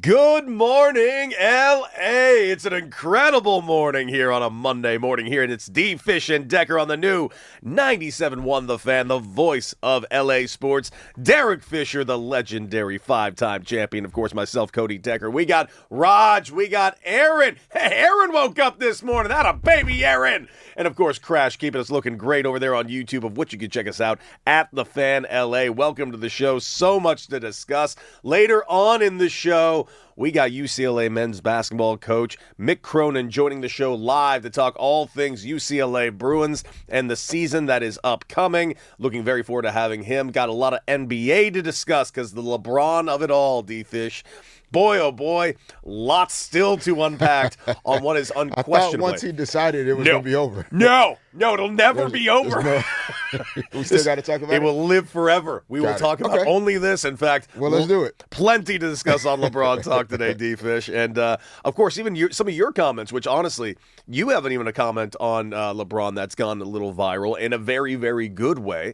Good morning, L.A. It's an incredible morning here on a Monday morning here, and it's D. Fish and Decker on the new 97.1 The Fan, the voice of L.A. sports. Derek Fisher, the legendary five-time champion. Of course, myself, Cody Decker. We got Raj. We got Aaron. Hey, Aaron woke up this morning. That a baby, Aaron. And, of course, Crash keeping us looking great over there on YouTube, of which you can check us out at The Fan LA. Welcome to the show. So much to discuss. Later on in the show, we got UCLA men's basketball coach Mick Cronin joining the show live to talk all things UCLA Bruins and the season that is upcoming. Looking very forward to having him. Got a lot of NBA to discuss because the LeBron of it all, D-Fish. Boy, oh boy, lots still to unpack on what is unquestionably. I thought once he decided it was going to be over. No, it'll never be over. We still got to talk about it? It will live forever. We will talk about only this. In fact, let's do it. Plenty to discuss on LeBron Talk today, D-Fish. And, of course, even some of your comments, which, honestly, you haven't even a comment on LeBron that's gone a little viral in a very, very good way.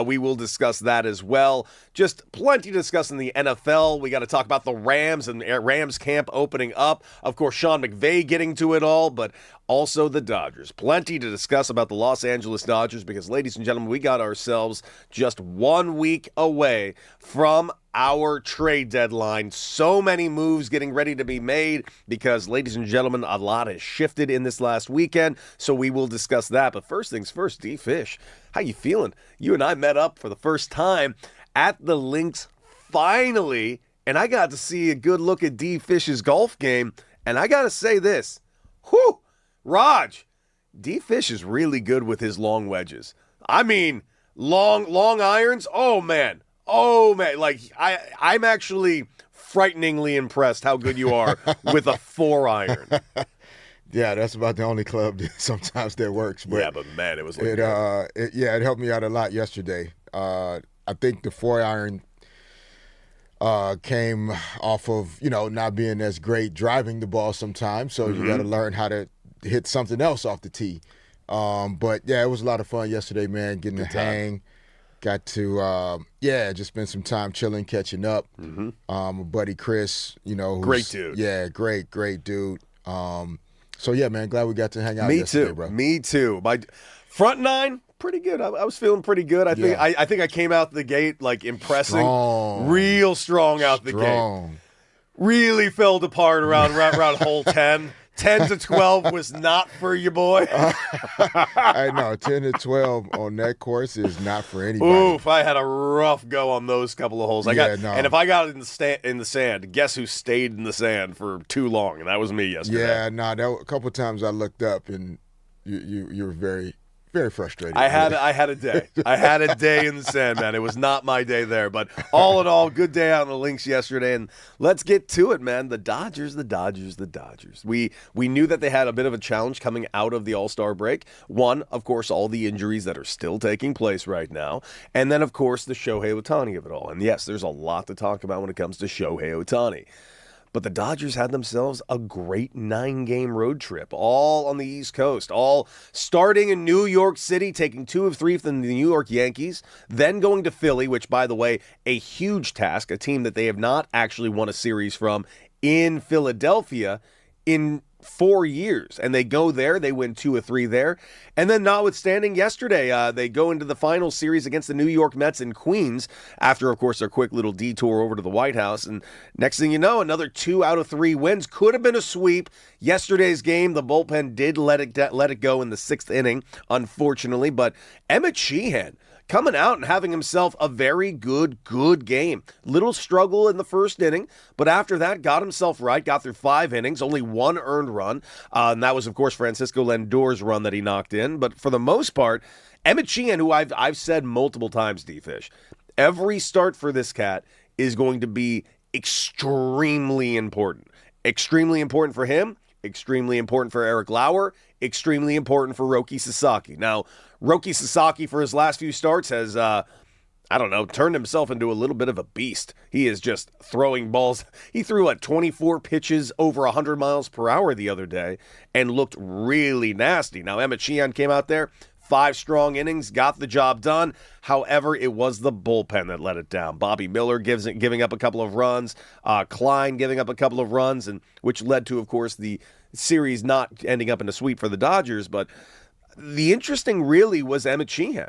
We will discuss that as well. Just plenty to discuss in the NFL. We got to talk about the Rams and Rams camp opening up. Of course, Sean McVay getting to it all, but also the Dodgers. Plenty to discuss about the Los Angeles Dodgers because, ladies and gentlemen, we got ourselves just 1 week away from our trade deadline. So many moves getting ready to be made because, ladies and gentlemen, a lot has shifted in this last weekend, so we will discuss that. But first things first, D-Fish, how you feeling? You and I met up for the first time at the Links finally, and I got to see a good look at D-Fish's golf game, and I got to say this. Whew! Raj, D-Fish is really good with his long wedges. I mean, long irons, oh man, like I'm actually frighteningly impressed how good you are with a 4-iron. Yeah, that's about the only club that sometimes that works. But yeah, but man, it was it helped me out a lot yesterday. I think the 4-iron came off of, not being as great driving the ball sometimes, so you got to learn how to hit something else off the tee. But yeah, it was a lot of fun yesterday, man, getting the hang. Got to, just spend some time chilling, catching up. My buddy Chris, great dude. Yeah, great dude. So yeah, man, glad we got to hang out yesterday, bro. Me too. My front nine, pretty good. I was feeling pretty good. I think I came out the gate like impressing, real strong out the gate. Really fell apart around hole 10. 10 to 12 was not for you, boy. I know, 10 to 12 on that course is not for anybody. Oof, I had a rough go on those couple of holes. And if I got in the sand, guess who stayed in the sand for too long? And that was me yesterday. Yeah, a couple of times I looked up and you were very, very frustrated. I had a day. I had a day in the sand, man. It was not my day there. But all in all, good day out on the links yesterday. And let's get to it, man. The Dodgers. We knew that they had a bit of a challenge coming out of the All-Star break. One, of course, all the injuries that are still taking place right now. And then, of course, the Shohei Ohtani of it all. And yes, there's a lot to talk about when it comes to Shohei Ohtani. But the Dodgers had themselves a great 9-game road trip, all on the East Coast, all starting in New York City, taking 2 of 3 from the New York Yankees, then going to Philly, which, by the way, a huge task, a team that they have not actually won a series from in Philadelphia in 4 years. And they go there, they win 2 of 3 there. And then notwithstanding yesterday, they go into the final series against the New York Mets in Queens after, of course, their quick little detour over to the White House. And next thing you know, another 2 out of 3 wins. Could have been a sweep. Yesterday's game, the bullpen did let it go in the 6th inning, unfortunately. But Emmett Sheehan coming out and having himself a very good game. Little struggle in the first inning, but after that, got himself right, got through 5 innings, only 1 earned run. And that was, of course, Francisco Lindor's run that he knocked in. But for the most part, Emmett Sheehan, who I've said multiple times, D-Fish, every start for this cat is going to be extremely important. Extremely important for him, extremely important for Eric Lauer, extremely important for Roki Sasaki. Now, Roki Sasaki, for his last few starts, has, turned himself into a little bit of a beast. He is just throwing balls. He threw 24 pitches over 100 miles per hour the other day and looked really nasty. Now, Emmett Sheehan came out there, 5 strong innings, got the job done. However, it was the bullpen that let it down. Bobby Miller giving up a couple of runs, Klein giving up a couple of runs, and which led to, of course, the series not ending up in a sweep for the Dodgers. But the interesting really was Emmett Sheehan.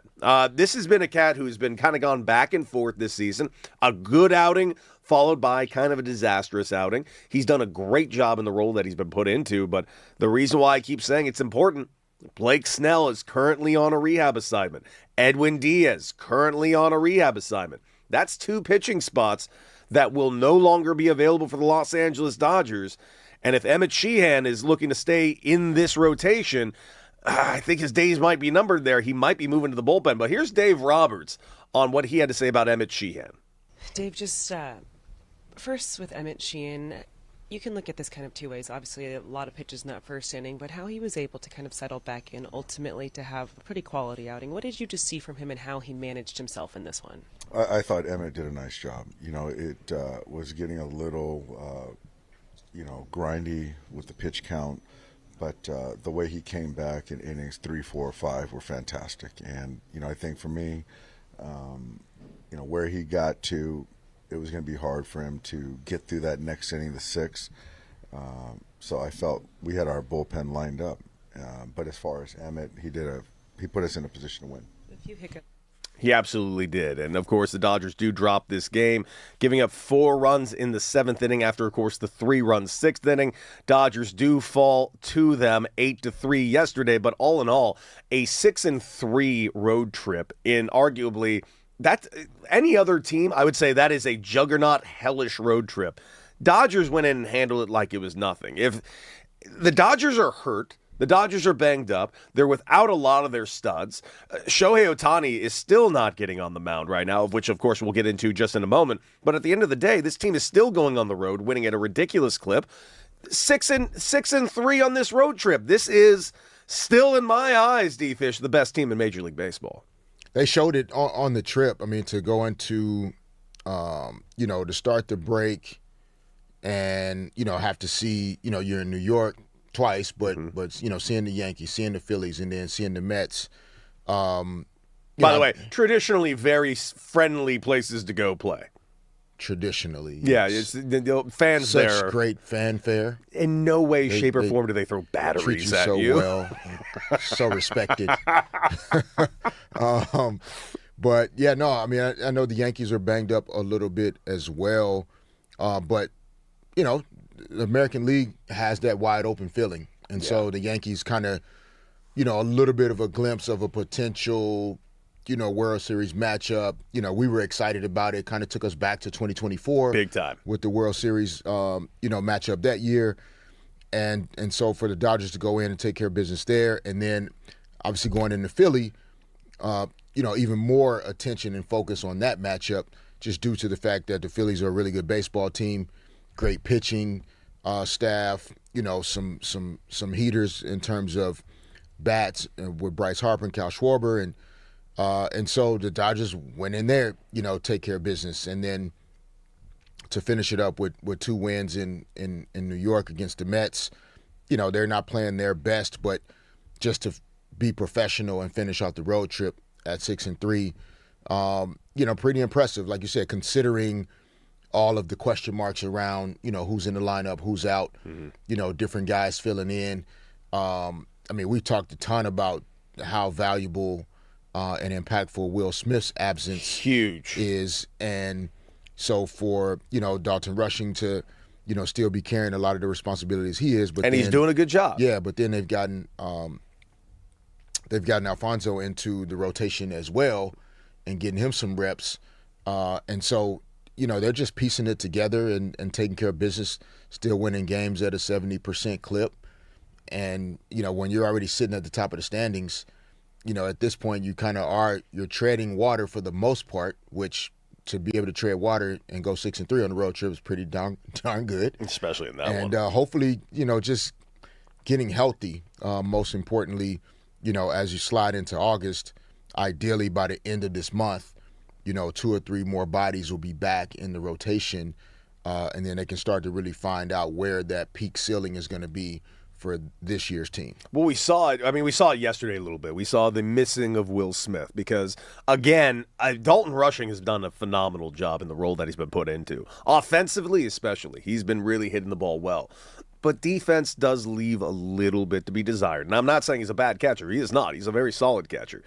This has been a cat who's been kind of gone back and forth this season. A good outing followed by kind of a disastrous outing. He's done a great job in the role that he's been put into, but the reason why I keep saying it's important, Blake Snell is currently on a rehab assignment. Edwin Diaz currently on a rehab assignment. That's 2 pitching spots that will no longer be available for the Los Angeles Dodgers. And if Emmett Sheehan is looking to stay in this rotation, I think his days might be numbered there. He might be moving to the bullpen. But here's Dave Roberts on what he had to say about Emmett Sheehan. Dave, just first with Emmett Sheehan, you can look at this kind of 2 ways. Obviously, a lot of pitches in that first inning, but how he was able to kind of settle back in ultimately to have a pretty quality outing. What did you just see from him and how he managed himself in this one? I thought Emmett did a nice job. It was getting a little, grindy with the pitch count, but the way he came back in innings 3, 4, 5 were fantastic. And, I think for me, where he got to, it was going to be hard for him to get through that next inning, the 6th. So I felt we had our bullpen lined up. But as far as Emmett, he put us in a position to win. A few hiccups. He absolutely did. And, of course, the Dodgers do drop this game, giving up 4 runs in the 7th inning after, of course, the 3-run 6th inning. Dodgers do fall to them 8-3 yesterday. But all in all, a 6-3 road trip in arguably that any other team, I would say that is a juggernaut, hellish road trip. Dodgers went in and handled it like it was nothing. If the Dodgers are hurt, the Dodgers are banged up. They're without a lot of their studs. Shohei Ohtani is still not getting on the mound right now, which, of course, we'll get into just in a moment. But at the end of the day, this team is still going on the road, winning at a ridiculous clip. 6-3 on this road trip. This is still, in my eyes, D-Fish, the best team in Major League Baseball. They showed it on the trip. I mean, to go into, to start the break and, have to see, you're in New York twice, but seeing the Yankees, seeing the Phillies, and then seeing the Mets. By the way, traditionally very friendly places to go play. Traditionally. Yeah, yes. it's the fans Such there. Great fanfare. In no way, shape, or form do they throw batteries treat you at so you. well, so respected. But yeah, no, I mean, I know the Yankees are banged up a little bit as well, but the American League has that wide open feeling, and so the Yankees kind of, a little bit of a glimpse of a potential, World Series matchup. We were excited about it. Kind of took us back to 2024, Big time, with the World Series, matchup that year, and so for the Dodgers to go in and take care of business there, and then obviously going into Philly, even more attention and focus on that matchup, just due to the fact that the Phillies are a really good baseball team, great pitching staff, some heaters in terms of bats with Bryce Harper and Kyle Schwarber, and so the Dodgers went in there, take care of business, and then to finish it up with 2 wins in New York against the Mets. They're not playing their best, but just to be professional and finish out the road trip at 6-3, pretty impressive, like you said, considering all of the question marks around, who's in the lineup, who's out, different guys filling in. We talked a ton about how valuable and impactful Will Smith's absence huge is, and so for Dalton Rushing to still be carrying a lot of the responsibilities he is, but he's doing a good job. Yeah, but then they've gotten Alfonso into the rotation as well, and getting him some reps, and so they're just piecing it together and taking care of business, still winning games at a 70% clip, and when you're already sitting at the top of the standings, at this point you kind of you're treading water for the most part, which to be able to tread water and go 6-3 on the road trip is pretty darn good, especially in that one. And hopefully, just getting healthy. Most importantly, as you slide into August, ideally by the end of this month, 2 or 3 more bodies will be back in the rotation, and then they can start to really find out where that peak ceiling is going to be for this year's team. Well, we saw it. I mean, we saw it yesterday a little bit. We saw the missing of Will Smith because, again, Dalton Rushing has done a phenomenal job in the role that he's been put into. Offensively, especially. He's been really hitting the ball well. But defense does leave a little bit to be desired. And I'm not saying he's a bad catcher. He is not. He's a very solid catcher.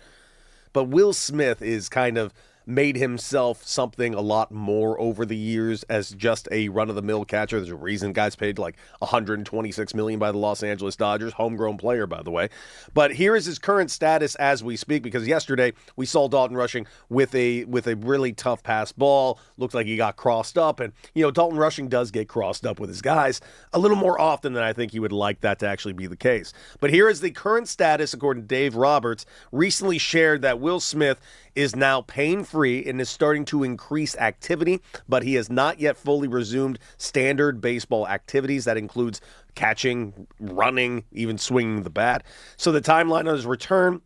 But Will Smith is kind of made himself something a lot more over the years as just a run-of-the-mill catcher. There's a reason guys paid like $126 million by the Los Angeles Dodgers. Homegrown player, by the way. But here is his current status as we speak, because yesterday we saw Dalton Rushing with a really tough pass ball. Looked like he got crossed up. And, Dalton Rushing does get crossed up with his guys a little more often than I think he would like that to actually be the case. But here is the current status, according to Dave Roberts, recently shared that Will Smith is now pain-free and is starting to increase activity, but he has not yet fully resumed standard baseball activities. That includes catching, running, even swinging the bat. So the timeline on his return,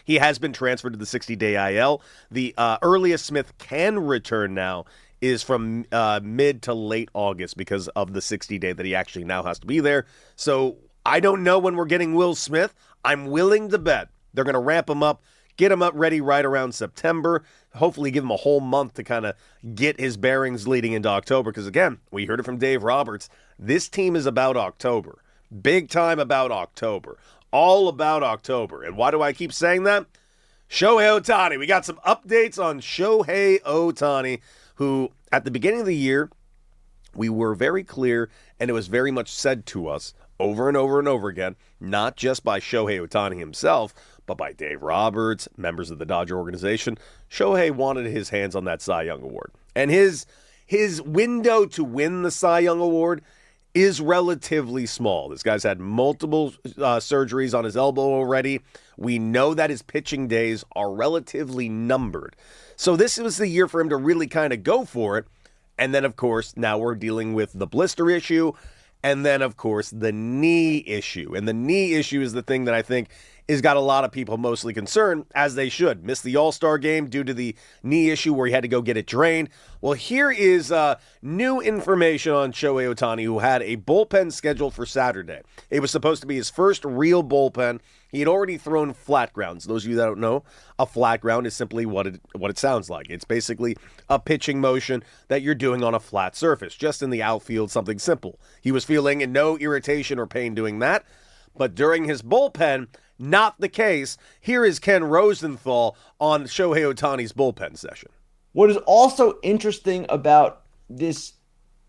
he has been transferred to the 60-day IL. The earliest Smith can return now is from mid to late August because of the 60-day that he actually now has to be there. So I don't know when we're getting Will Smith. I'm willing to bet they're going to ramp him up, get him up ready right around September, hopefully give him a whole month to kind of get his bearings leading into October. Because, again, we heard it from Dave Roberts. This team is about October. Big time about October. All about October. And why do I keep saying that? Shohei Ohtani. We got some updates on Shohei Ohtani, who at the beginning of the year, we were very clear, and it was very much said to us over and over and over again, not just by Shohei Ohtani himself, but by Dave Roberts, members of the Dodger organization. Shohei wanted his hands on that Cy Young Award. And his window to win the Cy Young Award is relatively small. This guy's had multiple surgeries on his elbow already. We know that his pitching days are relatively numbered. So this was the year for him to really kind of go for it. And then, of course, now we're dealing with the blister issue. And then, of course, the knee issue. And the knee issue is the thing that I think has got a lot of people mostly concerned, as they should. Missed the All-Star game due to the knee issue where he had to go get it drained. Well, here is new information on Shohei Ohtani, who had a bullpen scheduled for Saturday. It was supposed to be his first real bullpen. He had already thrown flat grounds. Those of you that don't know, a flat ground is simply what it sounds like. It's basically a pitching motion that you're doing on a flat surface, just in the outfield, something simple. He was feeling no irritation or pain doing that, but during his bullpen, not the case. Here is Ken Rosenthal on Shohei Ohtani's bullpen session. What is also interesting about this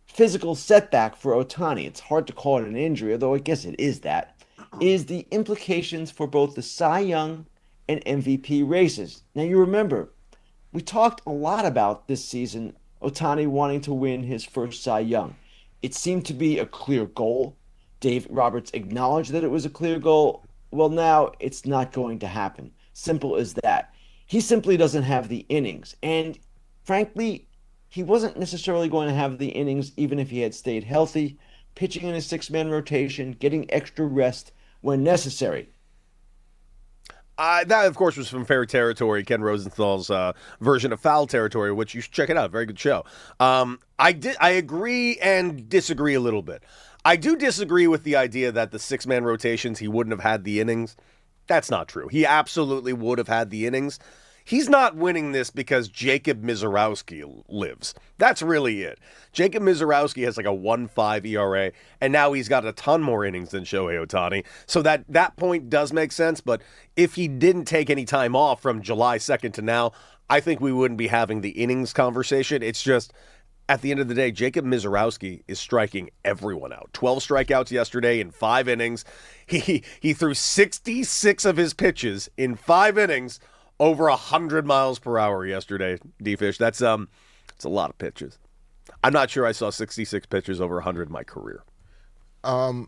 physical setback for Ohtani, it's hard to call it an injury, although I guess it is that, is the implications for both the Cy Young and MVP races. Now, you remember, we talked a lot about this season, Ohtani wanting to win his first Cy Young. It seemed to be a clear goal. Dave Roberts acknowledged that it was a clear goal. Well, now it's not going to happen. Simple as that. He simply doesn't have the innings. And frankly, he wasn't necessarily going to have the innings even if he had stayed healthy, pitching in a six-man rotation, getting extra rest when necessary. That, of course, was from Fair Territory, Ken Rosenthal's version of Foul Territory, which you should check it out. Very good show. I agree and disagree a little bit. I do disagree with the idea that the six-man rotations, he wouldn't have had the innings. That's not true. He absolutely would have had the innings. He's not winning this because Jacob Mizorowski lives. That's really it. Jacob Mizorowski has like a 1.5 ERA, and now he's got a ton more innings than Shohei Ohtani. So that point does make sense, but if he didn't take any time off from July 2nd to now, I think we wouldn't be having the innings conversation. It's just, at the end of the day, Jacob Mizorowski is striking everyone out. 12 strikeouts yesterday in 5 innings. He threw 66 of his pitches in 5 innings, over 100 miles per hour yesterday, D-Fish. That's a lot of pitches. I'm not sure I saw 66 pitches over 100 in my career. Question,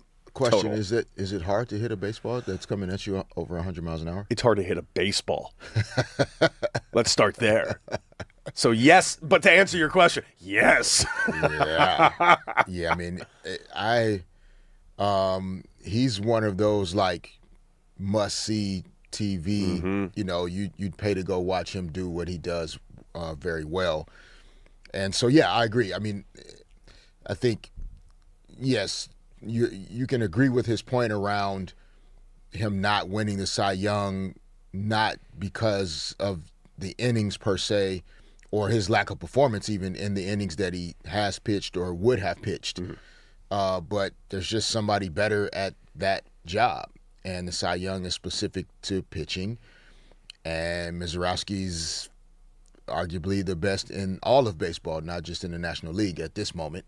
Total. is it hard to hit a baseball that's coming at you over 100 miles an hour? It's hard to hit a baseball. Let's start there. So yes, but to answer your question, yes. Yeah. Yeah, I mean, he's one of those like must-see TV, you'd pay to go watch him do what he does very well. And so, yeah, I agree. I mean, I think, yes, you can agree with his point around him not winning the Cy Young, not because of the innings per se, or his lack of performance even in the innings that he has pitched or would have pitched. But there's just somebody better at that job. And the Cy Young is specific to pitching. And Mizorowski's arguably the best in all of baseball, not just in the National League at this moment.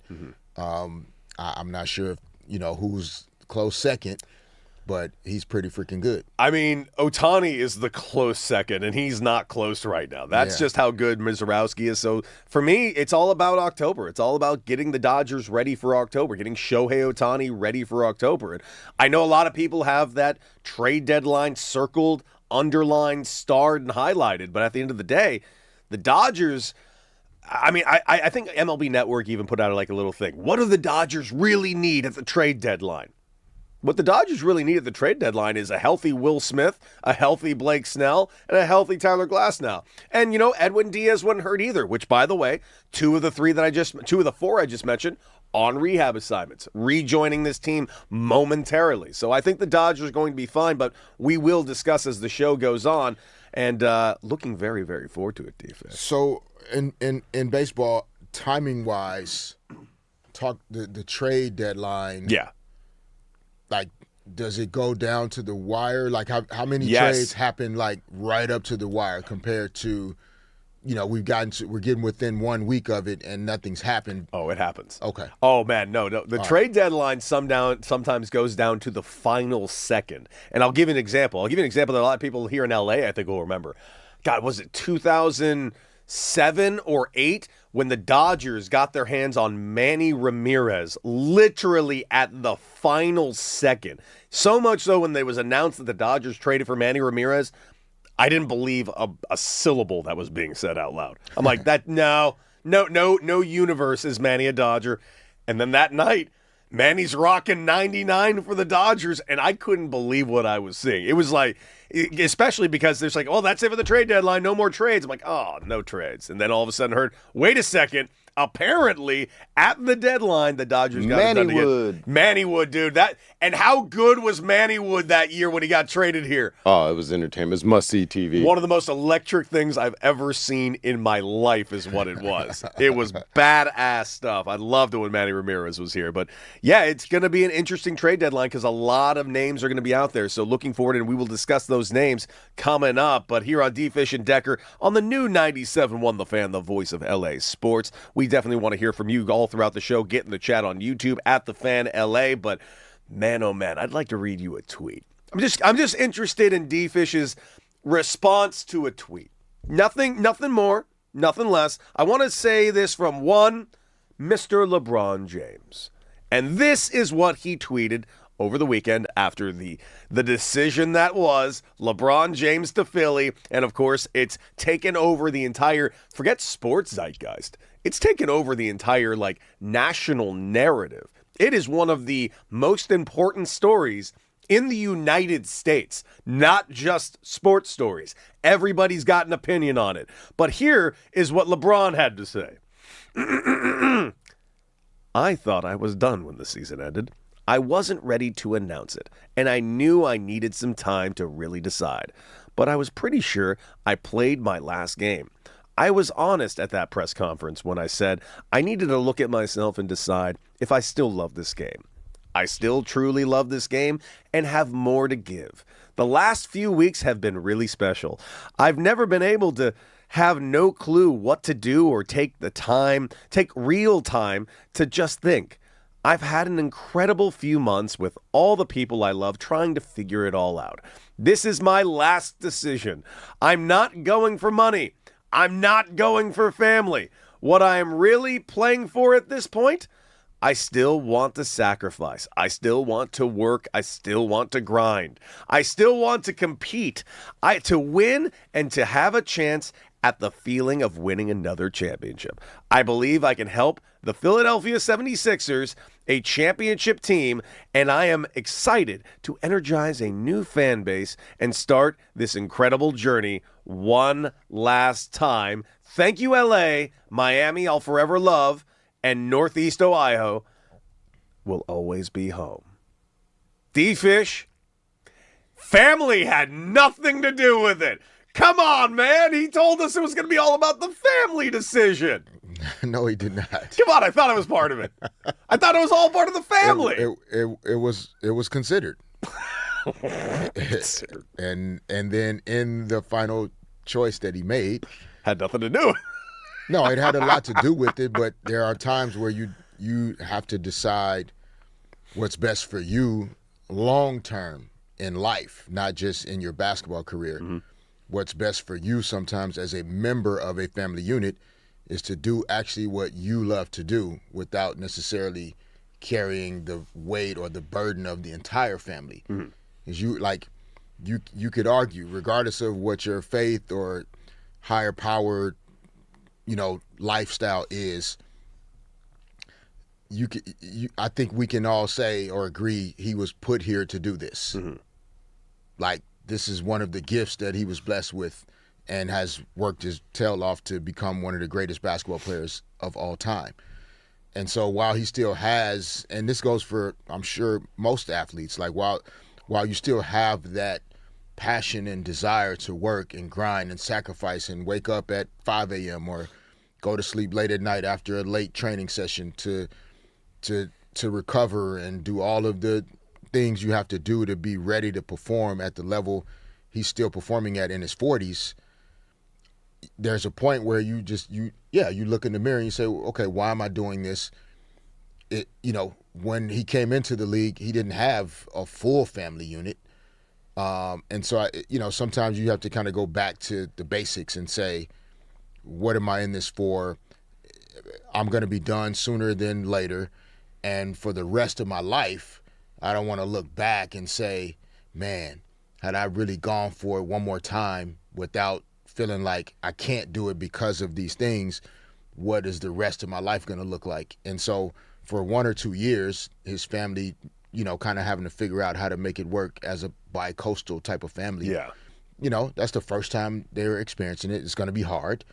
I'm not sure if, who's close second, but he's pretty freaking good. I mean, Ohtani is the close second, and he's not close right now. That's just how good Mizorowski is. So for me, it's all about October. It's all about getting the Dodgers ready for October, getting Shohei Ohtani ready for October. And I know a lot of people have that trade deadline circled, underlined, starred, and highlighted. But at the end of the day, the Dodgers, I mean, I think MLB Network even put out like a little thing. What do the Dodgers really need at the trade deadline? What the Dodgers really need at the trade deadline is a healthy Will Smith, a healthy Blake Snell, and a healthy Tyler Glasnow. And, Edwin Diaz wasn't hurt either, which, by the way, two of the four I just mentioned on rehab assignments, rejoining this team momentarily. So I think the Dodgers are going to be fine, but we will discuss as the show goes on, and looking very, very forward to it, D-Fast. So in baseball, timing-wise, talk the trade deadline. Yeah. Like, does it go down to the wire? Like, how many trades happen like right up to the wire compared to, we're getting within 1 week of it and nothing's happened. Oh, it happens. Okay. Oh man, no. The trade deadline sometimes goes down to the final second. And I'll give you an example. That a lot of people here in LA I think will remember. God, was it 2007 or 8 when the Dodgers got their hands on Manny Ramirez literally at the final second? So much so when it was announced that the Dodgers traded for Manny Ramirez, I didn't believe a syllable that was being said out loud. I'm like, no universe is Manny a Dodger. And then that night, Manny's rocking 99 for the Dodgers, and I couldn't believe what I was seeing. It was like, especially because there's like, oh, that's it for the trade deadline, no more trades. I'm like, oh, no trades. And then all of a sudden heard, wait a second, apparently at the deadline, the Dodgers got it done again. Manny Wood, dude. And how good was Manny Wood that year when he got traded here? Oh, it was entertainment. It was must-see TV. One of the most electric things I've ever seen in my life is what it was. It was badass stuff. I loved it when Manny Ramirez was here. But, yeah, it's going to be an interesting trade deadline because a lot of names are going to be out there. So looking forward, and we will discuss those names coming up. But here on D-Fish and Decker on the new 97.1 The Fan, the voice of LA sports, we definitely want to hear from you all throughout the show. Get in the chat on YouTube at The Fan LA. But man, oh man, I'd like to read you a tweet. I'm just interested in D-Fish's response to a tweet. Nothing more, nothing less. I want to say this from one Mr. LeBron James. And this is what he tweeted over the weekend after the decision that was LeBron James to Philly. And of course, it's taken over the entire, forget sports zeitgeist. It's taken over the entire national narrative. It is one of the most important stories in the United States, not just sports stories. Everybody's got an opinion on it. But here is what LeBron had to say. I thought I was done when the season ended. I wasn't ready to announce it, and I knew I needed some time to really decide. But I was pretty sure I played my last game. I was honest at that press conference when I said I needed to look at myself and decide if I still love this game. I still truly love this game and have more to give. The last few weeks have been really special. I've never been able to have no clue what to do or take real time to just think. I've had an incredible few months with all the people I love trying to figure it all out. This is my last decision. I'm not going for money. I'm not going for family. What I am really playing for at this point, I still want to sacrifice. I still want to work. I still want to grind. I still want to compete. To win and to have a chance at the feeling of winning another championship. I believe I can help the Philadelphia 76ers, a championship team, and I am excited to energize a new fan base and start this incredible journey one last time. Thank you, LA, Miami, I'll forever love, and Northeast Ohio. will always be home. D-Fish, family had nothing to do with it. Come on, man. He told us it was going to be all about the family decision. No, he did not. Come on, I thought it was part of it. I thought it was all part of the family. It was considered. and then in the final choice that he made, had nothing to do with it. No, it had a lot to do with it, but there are times where you have to decide what's best for you long term in life, not just in your basketball career. Mm-hmm. What's best for you sometimes as a member of a family unit is to do actually what you love to do without necessarily carrying the weight or the burden of the entire family. Mm-hmm. Is you could argue, regardless of what your faith or higher power, lifestyle is, I think we can all say or agree he was put here to do this. Mm-hmm. Like, this is one of the gifts that he was blessed with and has worked his tail off to become one of the greatest basketball players of all time. And so while he still has, and this goes for, I'm sure, most athletes, like while you still have that passion and desire to work and grind and sacrifice and wake up at 5 a.m. or go to sleep late at night after a late training session to recover and do all of the things you have to do to be ready to perform at the level he's still performing at in his 40s, there's a point where you look in the mirror and you say, okay, why am I doing this? When he came into the league, he didn't have a full family unit. And so, sometimes you have to kind of go back to the basics and say, what am I in this for? I'm going to be done sooner than later. And for the rest of my life, I don't want to look back and say, man, had I really gone for it one more time without feeling like I can't do it because of these things, what is the rest of my life going to look like? And so for 1 or 2 years, his family, kind of having to figure out how to make it work as a bi-coastal type of family. Yeah. That's the first time they were experiencing it. It's going to be hard.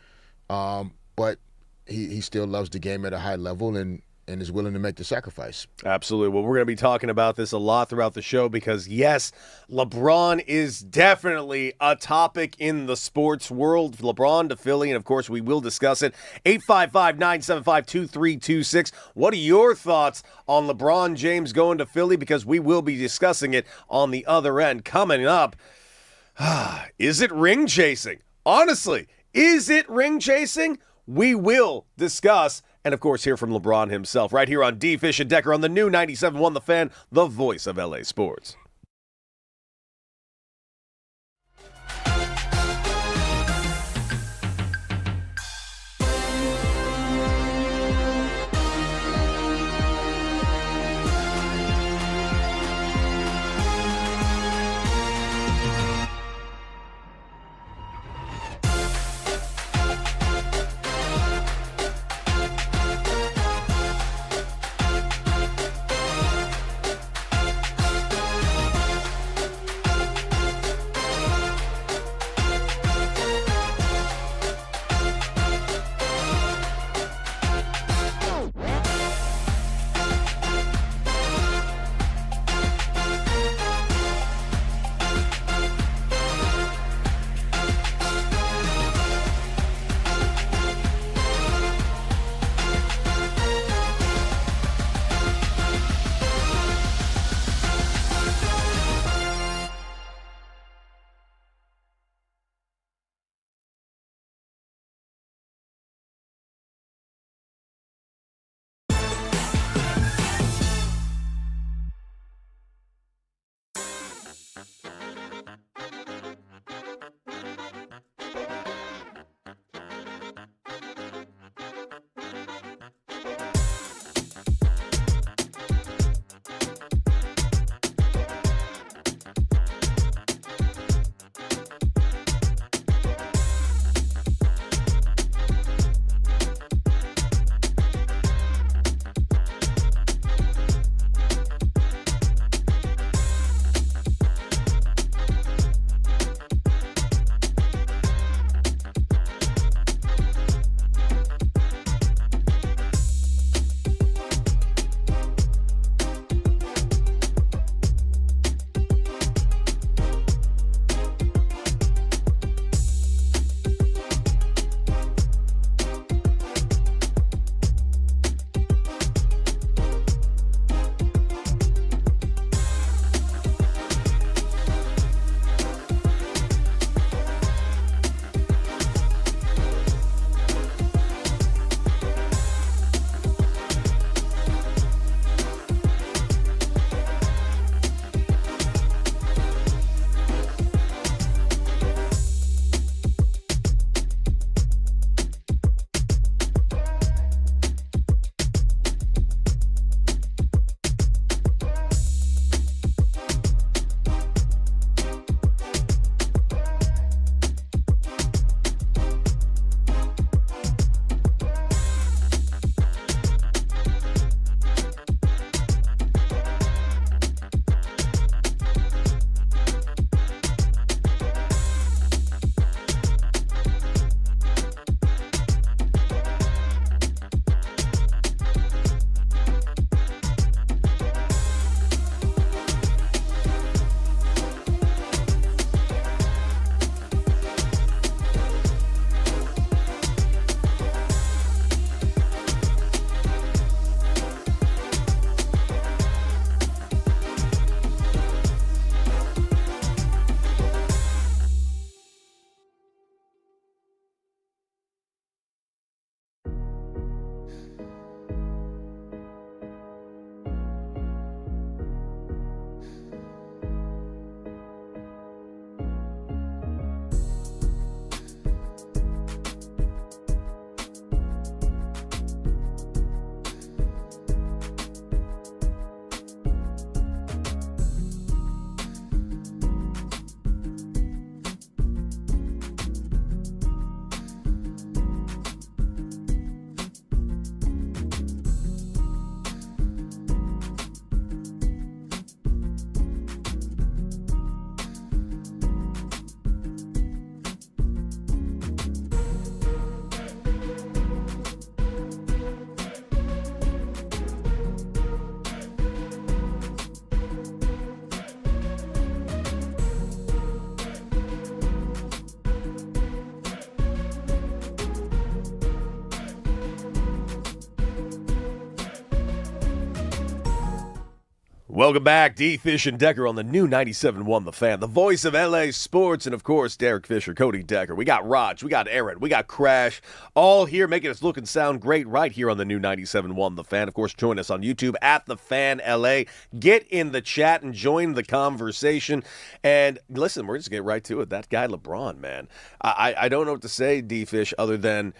But he still loves the game at a high level and is willing to make the sacrifice. Absolutely. Well, we're going to be talking about this a lot throughout the show because, yes, LeBron is definitely a topic in the sports world. LeBron to Philly, and, of course, we will discuss it. 855-975-2326. What are your thoughts on LeBron James going to Philly? Because we will be discussing it on the other end. Coming up, is it ring chasing? Honestly, is it ring chasing? We will discuss and, of course, hear from LeBron himself right here on D. Fish and Decker on the new 97.1 The Fan, the voice of LA sports. Welcome back, D. Fish and Decker on the new 97.1 The Fan, the voice of LA sports, and of course, Derek Fisher, Cody Decker. We got Raj, we got Aaron, we got Crash, all here making us look and sound great right here on the new 97.1 The Fan. Of course, join us on YouTube at The Fan LA. Get in the chat and join the conversation. And listen, we're just getting right to it. That guy LeBron, man. I don't know what to say, D. Fish, other than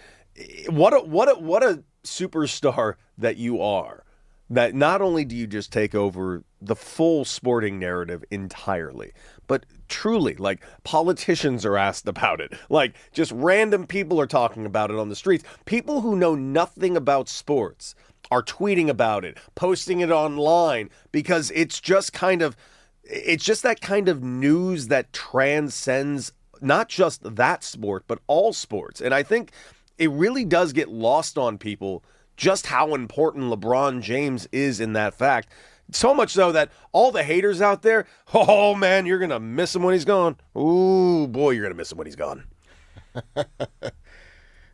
what a superstar that you are. That not only do you just take over the full sporting narrative entirely, but truly, like, politicians are asked about it. Like, just random people are talking about it on the streets. People who know nothing about sports are tweeting about it, posting it online, because it's just that kind of news that transcends not just that sport, but all sports. And I think it really does get lost on people just how important LeBron James is in that fact. So much so that all the haters out there, oh man, you're going to miss him when he's gone. Ooh, boy, you're going to miss him when he's gone.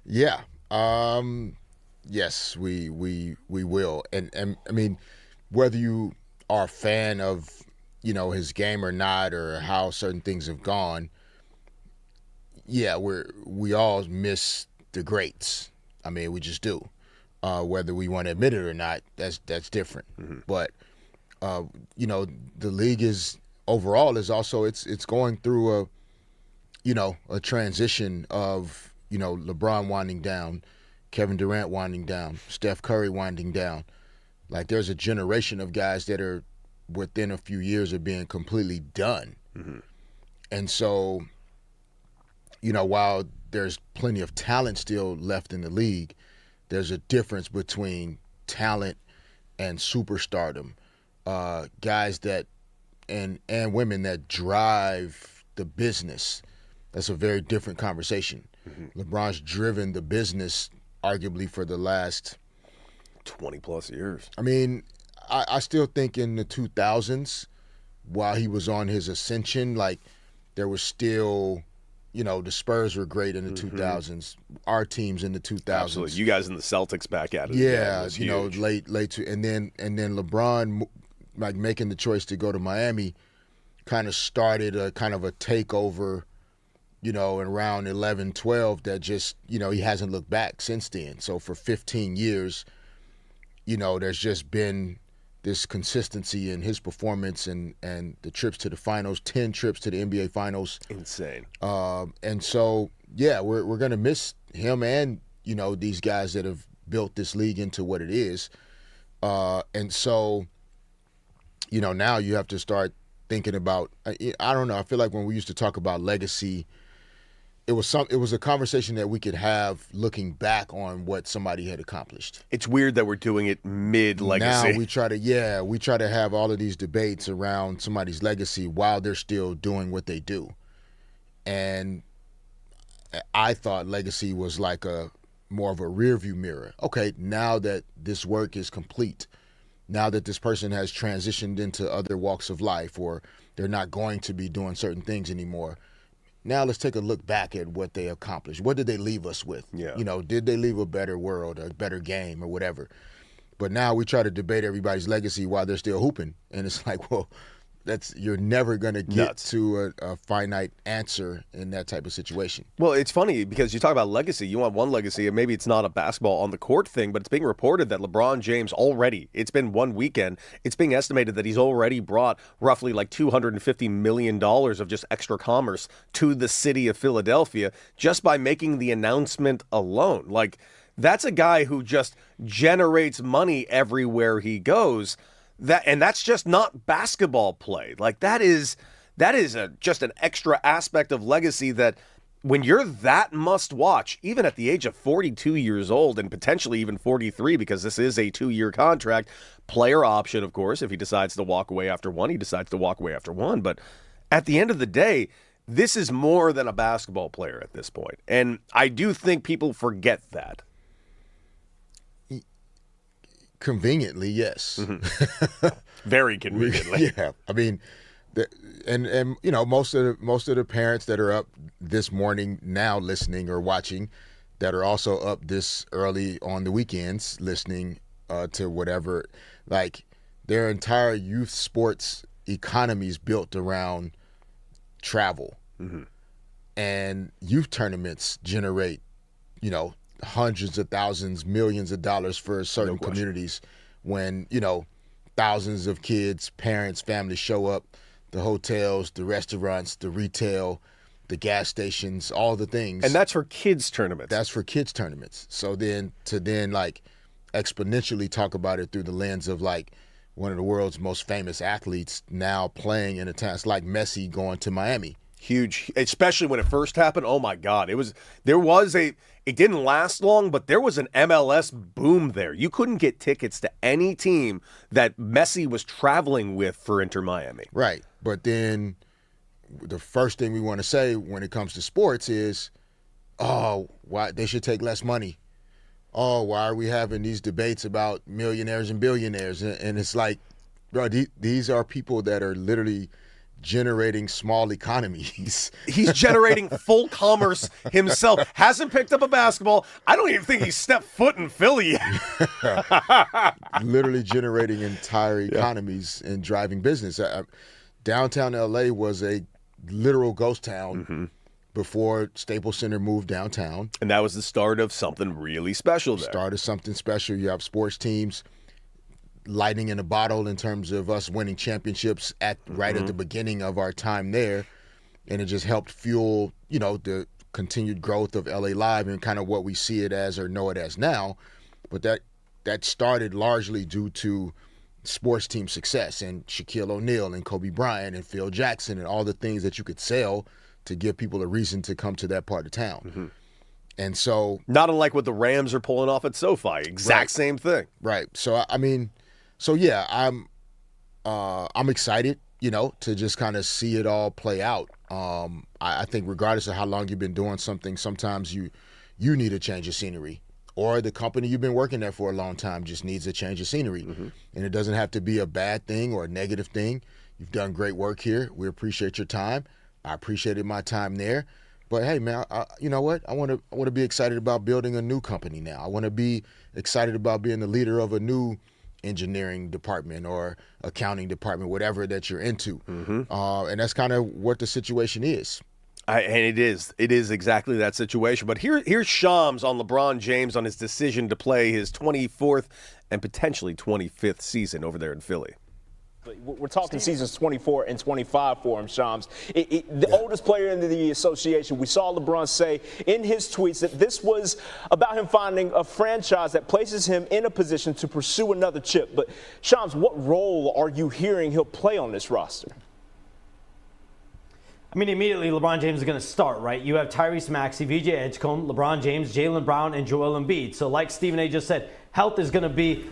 Yeah. Yes, we will. And I mean, whether you are a fan of, his game or not, or how certain things have gone, yeah, we all miss the greats. I mean, we just do. Whether we want to admit it or not, that's different. Mm-hmm. But the league is overall is also it's going through a transition of LeBron winding down, Kevin Durant winding down, Steph Curry winding down. Like, there's a generation of guys that are within a few years of being completely done. Mm-hmm. And so, while there's plenty of talent still left in the league, there's a difference between talent and superstardom. Guys that and women that drive the business. That's a very different conversation. Mm-hmm. LeBron's driven the business arguably for the last 20 plus years. I mean, I still think in the 2000s, while he was on his ascension, like, there was still, the Spurs were great in the 2000s. Our teams in the 2000s. Absolutely. You guys in the Celtics back at it. Yeah, late to, and then LeBron, like, making the choice to go to Miami, kind of started a kind of a takeover, in around 11, 12 that just, he hasn't looked back since then. So for 15 years, there's just been this consistency in his performance and the trips to the finals, 10 trips to the NBA finals. Insane. And so, yeah, we're going to miss him and, these guys that have built this league into what it is. And so, now you have to start thinking about, I don't know, I feel like when we used to talk about legacy, it was a conversation that we could have looking back on what somebody had accomplished. It's weird that we're doing it mid-legacy. Now we try to have all of these debates around somebody's legacy while they're still doing what they do. And I thought legacy was like more of a rearview mirror. Okay, now that this work is complete, now that this person has transitioned into other walks of life, or they're not going to be doing certain things anymore, now let's take a look back at what they accomplished. What did they leave us with? Yeah. Did they leave a better world, a better game, or whatever? But now we try to debate everybody's legacy while they're still hooping. And it's like, well, you're never going to get to a finite answer in that type of situation. Well, it's funny because you talk about legacy. You want one legacy, and maybe it's not a basketball on the court thing, but it's being reported that LeBron James it's been one weekend, it's being estimated that he's already brought roughly like $250 million of just extra commerce to the city of Philadelphia just by making the announcement alone. Like, that's a guy who just generates money everywhere he goes. That's just not basketball play. Like, that is just an extra aspect of legacy that when you're that must watch, even at the age of 42 years old and potentially even 43, because this is a 2-year contract, player option, of course. If he decides to walk away after one, he decides to walk away after one. But at the end of the day, this is more than a basketball player at this point. And I do think people forget that. Conveniently, yes. Mm-hmm. Very conveniently. Yeah, I mean, and most of the parents that are up this morning now listening or watching, that are also up this early on the weekends listening to whatever, like, their entire youth sports economy is built around travel. And youth tournaments generate, hundreds of thousands, millions of dollars for certain communities when, thousands of kids, parents, families show up, the hotels, the restaurants, the retail, the gas stations, all the things. And that's for kids tournaments. That's for kids tournaments. So then to like exponentially talk about it through the lens of like one of the world's most famous athletes now playing in a town. It's like Messi going to Miami. Huge, especially when it first happened. Oh my God. It didn't last long, but there was an MLS boom there. You couldn't get tickets to any team that Messi was traveling with for Inter Miami. Right. But then the first thing we want to say when it comes to sports is, oh, why they should take less money. Oh, why are we having these debates about millionaires and billionaires? And it's like, bro, these are people that are literally generating small economies. He's generating full commerce himself. Hasn't picked up a basketball. I don't even think he's stepped foot in Philly yet. Literally generating entire economies and driving business. Downtown LA was a literal ghost town before Staples Center moved downtown. And that was the start of something really special there. Start of something special. You have sports teams lightning in a bottle in terms of us winning championships right at the beginning of our time there. And it just helped fuel, the continued growth of LA Live and kind of what we see it as or know it as now. But that started largely due to sports team success and Shaquille O'Neal and Kobe Bryant and Phil Jackson and all the things that you could sell to give people a reason to come to that part of town. And so, not unlike what the Rams are pulling off at SoFi, exact same thing. Right. So yeah, I'm excited, to just kind of see it all play out. I think regardless of how long you've been doing something, sometimes you need a change of scenery, or the company you've been working at for a long time just needs a change of scenery. And it doesn't have to be a bad thing or a negative thing. You've done great work here. We appreciate your time. I appreciated my time there. But hey, man, you know what? I want to be excited about building a new company now. I want to be excited about being the leader of a new engineering department or accounting department, whatever that you're into. And that's kind of what the situation is. And it is exactly that situation. But here's Shams on LeBron James on his decision to play his 24th and potentially 25th season over there in Philly. We're talking seasons 24 and 25 for him, Shams. The oldest player in the association. We saw LeBron say in his tweets that this was about him finding a franchise that places him in a position to pursue another chip. But, Shams, what role are you hearing he'll play on this roster? I mean, immediately LeBron James is going to start, right? You have Tyrese Maxey, VJ Edgecombe, LeBron James, Jaylen Brown, and Joel Embiid. So like Stephen A. just said, health is going to be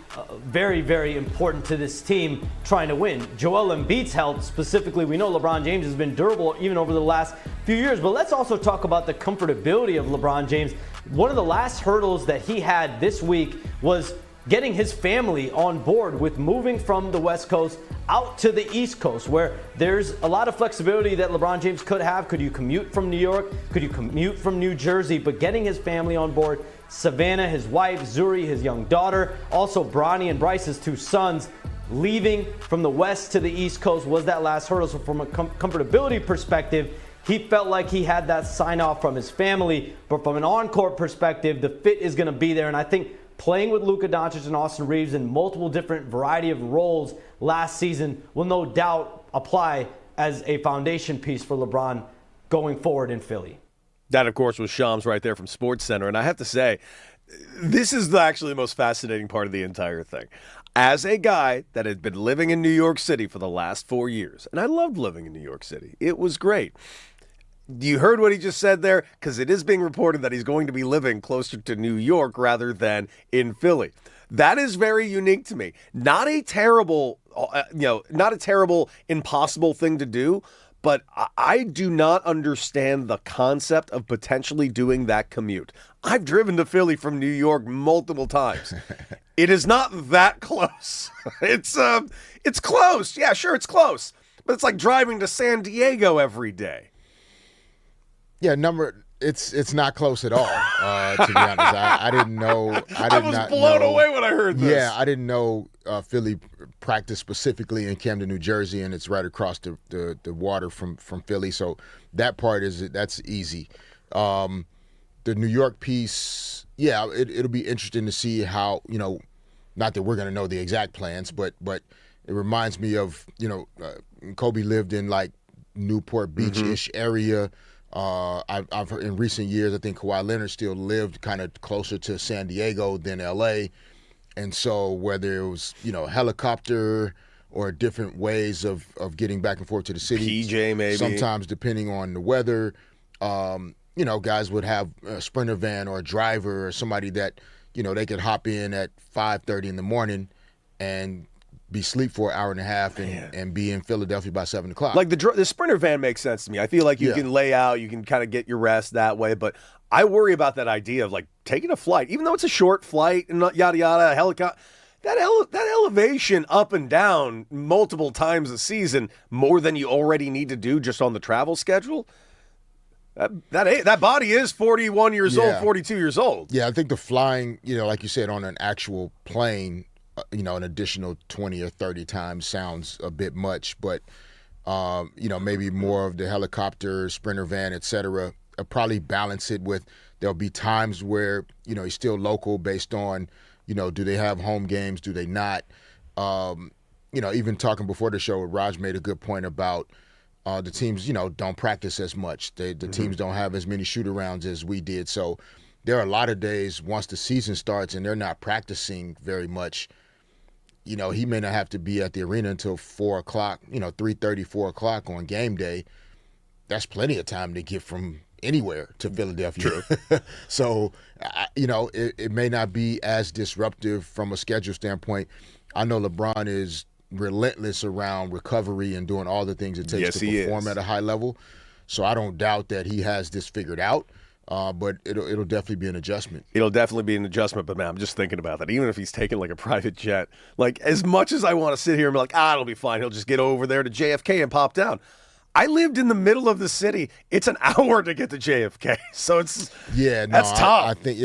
very, very important to this team trying to win. Joel Embiid's health specifically, we know LeBron James has been durable even over the last few years. But let's also talk about the comfortability of LeBron James. One of the last hurdles that he had this week was getting his family on board with moving from the West Coast out to the East Coast, where there's a lot of flexibility that LeBron James could have. Could you commute from New York? Could you commute from New Jersey? But getting his family on board, Savannah, his wife, Zuri, his young daughter, also Bronny and Bryce, his two sons, leaving from the West to the East Coast was that last hurdle. So from a comfortability perspective, he felt like he had that sign off from his family. But from an on-court perspective, the fit is going to be there. And I think playing with Luka Doncic and Austin Reeves in multiple different variety of roles last season will no doubt apply as a foundation piece for LeBron going forward in Philly. That, of course, was Shams right there from SportsCenter. And I have to say, this is actually the most fascinating part of the entire thing. As a guy that had been living in New York City for the last 4 years, and I loved living in New York City. It was great. You heard what he just said there? Because it is being reported that he's going to be living closer to New York rather than in Philly. That is very unique to me. Not a terrible, impossible thing to do, but I do not understand the concept of potentially doing that commute. I've driven to Philly from New York multiple times. It is not that close. It's close. Yeah, sure, it's close. But it's like driving to San Diego every day. Yeah, number It's not close at all. To be honest, I didn't know. I was blown away when I heard this. Yeah, I didn't know Philly practiced specifically in Camden, New Jersey, and it's right across the water from Philly. So that part that's easy. The New York piece, yeah, it'll be interesting to see how, not that we're going to know the exact plans, but it reminds me of, Kobe lived in like Newport Beach-ish area. I've heard in recent years, I think Kawhi Leonard still lived kind of closer to San Diego than LA. And so whether it was, helicopter or different ways of getting back and forth to the city. PJ maybe. Sometimes depending on the weather, guys would have a Sprinter van or a driver or somebody that, they could hop in at 5:30 in the morning and be asleep for an hour and a half and be in Philadelphia by 7 o'clock. Like the Sprinter van makes sense to me. I feel like you can lay out, you can kind of get your rest that way. But I worry about that idea of like taking a flight, even though it's a short flight and yada yada, a helicopter. That elevation up and down multiple times a season, more than you already need to do just on the travel schedule. That body is 41 years old, 42 years old. Yeah, I think the flying, like you said, on an actual plane, an additional 20 or 30 times sounds a bit much, but, maybe more of the helicopter, Sprinter van, et cetera, probably balance it with, there'll be times where, he's still local based on, do they have home games? Do they not? Even talking before the show, Raj made a good point about the teams, don't practice as much. The teams don't have as many shoot-arounds as we did. So there are a lot of days once the season starts and they're not practicing very much, he may not have to be at the arena until 4 o'clock, 3:30, 4 o'clock on game day. That's plenty of time to get from anywhere to Philadelphia. So, it may not be as disruptive from a schedule standpoint. I know LeBron is relentless around recovery and doing all the things it takes to perform at a high level. So I don't doubt that he has this figured out. But it'll definitely be an adjustment. It'll definitely be an adjustment, but man, I'm just thinking about that. Even if he's taking like a private jet, like as much as I want to sit here and be like, it'll be fine. He'll just get over there to JFK and pop down. I lived in the middle of the city. It's an hour to get to JFK, so it's that's tough. I think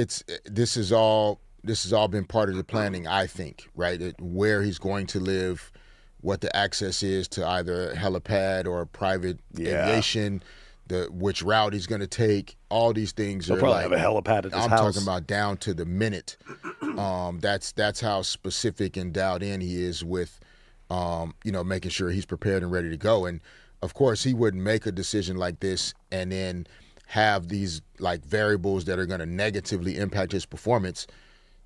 this has all been part of the planning. I think where he's going to live, what the access is to either a helipad or private aviation. Which route he's going to take, all these things He'll are probably like have a helipad at his I'm house. talking about down to the minute. That's how specific and dialed in he is with, making sure he's prepared and ready to go. And of course, he wouldn't make a decision like this and then have these like variables that are going to negatively impact his performance.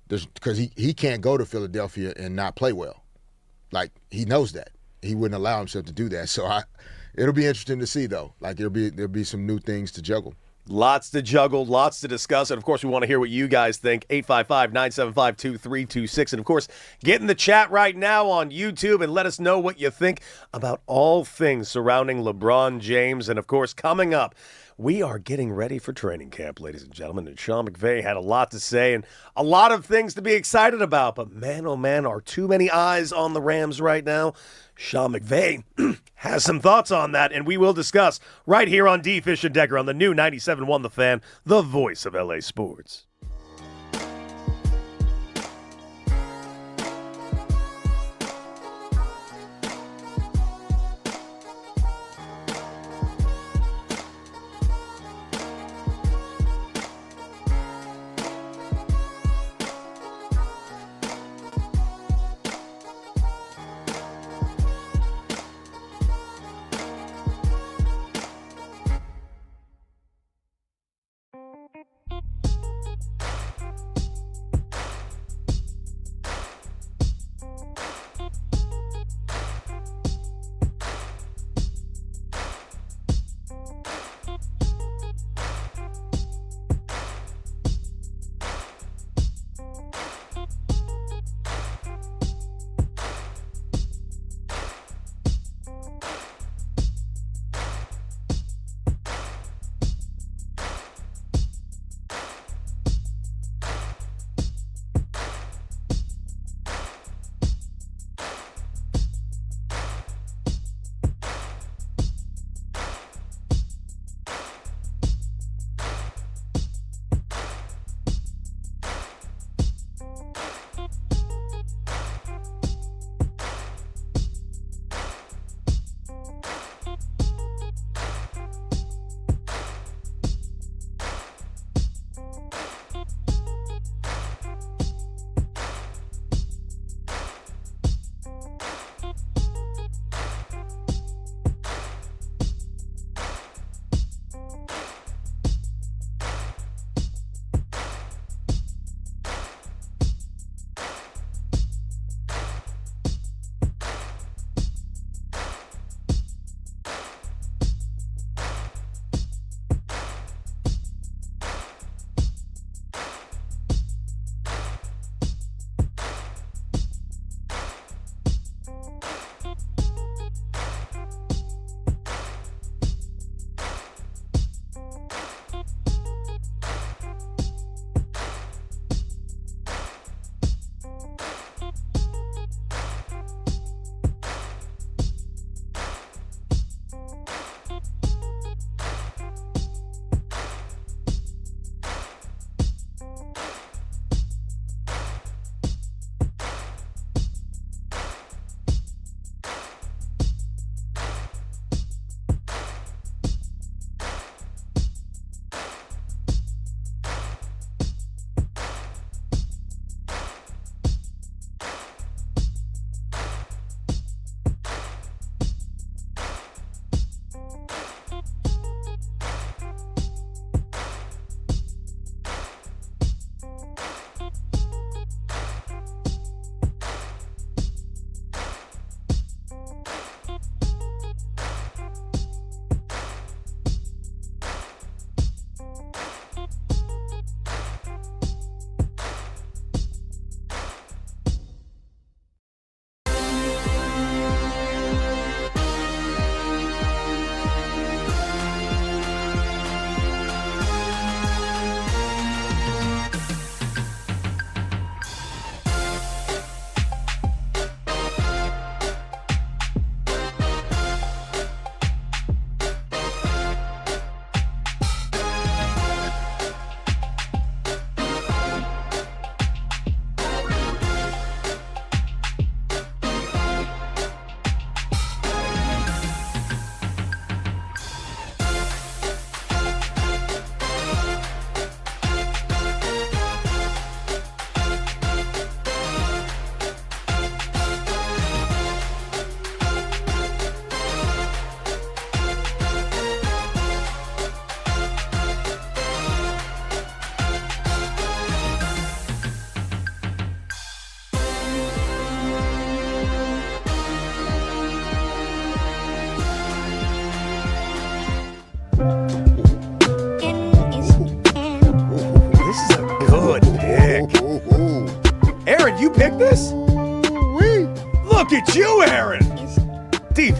Because he can't go to Philadelphia and not play well. Like he knows that he wouldn't allow himself to do that. So it'll be interesting to see, though. Like there'll be some new things to juggle. Lots to juggle, lots to discuss. And, of course, we want to hear what you guys think. 855-975-2326. And, of course, get in the chat right now on YouTube and let us know what you think about all things surrounding LeBron James. And, of course, coming up, we are getting ready for training camp, ladies and gentlemen. And Sean McVay had a lot to say and a lot of things to be excited about. But, man, oh, man, are too many eyes on the Rams right now. Sean McVay has some thoughts on that, and we will discuss right here on D. Fish and Decker on the new 97.1 The Fan, the voice of LA sports.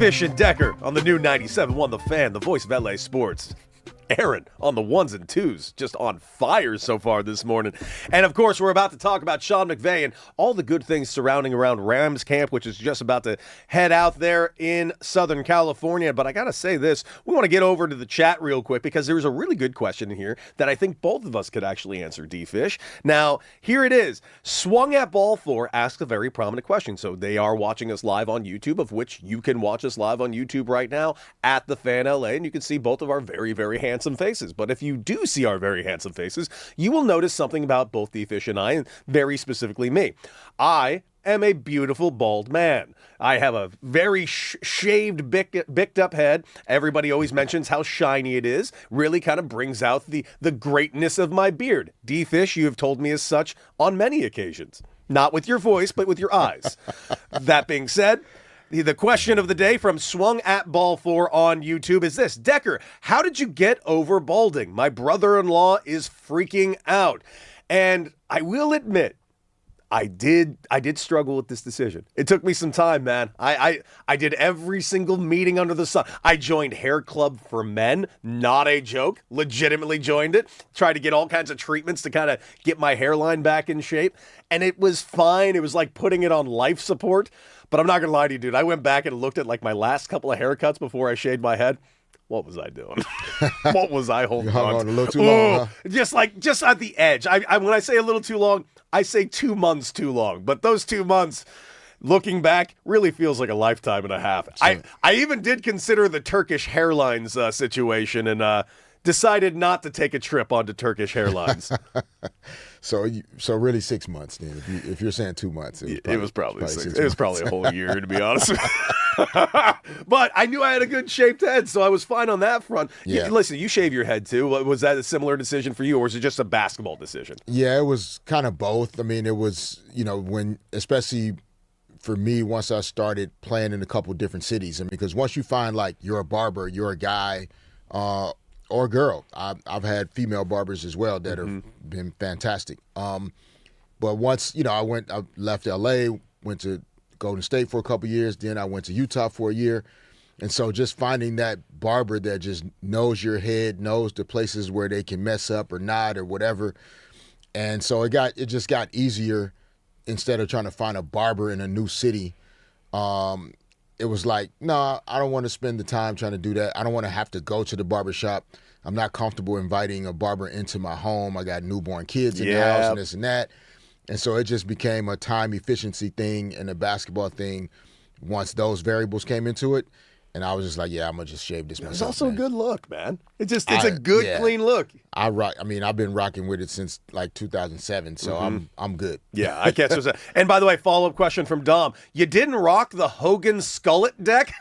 Fish and Decker on the new 97.1 The Fan, the voice of LA Sports. Aaron on the ones and twos, just on fire so far this morning. And of course, we're about to talk about Sean McVay and all the good things surrounding around Rams camp, which is just about to head out there in Southern California. But I got to say this, we want to get over to the chat real quick because there's a really good question here that I think both of us could actually answer, D-Fish. Now, here it is. Swung at Ball 4 asks a very prominent question. So they are watching us live on YouTube, of which you can watch us live on YouTube right now at The Fan LA, and you can see both of our very, very handsome faces. But if you do see our very handsome faces, you will notice something about both D-Fish and I, and very specifically me. I am a beautiful bald man. I have a very shaved, bicked up head. Everybody always mentions how shiny it is. Really kind of brings out the greatness of my beard. D-Fish, you have told me as such on many occasions. Not with your voice, but with your eyes. That being said, the question of the day from Swung at Ball 4 on YouTube is this. Decker, how did you get over balding? My brother-in-law is freaking out. And I will admit, I did struggle with this decision. It took me some time, man. I did every single meeting under the sun. I joined Hair Club for Men, not a joke. Legitimately joined it. Tried to get all kinds of treatments to kind of get my hairline back in shape. And it was fine. It was like putting it on life support. But I'm not going to lie to you, dude. I went back and looked at like my last couple of haircuts before I shaved my head. What was I doing? What was I holding on to? A little too long, huh? Just at the edge. I when I say a little too long, I say 2 months too long. But those 2 months, looking back, really feels like a lifetime and a half. I even did consider the Turkish hairlines situation and decided not to take a trip onto Turkish hairlines. So really 6 months then. If you're saying 2 months, it was probably 6 months. It was probably a whole year, to be honest. But I knew I had a good shaped head, so I was fine on that front. Yeah. Listen, you shave your head too. Was that a similar decision for you, or was it just a basketball decision? Yeah, it was kind of both. I mean, it was, when, especially for me, once I started playing in a couple different cities, and because once you find like you're a barber, you're a guy, or a girl. I've had female barbers as well that have been fantastic. But once, I left LA, went to Golden State for a couple years, then I went to Utah for a year. And so just finding that barber that just knows your head, knows the places where they can mess up or not or whatever. And so it just got easier instead of trying to find a barber in a new city. It was like, no, I don't want to spend the time trying to do that. I don't want to have to go to the barbershop. I'm not comfortable inviting a barber into my home. I got newborn kids in the house and this and that. And so it just became a time efficiency thing and a basketball thing once those variables came into it. And I was just like, yeah, I'm going to just shave this myself. It's also a good look, man. It's a good, clean look. I've been rocking with it since like 2007, so I'm good. Yeah, I can't. And by the way, follow-up question from Dom. You didn't rock the Hogan Skullet deck?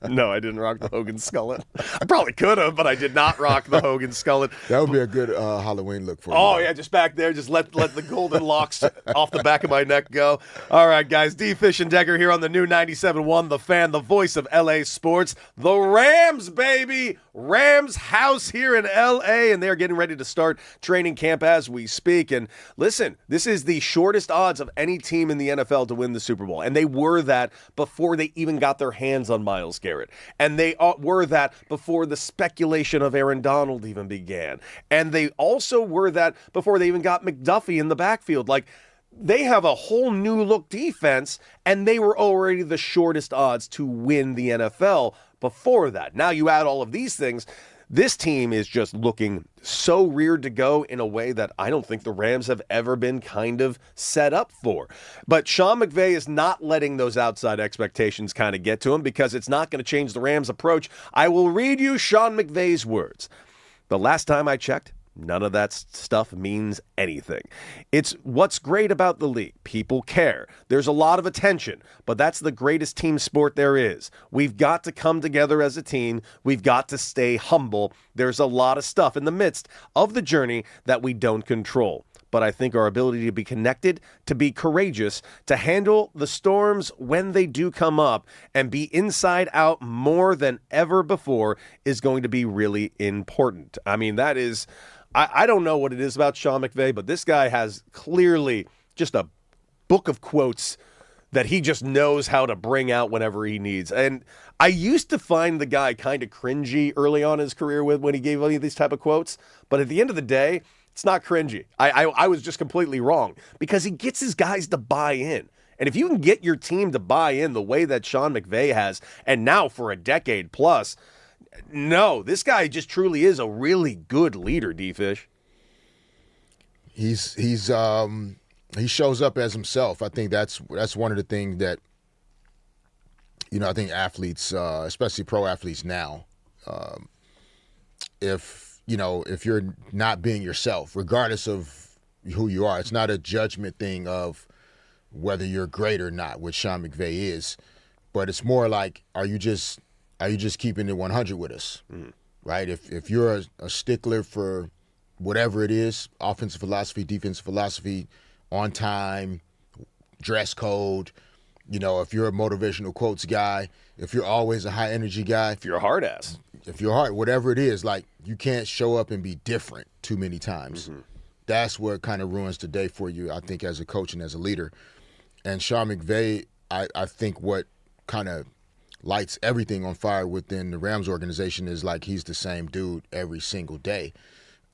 No, I didn't rock the Hogan Skullet. I probably could have, but I did not rock the Hogan Skullet. That would be a good Halloween look for you. Oh, yeah, just back there. Just let the golden locks off the back of my neck go. All right, guys. D-Fish and Decker here on the new 97.1 The Fan, the voice of LA Sports. The Rams, baby. Rams house here in LA, and they're getting ready to start training camp as we speak. And listen, this is the shortest odds of any team in the NFL to win the Super Bowl. And they were that before they even got their hands on Myles Garrett. And they were that before the speculation of Aaron Donald even began. And they also were that before they even got McDuffie in the backfield. Like, they have a whole new look defense, and they were already the shortest odds to win the NFL before that. Now you add all of these things, this team is just looking so reared to go in a way that I don't think the Rams have ever been kind of set up for. But Sean McVay is not letting those outside expectations kind of get to him because it's not going to change the Rams' approach. I will read you Sean McVay's words. The last time I checked, none of that stuff means anything. It's what's great about the league. People care. There's a lot of attention, but that's the greatest team sport there is. We've got to come together as a team. We've got to stay humble. There's a lot of stuff in the midst of the journey that we don't control. But I think our ability to be connected, to be courageous, to handle the storms when they do come up, and be inside out more than ever before is going to be really important. I mean, that is... I don't know what it is about Sean McVay, but this guy has clearly just a book of quotes that he just knows how to bring out whenever he needs. And I used to find the guy kind of cringy early on in his career when he gave any of these type of quotes. But at the end of the day, it's not cringy. I was just completely wrong because he gets his guys to buy in. And if you can get your team to buy in the way that Sean McVay has, and now for a decade plus, no, this guy just truly is a really good leader, D-Fish. He shows up as himself. I think that's one of the things that, I think athletes, especially pro athletes now, if you're not being yourself, regardless of who you are, it's not a judgment thing of whether you're great or not, which Sean McVay is, but it's more like, are you just keeping it 100 with us, right? If you're a stickler for whatever it is, offensive philosophy, defensive philosophy, on time, dress code, if you're a motivational quotes guy, if you're always a high energy guy, If you're a hard ass. if you're hard, whatever it is, like you can't show up and be different too many times. That's what kind of ruins the day for you, I think, as a coach and as a leader. And Sean McVay, I think what kind of lights everything on fire within the Rams organization is like he's the same dude every single day.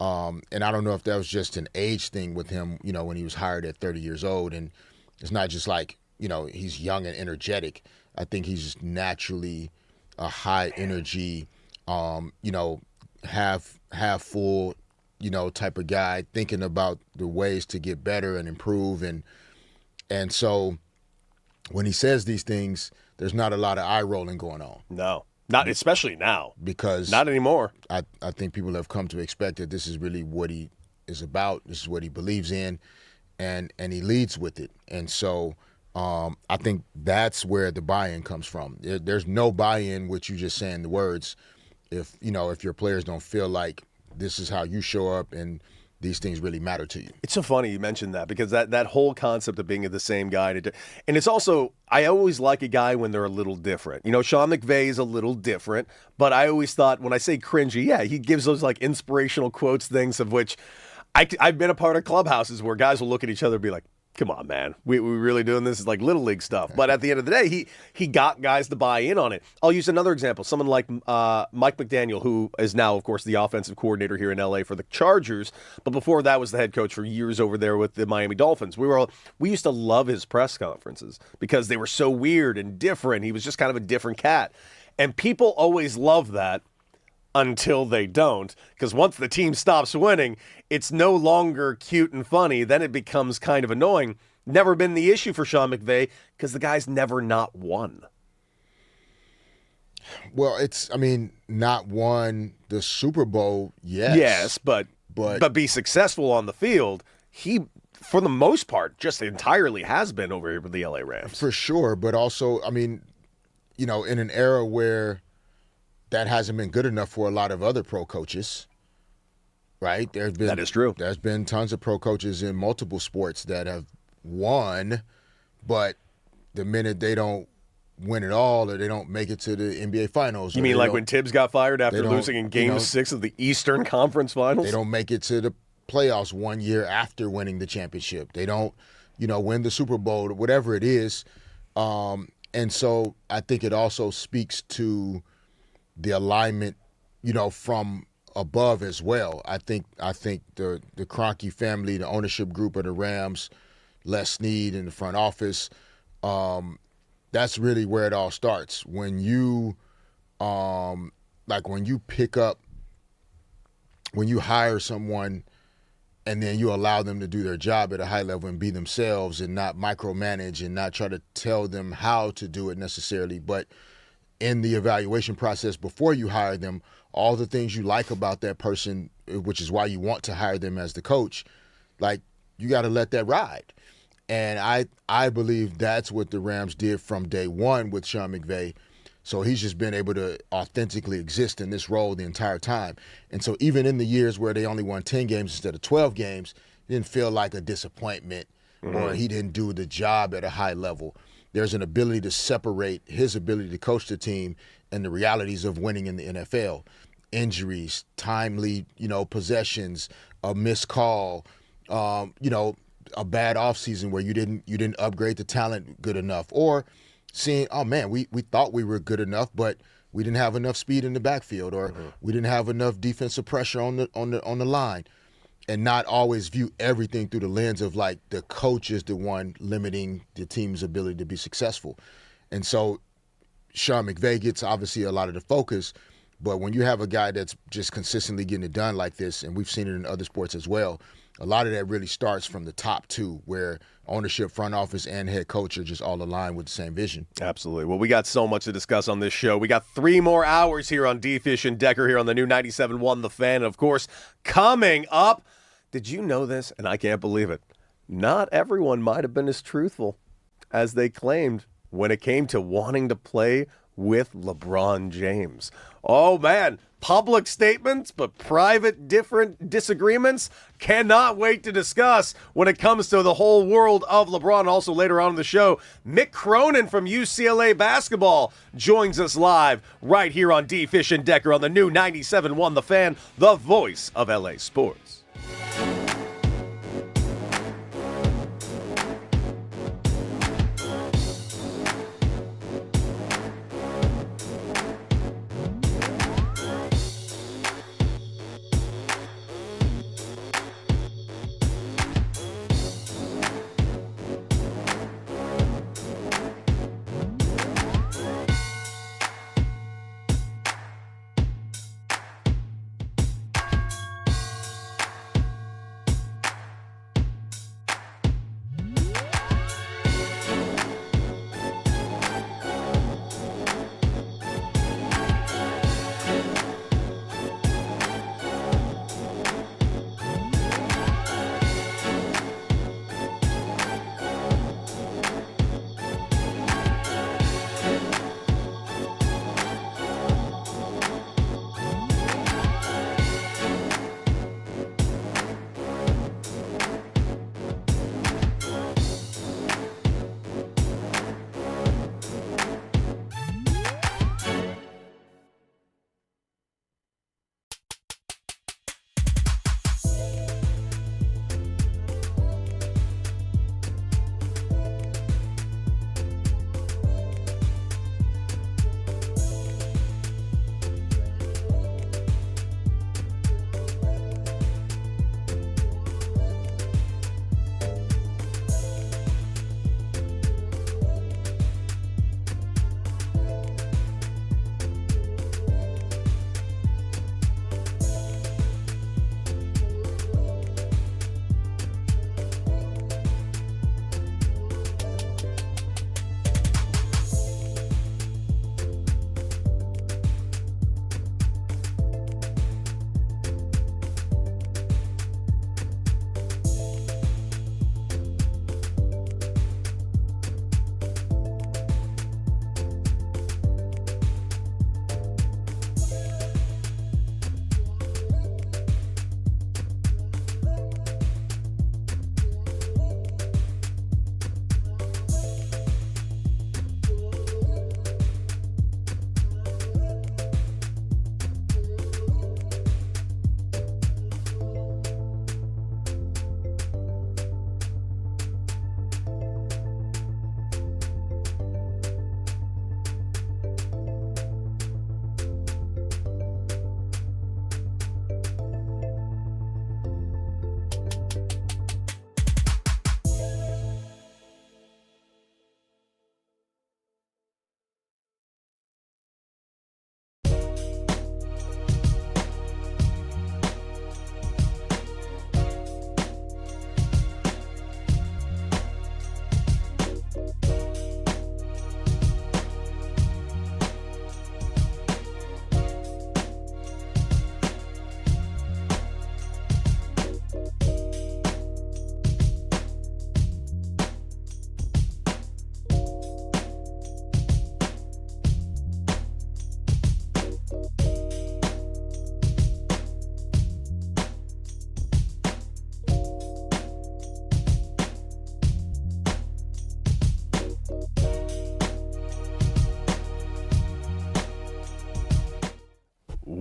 And I don't know if that was just an age thing with him, when he was hired at 30 years old. And it's not just like, he's young and energetic. I think he's just naturally a high energy, half full, type of guy, thinking about the ways to get better and improve. And so when he says these things, there's not a lot of eye rolling going on. No, not especially now. Because not anymore. I think people have come to expect that this is really what he is about. This is what he believes in, and he leads with it. And so I think that's where the buy-in comes from. There's no buy-in with you just saying the words if your players don't feel like this is how you show up and these things really matter to you. It's so funny you mentioned that because that whole concept of being the same guy. And it's also, I always like a guy when they're a little different. Sean McVay is a little different, but I always thought when I say cringy, yeah, he gives those like inspirational quotes, things of which I've been a part of clubhouses where guys will look at each other and be like, come on, man, we really doing this? It's like little league stuff. But at the end of the day, he got guys to buy in on it. I'll use another example. Someone like Mike McDaniel, who is now, of course, the offensive coordinator here in L.A. for the Chargers. But before that was the head coach for years over there with the Miami Dolphins. We used to love his press conferences because they were so weird and different. He was just kind of a different cat. And people always love that until they don't, because once the team stops winning, it's no longer cute and funny. Then it becomes kind of annoying. Never been the issue for Sean McVay because the guy's never not won. Well, not won the Super Bowl, yes. Yes, but be successful on the field, he, for the most part, just entirely has been over here with the LA Rams. For sure, but also, in an era where that hasn't been good enough for a lot of other pro coaches, right? That is true. There's been tons of pro coaches in multiple sports that have won, but the minute they don't win it all or they don't make it to the NBA Finals. You mean like when Tibbs got fired after losing in Game 6 of the Eastern Conference Finals? They don't make it to the playoffs 1 year after winning the championship. They don't, win the Super Bowl or whatever it is. And so I think it also speaks to the alignment, from above as well. I think the Kroenke family, the ownership group of the Rams, Les Snead in the front office, that's really where it all starts. When you hire someone and then you allow them to do their job at a high level and be themselves and not micromanage and not try to tell them how to do it necessarily, but in the evaluation process before you hire them, all the things you like about that person, which is why you want to hire them as the coach, like you got to let that ride. And I believe that's what the Rams did from day one with Sean McVay. So he's just been able to authentically exist in this role the entire time. And so even in the years where they only won 10 games instead of 12 games, it didn't feel like a disappointment or he didn't do the job at a high level. There's an ability to separate his ability to coach the team and the realities of winning in the NFL. Injuries, timely, possessions, a missed call, a bad offseason where you didn't upgrade the talent good enough, or seeing, oh man, we thought we were good enough, but we didn't have enough speed in the backfield, or we didn't have enough defensive pressure on the line, and not always view everything through the lens of like the coach is the one limiting the team's ability to be successful. And so Sean McVay gets obviously a lot of the focus, but when you have a guy that's just consistently getting it done like this, and we've seen it in other sports as well, a lot of that really starts from the top two, where ownership, front office, and head coach are just all aligned with the same vision. Absolutely. Well, we got so much to discuss on this show. We got 3 more hours here on D-Fish and Decker here on the new 97.1 The Fan. And, of course, coming up, did you know this? And I can't believe it. Not everyone might have been as truthful as they claimed when it came to wanting to play with LeBron James. Oh, man. Public statements, but private different disagreements. Cannot wait to discuss when it comes to the whole world of LeBron. Also later on in the show, Mick Cronin from UCLA basketball joins us live right here on D-Fish and Decker on the new 97.1 The Fan, the voice of LA sports.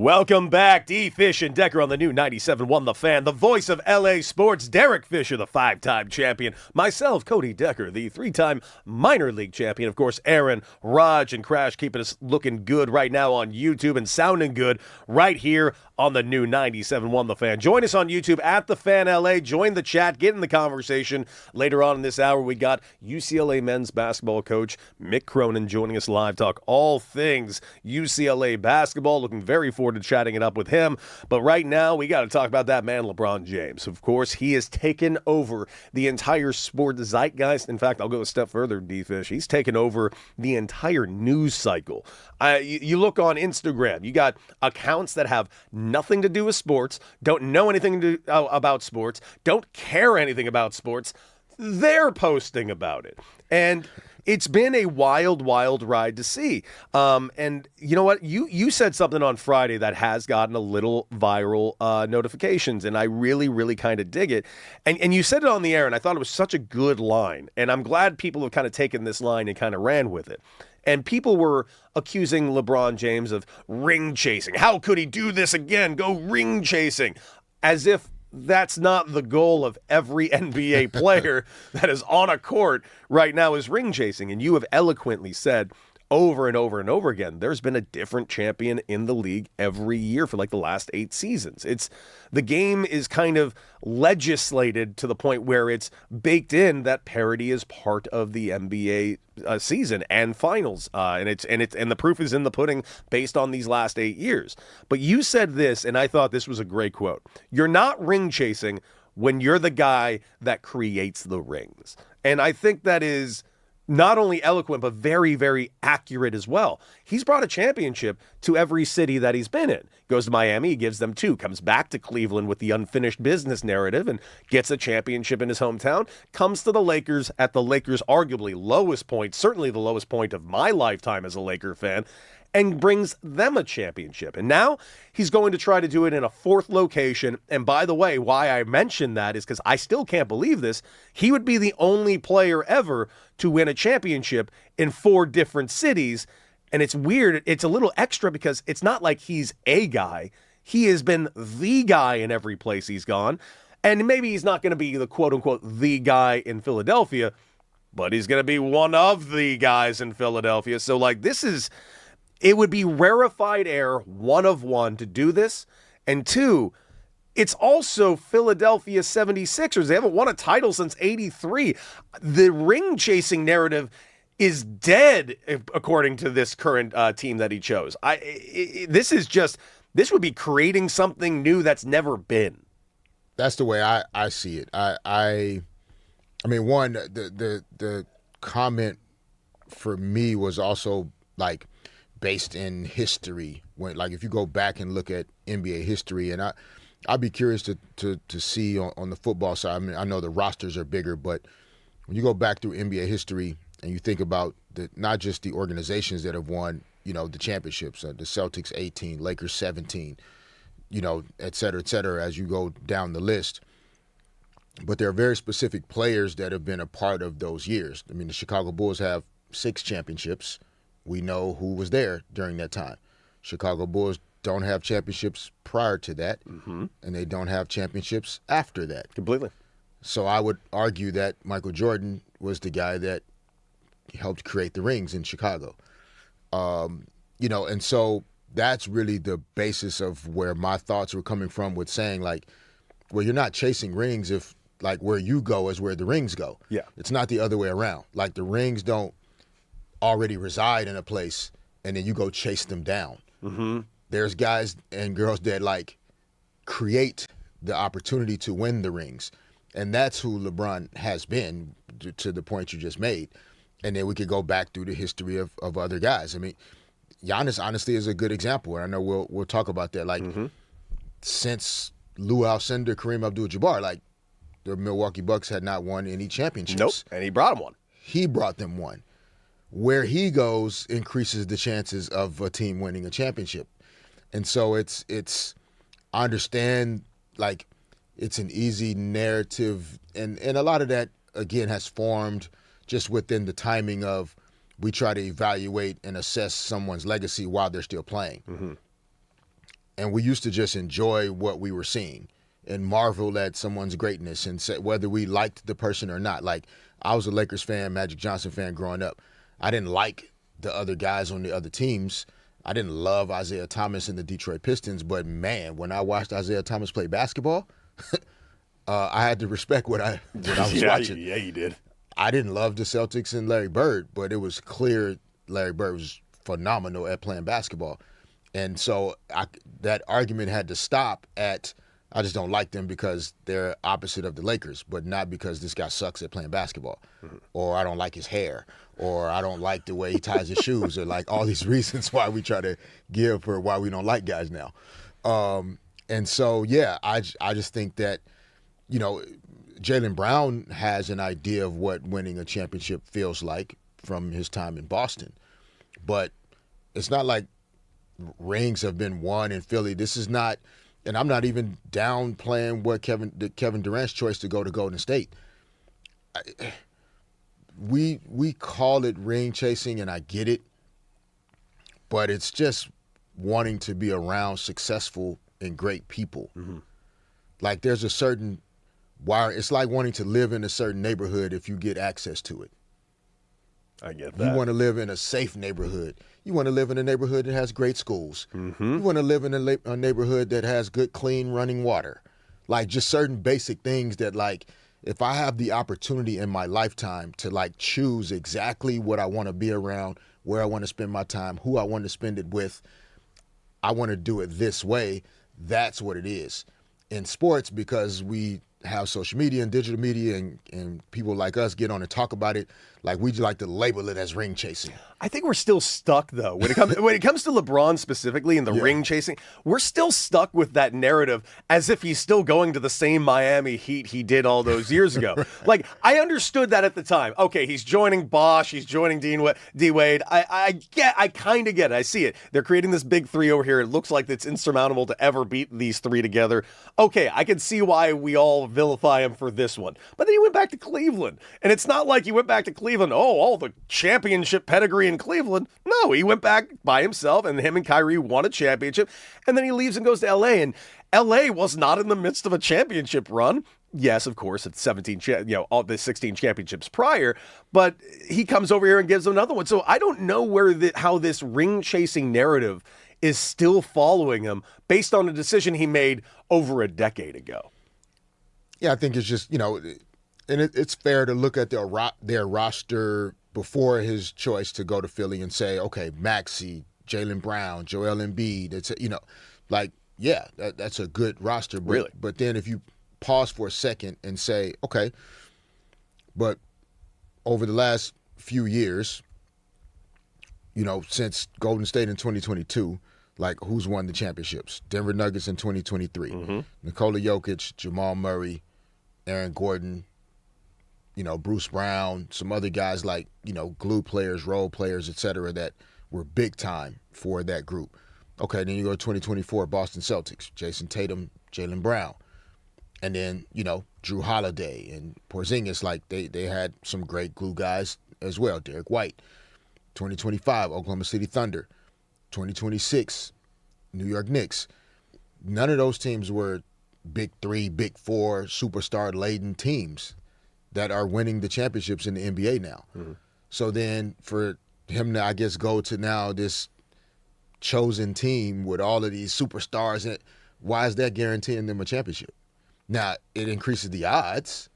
Welcome back, D. Fish and Decker on the new 97.1 The Fan, the voice of LA sports. Derek Fisher, the 5-time champion. Myself, Cody Decker, the 3-time minor league champion. Of course, Aaron, Raj, and Crash keeping us looking good right now on YouTube and sounding good right here on the new 97.1 The Fan. Join us on YouTube at The Fan LA. Join the chat. Get in the conversation. Later on in this hour, we got UCLA men's basketball coach Mick Cronin joining us live. Talk all things UCLA basketball. Looking very forward to chatting it up with him. But right now, we got to talk about that man, LeBron James. Of course, he has taken over the entire sport zeitgeist. In fact, I'll go a step further, D-Fish. He's taken over the entire news cycle. You look on Instagram, you got accounts that have nothing to do with sports, don't know anything about sports, don't care anything about sports. They're posting about it. And it's been a wild, wild ride to see. And you know what? You said something on Friday that has gotten a little viral notifications, and I really, really kind of dig it. And you said it on the air, and I thought it was such a good line. And I'm glad people have kind of taken this line and kind of ran with it. And people were accusing LeBron James of ring chasing. How could he do this again? Go ring chasing. As if that's not the goal of every NBA player that is on a court right now is ring chasing. And you have eloquently said over and over and over again, there's been a different champion in the league every year for like the last 8 seasons. The game is kind of legislated to the point where it's baked in that parity is part of the NBA season and finals. And the proof is in the pudding based on these last 8 years. But you said this, and I thought this was a great quote. You're not ring chasing when you're the guy that creates the rings. And I think that is not only eloquent, but very, very accurate as well. He's brought a championship to every city that he's been in. Goes to Miami, he gives them 2. Comes back to Cleveland with the unfinished business narrative and gets a championship in his hometown. Comes to the Lakers at the Lakers' arguably lowest point, certainly the lowest point of my lifetime as a Laker fan, and brings them a championship. And now he's going to try to do it in a 4th location. And by the way, why I mention that is because I still can't believe this. He would be the only player ever to win a championship in 4 different cities. And it's weird. It's a little extra because it's not like he's a guy. He has been the guy in every place he's gone. And maybe he's not going to be the quote-unquote the guy in Philadelphia, but he's going to be one of the guys in Philadelphia. So, like, it would be rarefied air, 1 of 1, to do this. And 2, it's also Philadelphia 76ers. They haven't won a title since 83. The ring-chasing narrative is dead, according to this current team that he chose. This would be creating something new that's never been. That's the way I see it. I mean, one, the comment for me was also, like, based in history. When, like, if you go back and look at NBA history, and I'd be curious to see on the football side. I mean, I know the rosters are bigger, but when you go back through NBA history and you think about not just the organizations that have won, the championships, the Celtics 18, Lakers 17, et cetera, as you go down the list. But there are very specific players that have been a part of those years. I mean, the Chicago Bulls have 6 championships. We know who was there during that time. Chicago Bulls don't have championships prior to that, and they don't have championships after that. Completely. So I would argue that Michael Jordan was the guy that helped create the rings in Chicago. And so that's really the basis of where my thoughts were coming from with saying, like, well, you're not chasing rings if, like, where you go is where the rings go. Yeah. It's not the other way around. Like, the rings don't already reside in a place and then you go chase them down. Mm-hmm. There's guys and girls that, like, create the opportunity to win the rings. And that's who LeBron has been, to the point you just made. And then we could go back through the history of other guys. I mean, Giannis, honestly, is a good example. And I know we'll talk about that. Like, since Lou Alcindor, Kareem Abdul-Jabbar, like, the Milwaukee Bucks had not won any championships. Nope, and he brought him one. He brought them one. Where he goes increases the chances of a team winning a championship. And so it's I understand, like, it's an easy narrative, and a lot of that, again, has formed just within the timing of we try to evaluate and assess someone's legacy while they're still playing. And we used to just enjoy what we were seeing and marvel at someone's greatness and say whether we liked the person or not. Like, I was a Lakers fan, Magic Johnson fan growing up. I didn't like the other guys on the other teams. I didn't love Isaiah Thomas and the Detroit Pistons, but man, when I watched Isaiah Thomas play basketball, I had to respect what I was watching. Yeah, you did. I didn't love the Celtics and Larry Bird, but it was clear Larry Bird was phenomenal at playing basketball. And so that argument had to stop at, I just don't like them because they're opposite of the Lakers, but not because this guy sucks at playing basketball, or I don't like his hair, or I don't like the way he ties his shoes, or like all these reasons why we try to give for why we don't like guys now. And so, yeah, I just think that, you know, Jaylen Brown has an idea of what winning a championship feels like from his time in Boston. But it's not like rings have been won in Philly. This is not, and I'm not even downplaying what Kevin Durant's choice to go to Golden State. We call it ring chasing, and I get it, but it's just wanting to be around successful and great people. Mm-hmm. Like, there's a certain wire. It's like wanting to live in a certain neighborhood if you get access to it. I get that. You want to live in a safe neighborhood. You want to live in a neighborhood that has great schools. Mm-hmm. You want to live in a neighborhood that has good, clean, running water. Like, just certain basic things that, like, if I have the opportunity in my lifetime to, like, choose exactly what I want to be around, where I want to spend my time, who I want to spend it with, I want to do it this way. That's what it is. In sports, because we have social media and digital media and people like us get on and talk about it, like, we like to label it as ring chasing. I think we're still stuck, though. When it comes to LeBron specifically and the ring chasing, we're still stuck with that narrative as if he's still going to the same Miami Heat he did all those years ago. Like, I understood that at the time. Okay, he's joining Bosh, he's joining D-Wade. I kind of get it. I see it. They're creating this big three over here. It looks like it's insurmountable to ever beat these three together. Okay, I can see why we all vilify him for this one. But then he went back to Cleveland. And it's not like he went back to Cleveland, all the championship pedigree in Cleveland. No, he went back by himself, and him and Kyrie won a championship, and then he leaves and goes to L.A., and L.A. was not in the midst of a championship run. Yes, of course, it's all the 16 championships prior, but he comes over here and gives them another one. So I don't know how this ring-chasing narrative is still following him based on a decision he made over a decade ago. Yeah, I think it's just, and it's fair to look at their roster before his choice to go to Philly and say, okay, Maxey, Jaylen Brown, Joel Embiid, that's a good roster. But, really? But then if you pause for a second and say, okay, but over the last few years, since Golden State in 2022, like, who's won the championships? Denver Nuggets in 2023. Mm-hmm. Nikola Jokic, Jamal Murray, Aaron Gordon, Bruce Brown, some other guys like, glue players, role players, et cetera, that were big time for that group. Okay, then you go to 2024, Boston Celtics, Jason Tatum, Jaylen Brown. And then, Drew Holiday and Porzingis, like, they had some great glue guys as well, Derek White. 2025, Oklahoma City Thunder. 2026, New York Knicks. None of those teams were big three, big four, superstar-laden teams that are winning the championships in the NBA now. Mm-hmm. So then for him to, I guess, go to now this chosen team with all of these superstars, why is that guaranteeing them a championship? Now, it increases the odds,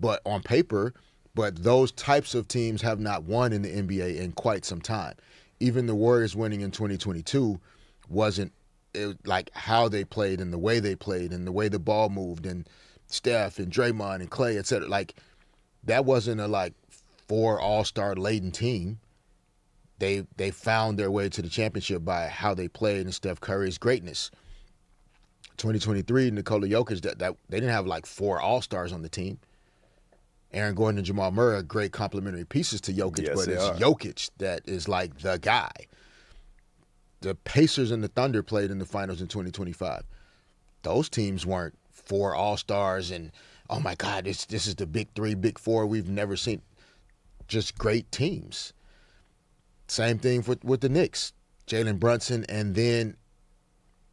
but on paper, but those types of teams have not won in the NBA in quite some time. Even the Warriors winning in 2022 wasn't like how they played and the way they played and the way the ball moved and Steph and Draymond and Clay, et cetera. Like, that wasn't a 4 all-star laden team. They found their way to the championship by how they played and Steph Curry's greatness. 2023, Nikola Jokic, that they didn't have 4 all-stars on the team. Aaron Gordon and Jamal Murray are great complementary pieces to Jokic, yes, but it's Jokic that is the guy. The Pacers and the Thunder played in the finals in 2025. Those teams weren't 4 all-stars and, oh my God, this is the big 3, big 4 we've never seen. Just great teams. Same thing with the Knicks. Jalen Brunson and then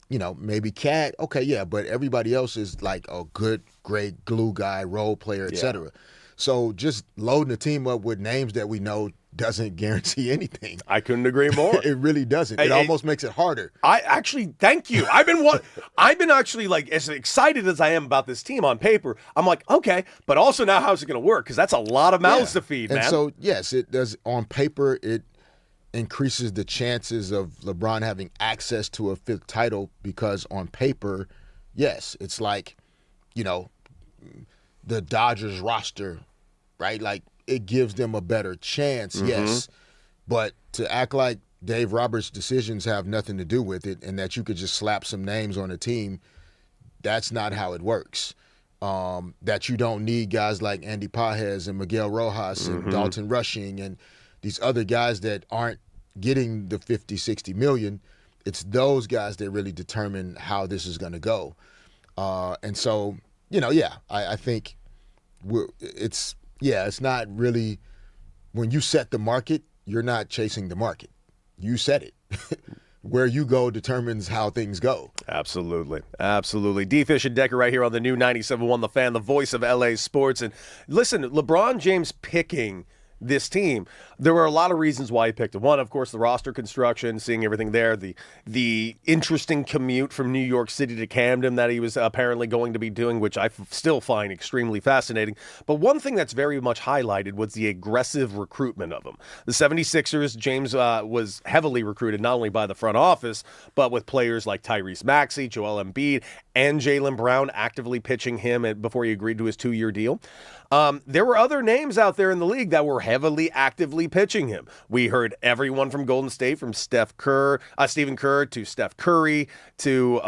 maybe Cat. Okay, yeah, but everybody else is like a good, great glue guy, role player, etc. So just loading the team up with names that we know doesn't guarantee anything. I couldn't agree more. It really doesn't. It almost makes it harder. I actually thank you. I've been actually like as excited as I am about this team on paper. I'm like, okay, but also now how's it going to work? Because that's a lot of mouths to feed, man. And so yes, it does. On paper, it increases the chances of LeBron having access to a fifth title because on paper, yes, it's like, the Dodgers roster, right? Like it gives them a better chance, yes. But to act like Dave Roberts' decisions have nothing to do with it and that you could just slap some names on a team, that's not how it works. That you don't need guys like Andy Pages and Miguel Rojas and Dalton Rushing and these other guys that aren't getting the 50, 60 million. It's those guys that really determine how this is going to go. And so, I think it's not really, when you set the market, you're not chasing the market. You set it. Where you go determines how things go. Absolutely. Absolutely. D-Fish and Decker right here on the new 97.1 The Fan, the voice of LA sports. And listen, LeBron James picking this team, there were a lot of reasons why he picked it. One, of course, the roster construction, seeing everything there, the interesting commute from New York City to Camden that he was apparently going to be doing, which I still find extremely fascinating. But one thing that's very much highlighted was the aggressive recruitment of him. The 76ers, James was heavily recruited not only by the front office, but with players like Tyrese Maxey, Joel Embiid, and Jaylen Brown actively pitching him before he agreed to his 2-year deal. There were other names out there in the league that were heavily actively pitching him. We heard everyone from Golden State, from Stephen Kerr to Steph Curry to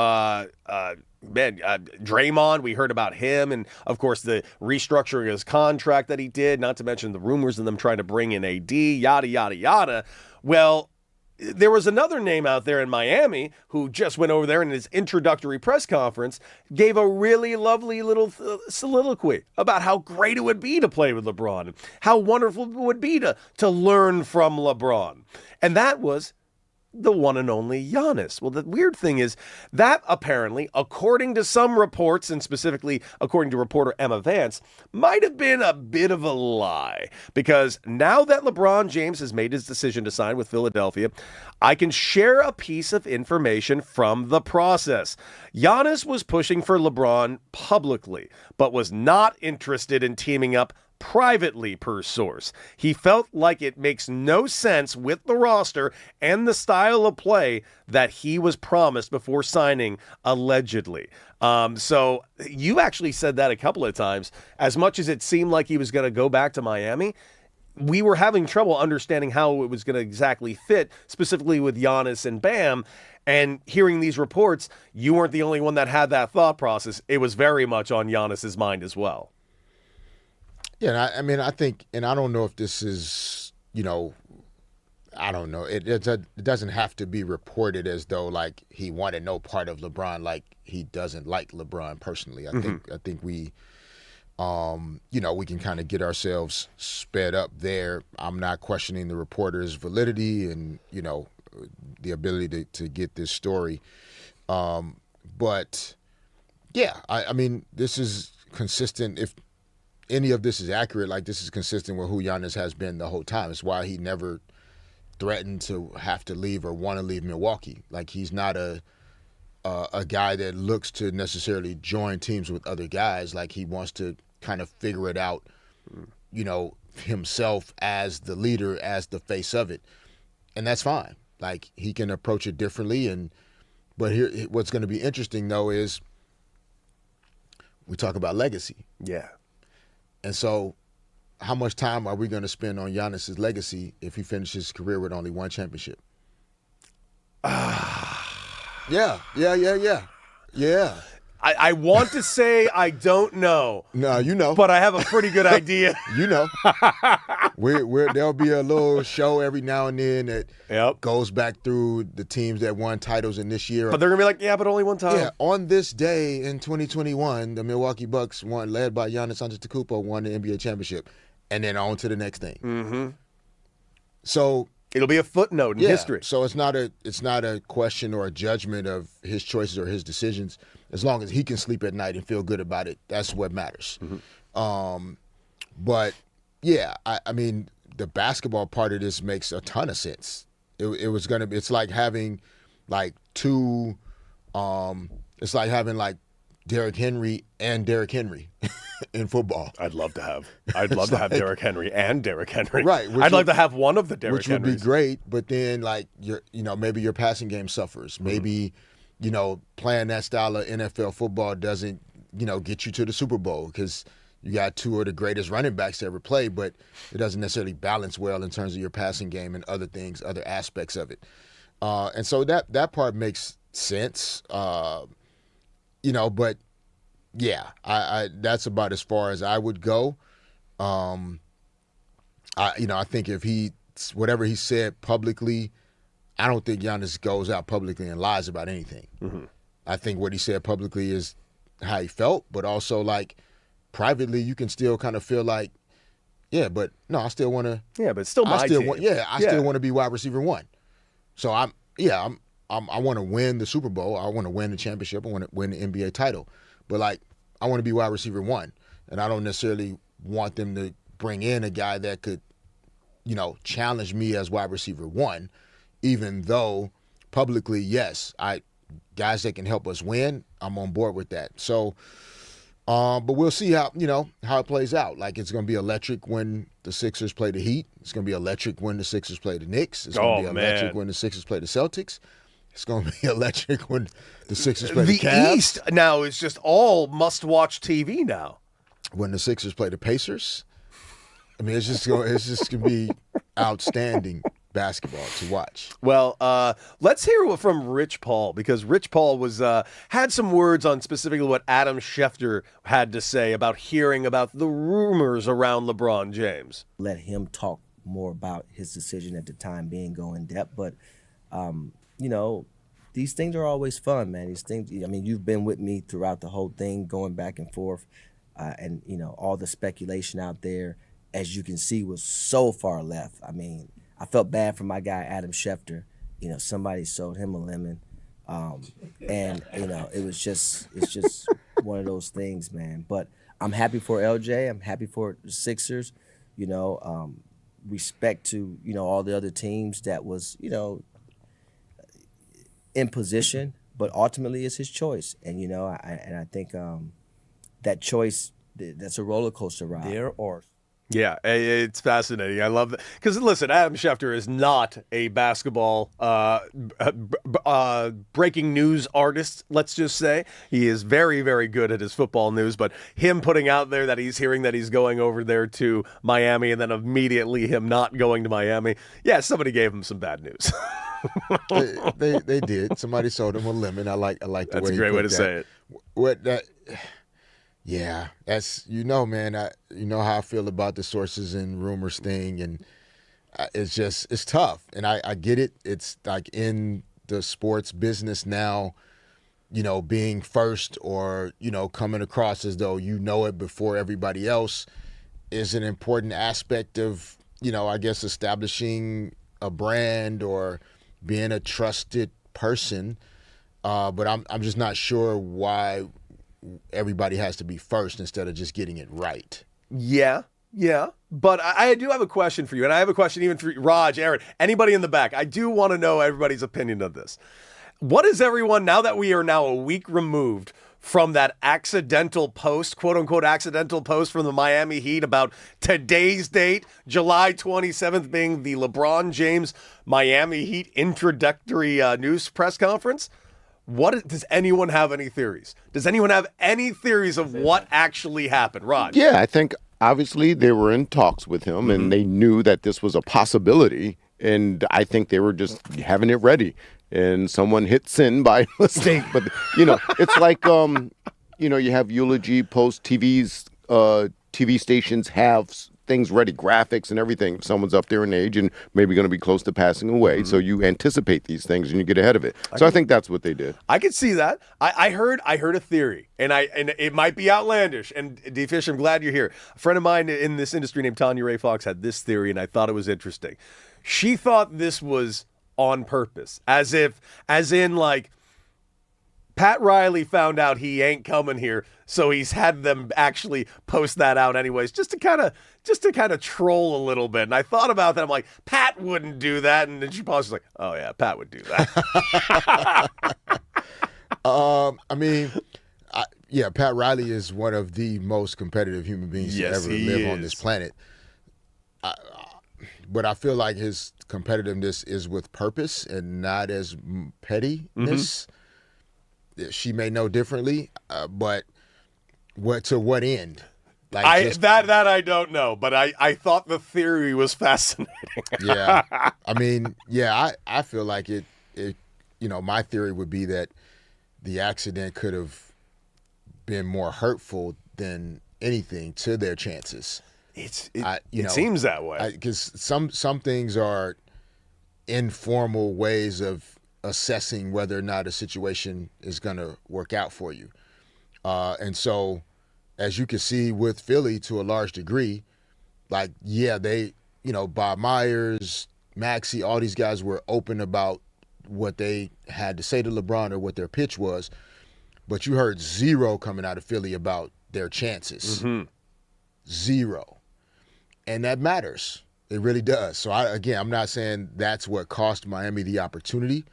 Draymond. We heard about him and, of course, the restructuring of his contract that he did, not to mention the rumors of them trying to bring in AD, yada, yada, yada. Well, there was another name out there in Miami who just went over there in his introductory press conference, gave a really lovely little soliloquy about how great it would be to play with LeBron, how wonderful it would be to learn from LeBron. And that was the one and only Giannis. Well, the weird thing is that apparently, according to some reports, and specifically according to reporter Emma Vance, might have been a bit of a lie. Because now that LeBron James has made his decision to sign with Philadelphia, I can share a piece of information from the process. Giannis was pushing for LeBron publicly, but was not interested in teaming up privately, per source. He felt like it makes no sense with the roster and the style of play that he was promised before signing, allegedly. So you actually said that a couple of times. As much as it seemed like he was going to go back to Miami, we were having trouble understanding how it was going to exactly fit, specifically with Giannis and Bam. And hearing these reports, you weren't the only one that had that thought process. It was very much on Giannis's mind as well. Yeah, I think, and I don't know if this is, I don't know. It doesn't have to be reported as though like he wanted no part of LeBron, like he doesn't like LeBron personally. I think we, we can kind of get ourselves sped up there. I'm not questioning the reporter's validity and the ability to get this story, but yeah, I mean this is consistent. If any of this is accurate, like this is consistent with who Giannis has been the whole time. It's why he never threatened to have to leave or want to leave Milwaukee. Like he's not a guy that looks to necessarily join teams with other guys. Like he wants to kind of figure it out, himself as the leader, as the face of it. And that's fine. Like he can approach it differently. But here, what's going to be interesting though is we talk about legacy. Yeah. And so how much time are we going to spend on Giannis's legacy if he finishes his career with only one championship? Yeah. I want to say I don't know. No, you know. But I have a pretty good idea. There'll be a little show every now and then that goes back through the teams that won titles in this year. But they're going to be like, yeah, but only one time. Yeah, on this day in 2021, the Milwaukee Bucks won, led by Giannis Antetokounmpo, won the NBA championship. And then on to the next thing. Mm-hmm. So It'll be a footnote in history. So it's not a question or a judgment of his choices or his decisions. As long as he can sleep at night and feel good about it, that's what matters. But yeah, I mean, the basketball part of this makes a ton of sense. It's like having like two. It's like having like Derrick Henry and Derrick Henry in football. I'd love to have Derrick Henry and Derrick Henry. Right. I'd like to have one of the Derrick Henrys. Which would Henrys. be great, but then like maybe your passing game suffers. Maybe, playing that style of NFL football doesn't, get you to the Super Bowl because you got two of the greatest running backs to ever play, but it doesn't necessarily balance well in terms of your passing game and other things, other aspects of it. And so that part makes sense. But yeah, I that's about as far as I would go. I think if whatever he said publicly, I don't think Giannis goes out publicly and lies about anything. I think what he said publicly is how he felt, but also like privately, you can still kind of feel like, yeah, but no, I still want to. Yeah, but it's still my team. I still want to be wide receiver one. So I want to win the Super Bowl. I want to win the championship. I want to win the NBA title. But like, I want to be wide receiver one, and I don't necessarily want them to bring in a guy that could, challenge me as wide receiver one, even though publicly, yes, guys that can help us win, I'm on board with that. So, but we'll see how it plays out. Like, it's going to be electric when the Sixers play the Heat. It's going to be electric when the Sixers play the Knicks. It's going to be electric when the Sixers play the Celtics. It's going to be electric when the Sixers play the Cavs. The East now is just all must-watch TV now. When the Sixers play the Pacers, I mean, it's just going to be outstanding basketball to watch. Well, let's hear from Rich Paul, because Rich Paul had some words on specifically what Adam Schefter had to say about hearing about the rumors around LeBron James. Let him talk more about his decision at the time being, go in depth, but these things are always fun, man. These things, I mean, you've been with me throughout the whole thing, going back and forth, and all the speculation out there, as you can see, was so far left. I mean, I felt bad for my guy Adam Schefter. Somebody sold him a lemon, and it's just one of those things, man. But I'm happy for LJ. I'm happy for the Sixers. Respect to all the other teams that was in position, but ultimately it's his choice, and I think that choice, that's a roller coaster ride. There or Yeah, it's fascinating. I love that. Because, listen, Adam Schefter is not a basketball breaking news artist, let's just say. He is very, very good at his football news, but him putting out there that he's hearing that he's going over there to Miami and then immediately him not going to Miami, yeah, somebody gave him some bad news. they did. Somebody sold him a lemon. I like the way he put that. That's a great way to say it. Yeah, that's man. You know how I feel about the sources and rumors thing, and it's tough. And I get it. It's like in the sports business now, being first or coming across as though it before everybody else is an important aspect of I guess establishing a brand or being a trusted person. But I'm just not sure why everybody has to be first instead of just getting it right. Yeah. But I do have a question for you, and I have a question even for Raj, Aaron, anybody in the back. I do want to know everybody's opinion of this. What is everyone, now that we are now a week removed from that accidental post, quote-unquote accidental post from the Miami Heat about today's date, July 27th being the LeBron James Miami Heat introductory news press conference? Does anyone have any theories? Does anyone have any theories of what actually happened? Rod? Yeah, I think obviously they were in talks with him and they knew that this was a possibility. And I think they were just having it ready. And someone hit send by mistake. But, it's like, you have eulogy post TVs, TV stations have things ready, graphics and everything. Someone's up there in age and maybe going to be close to passing away. So you anticipate these things and you get ahead of it. I think that's what they did. I could see that. I heard a theory, and it might be outlandish. And D-Fish, I'm glad you're here. A friend of mine in this industry named Tanya Ray Fox had this theory, and I thought it was interesting. she thought this was on purpose, as in like Pat Riley found out he ain't coming here, so he's had them actually post that out anyways, just to kind of troll a little bit. And I thought about that. I'm like, Pat wouldn't do that. And then she paused, like, oh yeah, Pat would do that. I mean, Pat Riley is one of the most competitive human beings to ever live on this planet. But I feel like his competitiveness is with purpose and not as pettiness. She may know differently, but to what end? Like I don't know, but I thought the theory was fascinating. Yeah, I mean, I feel like it. My theory would be that the accident could have been more hurtful than anything to their chances. It seems that way, because some things are informal ways of assessing whether or not a situation is going to work out for you. And so, as you can see with Philly to a large degree, like, they, Bob Myers, Maxey, all these guys were open about what they had to say to LeBron or what their pitch was. But you heard zero coming out of Philly about their chances. Zero. And that matters. It really does. So, I'm not saying that's what cost Miami the opportunity.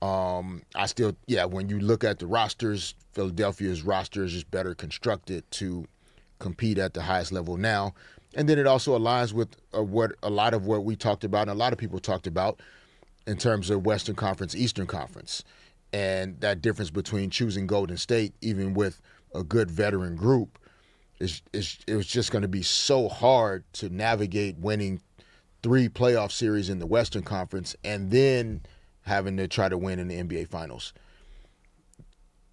I still, when you look at the rosters, Philadelphia's roster is just better constructed to compete at the highest level now. And then it also aligns with what we talked about and a lot of people talked about in terms of Western Conference, Eastern Conference, and that difference between choosing Golden State, even with a good veteran group, it was just going to be so hard to navigate winning 3 playoff series in the Western Conference and then having to try to win in the NBA Finals.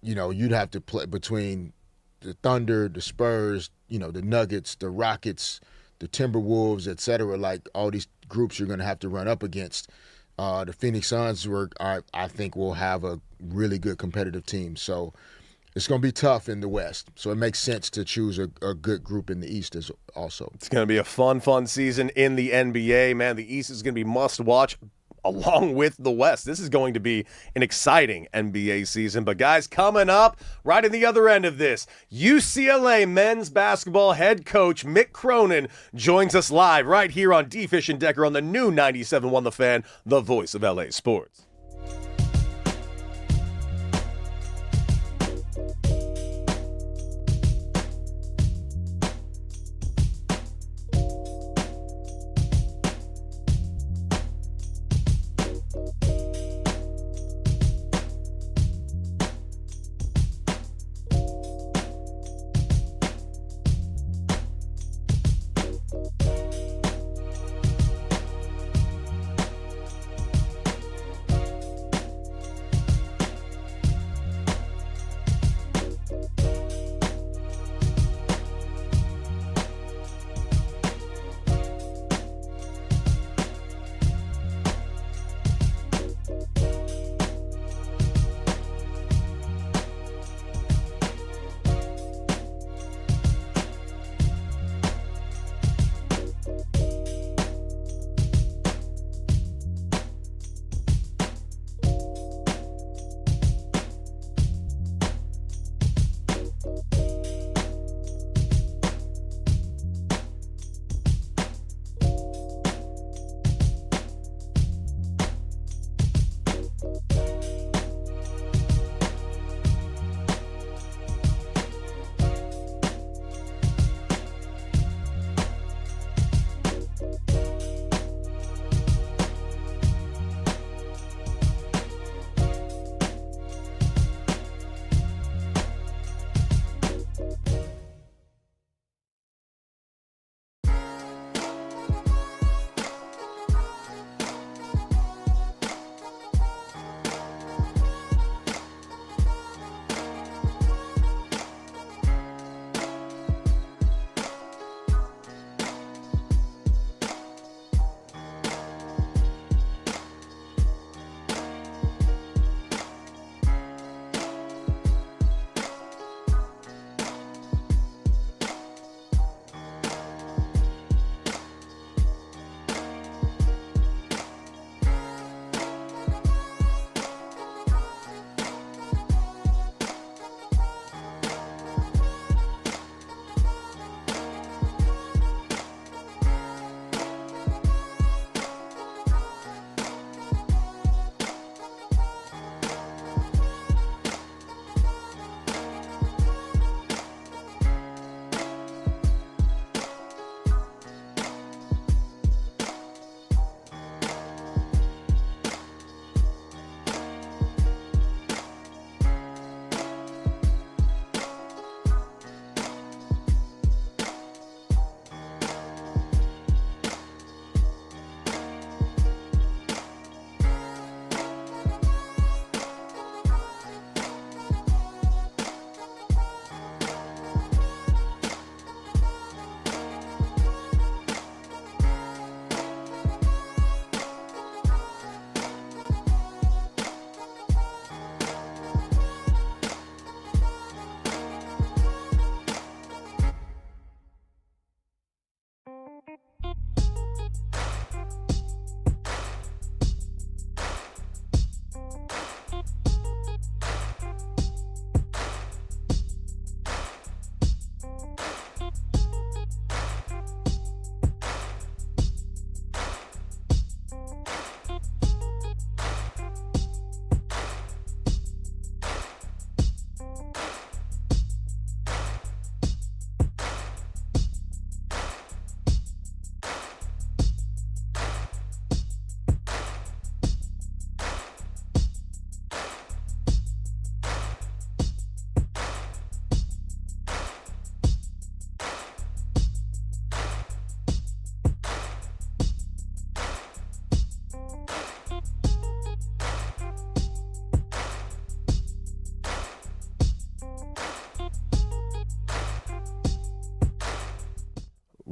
You'd have to play between the Thunder, the Spurs, the Nuggets, the Rockets, the Timberwolves, et cetera. Like, all these groups you're going to have to run up against. The Phoenix Suns I think will have a really good competitive team. So it's going to be tough in the West. So it makes sense to choose a good group in the East as also. It's going to be a fun season in the NBA, man. The East is going to be must watch along with the West. This is going to be an exciting NBA season. But guys, coming up right in the other end of this, UCLA men's basketball head coach Mick Cronin joins us live right here on D. Fish and Decker on the new 97.1 The Fan, the voice of LA sports.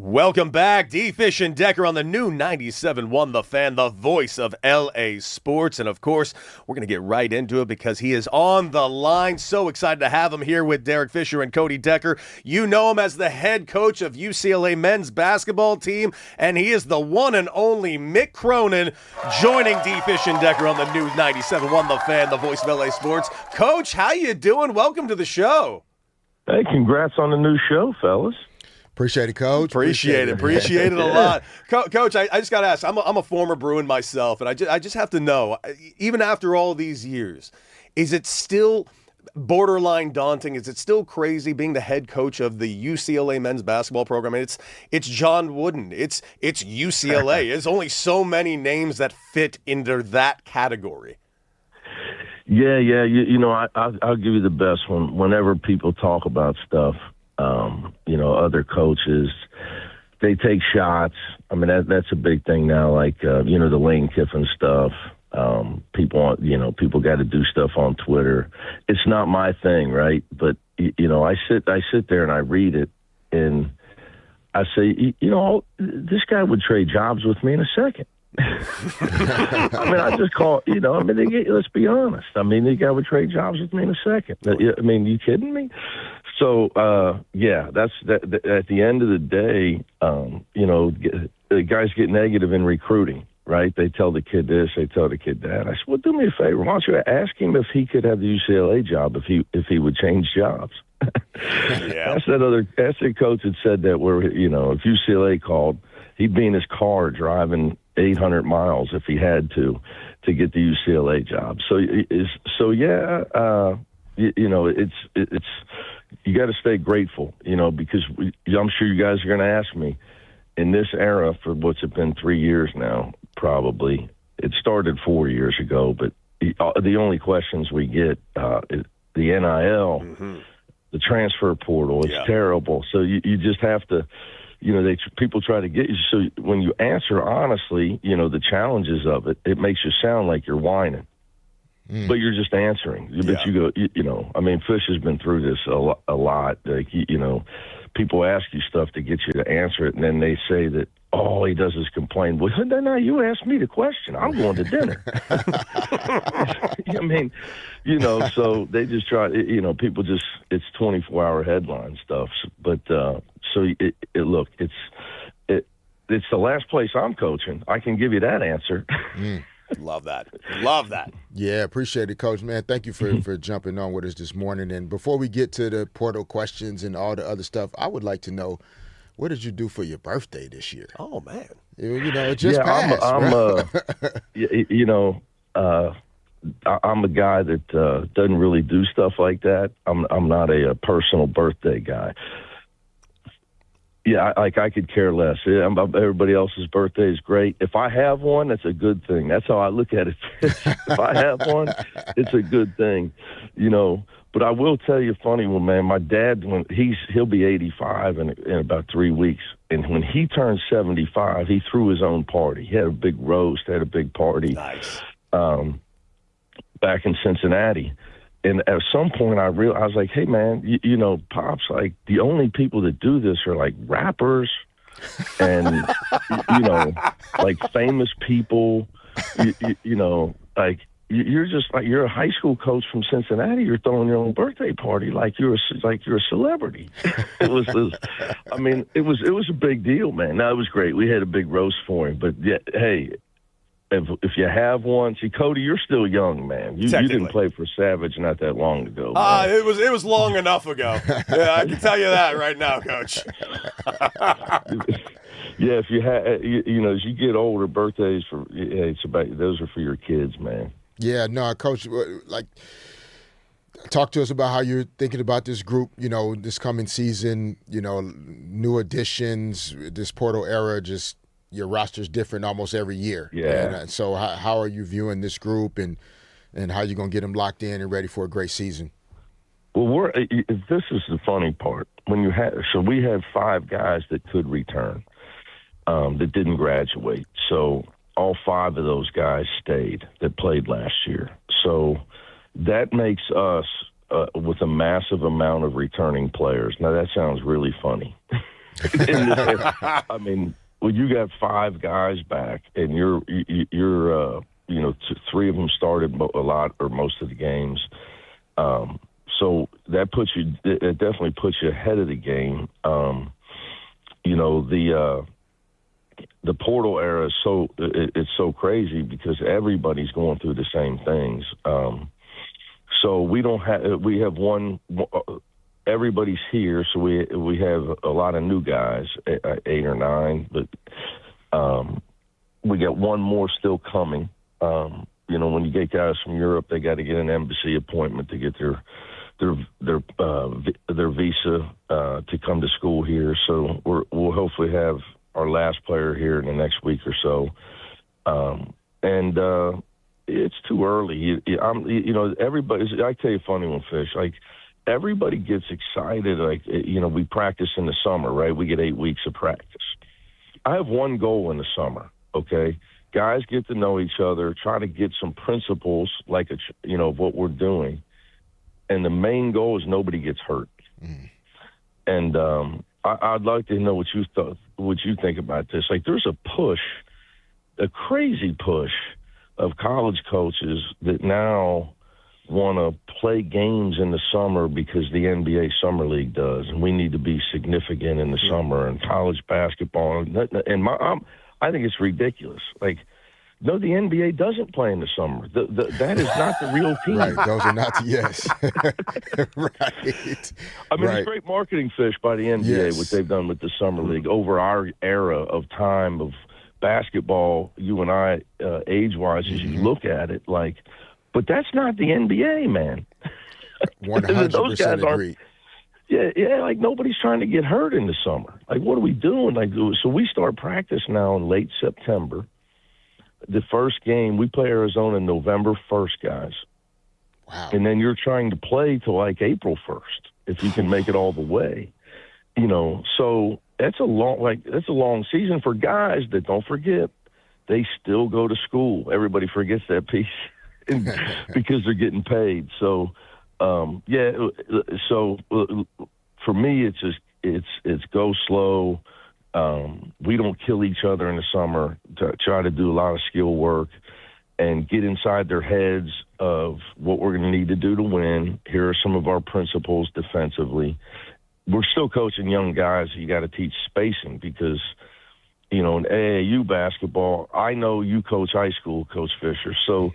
Welcome back. D. Fish and Decker on the new 97.1 The Fan, the voice of LA sports. And, of course, we're going to get right into it because he is on the line. So excited to have him here with Derek Fisher and Cody Decker. You know him as the head coach of UCLA men's basketball team, and he is the one and only Mick Cronin joining D. Fish and Decker on the new 97.1 The Fan, the voice of LA sports. Coach, how you doing? Welcome to the show. Hey, congrats on the new show, fellas. Appreciate it, Coach. Appreciate it a lot. Coach, I just got to ask, I'm a former Bruin myself, and I just have to know, even after all these years, is it still borderline daunting? Is it still crazy being the head coach of the UCLA men's basketball program? It's John Wooden. It's UCLA. There's only so many names that fit into that category. Yeah. You know, I'll give you the best one. Whenever people talk about stuff, other coaches, they take shots. I mean, that's a big thing now. Like, the Lane Kiffin stuff. People got to do stuff on Twitter. It's not my thing, right? But I sit there and I read it, and I say, this guy would trade jobs with me in a second. I mean, I just call, let's be honest. I mean, the guy would trade jobs with me in a second. I mean, you kidding me? So, that's at the end of the day, the guys get negative in recruiting, right? They tell the kid this, they tell the kid that. I said, well, do me a favor. Why don't you ask him if he could have the UCLA job, if he would change jobs? Yeah. That's the coach that said that where, if UCLA called, he'd be in his car driving 800 miles if he had to get the UCLA job. It's you got to stay grateful, because I'm sure you guys are going to ask me in this era for what's it been 3 years now, probably. It started 4 years ago, but the only questions we get is the NIL, the transfer portal. It's terrible. So you just have to, people try to get you. So when you answer honestly, the challenges of it, it makes you sound like you're whining. But you're just answering. But you go, I mean, Fish has been through this a lot. Like, people ask you stuff to get you to answer it, and then they say that all he does is complain. Well, no, you asked me the question. I'm going to dinner. I mean, so they just try, people just, it's 24-hour headline stuff. But look, it's the last place I'm coaching. I can give you that answer. Love that. Yeah, appreciate it, Coach. Man, thank you for jumping on with us this morning. And before we get to the portal questions and all the other stuff, I would like to know, what did you do for your birthday this year? Oh, man. It just passed. I'm a guy that doesn't really do stuff like that. I'm not a personal birthday guy. Yeah, I could care less. Everybody else's birthday is great. If I have one, that's a good thing. That's how I look at it. If I have one, it's a good thing, But I will tell you a funny one, man. My dad, he'll be 85 in about 3 weeks, and when he turned 75, he threw his own party. He had a big roast, had a big party. Nice. Back in Cincinnati. And at some point, I was like, hey, man, Pop's like, the only people that do this are like rappers and, like famous people, like you're just like, you're a high school coach from Cincinnati. You're throwing your own birthday party like you're a celebrity. It was a big deal, man. No, it was great. We had a big roast for him. But, yeah, hey, if you have one, see, Cody, you're still young, man. You didn't play for Savage not that long ago. It was long enough ago. Yeah, I can tell you that right now, Coach. Yeah, if you have, as you get older, birthdays those are for your kids, man. Yeah, no, Coach, talk to us about how you're thinking about this group, this coming season, new additions, this portal era, just your roster's different almost every year. Yeah. And so how are you viewing this group and how you going to get them locked in and ready for a great season? Well, this is the funny part. We had 5 guys that could return that didn't graduate. So all 5 of those guys stayed that played last year. So that makes us with a massive amount of returning players. Now, that sounds really funny. I mean, well, you got 5 guys back, and you're three of them started a lot or most of the games. So that it definitely puts you ahead of the game. The portal era is it's so crazy because everybody's going through the same things. So we have one. Everybody's here, so we have a lot of new guys, 8 or 9, but we got one more still coming. When you get guys from Europe, they got to get an embassy appointment to get their visa to come to school here. So we'll hopefully have our last player here in the next week or so. It's too early. Everybody. I tell you a funny one, Fish. Like everybody gets excited. Like we practice in the summer, right? We get 8 weeks of practice. I have one goal in the summer. Okay, guys get to know each other, try to get some principles, like of what we're doing, and the main goal is nobody gets hurt. Mm. And I'd like to know what you think about this. Like, there's a crazy push of college coaches that now want to play games in the summer because the NBA Summer League does, and we need to be significant in the summer, and college basketball. And I think it's ridiculous. Like, no, the NBA doesn't play in the summer. That is not the real team. Right, those are not yes. Right. I mean, it's great marketing, Fish, by the NBA, what they've done with the Summer League over our era of time of basketball, you and I, age-wise, as you look at it, like, but that's not the NBA, man. 100% agree. Yeah, like nobody's trying to get hurt in the summer. Like, what are we doing? Like, so we start practice now in late September. The first game, we play Arizona November 1st, guys. Wow. And then you're trying to play till like April 1st, if you can make it all the way. So that's a long season for guys that, don't forget, they still go to school. Everybody forgets that piece because they're getting paid. So, so for me, it's go slow. We don't kill each other in the summer, to try to do a lot of skill work and get inside their heads of what we're going to need to do to win. Here are some of our principles defensively. We're still coaching young guys. You got to teach spacing because, in AAU basketball, I know you coach high school, Coach Fisher, so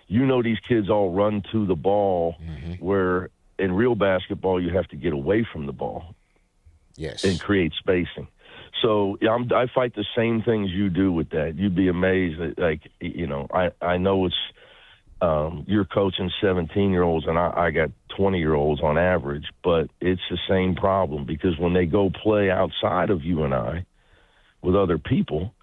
these kids all run to the ball, where in real basketball you have to get away from the ball. Yes. And create spacing. So I fight the same things you do with that. You'd be amazed that, I know it's you're coaching 17-year-olds and I got 20-year-olds on average, but it's the same problem because when they go play outside of you and I with other people,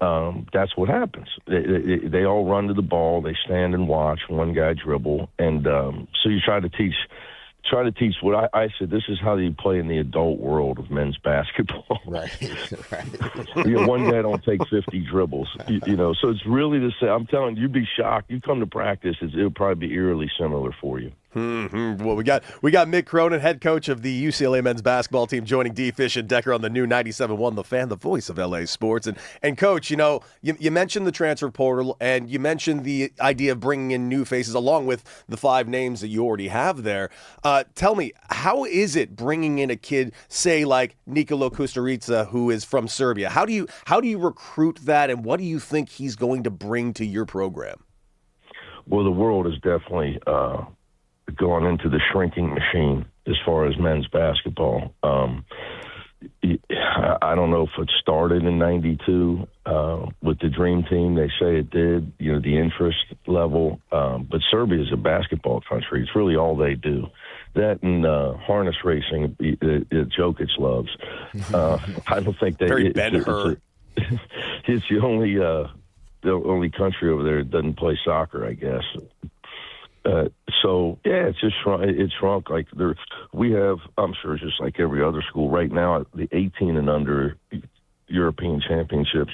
that's what happens. They all run to the ball, they stand and watch one guy dribble, and so you try to teach what I said, this is how you play in the adult world of men's basketball. Right. One guy don't take 50 dribbles, so it's really the same. I'm telling you, you'd be shocked. You come to practice, it'll probably be eerily similar for you. Mm-hmm. Well, we got Mick Cronin, head coach of the UCLA men's basketball team, joining D. Fish and Decker on the new 97.1 The Fan, the voice of LA sports. And Coach, you mentioned the transfer portal, and you mentioned the idea of bringing in new faces along with the 5 names that you already have there. Tell me, how is it bringing in a kid, say like Nikola Kusturica, who is from Serbia? How do you recruit that, and what do you think he's going to bring to your program? Well, the world is definitely going into the shrinking machine as far as men's basketball. I don't know if it started in '92 with the Dream Team. They say it did, the interest level. But Serbia is a basketball country. It's really all they do. That and harness racing, Jokic loves. I don't think they. Very Ben-Hur. It's the only country over there that doesn't play soccer, I guess. So yeah, it's just shrunk. It's shrunk. Like we have, I'm sure, just like every other school right now, the 18 and under European championships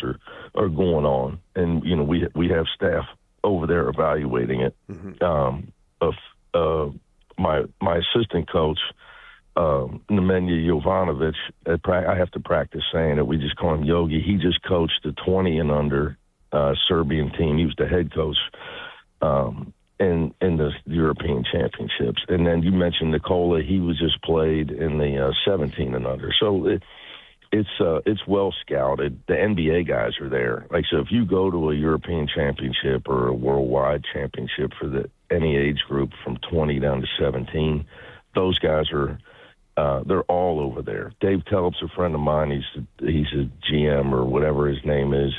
are going on, and we have staff over there evaluating it. Mm-hmm. My assistant coach Nemanja Jovanovic, I have to practice saying it. We just call him Yogi. He just coached the 20 and under Serbian team. He was the head coach in the European Championships. And then you mentioned Nikola. He was just played in the 17 and under. So it's well scouted. The NBA guys are there. Like, so if you go to a European Championship or a worldwide championship for any age group from 20 down to 17, those guys are they're all over there. Dave Tellup's a friend of mine. He's a GM or whatever his name is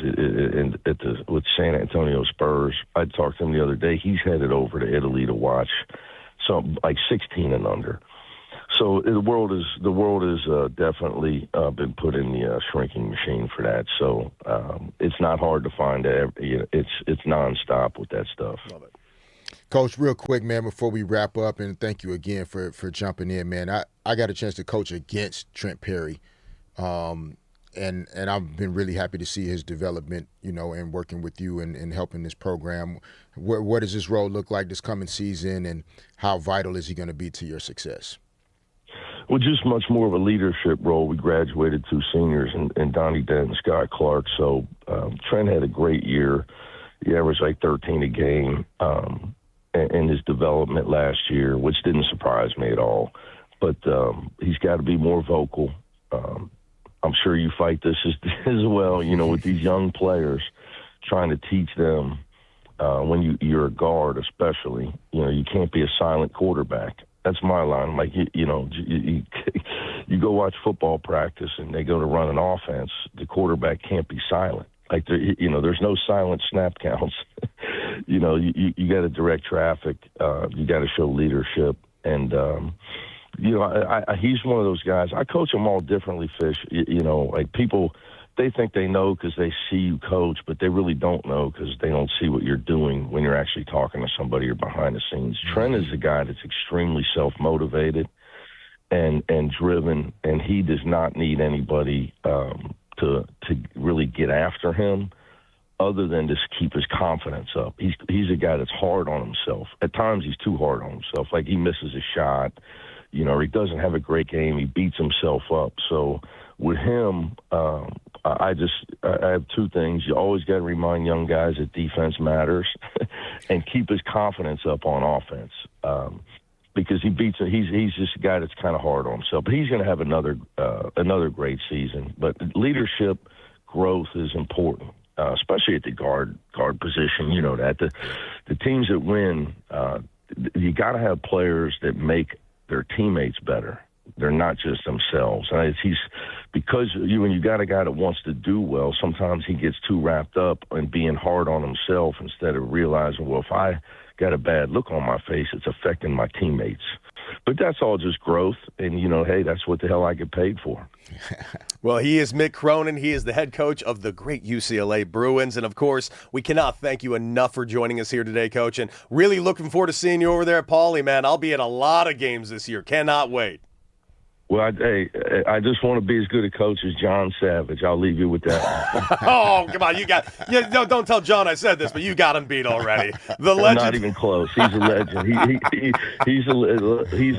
with San Antonio Spurs. I talked to him the other day. He's headed over to Italy to watch some like 16 and under. So the world is definitely been put in the shrinking machine for that. So it's not hard to find. It's nonstop with that stuff. Love it. Coach, real quick, man, before we wrap up, and thank you again for jumping in, man. I got a chance to coach against Trent Perry, and I've been really happy to see his development, and working with you and helping this program. What does his role look like this coming season, and how vital is he going to be to your success? Well, just much more of a leadership role. We graduated 2 seniors, and Donnie Dent and Scott Clark. So Trent had a great year. He averaged like 13 a game. In his development last year, which didn't surprise me at all. But he's got to be more vocal. I'm sure you fight this as well, with these young players, trying to teach them when you're a guard especially, you can't be a silent quarterback. That's my line. Like, you go watch football practice and they go to run an offense, the quarterback can't be silent. Like, there's no silent snap counts. You got to direct traffic. You got to show leadership. And, he's one of those guys. I coach them all differently, Fish. Like people, they think they know because they see you coach, but they really don't know because they don't see what you're doing when you're actually talking to somebody or behind the scenes. Trent is a guy that's extremely self-motivated and driven, and he does not need anybody to really get after him, other than just keep his confidence up. He's a guy that's hard on himself. At times he's too hard on himself. Like he misses a shot, or he doesn't have a great game. He beats himself up. So with him, I have 2 things. You always got to remind young guys that defense matters and keep his confidence up on offense. Because he's just a guy that's kind of hard on himself. But he's going to have another great season. But leadership growth is important. Especially at the guard position, that the teams that win, you got to have players that make their teammates better. They're not just themselves. And because when you got a guy that wants to do well, sometimes he gets too wrapped up in being hard on himself instead of realizing, well, if I got a bad look on my face, it's affecting my teammates. But that's all just growth, and, hey, that's what the hell I get paid for. Well, he is Mick Cronin. He is the head coach of the great UCLA Bruins. And, of course, we cannot thank you enough for joining us here today, Coach. And really looking forward to seeing you over there at Pauley, man. I'll be at a lot of games this year. Cannot wait. Well, I just want to be as good a coach as John Savage. I'll leave you with that. Oh, come on. Don't tell John I said this, but you got him beat already. The legend. Not even close. He's a legend. He's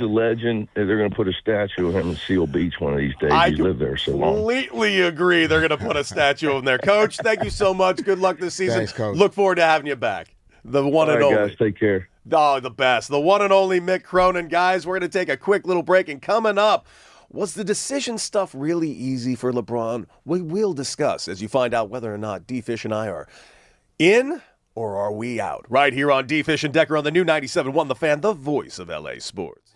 a legend. They're going to put a statue of him in Seal Beach one of these days. He's lived there so long. Completely agree. They're going to put a statue of him there. Coach, thank you so much. Good luck this season. Thanks, Coach. Look forward to having you back. The one and only. Guys, take care. Oh, the best. The one and only Mick Cronin. Guys, we're going to take a quick little break, and coming up, was the decision stuff really easy for LeBron? We will discuss as you find out whether or not D-Fish and I are in or are we out. Right here on D-Fish and Decker on the new 97.1 The Fan, the voice of LA sports.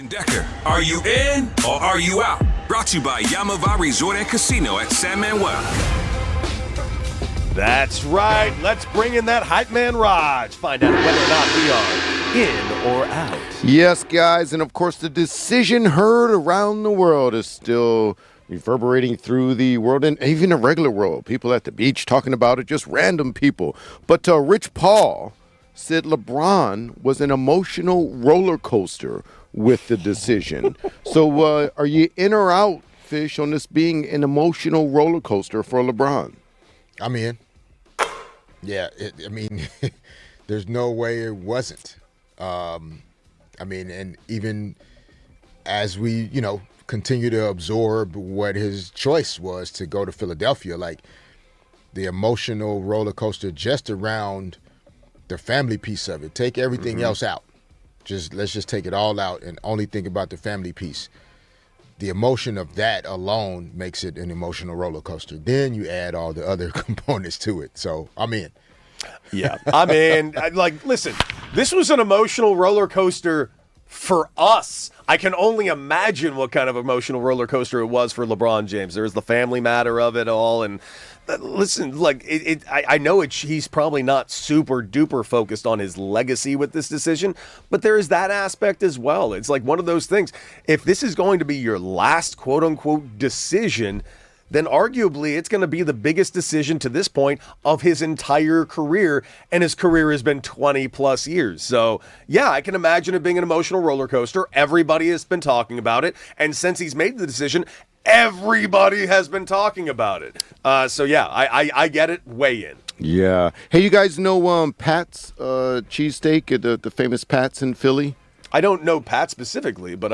Decker, are you in or are you out? Brought to you by Yamava Resort and Casino at San Manuel. That's right. Let's bring in that hype man Raj. Find out whether or not we are in or out. Yes, guys, and of course the decision heard around the world is still reverberating through the world and even the regular world. People at the beach talking about it, just random people. But Rich Paul said LeBron was an emotional roller coaster with the decision. So are you in or out, Fish, on this being an emotional roller coaster for LeBron? I'm in. Yeah, there's no way it wasn't. And even as we, continue to absorb what his choice was to go to Philadelphia, like the emotional roller coaster just around the family piece of it. Take everything else out. Let's just take it all out and only think about the family piece. The emotion of that alone makes it an emotional roller coaster. Then you add all the other components to it. So I'm in. Yeah, I'm in. Listen, this was an emotional roller coaster for us. I can only imagine what kind of emotional roller coaster it was for LeBron James. There is the family matter of it all, and listen, I know he's probably not super duper focused on his legacy with this decision, but there is that aspect as well. It's like one of those things. If this is going to be your last quote unquote decision, then arguably it's going to be the biggest decision to this point of his entire career, and his career has been 20 plus years. So yeah, I can imagine it being an emotional roller coaster. Everybody has been talking about it, and since he's made the decision, everybody has been talking about it. So yeah, I get it. Way in. Yeah. Hey, you guys know Pat's cheesesteak at the famous Pat's in Philly? I don't know Pat specifically, but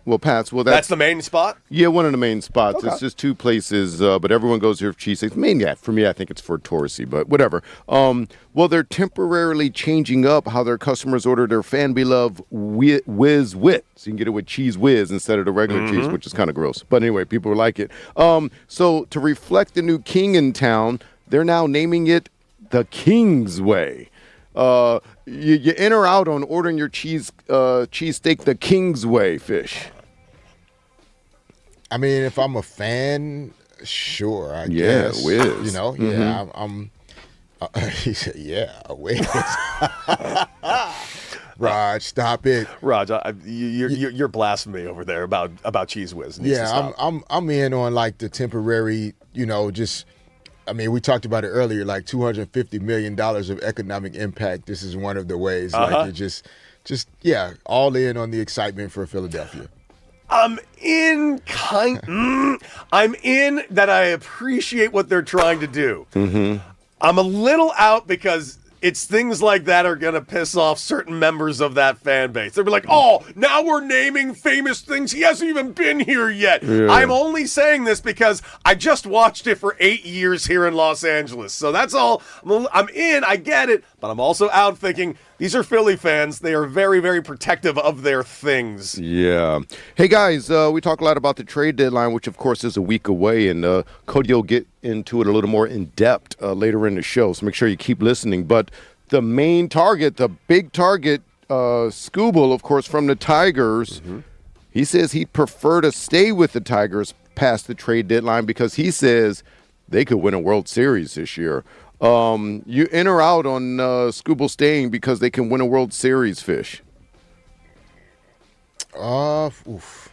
well, Pat's. Well, that's the main spot? Yeah, one of the main spots. Okay. It's just two places, but everyone goes here for cheesesteaks. Mainly, for me, I think it's for touristy, but whatever. Well, they're temporarily changing up how their customers order their fan-beloved Whiz Wit. So you can get it with Cheese Whiz instead of the regular cheese, which is kind of gross. But anyway, people like it. So to reflect the new king in town, they're now naming it the King's Way. You in or out on ordering your cheesesteak the King's Way, Fish? I mean, if I'm a fan, sure, I guess. Whiz. I'm he said, yeah, a Whiz. Raj, stop it. Raj, you're blasphemy over there about Cheese Whiz. Yeah, I'm in on like the temporary, we talked about it earlier, like $250 million of economic impact. This is one of the ways. Like, it all in on the excitement for Philadelphia. I'm in I'm in that I appreciate what they're trying to do. I'm a little out because it's things like that are going to piss off certain members of that fan base. They'll be like, oh, now we're naming famous things. He hasn't even been here yet. Yeah. I'm only saying this because I just watched it for 8 years here in Los Angeles. So that's all. I'm in. I get it. But I'm also out thinking these are Philly fans. They are very, very protective of their things. Yeah. Hey, guys, we talk a lot about the trade deadline, which, of course, is a week away. And Cody will get into it a little more in depth later in the show. So make sure you keep listening. But the main target, the big target, Skubal, of course, from the Tigers, he says he'd prefer to stay with the Tigers past the trade deadline because he says they could win a World Series this year. You in or out on Skubal staying because they can win a World Series, Fish? Oof.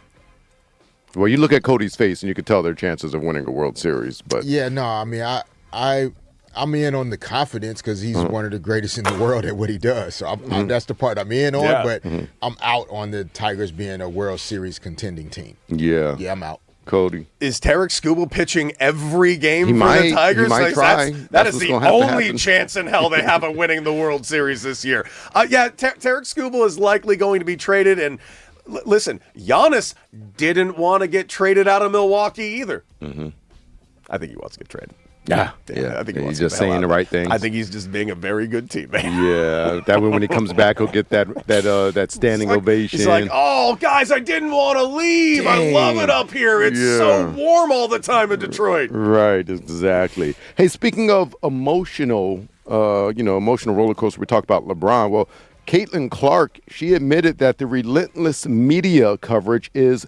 Well, you look at Cody's face and you can tell their chances of winning a World Series. But yeah, no, I mean, I'm in on the confidence because he's one of the greatest in the world at what he does. So that's the part I'm in on, but I'm out on the Tigers being a World Series contending team. Yeah. Yeah, I'm out. Cody. Is Tarek Skubal pitching every game for the Tigers? He might try. That is the only chance in hell they have of winning the World Series this year. Tarek Skubal is likely going to be traded. And listen, Giannis didn't want to get traded out of Milwaukee either. I think he wants to get traded. Yeah. I think he's just saying the right things. I think he's just being a very good teammate. Yeah, that way when he comes back, he'll get that standing ovation. He's like, oh, guys, I didn't want to leave. Dang. I love it up here. It's so warm all the time in Detroit. Right, exactly. Hey, speaking of emotional roller coaster, we talked about LeBron. Well, Caitlin Clark, she admitted that the relentless media coverage is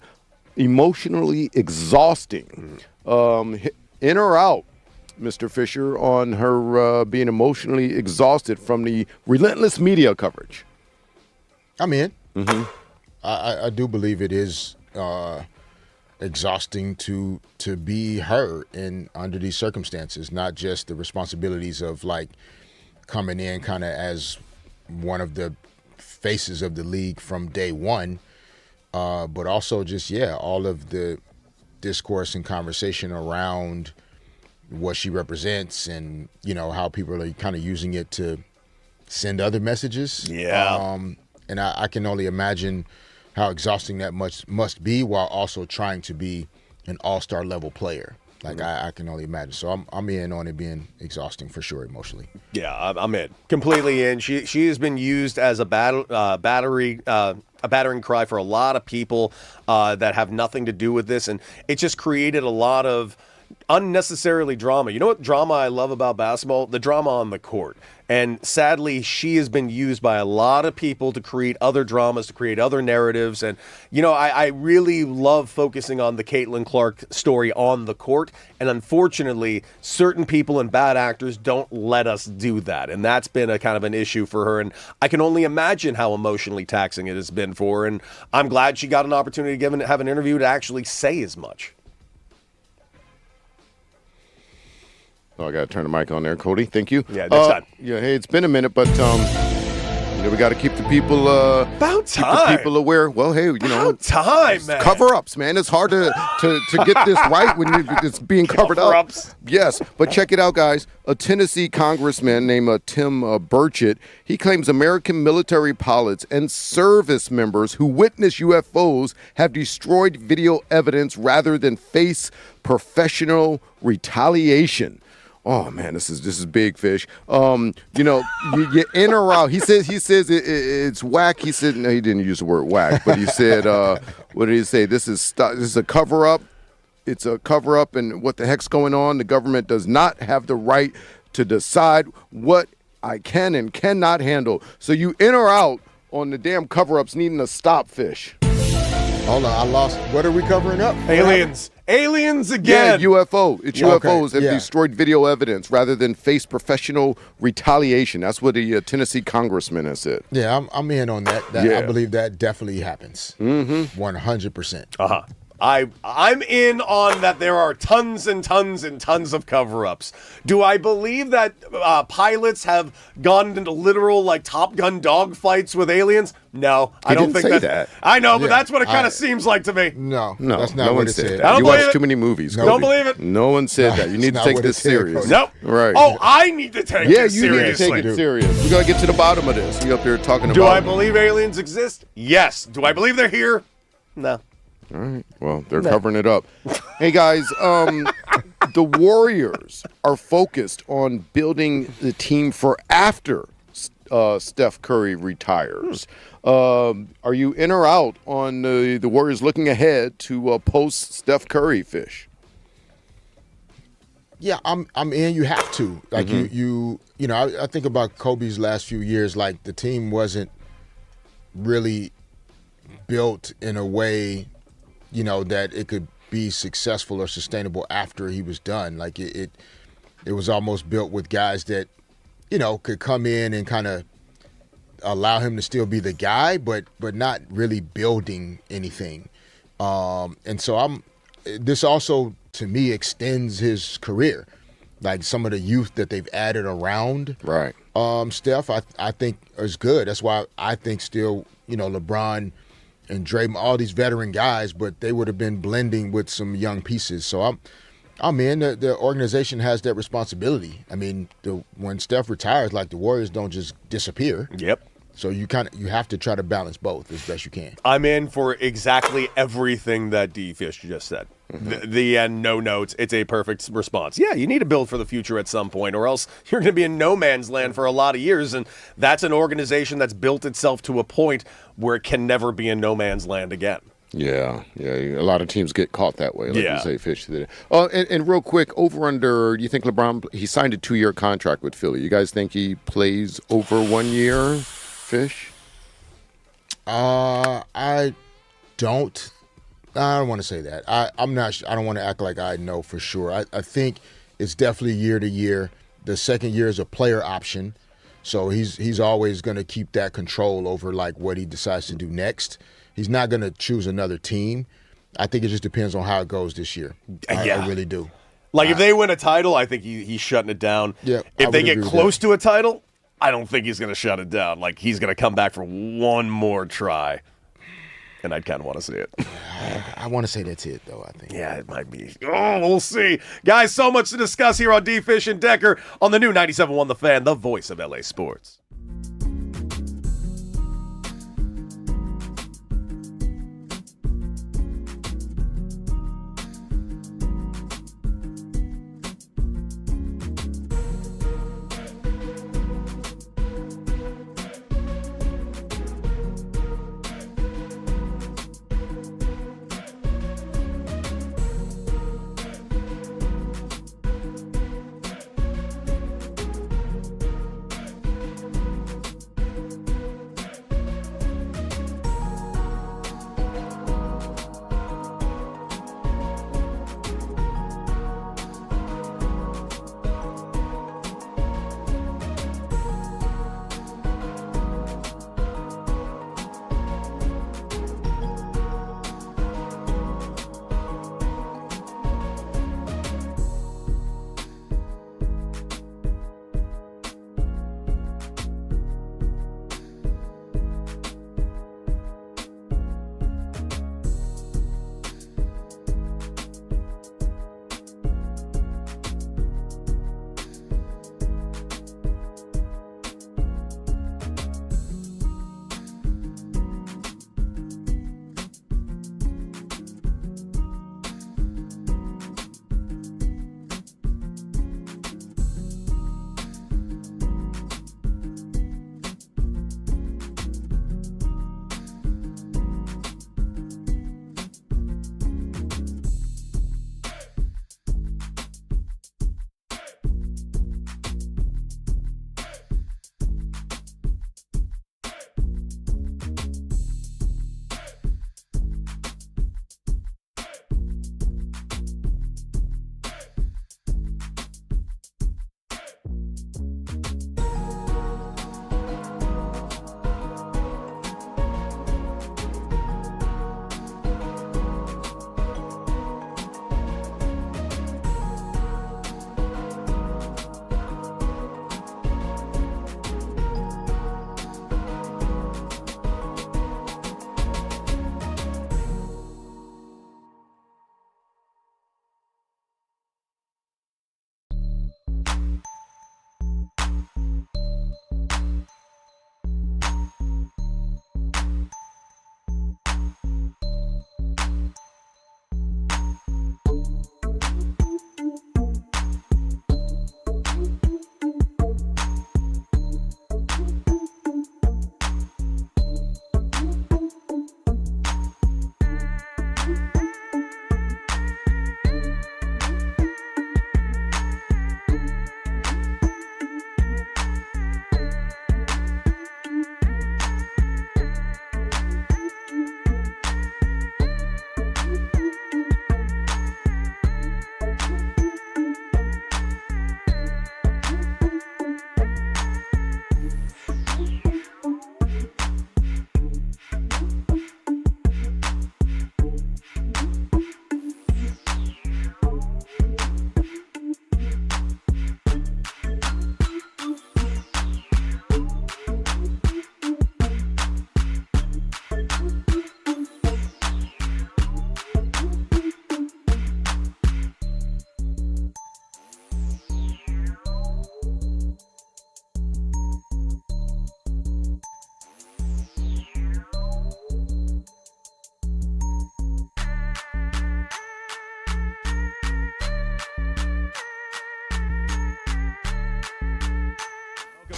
emotionally exhausting. In or out, Mr. Fisher, on her being emotionally exhausted from the relentless media coverage? I'm in. I do believe it is exhausting to be her in under these circumstances, not just the responsibilities of like coming in kind of as one of the faces of the league from day one, but also just all of the discourse and conversation around what she represents, and how people are kind of using it to send other messages. And I can only imagine how exhausting that must be, while also trying to be an all-star level player. Like I can only imagine. So I'm in on it being exhausting for sure emotionally. Yeah, I'm in, completely in. She has been used as a battering cry for a lot of people that have nothing to do with this, and it just created a lot of unnecessarily drama. You know what drama I love about basketball? The drama on the court. And sadly, she has been used by a lot of people to create other dramas, to create other narratives. And, I really love focusing on the Caitlin Clark story on the court. And unfortunately, certain people and bad actors don't let us do that. And that's been a kind of an issue for her. And I can only imagine how emotionally taxing it has been for her. And I'm glad she got an opportunity to have an interview to actually say as much. Oh, I got to turn the mic on there, Cody. Thank you. Yeah, next time. Yeah, hey, it's been a minute, but we got to keep the people about time. Keep the people aware. Well, hey, about time, man. Cover-ups, man. It's hard to get this right when it's being covered up. Cover-ups. Yes, but check it out, guys. A Tennessee congressman named Tim Burchett, he claims American military pilots and service members who witness UFOs have destroyed video evidence rather than face professional retaliation. Oh man, this is big fish. You in or out. He says it's whack. He said no, he didn't use the word whack, but he said what did he say? This is a cover up. It's a cover up, and what the heck's going on? The government does not have the right to decide what I can and cannot handle. So you in or out on the damn cover ups needing to stop, fish. Hold on, I lost. What are we covering up? Aliens. Aliens again. Yeah, UFO. It's UFOs have destroyed video evidence rather than face professional retaliation. That's what the Tennessee congressman has said. Yeah, I'm in on that. I believe that definitely happens. 100%. I'm in on that. There are tons and tons and tons of cover-ups. Do I believe that pilots have gone into literal Top Gun dogfights with aliens? No, I don't think that. I know, but that's what it kind of seems like to me. No, that's not what it said. I don't you believe watch it. too many movies. No, don't believe it. No one said that. You need to take this serious. Nope. Right. Oh, I need to take this seriously. Yeah, you need to take it serious. We got to get to the bottom of this. You up there talking about Do I believe aliens exist? Yes. Do I believe they're here? No. All right. Well, they're covering it up. Hey, guys, the Warriors are focused on building the team for after Steph Curry retires. Are you in or out on the Warriors looking ahead to post Steph Curry, Fish? Yeah, I'm in. You have to. Like I think about Kobe's last few years. Like the team wasn't really built in a way, that it could be successful or sustainable after he was done. Like it was almost built with guys that, could come in and kind of allow him to still be the guy, but not really building anything. And so this also, to me, extends his career. Like some of the youth that they've added around Steph, I think is good. That's why I think still, LeBron and Draymond, all these veteran guys, but they would have been blending with some young pieces. So I'm in. The organization has that responsibility. I mean, when Steph retires, the Warriors don't just disappear. Yep. So you have to try to balance both as best you can. I'm in for exactly everything that D. Fish just said. The end, no notes. It's a perfect response. Yeah, you need to build for the future at some point, or else you're going to be in no man's land for a lot of years. And that's an organization that's built itself to a point where it can never be in no man's land again. Yeah. A lot of teams get caught that way, like you say, Fish. And real quick, over under, you think LeBron, he signed a 2-year contract with Philly. You guys think he plays over 1 year, Fish? I don't. I don't want to say that. I'm not. I don't want to act like I know for sure. I think it's definitely year to year. The second year is a player option, so he's always going to keep that control over like what he decides to do next. He's not going to choose another team. I think it just depends on how it goes this year. I really do. Like if they win a title, I think he's shutting it down. Yeah, If they get close to a title, I don't think he's going to shut it down. Like he's going to come back for one more try. And I'd kind of want to see it. I want to say that's it, though, I think. Yeah, it might be. Oh, we'll see. Guys, so much to discuss here on D. Fish and Decker on the new 97.1 The Fan, the voice of LA Sports.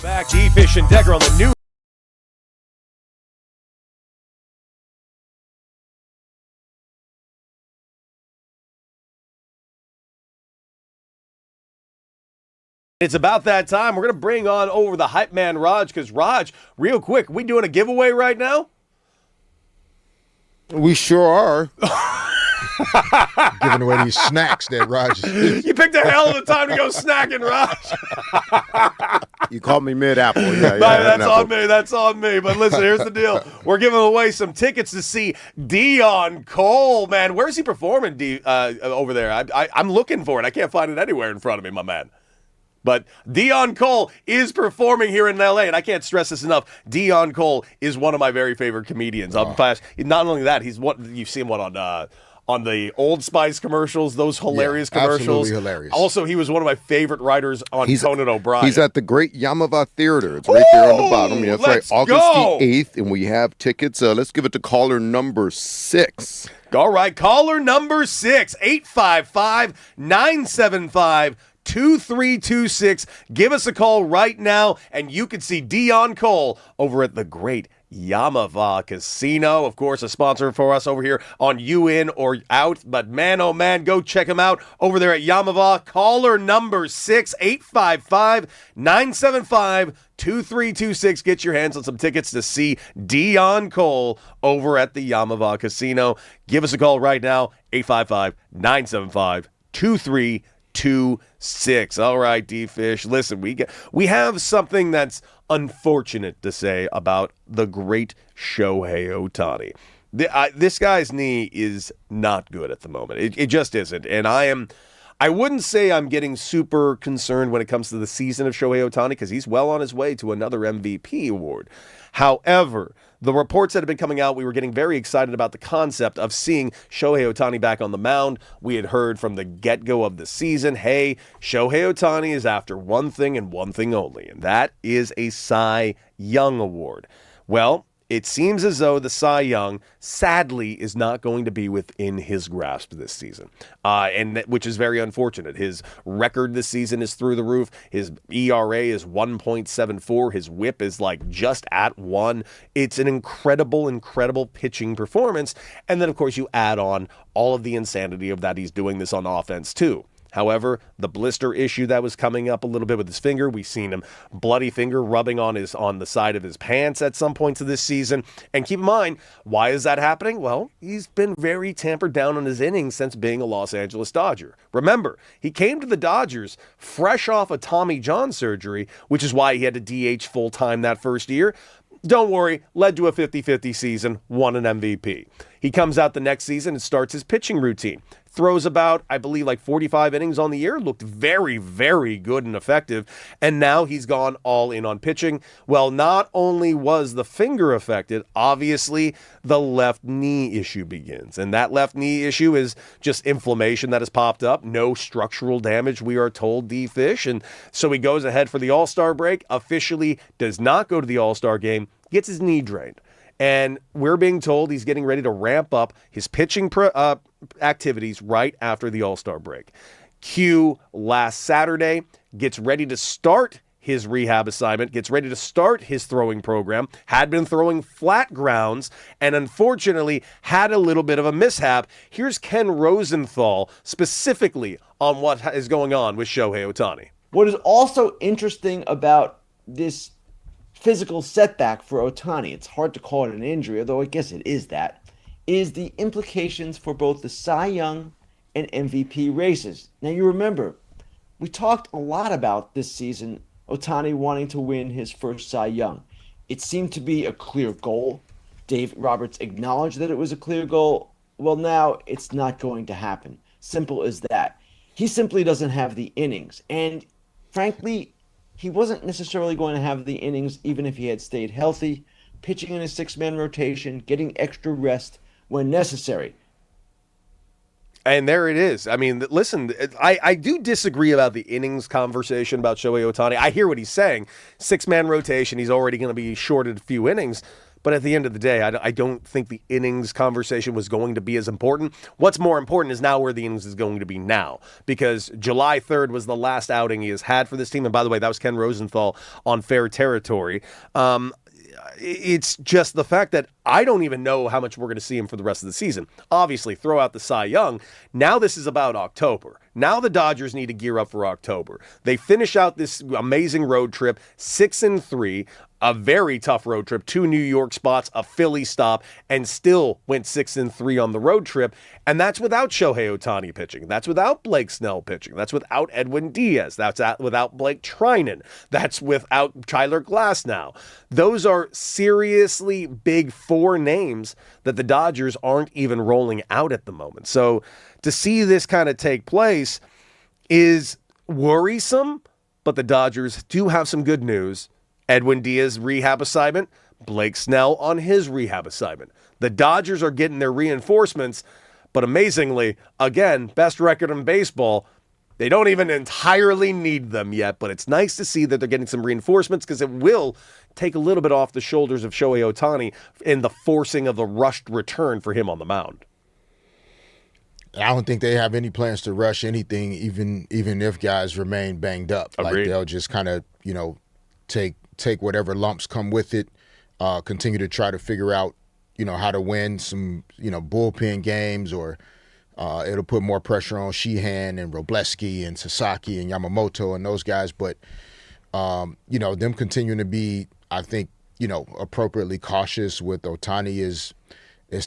Back, D. Fish and Decker on the new. It's about that time. We're going to bring on over the hype man, Raj, because Raj, real quick, we doing a giveaway right now? We sure are. Giving away these snacks that Rogers. You picked a hell of a time to go snacking, Raj. You called me mid-apple. Yeah, That's on me. That's on me. But listen, here's the deal. We're giving away some tickets to see Dion Cole. Man, where's he performing over there? I'm looking for it. I can't find it anywhere in front of me, my man. But Dion Cole is performing here in L.A., and I can't stress this enough. Dion Cole is one of my very favorite comedians. Not only that, he's what you've seen on the Old Spice commercials, those hilarious commercials. Absolutely hilarious. Also, he was one of my favorite writers on Conan O'Brien. He's at the Great Yamava Theater. It's right there on the bottom. Yeah, that's right. August the 8th, and we have tickets. Let's give it to caller number 6. All right, caller number 6, 855-975-2326. Give us a call right now, and you can see Dion Cole over at the Great Yamava Casino. Of course, a sponsor for us over here on You In or Out. But man, oh man, go check him out over there at Yamava. Caller number 6, 855-975-2326. Get your hands on some tickets to see Dion Cole over at the Yamava Casino. Give us a call right now, 855-975-2326. All right, D-Fish. Listen, we have something that's unfortunate to say about the great Shohei Ohtani. This guy's knee is not good at the moment. It just isn't. And I wouldn't say I'm getting super concerned when it comes to the season of Shohei Ohtani because he's well on his way to another MVP award. However, the reports that have been coming out, we were getting very excited about the concept of seeing Shohei Ohtani back on the mound. We had heard from the get-go of the season, hey, Shohei Ohtani is after one thing and one thing only, and that is a Cy Young Award. Well, it seems as though the Cy Young, sadly, is not going to be within his grasp this season, which is very unfortunate. His record this season is through the roof. His ERA is 1.74. His WHIP is like just at 1. It's an incredible, incredible pitching performance. And then, of course, you add on all of the insanity of that he's doing this on offense, too. However, the blister issue that was coming up a little bit with his finger, we've seen him bloody finger rubbing on the side of his pants at some points of this season. And keep in mind, why is that happening? Well, he's been very tampered down on his innings since being a Los Angeles Dodger. Remember, he came to the Dodgers fresh off a Tommy John surgery, which is why he had to DH full-time that first year. Don't worry, led to a 50-50 season, won an MVP. He comes out the next season and starts his pitching routine. Throws about, I believe, like 45 innings on the year. Looked very, very good and effective. And now he's gone all in on pitching. Well, not only was the finger affected, obviously the left knee issue begins. And that left knee issue is just inflammation that has popped up. No structural damage, we are told, D-Fish. And so he goes ahead for the All-Star break, officially does not go to the All-Star game, gets his knee drained. And we're being told he's getting ready to ramp up his pitching activities right after the All-Star break. Q last Saturday gets ready to start his rehab assignment, gets ready to start his throwing program, had been throwing flat grounds, and unfortunately had a little bit of a mishap. Here's Ken Rosenthal specifically on what is going on with Shohei Ohtani. What is also interesting about this physical setback for Ohtani, it's hard to call it an injury, although I guess it is that, is the implications for both the Cy Young and MVP races. Now you remember, we talked a lot about this season, Ohtani wanting to win his first Cy Young. It seemed to be a clear goal. Dave Roberts acknowledged that it was a clear goal. Well, now it's not going to happen. Simple as that. He simply doesn't have the innings. And frankly, he wasn't necessarily going to have the innings even if he had stayed healthy, pitching in a 6-man rotation, getting extra rest when necessary. And there it is. I mean, listen, I do disagree about the innings conversation about Shohei Ohtani. I hear what he's saying. 6-man rotation, he's already going to be shorted a few innings. But at the end of the day, I don't think the innings conversation was going to be as important. What's more important is now where the innings is going to be now. Because July 3rd was the last outing he has had for this team. And by the way, that was Ken Rosenthal on Fair Territory. It's just the fact that I don't even know how much we're going to see him for the rest of the season. Obviously, throw out the Cy Young. Now this is about October. Now the Dodgers need to gear up for October. They finish out this amazing road trip, 6-3. a very tough road trip, 2 New York spots, a Philly stop, and still went 6-3 on the road trip. And that's without Shohei Ohtani pitching. That's without Blake Snell pitching. That's without Edwin Diaz. That's without Blake Trinan. That's without Tyler Glasnow. Those are seriously big 4 names that the Dodgers aren't even rolling out at the moment. So to see this kind of take place is worrisome, but the Dodgers do have some good news. Edwin Diaz rehab assignment, Blake Snell on his rehab assignment. The Dodgers are getting their reinforcements, but amazingly, again, best record in baseball, they don't even entirely need them yet, but it's nice to see that they're getting some reinforcements because it will take a little bit off the shoulders of Shohei Ohtani in the forcing of the rushed return for him on the mound. I don't think they have any plans to rush anything, even if guys remain banged up. Agreed. Like they'll just kind of, take whatever lumps come with it, continue to try to figure out, how to win some, bullpen games, or it'll put more pressure on Sheehan and Robleski and Sasaki and Yamamoto and those guys. But, them continuing to be, I think, appropriately cautious with Ohtani is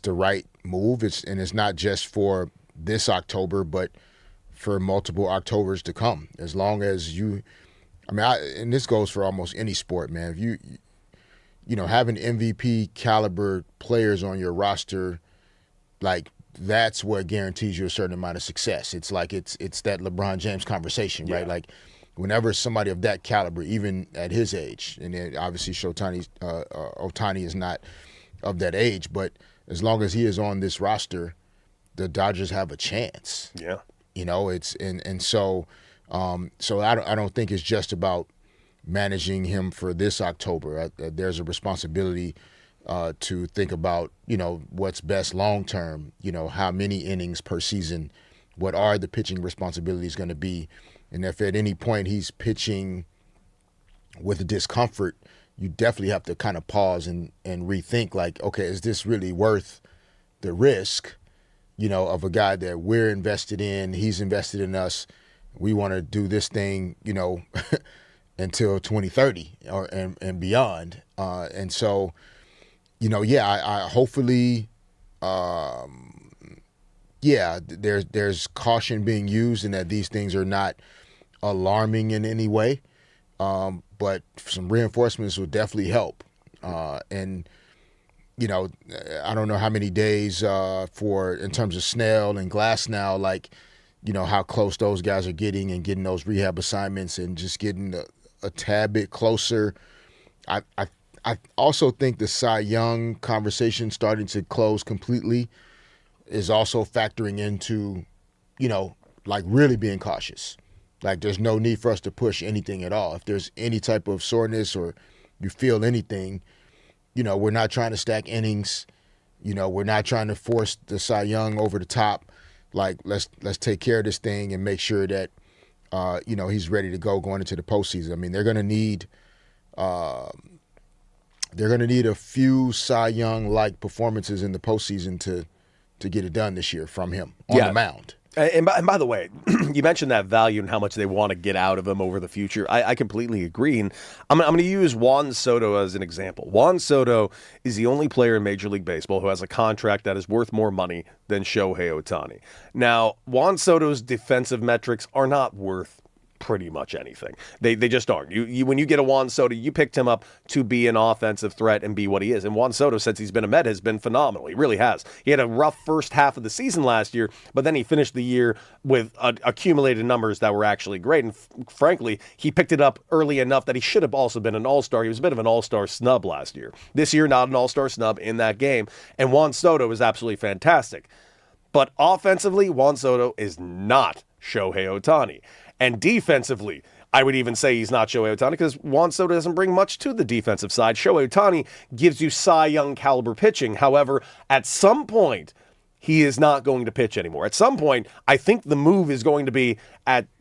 the right move. It's not just for this October, but for multiple Octobers to come. As long as and this goes for almost any sport, man. If you having MVP caliber players on your roster, like that's what guarantees you a certain amount of success. It's like it's that LeBron James conversation, right? Like whenever somebody of that caliber, even at his age, and then obviously Ohtani is not of that age, but as long as he is on this roster, the Dodgers have a chance. Yeah. So I don't think it's just about managing him for this October. There's a responsibility to think about, what's best long term, how many innings per season, what are the pitching responsibilities going to be. And if at any point he's pitching with discomfort, you definitely have to kind of pause and rethink, like, okay, is this really worth the risk, of a guy that we're invested in, he's invested in us. We want to do this thing, until 2030 and beyond. And so, I hopefully, there's caution being used and that these things are not alarming in any way. But some reinforcements will definitely help. I don't know how many days in terms of Snell and Glasnow, like, how close those guys are getting those rehab assignments and just getting a tad bit closer. I also think the Cy Young conversation starting to close completely is also factoring into, like really being cautious. Like there's no need for us to push anything at all. If there's any type of soreness or you feel anything, we're not trying to stack innings. We're not trying to force the Cy Young over the top. Like let's take care of this thing and make sure that he's ready to go going into the postseason. I mean, they're gonna need a few Cy Young like performances in the postseason to get it done this year from him on the mound. And by the way, you mentioned that value and how much they want to get out of him over the future. I completely agree. And I'm going to use Juan Soto as an example. Juan Soto is the only player in Major League Baseball who has a contract that is worth more money than Shohei Ohtani. Now, Juan Soto's defensive metrics are not worth pretty much anything. They just aren't. You when you get a Juan Soto, you picked him up to be an offensive threat and be what he is. And Juan Soto, since he's been a Met, has been phenomenal. He really has. He had a rough first half of the season last year, but then he finished the year with accumulated numbers that were actually great. And frankly, he picked it up early enough that he should have also been an all-star. He was a bit of an all-star snub last year. This year, not an all-star snub in that game. And Juan Soto is absolutely fantastic. But offensively, Juan Soto is not Shohei Ohtani. And defensively, I would even say he's not Shohei Ohtani because Juan Soto doesn't bring much to the defensive side. Shohei Ohtani gives you Cy Young caliber pitching. However, at some point, he is not going to pitch anymore. At some point, I think the move is going to be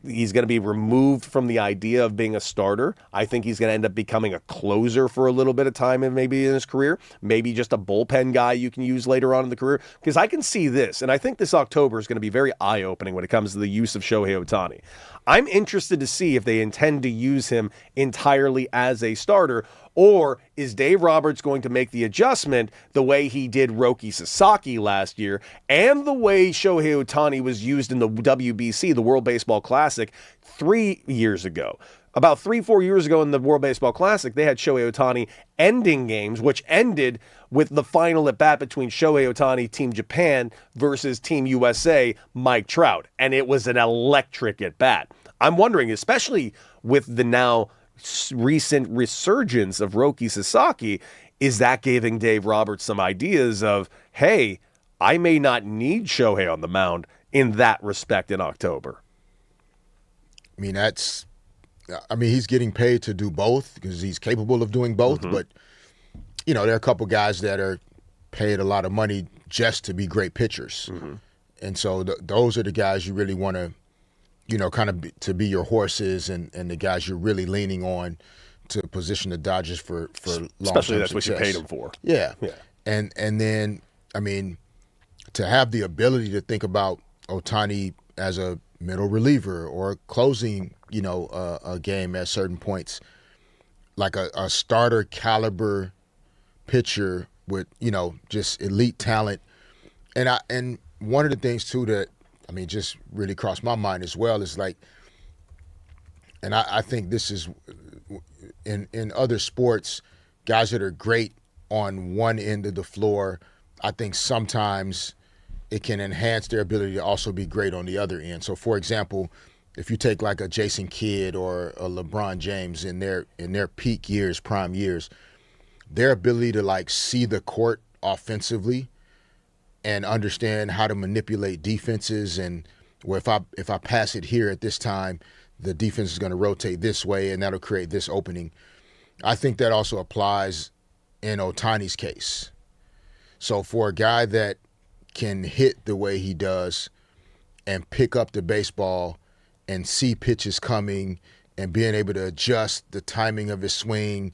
he's going to be removed from the idea of being a starter. I think he's going to end up becoming a closer for a little bit of time and maybe in his career, maybe just a bullpen guy you can use later on in the career. Because I can see this, and I think this October is going to be very eye-opening when it comes to the use of Shohei Ohtani. I'm interested to see if they intend to use him entirely as a starter Or is Dave Roberts going to make the adjustment the way he did Roki Sasaki last year and the way Shohei Ohtani was used in the WBC, the World Baseball Classic, 3 years ago? About 3-4 years ago in the World Baseball Classic, they had Shohei Ohtani ending games, which ended with the final at bat between Shohei Ohtani, Team Japan, versus Team USA, Mike Trout. And it was an electric at bat. I'm wondering, especially with the now recent resurgence of Roki Sasaki, is that giving Dave Roberts some ideas of, hey, I may not need Shohei on the mound in that respect in October? I mean, he's getting paid to do both because he's capable of doing both. Mm-hmm. But, there are a couple guys that are paid a lot of money just to be great pitchers. Mm-hmm. And so those are the guys you really want to, to be your horses and the guys you're really leaning on to position the Dodgers for long-term Especially that's success. what you paid him for. Yeah. And then, I mean, to have the ability to think about Ohtani as a middle reliever or closing, a game at certain points, like a starter caliber pitcher with, just elite talent. And one of the things too that, just really crossed my mind as well is like, and I think this is in other sports, guys that are great on one end of the floor, I think sometimes it can enhance their ability to also be great on the other end. So, for example, if you take like a Jason Kidd or a LeBron James in their peak years, prime years, their ability to like see the court offensively and understand how to manipulate defenses, and where if I pass it here at this time, the defense is going to rotate this way and that'll create this opening. I think that also applies in Ohtani's case. So for a guy that can hit the way he does and pick up the baseball and see pitches coming and being able to adjust the timing of his swing,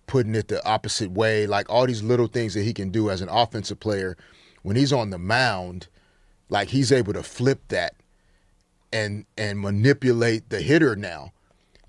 putting it the opposite way, like all these little things that he can do as an offensive player, when he's on the mound, like he's able to flip that and manipulate the hitter now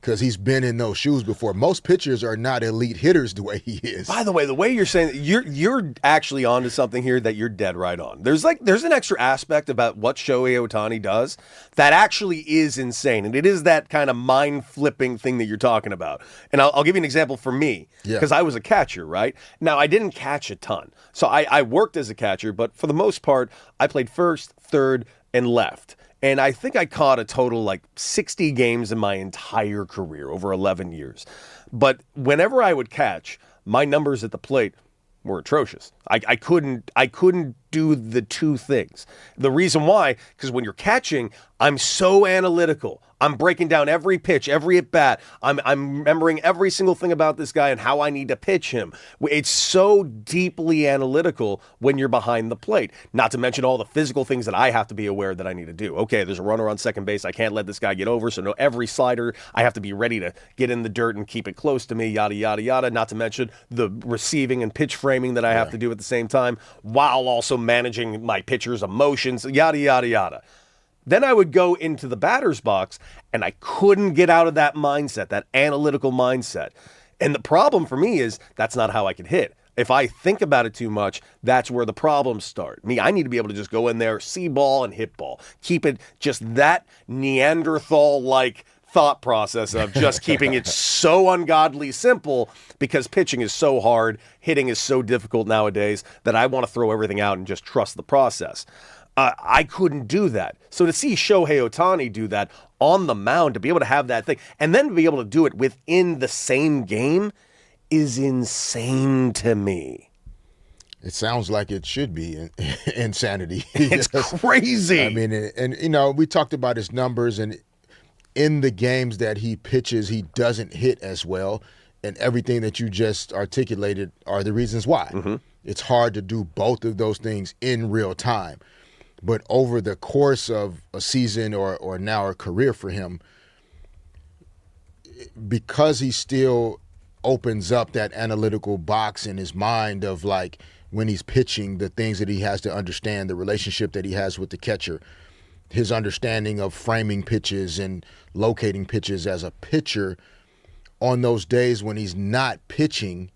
because he's been in those shoes before. Most pitchers are not elite hitters the way he is. By the way, the way you're saying, you're actually onto something here that you're dead right on. There's an extra aspect about what Shohei Ohtani does that actually is insane, and it is that kind of mind-flipping thing that you're talking about. And I'll give you an example for me, because I was a catcher, right? Now, I didn't catch a ton. So I worked as a catcher, but for the most part, I played first, third, and left. And I think I caught a total like 60 games in my entire career, over 11 years. But whenever I would catch, my numbers at the plate were atrocious. I couldn't do the two things. The reason why, because when you're catching, I'm so analytical. I'm breaking down every pitch, every at bat. I'm remembering every single thing about this guy and how I need to pitch him. It's so deeply analytical when you're behind the plate. Not to mention all the physical things that I have to be aware that I need to do. Okay, there's a runner on second base. I can't let this guy get over. So every slider, I have to be ready to get in the dirt and keep it close to me, yada, yada, yada. Not to mention the receiving and pitch framing that I have to do at the same time, while also managing my pitcher's emotions, yada, yada, yada. Then I would go into the batter's box, and I couldn't get out of that mindset, that analytical mindset. And the problem for me is that's not how I can hit. If I think about it too much, that's where the problems start. I need to be able to just go in there, see ball, and hit ball. Keep it just that Neanderthal-like thought process of just keeping it so ungodly simple, because pitching is so hard, hitting is so difficult nowadays that I want to throw everything out and just trust the process. I couldn't do that. So to see Shohei Ohtani do that on the mound, to be able to have that thing, and then to be able to do it within the same game is insane to me. It sounds like it should be insanity. It's crazy. I mean, and we talked about his numbers, and in the games that he pitches, he doesn't hit as well. And everything that you just articulated are the reasons why. Mm-hmm. It's hard to do both of those things in real time. But over the course of a season or now a career for him, because he still opens up that analytical box in his mind of like when he's pitching, the things that he has to understand, the relationship that he has with the catcher, his understanding of framing pitches and locating pitches as a pitcher, on those days when he's not pitching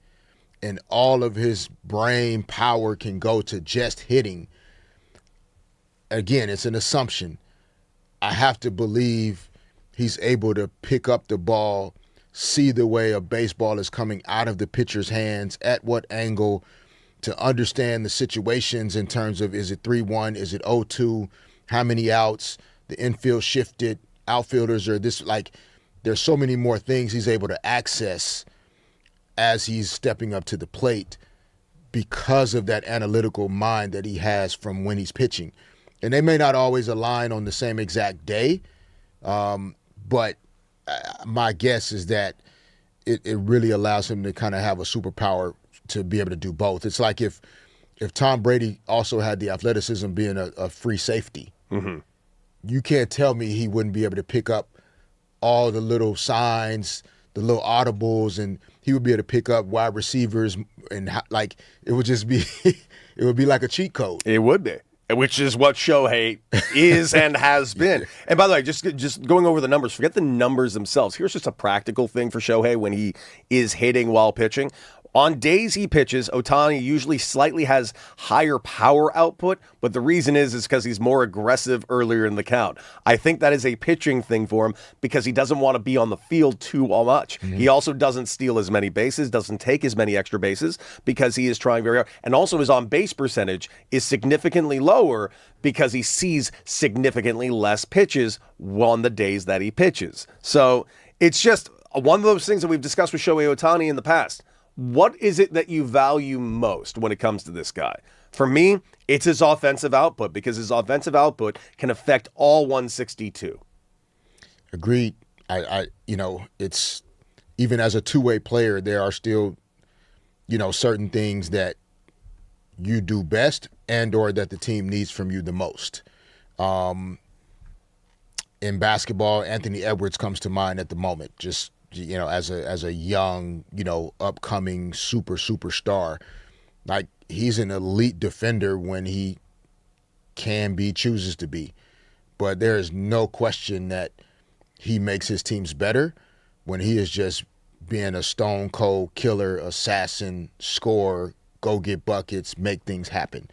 and all of his brain power can go to just hitting, again, it's an assumption. I have to believe he's able to pick up the ball, see the way a baseball is coming out of the pitcher's hands, at what angle, to understand the situations in terms of, is it 3-1, is it 0-2, how many outs, the infield shifted, outfielders are this, like, there's so many more things he's able to access as he's stepping up to the plate because of that analytical mind that he has from when he's pitching. And they may not always align on the same exact day, but my guess is that it really allows him to kind of have a superpower to be able to do both. It's like if Tom Brady also had the athleticism being a free safety, you can't tell me he wouldn't be able to pick up all the little signs, the little audibles, and he would be able to pick up wide receivers, and like it would just be, it would be like a cheat code. It would be, which is what Shohei is and has been. And by the way, just going over the numbers, forget the numbers themselves. Here's just a practical thing for Shohei when he is hitting while pitching. On days he pitches, Ohtani usually slightly has higher power output, but the reason is because he's more aggressive earlier in the count. I think that is a pitching thing for him because he doesn't want to be on the field too much. He also doesn't steal as many bases, doesn't take as many extra bases because he is trying very hard. And also his on-base percentage is significantly lower because he sees significantly less pitches on the days that he pitches. So it's just one of those things that we've discussed with Shohei Ohtani in the past. What is it that you value most when it comes to this guy? For me, it's his offensive output because his offensive output can affect all 162. Agreed. I it's even as a two-way player, there are still, certain things that you do best and or that the team needs from you the most. In basketball, Anthony Edwards comes to mind at the moment. Just as a young, upcoming superstar, like he's an elite defender when he chooses to be. But there is no question that he makes his teams better when he is just being a stone cold killer, assassin, scorer, go get buckets, make things happen.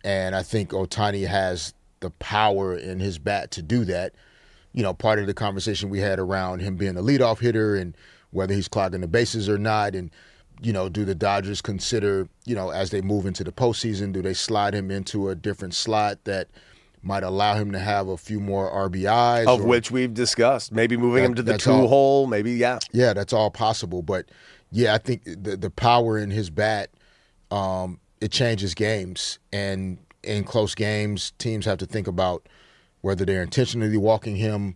And I think Ohtani has the power in his bat to do that. Part of the conversation we had around him being a leadoff hitter and whether he's clogging the bases or not. And, do the Dodgers consider, as they move into the postseason, do they slide him into a different slot that might allow him to have a few more RBIs? Of which we've discussed. Maybe moving him to the hole, maybe, yeah. Yeah, that's all possible. But, yeah, I think the power in his bat, it changes games. And in close games, teams have to think about whether they're intentionally walking him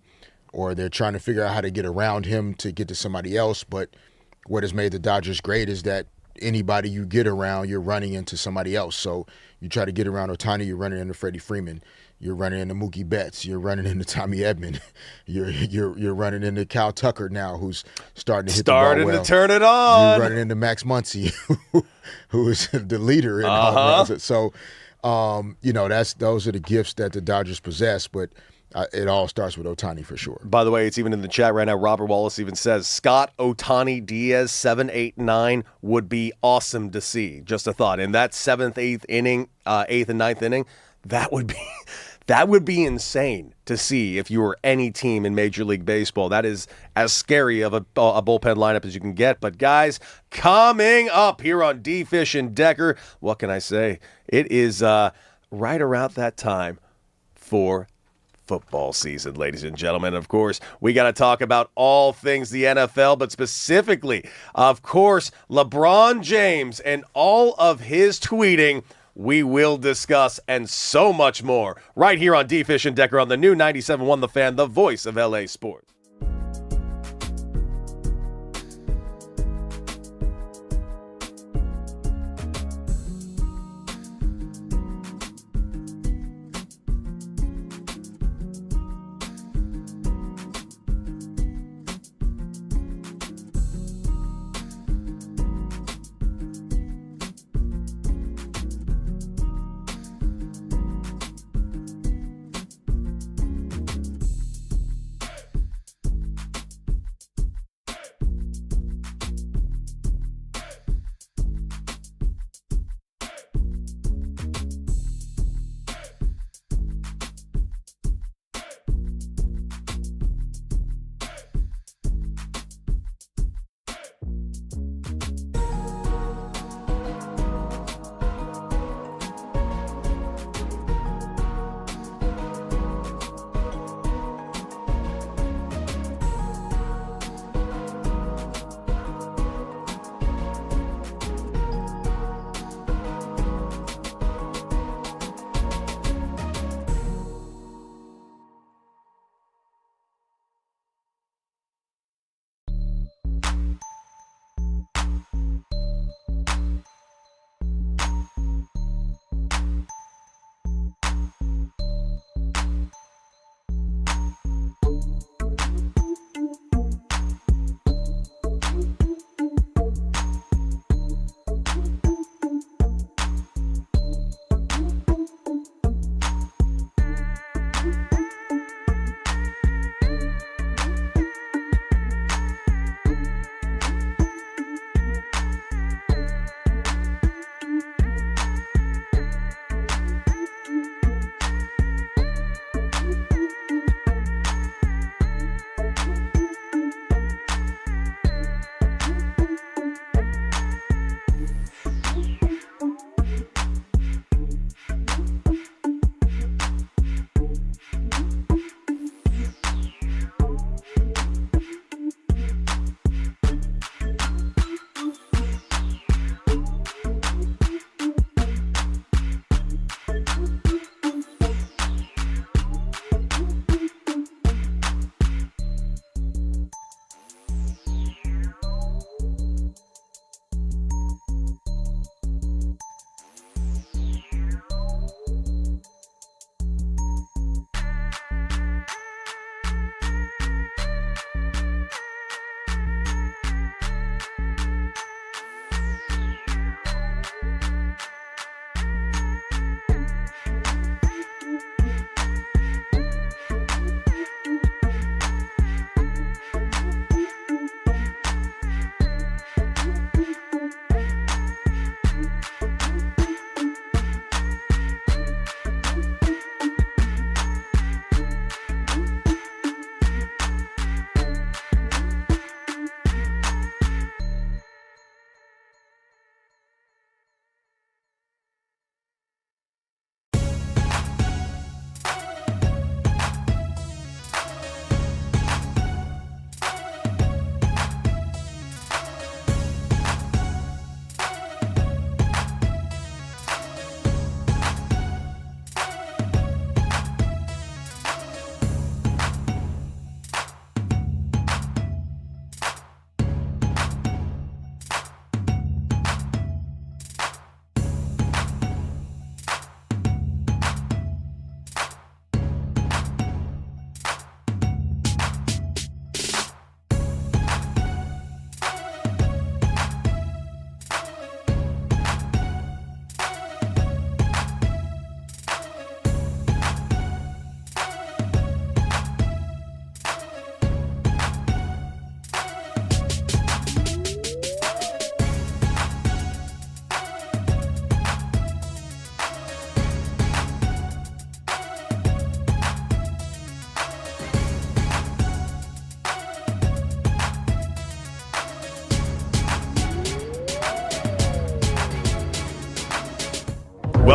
or they're trying to figure out how to get around him to get to somebody else. But what has made the Dodgers great is that anybody you get around, you're running into somebody else. So you try to get around Ohtani, you're running into Freddie Freeman. You're running into Mookie Betts. You're running into Tommy Edman. You're running into Cal Tucker now, who's starting to hit the ball well. Starting to turn it on. You're running into Max Muncy, who is the leader in home runs. So, those are the gifts that the Dodgers possess, but it all starts with Ohtani for sure. By the way, it's even in the chat right now. Robert Wallace even says, Scott Ohtani Diaz 7, 8, 9 would be awesome to see. Just a thought. In that 7th, 8th inning, 8th and 9th inning, that would be insane to see if you were any team in Major League Baseball. That is as scary of a bullpen lineup as you can get. But guys, coming up here on D. Fish and Decker, what can I say? It is right around that time for football season, ladies and gentlemen. Of course, we got to talk about all things the NFL, but specifically, of course, LeBron James and all of his tweeting. We will discuss and so much more right here on D. Fish and Decker on the new 97.1 The Fan, the voice of LA sports.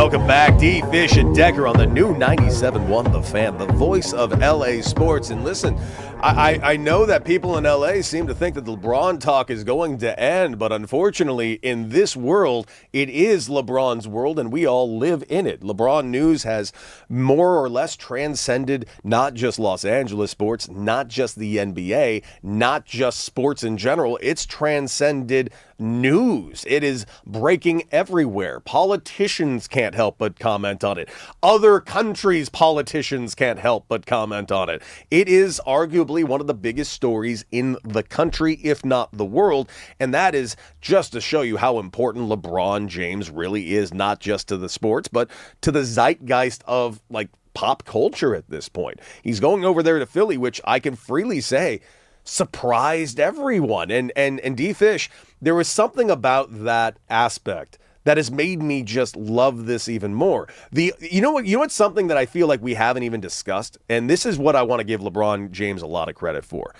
Welcome back, D. Fish and Decker on the new 97.1 The Fan, the voice of LA sports. And listen, I know that people in LA seem to think that the LeBron talk is going to end, but unfortunately, in this world, it is LeBron's world, and we all live in it. LeBron news has more or less transcended not just Los Angeles sports, not just the NBA, not just sports in general. It's transcended news. It is breaking everywhere. Politicians can't help but comment on it. Other countries' politicians can't help but comment on it. It is arguably one of the biggest stories in the country, if not the world, and that is just to show you how important LeBron James really is, not just to the sports, but to the zeitgeist of like pop culture at this point. He's going over there to Philly, which I can freely say surprised everyone. And D. Fish, there was something about that aspect that has made me just love this even more. You know what's something that I feel like we haven't even discussed, and this is what I want to give LeBron James a lot of credit for.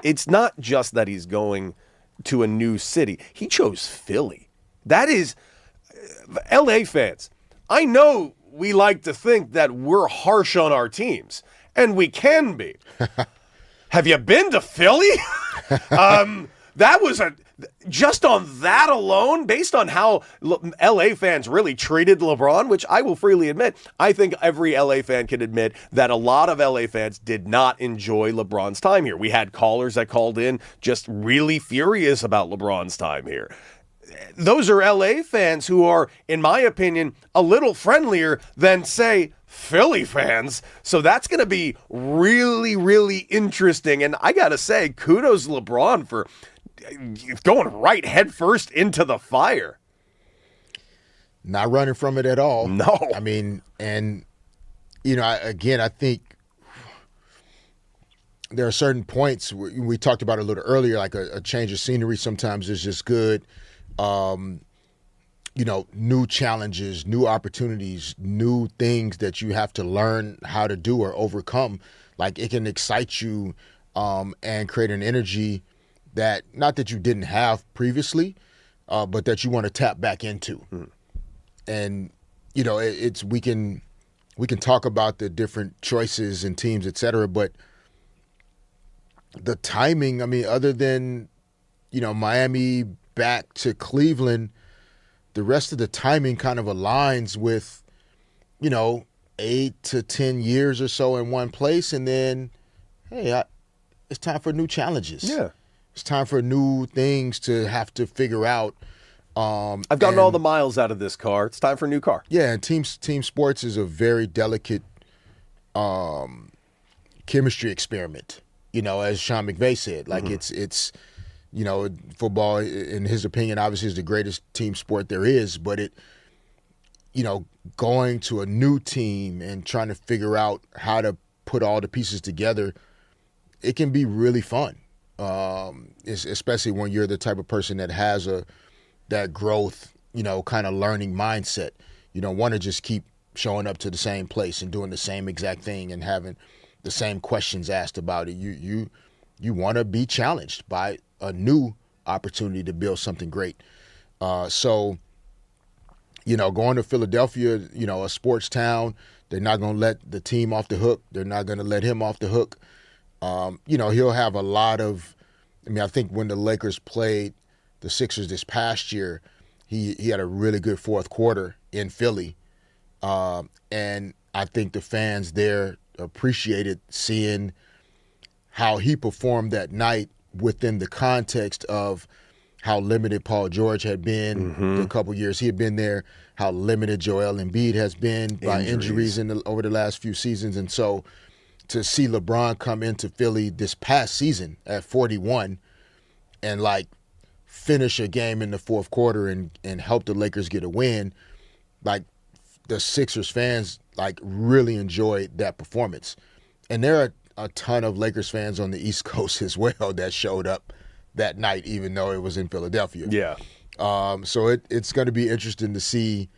It's not just that he's going to a new city. He chose Philly. That is, LA fans, I know we like to think that we're harsh on our teams, and we can be. Have you been to Philly? That was just on that alone, based on how LA fans really treated LeBron, which I will freely admit, I think every LA fan can admit that a lot of LA fans did not enjoy LeBron's time here. We had callers that called in just really furious about LeBron's time here. Those are LA fans who are, in my opinion, a little friendlier than, say, Philly fans. So that's going to be really, really interesting. And I got to say, kudos LeBron for going right headfirst into the fire. Not running from it at all. No. I mean, and, you know, I think there are certain points we talked about a little earlier, like a change of scenery sometimes is just good. You know, new challenges, new opportunities, new things that you have to learn how to do or overcome. Like, it can excite you and create an energy that, not that you didn't have previously, but that you want to tap back into. And, you know, we can talk about the different choices and teams, et cetera, but the timing, I mean, other than, you know, Miami back to Cleveland, the rest of the timing kind of aligns with, you know, 8 to 10 years or so in one place. And then, hey, it's time for new challenges. Yeah. It's time for new things to have to figure out. I've gotten all the miles out of this car. It's time for a new car. Yeah, and team sports is a very delicate chemistry experiment. You know, as Sean McVay said, like it's you know, football, in his opinion, obviously is the greatest team sport there is, but it, you know, going to a new team and trying to figure out how to put all the pieces together, it can be really fun. Especially when you're the type of person that has that growth, you know, kind of learning mindset. You don't want to just keep showing up to the same place and doing the same exact thing and having the same questions asked about it. You want to be challenged by a new opportunity to build something great. So, you know, going to Philadelphia, you know, a sports town, they're not going to let the team off the hook. They're not going to let him off the hook. You know, he'll have a lot of, I mean, I think when the Lakers played the Sixers this past year, he had a really good fourth quarter in Philly. And I think the fans there appreciated seeing how he performed that night within the context of how limited Paul George had been the couple years he had been there, how limited Joel Embiid has been by injuries over the last few seasons. And so to see LeBron come into Philly this past season at 41 and like finish a game in the fourth quarter and help the Lakers get a win, like the Sixers fans like really enjoyed that performance. And there are a ton of Lakers fans on the East Coast as well that showed up that night, even though it was in Philadelphia. Yeah. So it's going to be interesting to see,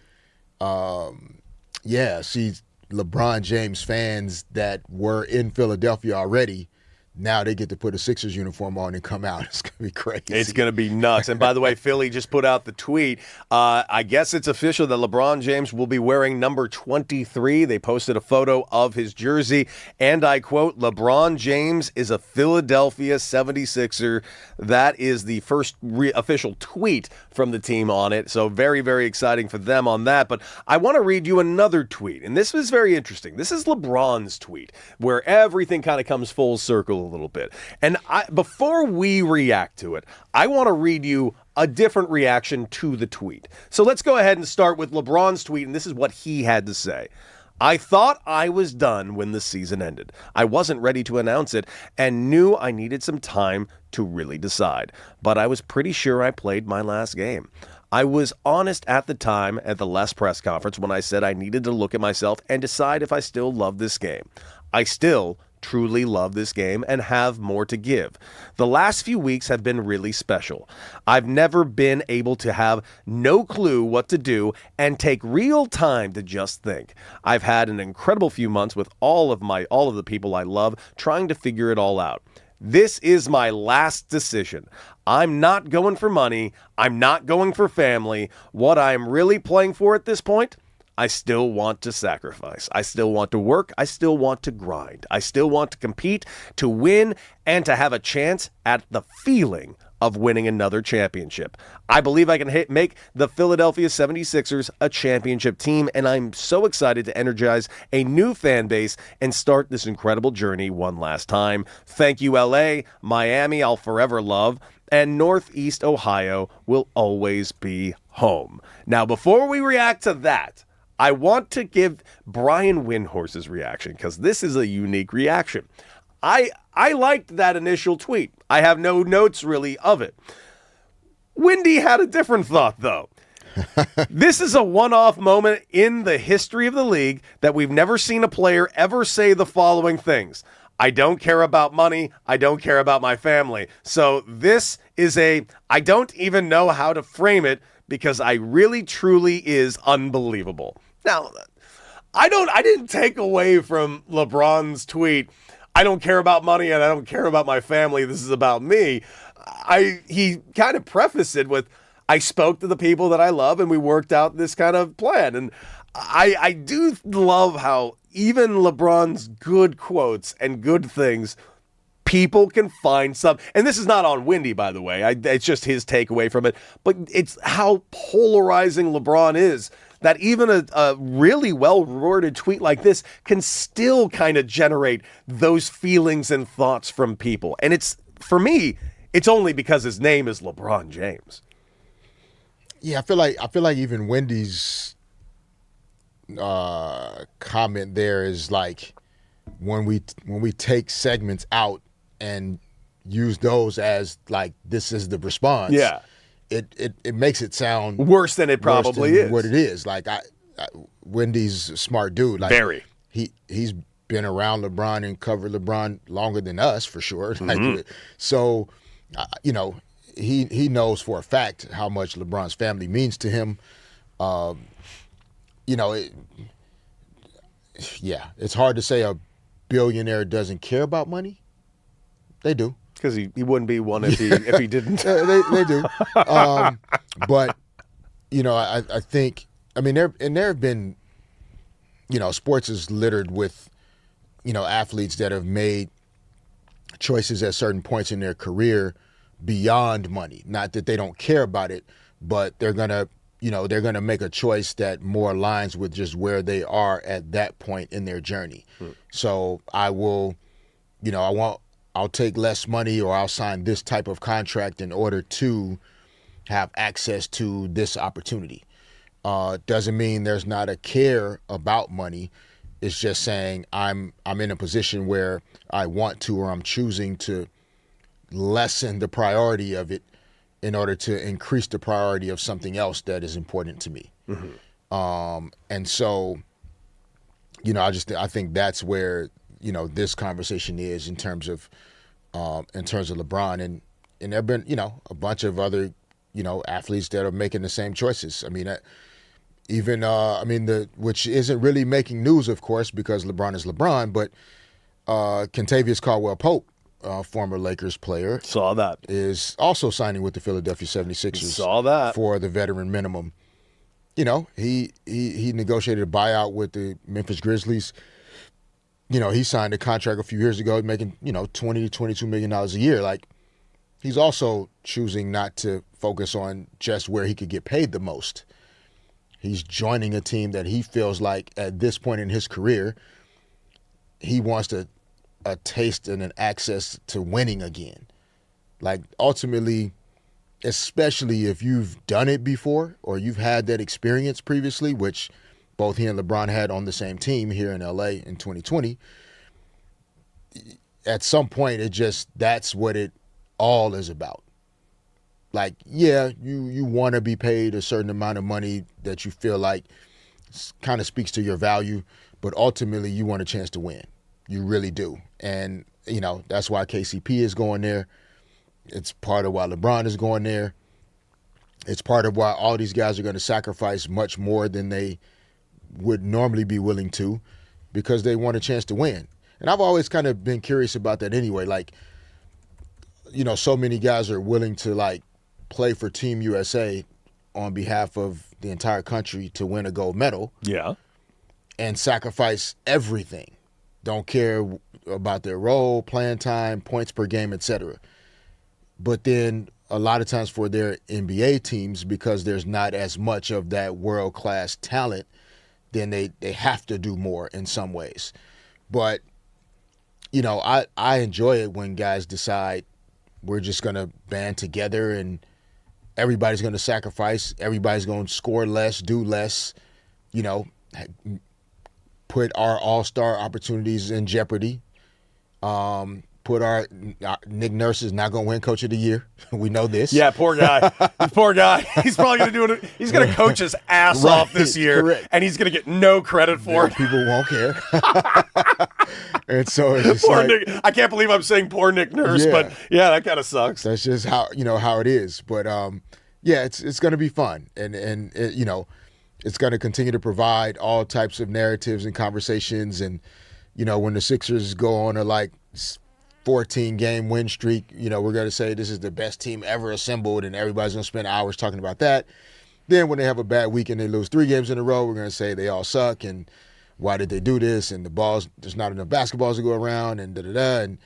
see LeBron James fans that were in Philadelphia already now they get to put a Sixers uniform on and come out. It's going to be crazy. It's going to be nuts. And by the way, Philly just put out the tweet. I guess it's official that LeBron James will be wearing number 23. They posted a photo of his jersey. And I quote, LeBron James is a Philadelphia 76er. That is the first official tweet from the team on it. So very, very exciting for them on that. But I want to read you another tweet. And this was very interesting. This is LeBron's tweet, where everything kind of comes full circle a little bit. And before we react to it, I want to read you a different reaction to the tweet. So let's go ahead and start with LeBron's tweet, and this is what he had to say. I thought I was done when the season ended. I wasn't ready to announce it and knew I needed some time to really decide. But I was pretty sure I played my last game. I was honest at the time at the last press conference when I said I needed to look at myself and decide if I still love this game. I still truly love this game and have more to give. The last few weeks have been really special. I've never been able to have no clue what to do and take real time to just think. I've had an incredible few months with all of the people I love trying to figure it all out. This is my last decision. I'm not going for money. I'm not going for family. What I'm really playing for at this point, I still want to sacrifice. I still want to work. I still want to grind. I still want to compete, to win, and to have a chance at the feeling of winning another championship. I believe I can make the Philadelphia 76ers a championship team, and I'm so excited to energize a new fan base and start this incredible journey one last time. Thank you, LA. Miami, I'll forever love, and Northeast Ohio will always be home. Now, before we react to that, I want to give Brian Windhorse's reaction because this is a unique reaction. I liked that initial tweet. I have no notes really of it. Windy had a different thought, though. This is a one-off moment in the history of the league that we've never seen a player ever say the following things. I don't care about money. I don't care about my family. So this is I don't even know how to frame it because I really truly is unbelievable. Now, I didn't take away from LeBron's tweet, I don't care about money and I don't care about my family. This is about me. He kind of prefaced it with, I spoke to the people that I love and we worked out this kind of plan. And I do love how even LeBron's good quotes and good things, people can find some, and this is not on Windy, by the way. It's just his takeaway from it. But it's how polarizing LeBron is that even a really well-worded tweet like this can still kind of generate those feelings and thoughts from people. And for me, it's only because his name is LeBron James. Yeah, I feel like even Wendy's comment there is like when we take segments out and use those as like this is the response. Yeah, it makes it sound worse than it probably is. What it is. Like Wendy's a smart dude. Like very. He's been around LeBron and covered LeBron longer than us for sure. Mm-hmm. Like so, he knows for a fact how much LeBron's family means to him. It's hard to say a billionaire doesn't care about money. They do. Because he wouldn't be one if he didn't. they do. But, I think, there have been, sports is littered with, athletes that have made choices at certain points in their career beyond money. Not that they don't care about it, but they're going to make a choice that more aligns with just where they are at that point in their journey. So I'll take less money or I'll sign this type of contract in order to have access to this opportunity. Doesn't mean there's not a care about money. It's just saying I'm in a position where I want to, or I'm choosing to lessen the priority of it in order to increase the priority of something else that is important to me. Mm-hmm. And so, I think that's where, this conversation is in terms of LeBron, and there have been, a bunch of other, athletes that are making the same choices. Which isn't really making news, of course, because LeBron is LeBron, but Kentavious Caldwell-Pope former Lakers player, Saw that. is also signing with the Philadelphia 76ers. Saw that. For the veteran minimum. You know, he negotiated a buyout with the Memphis Grizzlies. You know, he signed a contract a few years ago making, $20 to $22 million a year. Like, he's also choosing not to focus on just where he could get paid the most. He's joining a team that he feels like at this point in his career, he wants a taste and an access to winning again. Like, ultimately, especially if you've done it before or you've had that experience previously, which both he and LeBron had on the same team here in LA in 2020, at some point that's what it all is about. Like, yeah, you want to be paid a certain amount of money that you feel like kind of speaks to your value, but ultimately you want a chance to win. You really do. And, that's why KCP is going there. It's part of why LeBron is going there. It's part of why all these guys are going to sacrifice much more than they would normally be willing to, because they want a chance to win. And I've always kind of been curious about that anyway. Like, so many guys are willing to, like, play for Team USA on behalf of the entire country to win a gold medal. Yeah. And sacrifice everything. Don't care about their role, playing time, points per game, etc. But then a lot of times for their NBA teams, because there's not as much of that world-class talent, then they have to do more in some ways. But, I enjoy it when guys decide we're just going to band together and everybody's going to sacrifice. Everybody's going to score less, do less, put our all-star opportunities in jeopardy. Put our Nick Nurse is not going to win Coach of the Year. We know this. Yeah, poor guy. Poor guy. He's probably going to do it. He's going to coach his ass off this year, correct. And he's going to get no credit for it. People won't care. And so it's just poor like, Nick. I can't believe I'm saying poor Nick Nurse, but yeah, that kind of sucks. That's just how how it is. But it's going to be fun, and it's going to continue to provide all types of narratives and conversations. And when the Sixers go on a 14-game win streak, we're going to say this is the best team ever assembled, and everybody's going to spend hours talking about that. Then when they have a bad week and they lose 3 games in a row, we're going to say they all suck, and why did they do this, and there's not enough basketballs to go around, and da-da-da. And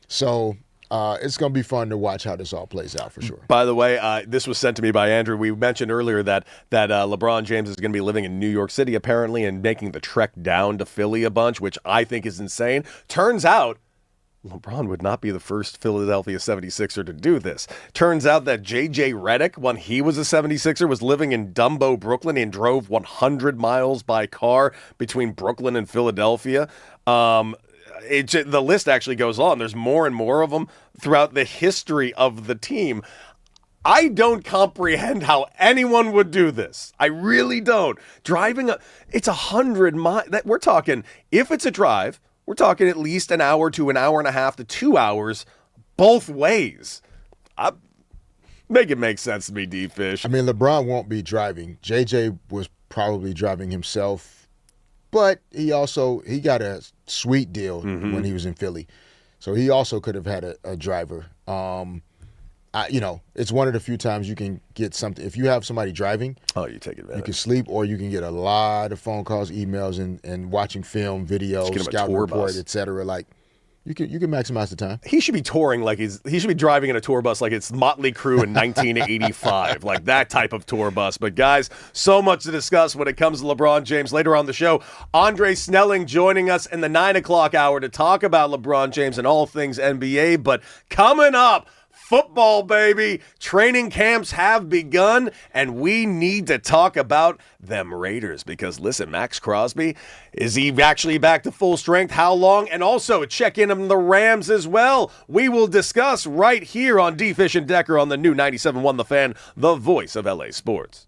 so it's going to be fun to watch how this all plays out for sure. By the way, this was sent to me by Andrew. We mentioned earlier that LeBron James is going to be living in New York City, apparently, and making the trek down to Philly a bunch, which I think is insane. Turns out, LeBron would not be the first Philadelphia 76er to do this. Turns out that J.J. Redick, when he was a 76er, was living in Dumbo, Brooklyn, and drove 100 miles by car between Brooklyn and Philadelphia. The list actually goes on. There's more and more of them throughout the history of the team. I don't comprehend how anyone would do this. I really don't. It's 100 miles. We're talking, if it's a drive, we're talking at least an hour to an hour and a half to 2 hours both ways. Make it make sense to me, D-Fish. I mean, LeBron won't be driving. JJ was probably driving himself, but he got a sweet deal when he was in Philly. So he also could have had a driver. It's one of the few times you can get something. If you have somebody driving, you take advantage. You can sleep, or you can get a lot of phone calls, emails, and watching film, videos, scout report, etc. Like, you can maximize the time. He should be touring he should be driving in a tour bus like it's Motley Crue in 1985, like that type of tour bus. But guys, so much to discuss when it comes to LeBron James. Later on the show, Andre Snelling joining us in the 9 o'clock hour to talk about LeBron James and all things NBA. But coming up, football, baby. Training camps have begun, and we need to talk about them Raiders because, listen, Max Crosby, is he actually back to full strength? How long? And also check in on the Rams as well. We will discuss right here on D-Fish and Decker on the new 97.1 The Fan, the voice of LA sports.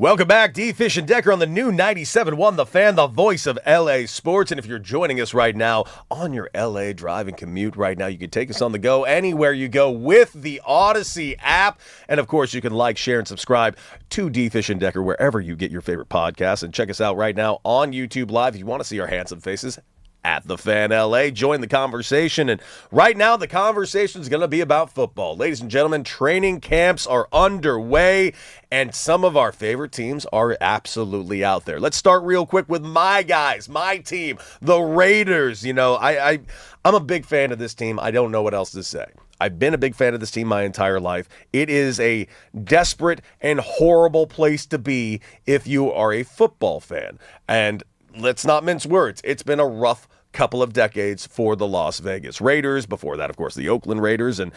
Welcome back, D. Fish and Decker on the new 97.1 The Fan, the voice of LA sports. And if you're joining us right now on your LA drive and commute right now, you can take us on the go anywhere you go with the Odyssey app. And of course, you can like, share, and subscribe to D. Fish and Decker wherever you get your favorite podcasts. And check us out right now on YouTube Live if you want to see our handsome faces at The Fan LA. Join the conversation. And right now, the conversation is going to be about football. Ladies and gentlemen, training camps are underway, and some of our favorite teams are absolutely out there. Let's start real quick with my guys, my team, the Raiders. You know, I'm a big fan of this team. I don't know what else to say. I've been a big fan of this team my entire life. It is a desperate and horrible place to be if you are a football fan. And let's not mince words. It's been a rough couple of decades for the Las Vegas Raiders. Before that, of course, the Oakland Raiders. And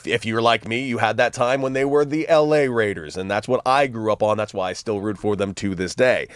if you're like me, you had that time when they were the LA Raiders. And that's what I grew up on. That's why I still root for them to this day.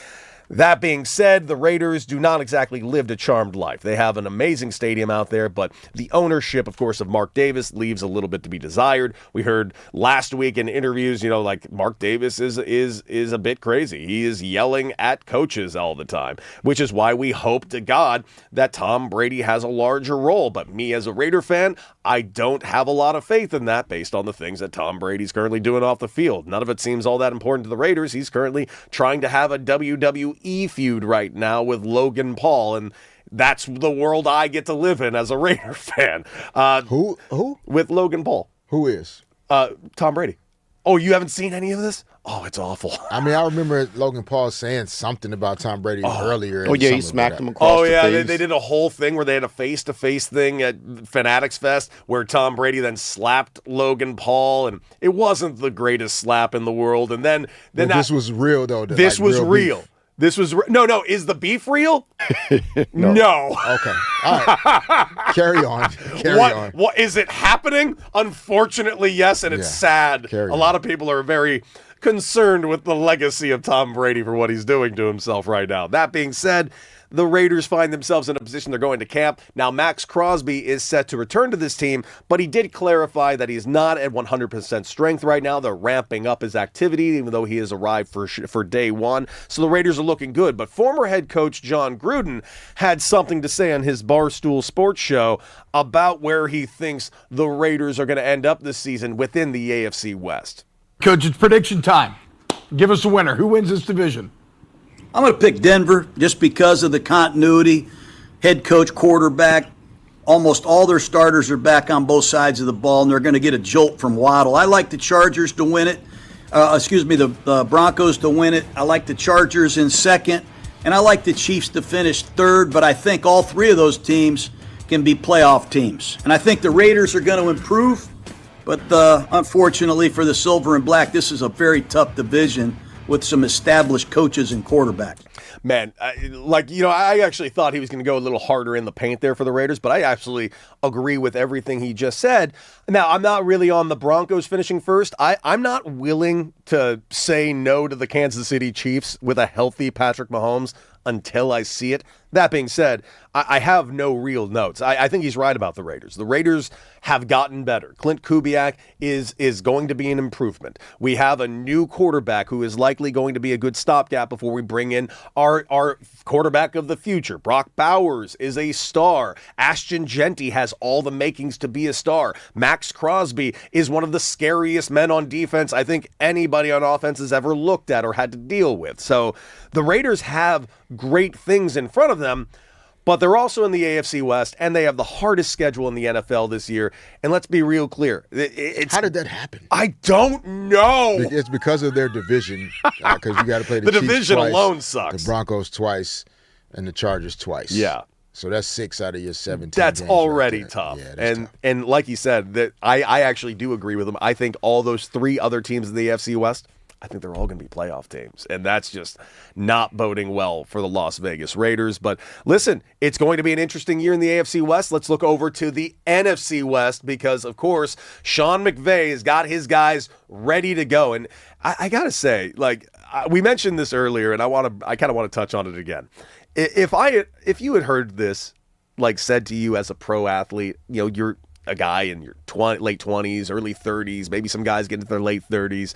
That being said, the Raiders do not exactly live a charmed life. They have an amazing stadium out there, but the ownership, of course, of Mark Davis leaves a little bit to be desired. We heard last week in interviews, you know, like Mark Davis is a bit crazy. He is yelling at coaches all the time, which is why we hope to God that Tom Brady has a larger role. But me as a Raider fan, I don't have a lot of faith in that based on the things that Tom Brady's currently doing off the field. None of it seems all that important to the Raiders. He's currently trying to have a WWE feud right now with Logan Paul, and that's the world I get to live in as a Raider fan. Who? With Logan Paul. Who is? Tom Brady. Oh, you haven't seen any of this? Oh, it's awful. I mean, I remember Logan Paul saying something about Tom Brady earlier. Oh, yeah, he smacked him across the face. They did a whole thing where they had a face-to-face thing at Fanatics Fest where Tom Brady then slapped Logan Paul, and it wasn't the greatest slap in the world. And then this was real, though. This was real. This was no. Is the beef real? No. Okay. All right. Carry on. Carry on. What is it happening? Unfortunately, yes, and it's sad. A lot of people are very concerned with the legacy of Tom Brady for what he's doing to himself right now. That being said, the Raiders find themselves in a position they're going to camp. Now, Max Crosby is set to return to this team, but he did clarify that he's not at 100% strength right now. They're ramping up his activity, even though he has arrived for day one. So the Raiders are looking good. But former head coach John Gruden had something to say on his Barstool Sports show about where he thinks the Raiders are going to end up this season within the AFC West. Coach, it's prediction time. Give us a winner. Who wins this division? I'm going to pick Denver just because of the continuity. Head coach, quarterback, almost all their starters are back on both sides of the ball, and they're going to get a jolt from Waddle. I like the Chargers to win it. The Broncos to win it. I like the Chargers in second, and I like the Chiefs to finish third, but I think all three of those teams can be playoff teams. And I think the Raiders are going to improve, but unfortunately for the Silver and Black, this is a very tough division with some established coaches and quarterbacks. Man, I actually thought he was going to go a little harder in the paint there for the Raiders, but I absolutely agree with everything he just said. Now, I'm not really on the Broncos finishing first. I'm not willing to say no to the Kansas City Chiefs with a healthy Patrick Mahomes until I see it. That being said, I have no real notes. I think he's right about the Raiders. The Raiders have gotten better. Clint Kubiak is going to be an improvement. We have a new quarterback who is likely going to be a good stopgap before we bring in our quarterback of the future. Brock Bowers is a star. Ashton Genty has all the makings to be a star. Max Crosby is one of the scariest men on defense I think anybody on offense has ever looked at or had to deal with. So the Raiders have great things in front of them, but they're also in the AFC West, and they have the hardest schedule in the NFL this year. And let's be real clear. How did that happen? I don't know. It's because of their division, because you got to play the The Chiefs division twice, alone sucks. the Broncos twice, and the Chargers twice. Yeah. So that's 6 out of your 17 That's games already right there. tough. Yeah, that's tough. And like you said, that I actually do agree with him. I think all those three other teams in the AFC West, I think they're all going to be playoff teams. And that's just not boding well for the Las Vegas Raiders. But listen, it's going to be an interesting year in the AFC West. Let's look over to the NFC West because, of course, Sean McVay has got his guys ready to go. And I got to say, we mentioned this earlier, and I kind of want to touch on it again. If you had heard this, said to you as a pro athlete, you're a guy in your late 20s, early 30s, maybe some guys get into their late 30s,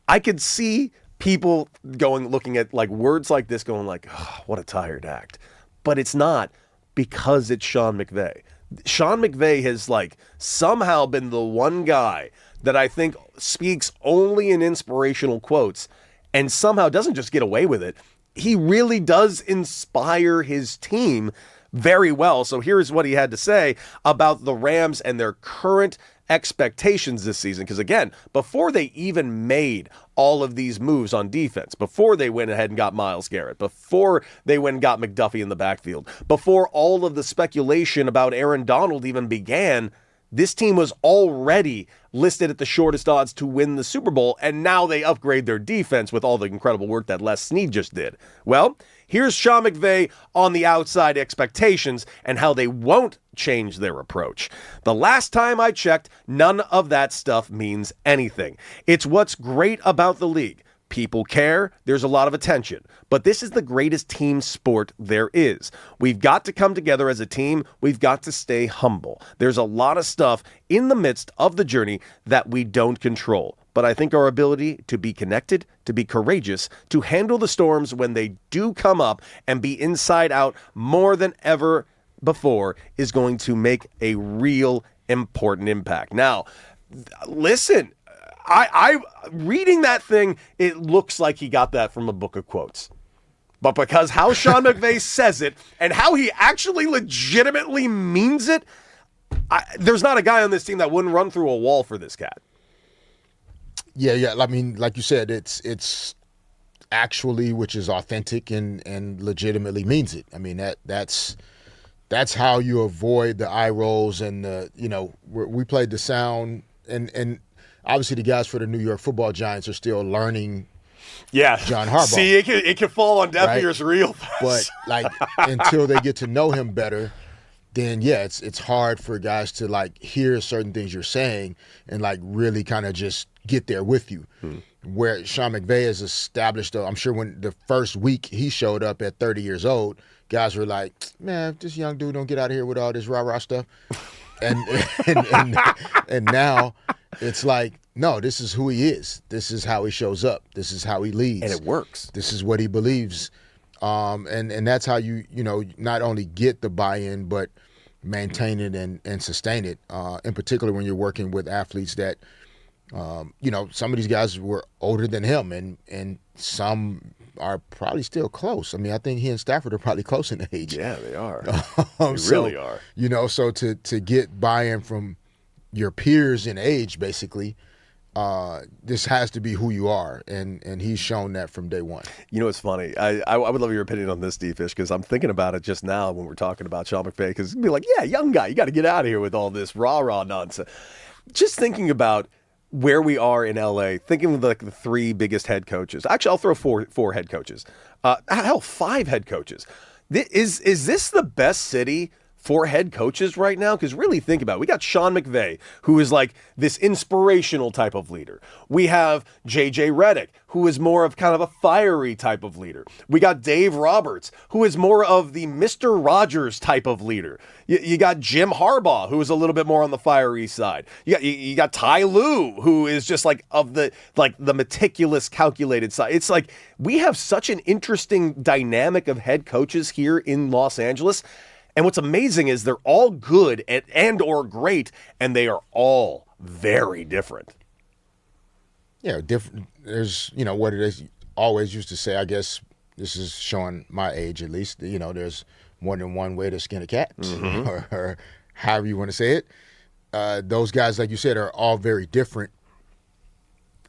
I could see people looking at like words like this going like, oh, what a tired act. But it's not, because it's Sean McVay. Sean McVay has like somehow been the one guy that I think speaks only in inspirational quotes and somehow doesn't just get away with it. He really does inspire his team very well. So here's what he had to say about the Rams and their current expectations this season. Because again, before they even made all of these moves on defense, before they went ahead and got Myles Garrett, before they went and got McDuffie in the backfield, before all of the speculation about Aaron Donald even began, this team was already listed at the shortest odds to win the Super Bowl, and now they upgrade their defense with all the incredible work that Les Snead just did. Well, here's Sean McVay on the outside expectations and how they won't change their approach. The last time I checked, none of that stuff means anything. It's what's great about the league. People care, there's a lot of attention, but this is the greatest team sport there is. We've got to come together as a team, we've got to stay humble. There's a lot of stuff in the midst of the journey that we don't control, but I think our ability to be connected, to be courageous, to handle the storms when they do come up and be inside out more than ever before is going to make a real important impact. Now, listen, I reading that thing, it looks like he got that from a book of quotes. But because how Sean McVay says it and how he actually legitimately means it, there's not a guy on this team that wouldn't run through a wall for this cat. Yeah. I mean, like you said, it's actually, which is authentic and legitimately means it. I mean, that's how you avoid the eye rolls and we played the sound and obviously the guys for the New York Football Giants are still learning. Yeah, John Harbaugh. See, it can fall on deaf ears real fast. But like until they get to know him better, then yeah, it's hard for guys to like hear certain things you're saying and like really kind of just get there with you. Where Sean McVay has established, I'm sure when the first week he showed up at 30 years old, guys were like, man, this young dude don't get out of here with all this rah-rah stuff. And now it's like, no, this is who he is. This is how he shows up. This is how he leads. And it works. This is what he believes. And that's how you not only get the buy-in, but maintain it and sustain it. In particular, when you're working with athletes that, some of these guys were older than him and some are probably still close. I mean, I think he and Stafford are probably close in age. Yeah, they are. They really are. So to get buy-in from your peers in age, basically, this has to be who you are, and he's shown that from day one. You know, it's funny. I would love your opinion on this, D-Fish, because I'm thinking about it just now when we're talking about Sean McVay, because you'd be like, yeah, young guy, you got to get out of here with all this rah-rah nonsense. Just thinking about where we are in LA, thinking of like the three biggest head coaches. Actually, I'll throw four head coaches. 5 head coaches. Is this the best city for head coaches right now? Because really think about it. We got Sean McVay, who is like this inspirational type of leader. We have J.J. Redick, who is more of kind of a fiery type of leader. We got Dave Roberts, who is more of the Mr. Rogers type of leader. You got Jim Harbaugh, who is a little bit more on the fiery side. You got Ty Lue, who is just like of the meticulous, calculated side. It's like we have such an interesting dynamic of head coaches here in Los Angeles. And what's amazing is they're all good and or great, and they are all very different. Yeah, different. There's, what it is. Always used to say, I guess this is showing my age at least, there's more than one way to skin a cat, or however you want to say it. Those guys, like you said, are all very different.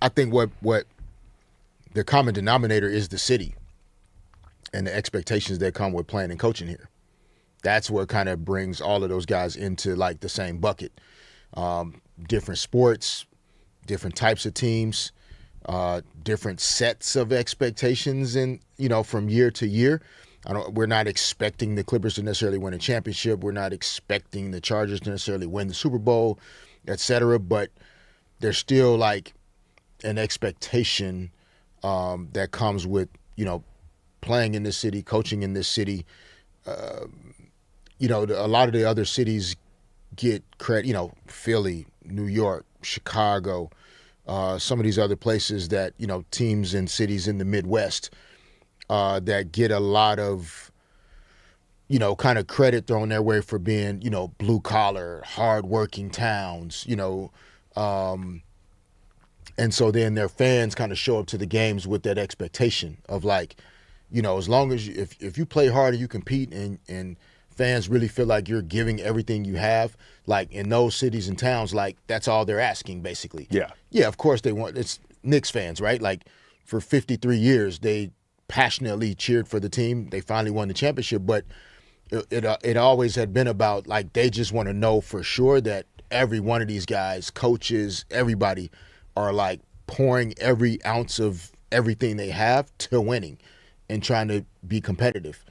I think what the common denominator is the city and the expectations that come with playing and coaching here. That's what kind of brings all of those guys into like the same bucket. Different sports, different types of teams, different sets of expectations, and from year to year. We're not expecting the Clippers to necessarily win a championship. We're not expecting the Chargers to necessarily win the Super Bowl, et cetera. But there's still like an expectation that comes with playing in this city, coaching in this city. A lot of the other cities get credit, Philly, New York, Chicago, some of these other places that, teams and cities in the Midwest that get a lot of, kind of credit thrown their way for being, blue collar, hardworking towns, and so then their fans kind of show up to the games with that expectation of like, as long as if you play hard and you compete and fans really feel like you're giving everything you have, like in those cities and towns, like that's all they're asking basically. Yeah, of course it's Knicks fans, right? Like for 53 years, they passionately cheered for the team. They finally won the championship, but it always had been about like they just want to know for sure that every one of these guys, coaches, everybody are like pouring every ounce of everything they have to winning and trying to be competitive.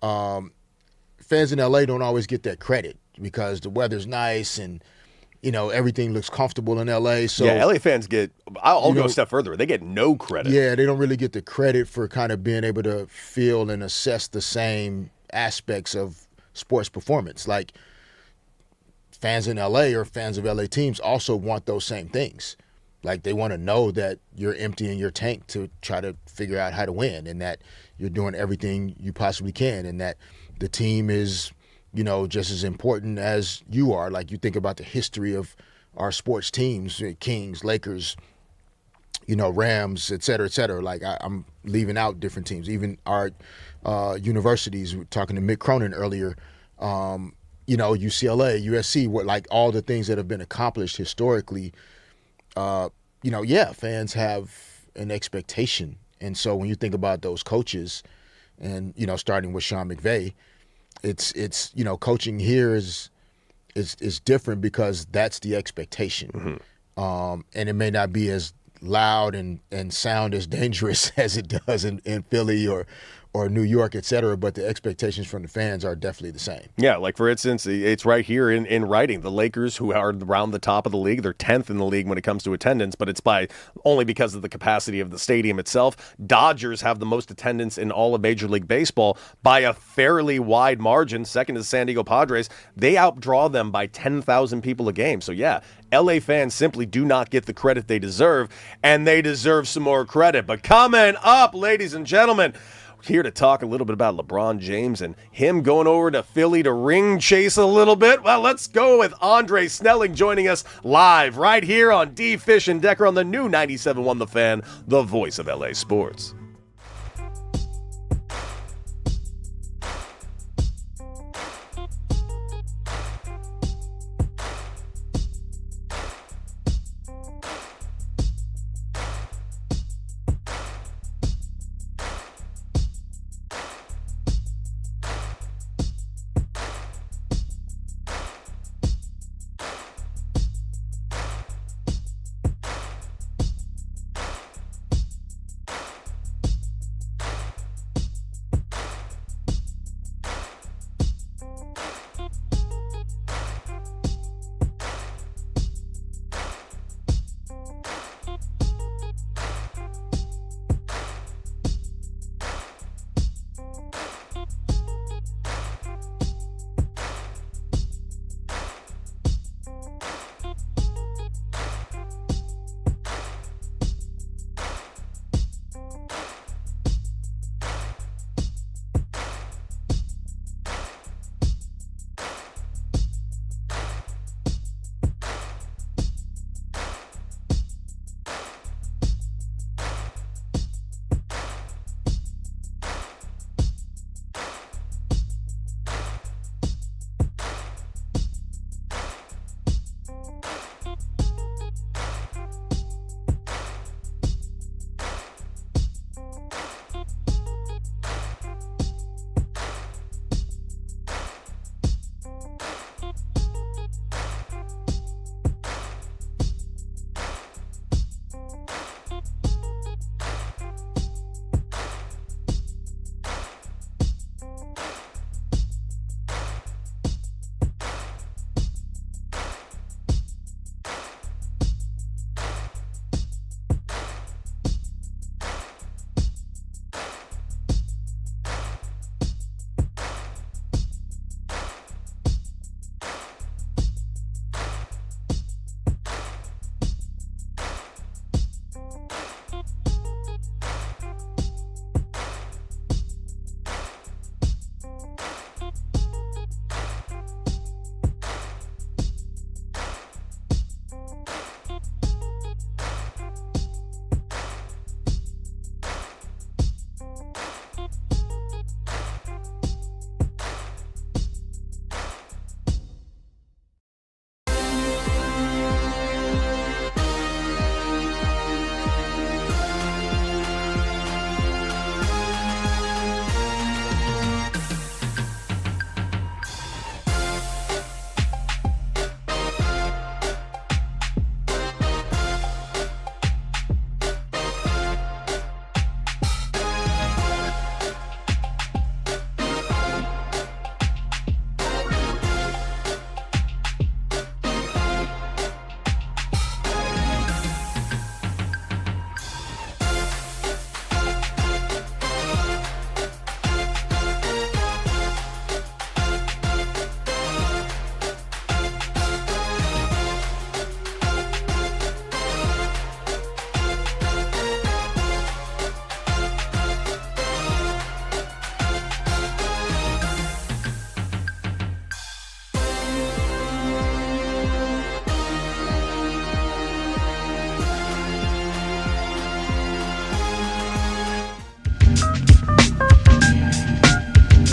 Fans in LA don't always get that credit because the weather's nice and everything looks comfortable in LA. So yeah, LA fans I'll go a step further. They get no credit. Yeah, they don't really get the credit for kind of being able to feel and assess the same aspects of sports performance. Like fans in LA or fans of LA teams also want those same things. Like they want to know that you're emptying your tank to try to figure out how to win and that you're doing everything you possibly can and that the team is, just as important as you are. Like you think about the history of our sports teams, Kings, Lakers, Rams, et cetera, et cetera. Like I'm leaving out different teams, even our universities. We were talking to Mick Cronin earlier, UCLA, USC, what like all the things that have been accomplished historically. Fans have an expectation. And so when you think about those coaches and, starting with Sean McVay, it's coaching here is different because that's the expectation. And it may not be as loud and sound as dangerous as it does in Philly or New York, et cetera, but the expectations from the fans are definitely the same. Yeah, like for instance, it's right here in writing. The Lakers, who are around the top of the league, they're 10th in the league when it comes to attendance, but it's only because of the capacity of the stadium itself. Dodgers have the most attendance in all of Major League Baseball by a fairly wide margin. Second is San Diego Padres. They outdraw them by 10,000 people a game. So yeah, LA fans simply do not get the credit they deserve, and they deserve some more credit. But coming up, ladies and gentlemen, here to talk a little bit about LeBron James and him going over to Philly to ring chase a little bit. Well, let's go with Andre Snelling joining us live right here on D. Fish and Decker on the new 97.1 The Fan, the voice of LA sports.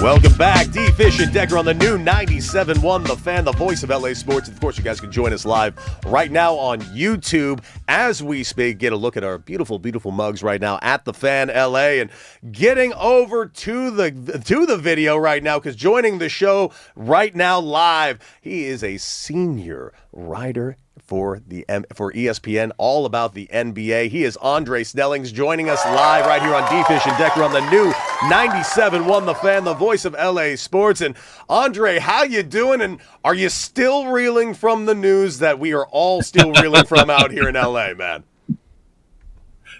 Welcome back. D. Fish and Decker on the new 97.1 The Fan, the voice of LA Sports. And of course, you guys can join us live right now on YouTube as we speak. Get a look at our beautiful, beautiful mugs right now at The Fan LA. And getting over to the video right now, because joining the show right now live, he is a senior writer for ESPN, all about the NBA. He is Andre Snellings joining us live right here on D-Fish and Decker on the new 97.1 The Fan, the voice of LA Sports. And Andre, how you doing? And are you still reeling from the news that we are all still reeling from out here in LA, man?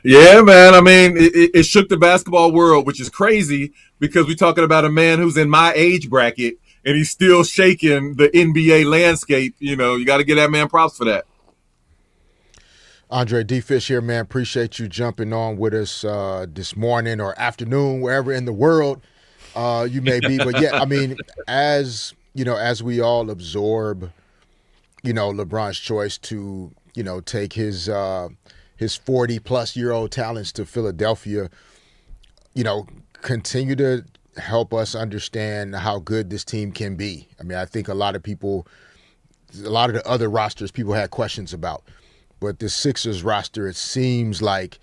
Yeah, man. I mean, it shook the basketball world, which is crazy because we're talking about a man who's in my age bracket and he's still shaking the NBA landscape. You know, you got to give that man props for that. Andre, D. Fish here, man. Appreciate you jumping on with us this morning or afternoon, wherever in the world you may be. But yeah, I mean, as you know, as we all absorb, you know, LeBron's choice to, you know, take his 40-plus-year-old talents to Philadelphia, you know, continue to help us understand how good this team can be. I mean, I think a lot of the other rosters people had questions about. But the Sixers roster, it seems like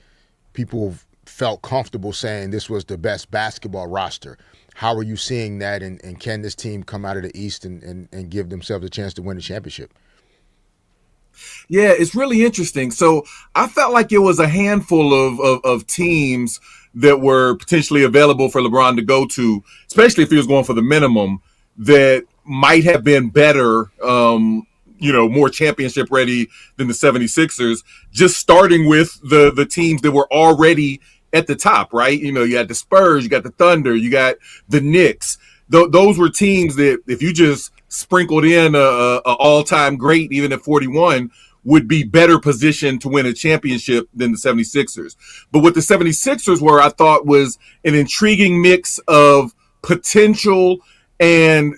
people felt comfortable saying this was the best basketball roster. How are you seeing that, and can this team come out of the East and give themselves a chance to win the championship? Yeah, it's really interesting. So I felt like it was a handful of teams that were potentially available for LeBron to go to, especially if he was going for the minimum, that might have been better, more championship ready than the 76ers, just starting with the teams that were already at the top, right? You know, you had the Spurs, you got the Thunder, you got the Knicks. Those were teams that if you just sprinkled in a all-time great, even at 41, would be better positioned to win a championship than the 76ers. But what the 76ers were, I thought, was an intriguing mix of potential and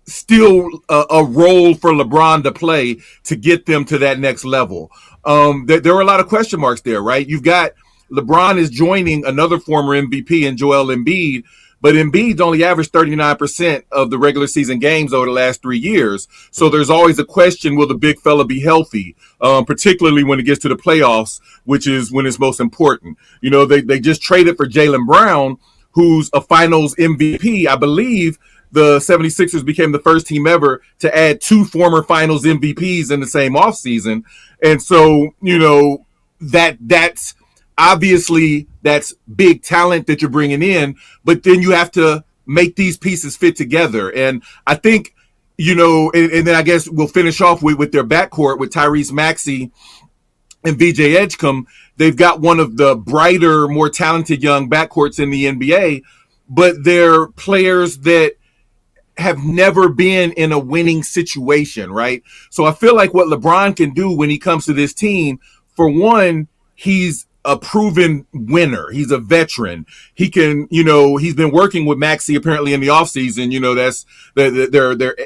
still a role for LeBron to play to get them to that next level. There were a lot of question marks there, right? You've got LeBron is joining another former MVP in Joel Embiid, but Embiid's only averaged 39% of the regular season games over the last 3 years. So there's always a question, will the big fella be healthy, particularly when it gets to the playoffs, which is when it's most important. You know, they just traded for Jaylen Brown, who's a finals MVP. I believe the 76ers became the first team ever to add 2 former finals MVPs in the same offseason. And so, you know, that's obviously that's big talent that you're bringing in, but then you have to make these pieces fit together. And I think, you know, and then I guess we'll finish off with their backcourt with Tyrese Maxey and VJ Edgecombe. They've got one of the brighter, more talented young backcourts in the NBA, but they're players that have never been in a winning situation, right? So I feel like what LeBron can do when he comes to this team, for one, he's a proven winner. He's a veteran. He can, you know, he's been working with Maxey apparently in the offseason. You know, that's they're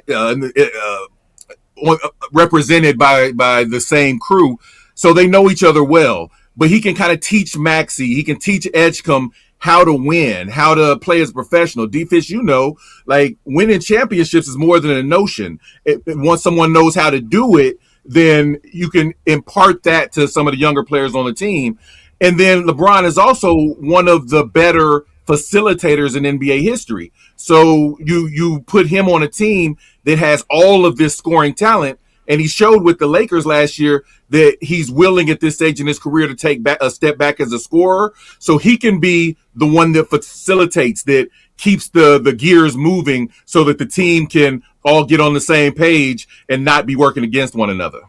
represented by the same crew. So they know each other well. But he can kind of teach Maxey. He can teach Edgecombe how to win, how to play as a professional. D-Fish, you know, like winning championships is more than a notion. Once someone knows how to do it, then you can impart that to some of the younger players on the team. And then LeBron is also one of the better facilitators in NBA history. So you put him on a team that has all of this scoring talent, and he showed with the Lakers last year that he's willing at this stage in his career to take a step back as a scorer. So he can be the one that facilitates, that keeps the gears moving so that the team can all get on the same page and not be working against one another.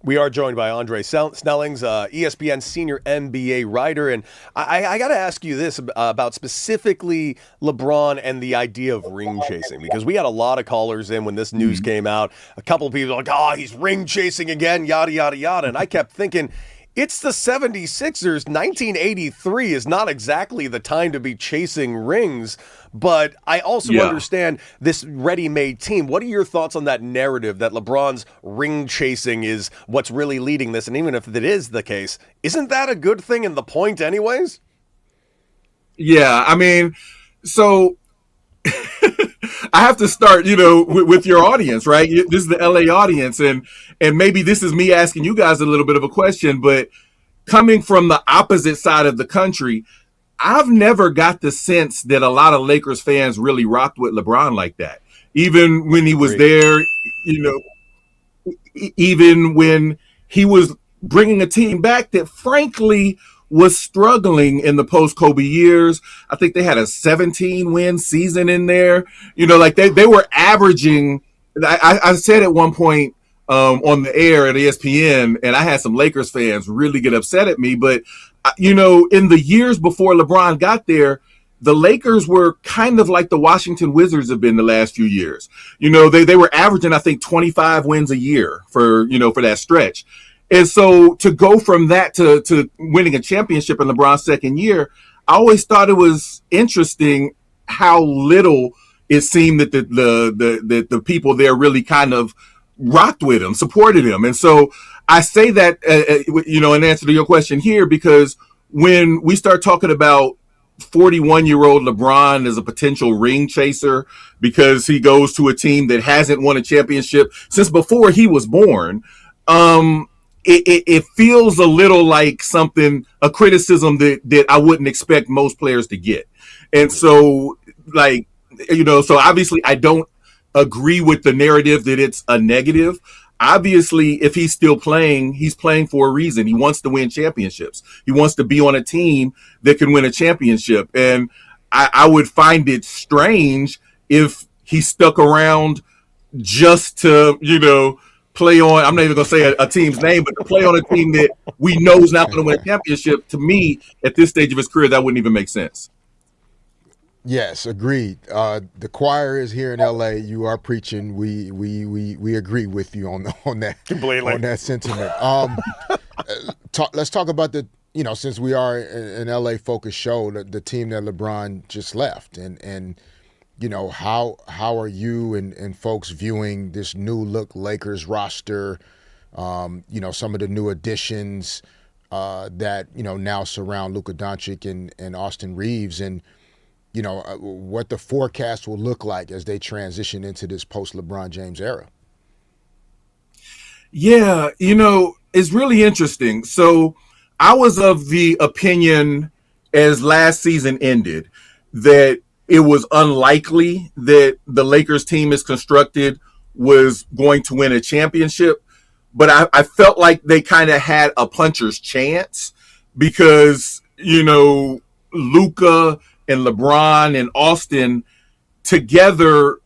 We are joined by Andre Snellings, ESPN senior NBA writer. And I got to ask you this about specifically LeBron and the idea of ring chasing, because we had a lot of callers in when this news came out. A couple of people were like, oh, he's ring chasing again, yada, yada, yada. And I kept thinking, it's the 76ers. 1983 is not exactly the time to be chasing rings, but I also understand this ready-made team. What are your thoughts on that narrative that LeBron's ring chasing is what's really leading this? And even if it is the case, isn't that a good thing in the point anyways? Yeah, I mean, so I have to start, with your audience, right? This is the LA audience, and maybe this is me asking you guys a little bit of a question, but coming from the opposite side of the country, I've never got the sense that a lot of Lakers fans really rocked with LeBron like that. Even when he was there, even when he was bringing a team back that frankly was struggling in the post-Kobe years. I think they had a 17-win season in there. Like they were averaging. I said at one point on the air at ESPN, and I had some Lakers fans really get upset at me, but in the years before LeBron got there, the Lakers were kind of like the Washington Wizards have been the last few years. They were averaging, I think, 25 wins a year for that stretch. And so to go from that to winning a championship in LeBron's second year, I always thought it was interesting how little it seemed that the people there really kind of rocked with him, supported him. And so I say that, in answer to your question here, because when we start talking about 41-year-old LeBron as a potential ring chaser because he goes to a team that hasn't won a championship since before he was born, it feels a little like a criticism that I wouldn't expect most players to get. And so, so obviously I don't agree with the narrative that it's a negative. Obviously, if he's still playing, he's playing for a reason. He wants to win championships. He wants to be on a team that can win a championship. And I would find it strange if he stuck around just to, play on, I'm not even going to say a team's name, but to play on a team that we know is not going to win a championship. To me, at this stage of his career, that wouldn't even make sense. Yes, agreed. The choir is here in LA. You are preaching. We agree with you on that completely, on that sentiment. Let's talk about since we are an LA focused show, the team that LeBron just left, and how are you and folks viewing this new look Lakers roster? Some of the new additions that now surround Luka Doncic and Austin Reeves, and what the forecast will look like as they transition into this post-LeBron James era. Yeah, it's really interesting. So I was of the opinion as last season ended that it was unlikely that the Lakers team as constructed was going to win a championship, but I felt like they kind of had a puncher's chance because, Luka and LeBron and Austin together,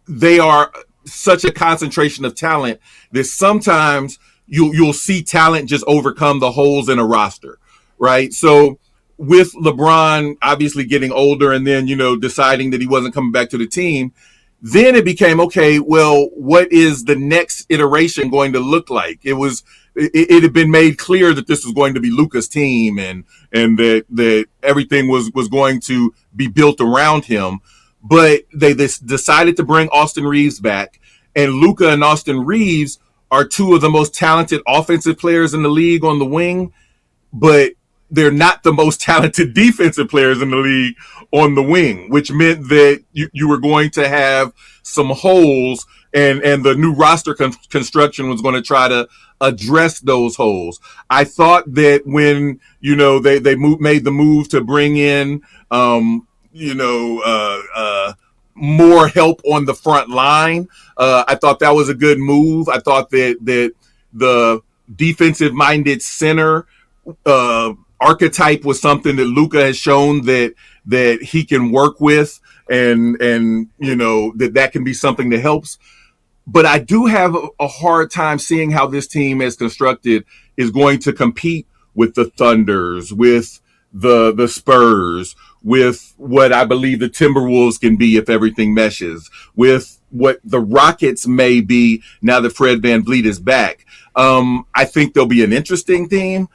they are such a concentration of talent that sometimes you'll see talent just overcome the holes in a roster, right? So with LeBron obviously getting older and then, deciding that he wasn't coming back to the team, then it became, okay, well, what is the next iteration going to look like? It had been made clear that this was going to be Luka's team and that everything was going to be built around him. But they decided to bring Austin Reeves back, and Luka and Austin Reeves are two of the most talented offensive players in the league on the wing, but they're not the most talented defensive players in the league on the wing, which meant that you were going to have some holes, and the new roster construction was going to try to address those holes. I thought that when, they made the move to bring in, more help on the front line, I thought that was a good move. I thought that the defensive-minded center archetype was something that Luka has shown that he can work with, and that can be something that helps. But I do have a hard time seeing how this team as constructed is going to compete with the Thunders, with the Spurs, with what I believe the Timberwolves can be if everything meshes, with what the Rockets may be now that Fred VanVleet is back. I think they'll be an interesting team.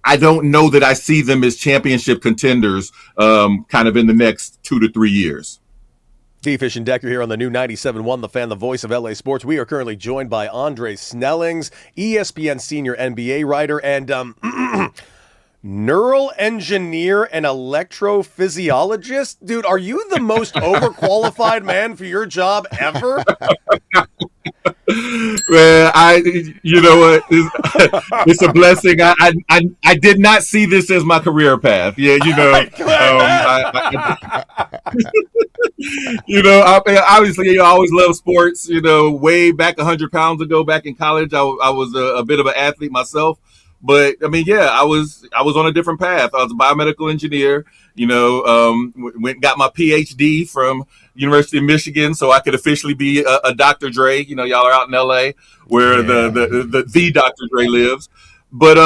I don't know that I see them as championship contenders kind of in the next 2 to 3 years. D-Fish and Decker here on the new 97.1 The Fan, the voice of LA Sports. We are currently joined by Andre Snellings, ESPN senior NBA writer, and Neural engineer and electrophysiologist? Dude, are you the most overqualified man for your job ever? Man, you know what? It's a blessing. I did not see this as my career path. Yeah, you know. You know, obviously, I always loved sports. You know, way back 100 pounds ago, back in college, I was a bit of an athlete myself. But I mean, yeah, I was on a different path. I was a biomedical engineer. You know, went and got my PhD from University of Michigan, so I could officially be a Dr. Dre. You know, y'all are out in LA where the Dr. Dre lives. But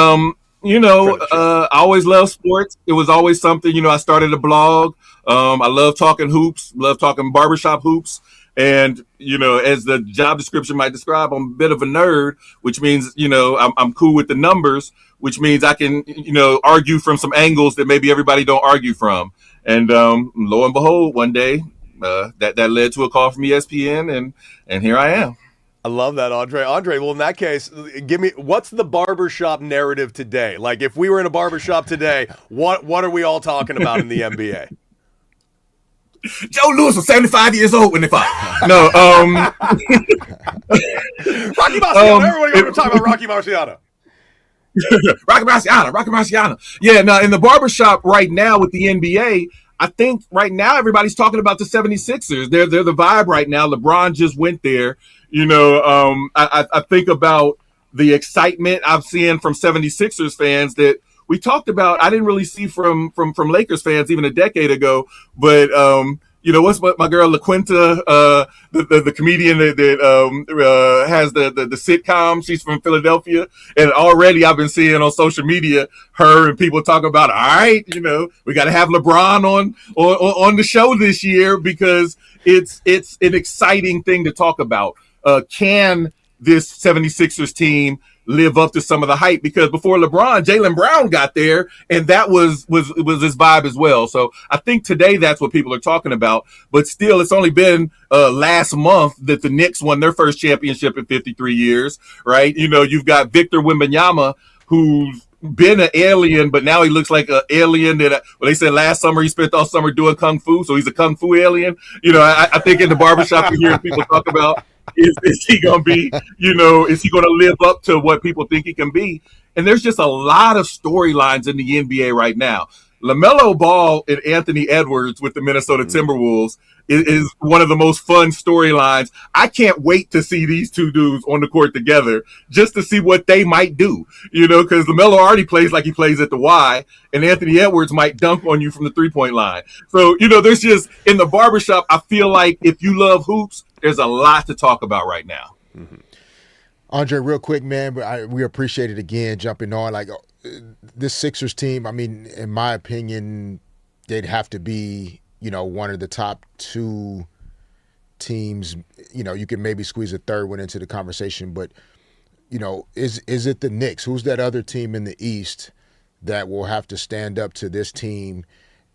you know, I always loved sports. It was always something. You know, I started a blog. I love talking hoops. Love talking barbershop hoops. And, you know, as the job description might describe, I'm a bit of a nerd, which means, you know, I'm cool with the numbers, which means I can, you know, argue from some angles that maybe everybody don't argue from. And lo and behold, one day that led to a call from ESPN, and here I am. I love that, Andre. Andre, well, in that case, what's the barbershop narrative today? Like, if we were in a barbershop today, what are we all talking about in the NBA? Joe Louis was 75 years old when they fought. No, Rocky Marciano. Everybody going to talk about Rocky Marciano. Rocky Marciano. Yeah, no, in the barbershop right now with the NBA, I think right now everybody's talking about the 76ers. They're the vibe right now. LeBron just went there. You know, I think about the excitement I've seen from 76ers fans that we talked about. I didn't really see from Lakers fans even a decade ago, but you know, what's my girl LaQuinta, the comedian that has the sitcom. She's from Philadelphia, and already I've been seeing on social media her and people talk about, all right, you know, we got to have LeBron on the show this year because it's an exciting thing to talk about. Can this 76ers team live up to some of the hype? Because before LeBron, Jaylen Brown got there, and that was his vibe as well. So I think today that's what people are talking about. But still, it's only been last month that the Knicks won their first championship in 53 years, right? You know, you've got Victor Wembanyama, who's been an alien, but now he looks like an alien that, well, they said last summer he spent all summer doing kung fu, so he's a kung fu alien. You know, I think in the barbershop you hear people talk about, is he going to be, you know, is he going to live up to what people think he can be? And there's just a lot of storylines in the NBA right now. LaMelo Ball and Anthony Edwards with the Minnesota Timberwolves is one of the most fun storylines. I can't wait to see these two dudes on the court together just to see what they might do, you know, because LaMelo already plays like he plays at the Y, and Anthony Edwards might dunk on you from the three-point line. So, you know, there's just, in the barbershop, I feel like if you love hoops, there's a lot to talk about right now. Mm-hmm. Andre, real quick, man, but we appreciate it again jumping on. Like, this Sixers team, I mean, in my opinion, they'd have to be, you know, one of the top two teams. You know, you can maybe squeeze a third one into the conversation, but, you know, is it the Knicks? Who's that other team in the East that will have to stand up to this team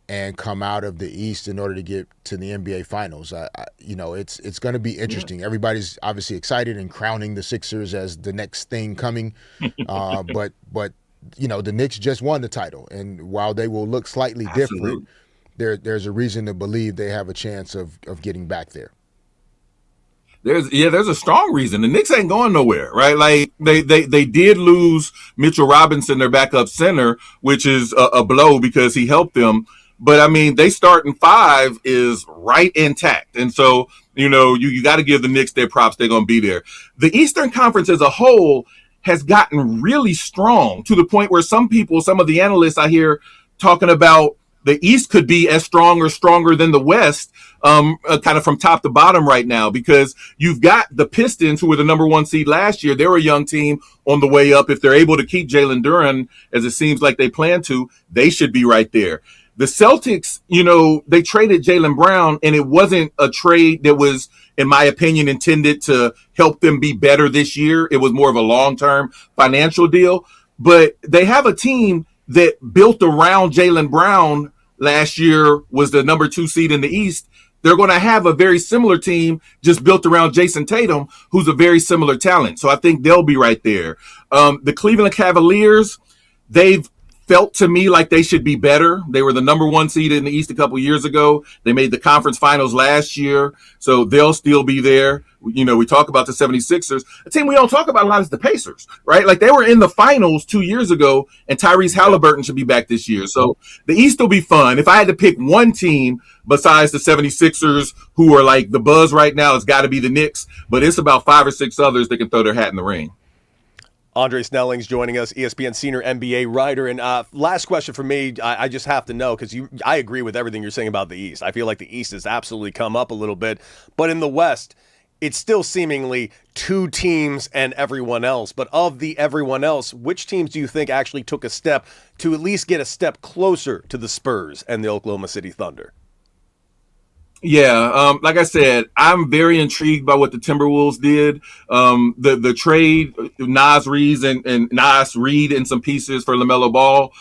and come out of the East in order to get to the NBA Finals? You know, it's going to be interesting. Everybody's obviously excited and crowning the Sixers as the next thing coming, but you know, the Knicks just won the title, and while they will look slightly different, there's a reason to believe they have a chance of getting back there. There's a strong reason. The Knicks ain't going nowhere, right? Like they did lose Mitchell Robinson, their backup center, which is a blow because he helped them. But I mean, they starting five is right intact. And so, you know, you got to give the Knicks their props. They're going to be there. The Eastern Conference as a whole has gotten really strong to the point where some of the analysts I hear talking about the East could be as strong or stronger than the West, kind of from top to bottom right now, because you've got the Pistons, who were the number one seed last year. They were a young team on the way up. If they're able to keep Jalen Duren, as it seems like they plan to, they should be right there. The Celtics, you know, they traded Jaylen Brown, and it wasn't a trade that was, in my opinion, intended to help them be better this year. It was more of a long-term financial deal. But they have a team that built around Jaylen Brown last year, was the number 2 seed in the East. They're going to have a very similar team just built around Jason Tatum, who's a very similar talent. So I think they'll be right there. The Cleveland Cavaliers, they've felt to me like they should be better. They were the number 1 seed in the East a couple years ago. They made the conference finals last year, so they'll still be there. You know, we talk about the 76ers. A team we don't talk about a lot is the Pacers, right? Like, they were in the finals 2 years ago, and Tyrese Halliburton should be back this year. So the East will be fun. If I had to pick one team besides the 76ers, who are like the buzz right now, it's got to be the Knicks, but it's about 5 or 6 others that can throw their hat in the ring. Andre Snelling's joining us, ESPN senior NBA writer. And last question for me, I just have to know, because I agree with everything you're saying about the East. I feel like the East has absolutely come up a little bit. But in the West, it's still seemingly 2 teams and everyone else. But of the everyone else, which teams do you think actually took a step to at least get a step closer to the Spurs and the Oklahoma City Thunder? Yeah, like I said, I'm very intrigued by what the Timberwolves did. The trade, Nas Reed and some pieces for LaMelo Ball.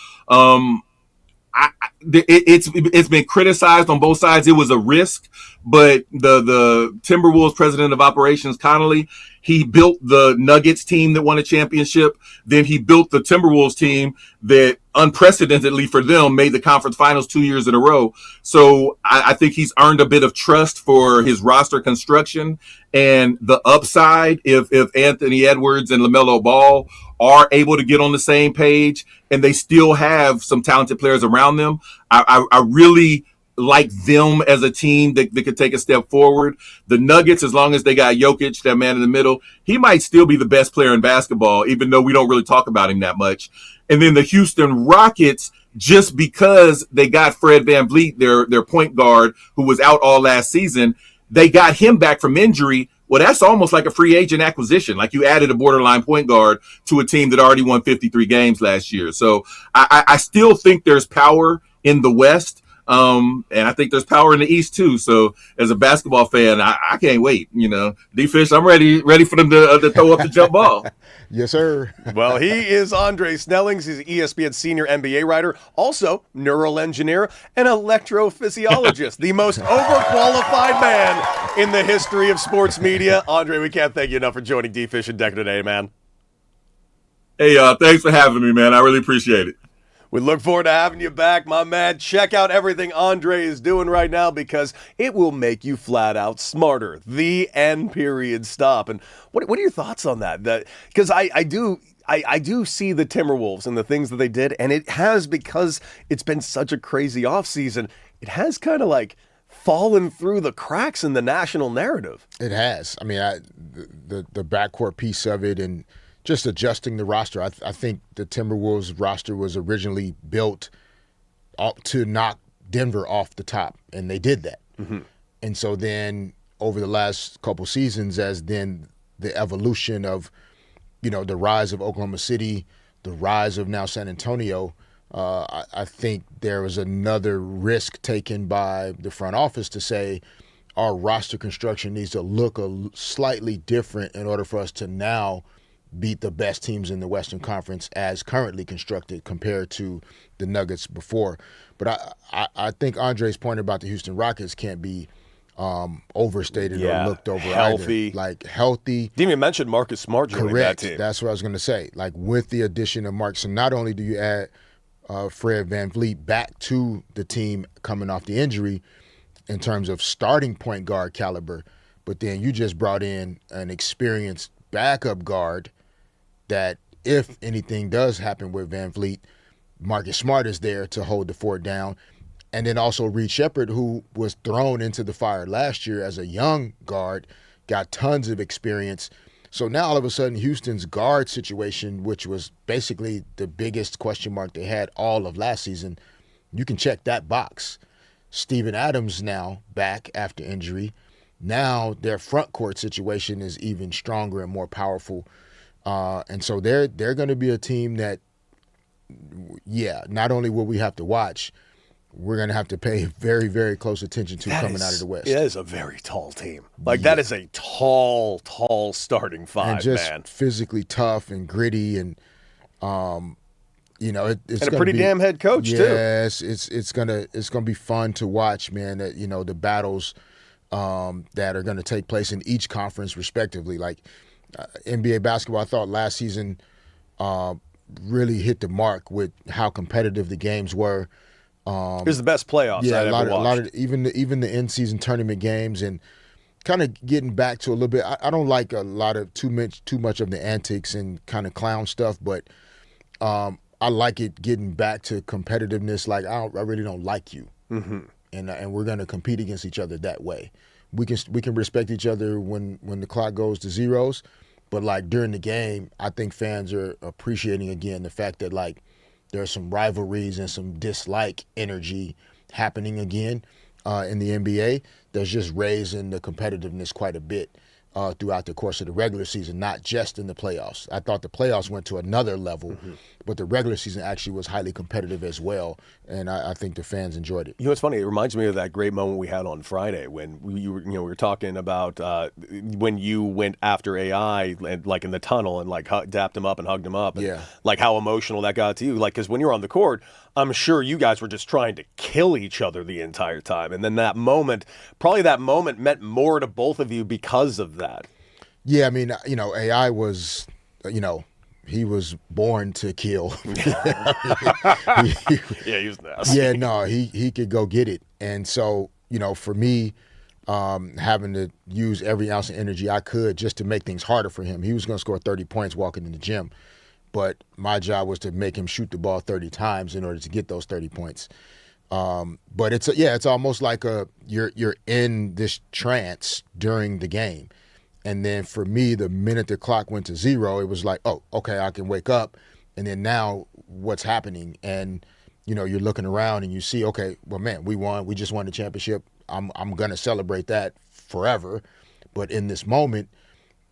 It's been criticized on both sides. It was a risk, but the Timberwolves president of operations, Connolly, he built the Nuggets team that won a championship. Then he built the Timberwolves team that unprecedentedly for them made the conference finals 2 years in a row. So I think he's earned a bit of trust for his roster construction and the upside. If Anthony Edwards and LaMelo Ball are able to get on the same page and they still have some talented players around them, I really like them as a team that could take a step forward. The Nuggets, as long as they got Jokic, that man in the middle, he might still be the best player in basketball, even though we don't really talk about him that much. And then the Houston Rockets, just because they got Fred VanVleet, their point guard, who was out all last season, they got him back from injury. Well, that's almost like a free agent acquisition. Like, you added a borderline point guard to a team that already won 53 games last year. So I still think there's power in the West. And I think there's power in the East too. So as a basketball fan, I can't wait. You know, D-Fish, I'm ready for them to throw up the jump ball. Yes, sir. Well, he is Andre Snellings. He's ESPN senior NBA writer, also neural engineer and electrophysiologist, the most overqualified man in the history of sports media. Andre, we can't thank you enough for joining D-Fish and Deck today, man. Hey, thanks for having me, man. I really appreciate it. We look forward to having you back, my man. Check out everything Andre is doing right now, because it will make you flat out smarter. The end period stop. And what are your thoughts on that? Because I do see the Timberwolves and the things that they did, and it has, because it's been such a crazy offseason, it has kind of like fallen through the cracks in the national narrative. It has. I mean, the backcourt piece of it, and just adjusting the roster. I think the Timberwolves roster was originally built to knock Denver off the top, and they did that. Mm-hmm. And so then over the last couple seasons, as then the evolution of, you know, the rise of Oklahoma City, the rise of now San Antonio, I think there was another risk taken by the front office to say our roster construction needs to look slightly different in order for us to now beat the best teams in the Western Conference as currently constructed compared to the Nuggets before. But I think Andre's point about the Houston Rockets can't be overstated or looked over healthy. Either. Like, healthy. Didn't even mention Marcus Smart joining that team. That's what I was going to say. Like, with the addition of Marcus, so not only do you add Fred VanVleet back to the team coming off the injury in terms of starting point guard caliber, but then you just brought in an experienced backup guard that if anything does happen with VanVleet, Marcus Smart is there to hold the fort down. And then also Reed Shepherd, who was thrown into the fire last year as a young guard, got tons of experience. So now all of a sudden Houston's guard situation, which was basically the biggest question mark they had all of last season, you can check that box. Steven Adams now back after injury. Now their front court situation is even stronger and more powerful. And so they're going to be a team that, not only will we have to watch, we're going to have to pay very, very close attention to coming out of the West. It is a very tall team. Like, that is a tall starting five, and just man. Physically tough and gritty, and you know, it's and a pretty damn head coach too. Yes, it's gonna be fun to watch, man. That, you know, the battles that are going to take place in each conference respectively. Like NBA basketball, I thought last season really hit the mark with how competitive the games were. It was the best playoffs Yeah, I'd a lot ever watched. of even the in-season tournament games, and kind of getting back to a little bit. I don't like a lot of too much of the antics and kind of clown stuff, but I like it getting back to competitiveness. Like I really don't like you, and we're going to compete against each other that way. We can respect each other when the clock goes to zeros, but like during the game, I think fans are appreciating again the fact that like there's some rivalries and some dislike energy happening again in the NBA. That's just raising the competitiveness quite a bit throughout the course of the regular season, not just in the playoffs. I thought the playoffs went to another level, but the regular season actually was highly competitive as well, and I think the fans enjoyed it. You know, it's funny. It reminds me of that great moment we had on Friday when we were talking about when you went after AI and like in the tunnel and like dapped him up and hugged him up, and like how emotional that got to you. Like, because when you're on the court, I'm sure you guys were just trying to kill each other the entire time, and then that moment meant more to both of you because of that. Yeah, I mean, AI was, he was born to kill. Yeah, he was nasty. Yeah, no, he could go get it. And so, for me, having to use every ounce of energy I could just to make things harder for him. He was going to score 30 points walking in the gym, but my job was to make him shoot the ball 30 times in order to get those 30 points. But it's almost like you're in this trance during the game. And then for me, the minute the clock went to zero, it was like, oh, okay, I can wake up. And then now what's happening? And, you're looking around and you see, okay, well, man, we won. We just won the championship. I'm going to celebrate that forever. But in this moment,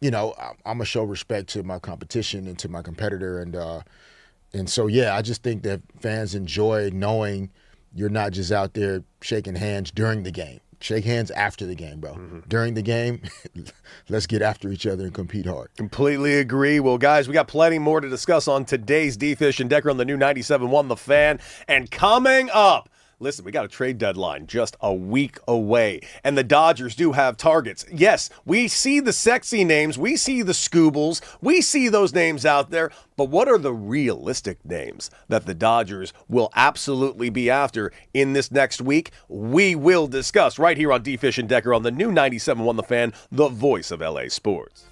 I'm going to show respect to my competition and to my competitor. And so, yeah, I just think that fans enjoy knowing you're not just out there shaking hands during the game. Shake hands after the game, bro. During the game, let's get after each other and compete hard. Completely agree. Well, guys, we got plenty more to discuss on today's D-Fish and Decker on the new 97.1 The Fan. And coming up, listen, we got a trade deadline just a week away, and the Dodgers do have targets. Yes, we see the sexy names, we see the Scoobles, we see those names out there, but what are the realistic names that the Dodgers will absolutely be after in this next week? We will discuss right here on D-Fish and Decker on the new 97.1 The Fan, the voice of LA sports.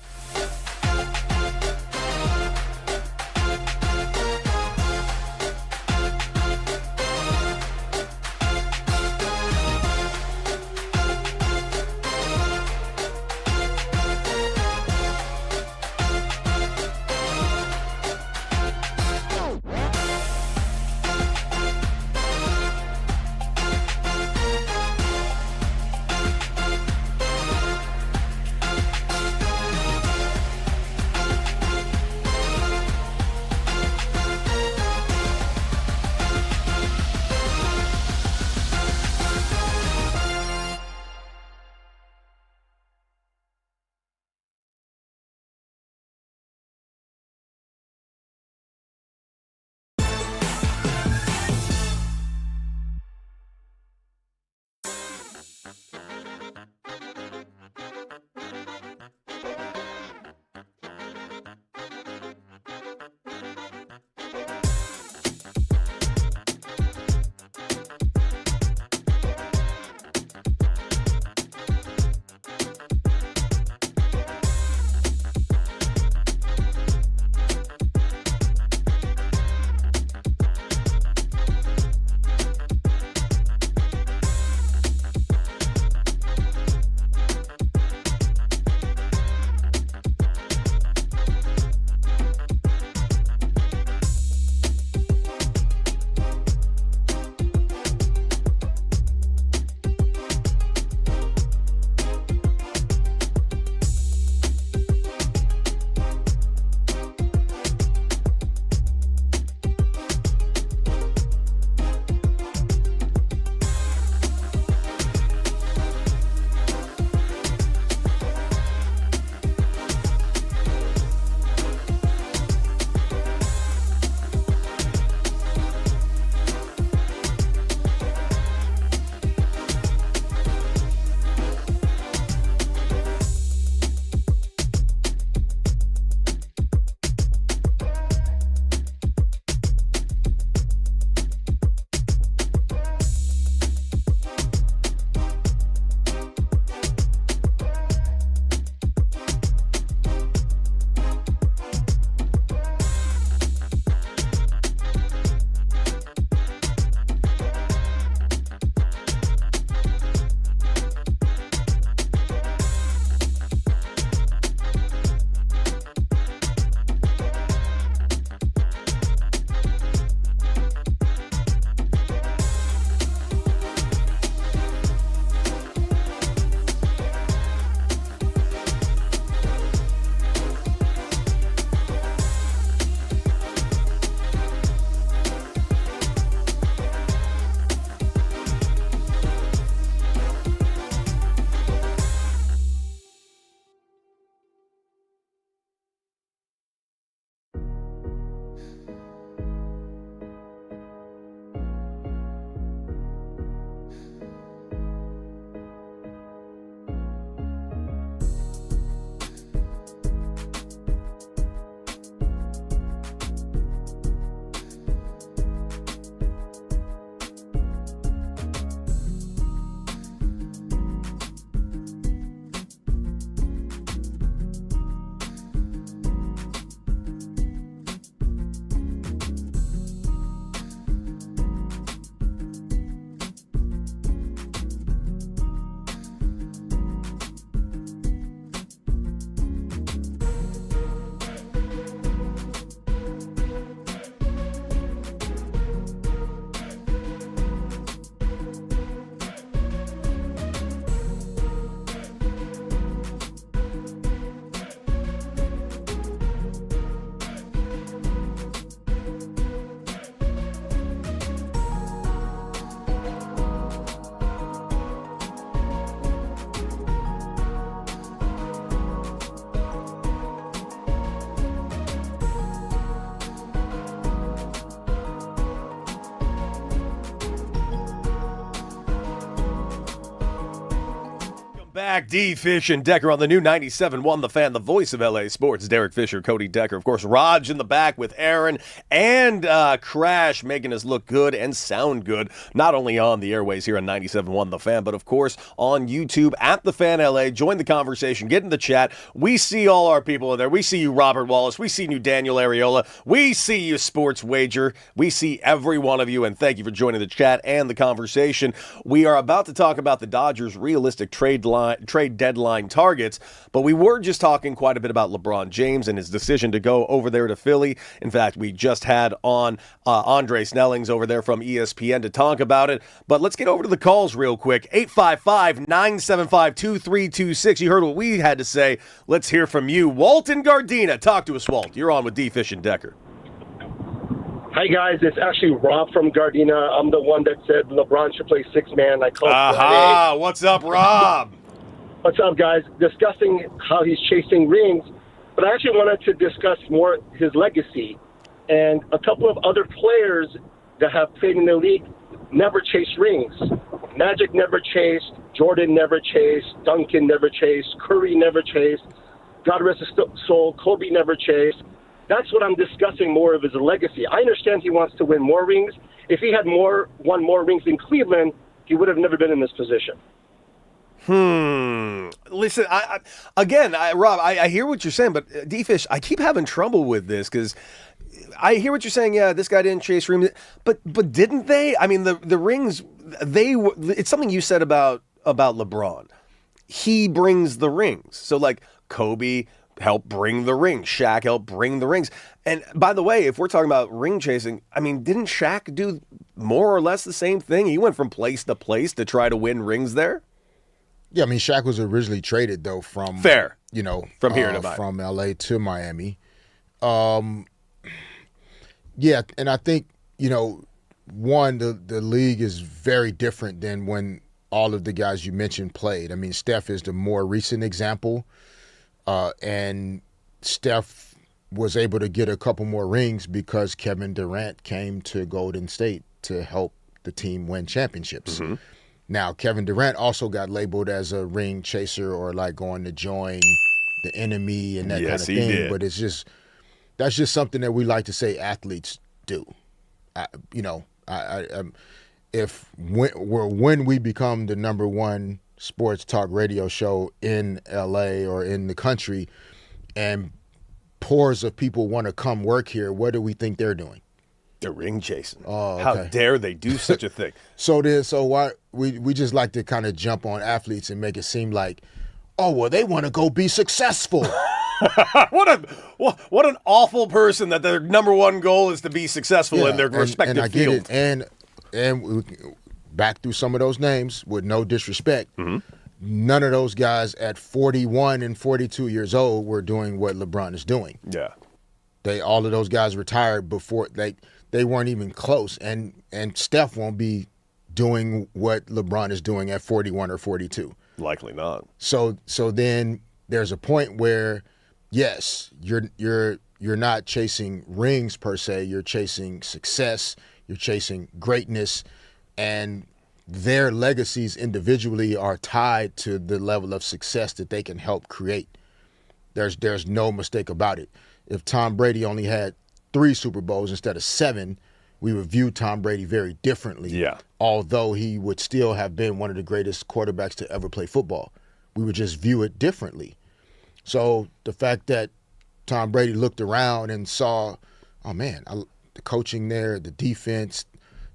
Back, D. Fish and Decker on the new 97.1 The Fan, the voice of LA Sports. Derek Fisher, Cody Decker, of course, Raj in the back with Aaron and Crash making us look good and sound good, not only on the airways here on 97.1 The Fan, but of course on YouTube at The Fan LA. Join the conversation, get in the chat. We see all our people in there. We see you, Robert Wallace. We see you, Daniel Ariola. We see you, Sports Wager. We see every one of you, and thank you for joining the chat and the conversation. We are about to talk about the Dodgers' realistic trade deadline targets, but we were just talking quite a bit about LeBron James and his decision to go over there to Philly. In fact, we just had on Andre Snellings over there from ESPN to talk about it, but let's get over to the calls real quick. 855-975-2326. You heard what we had to say. Let's hear from you. Walton Gardena. Talk to us, Walt. You're on with D. Fish and Decker. Hi, guys. It's actually Rob from Gardena. I'm the one that said LeBron should play six-man. I called Aha! What's up, Rob? What's up, guys? Discussing how he's chasing rings, but I actually wanted to discuss more his legacy. And a couple of other players that have played in the league never chased rings. Magic never chased. Jordan never chased. Duncan never chased. Curry never chased. God rest his soul, Kobe never chased. That's what I'm discussing more of his legacy. I understand he wants to win more rings. If he had won more rings in Cleveland, he would have never been in this position. Listen, Rob, I hear what you're saying, but D-Fish, I keep having trouble with this because I hear what you're saying. Yeah, this guy didn't chase rings, but didn't they? I mean, the rings, it's something you said about LeBron. He brings the rings. So like Kobe helped bring the rings. Shaq helped bring the rings. And by the way, if we're talking about ring chasing, I mean, didn't Shaq do more or less the same thing? He went from place to place to try to win rings there. Yeah, I mean, Shaq was originally traded, though, from fair, from here to from LA to Miami. Yeah, and I think, one, the league is very different than when all of the guys you mentioned played. I mean, Steph is the more recent example, and Steph was able to get a couple more rings because Kevin Durant came to Golden State to help the team win championships. Mm-hmm. Now, Kevin Durant also got labeled as a ring chaser or like going to join the enemy and that kind of thing. Did. But that's just something that we like to say athletes do. When we become the number one sports talk radio show in LA or in the country, and hordes of people want to come work here, what do we think they're doing? They're ring chasing. Oh, okay. How dare they do such a thing? So why we just like to kind of jump on athletes and make it seem like, oh well, they want to go be successful. What an awful person that their number one goal is to be successful in their respective field. And we back through some of those names with no disrespect. Mm-hmm. None of those guys at 41 and 42 years old were doing what LeBron is doing. Yeah, all of those guys retired before they weren't even close. And Steph won't be doing what LeBron is doing at 41 or 42. Likely not. So then there's a point where, yes, you're not chasing rings per se. You're chasing success. You're chasing greatness, and their legacies individually are tied to the level of success that they can help create. There's no mistake about it. If Tom Brady only had 3 Super Bowls instead of 7, we would view Tom Brady very differently. Yeah. Although he would still have been one of the greatest quarterbacks to ever play football. We would just view it differently. So the fact that Tom Brady looked around and saw, oh man, the coaching there, the defense,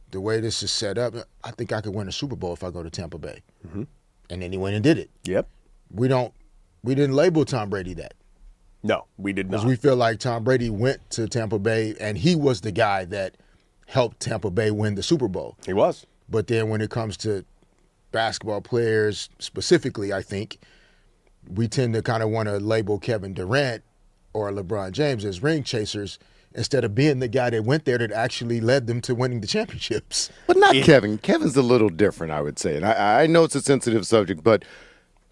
the way this is set up, I think I could win a Super Bowl if I go to Tampa Bay. Mm-hmm. And then he went and did it. Yep. We didn't label Tom Brady that. No, we did not. Because we feel like Tom Brady went to Tampa Bay and he was the guy that helped Tampa Bay win the Super Bowl. He was. But then when it comes to basketball players specifically, I think, we tend to kind of want to label Kevin Durant or LeBron James as ring chasers instead of being the guy that went there that actually led them to winning the championships. But not Kevin. Kevin's a little different, I would say. And I know it's a sensitive subject, but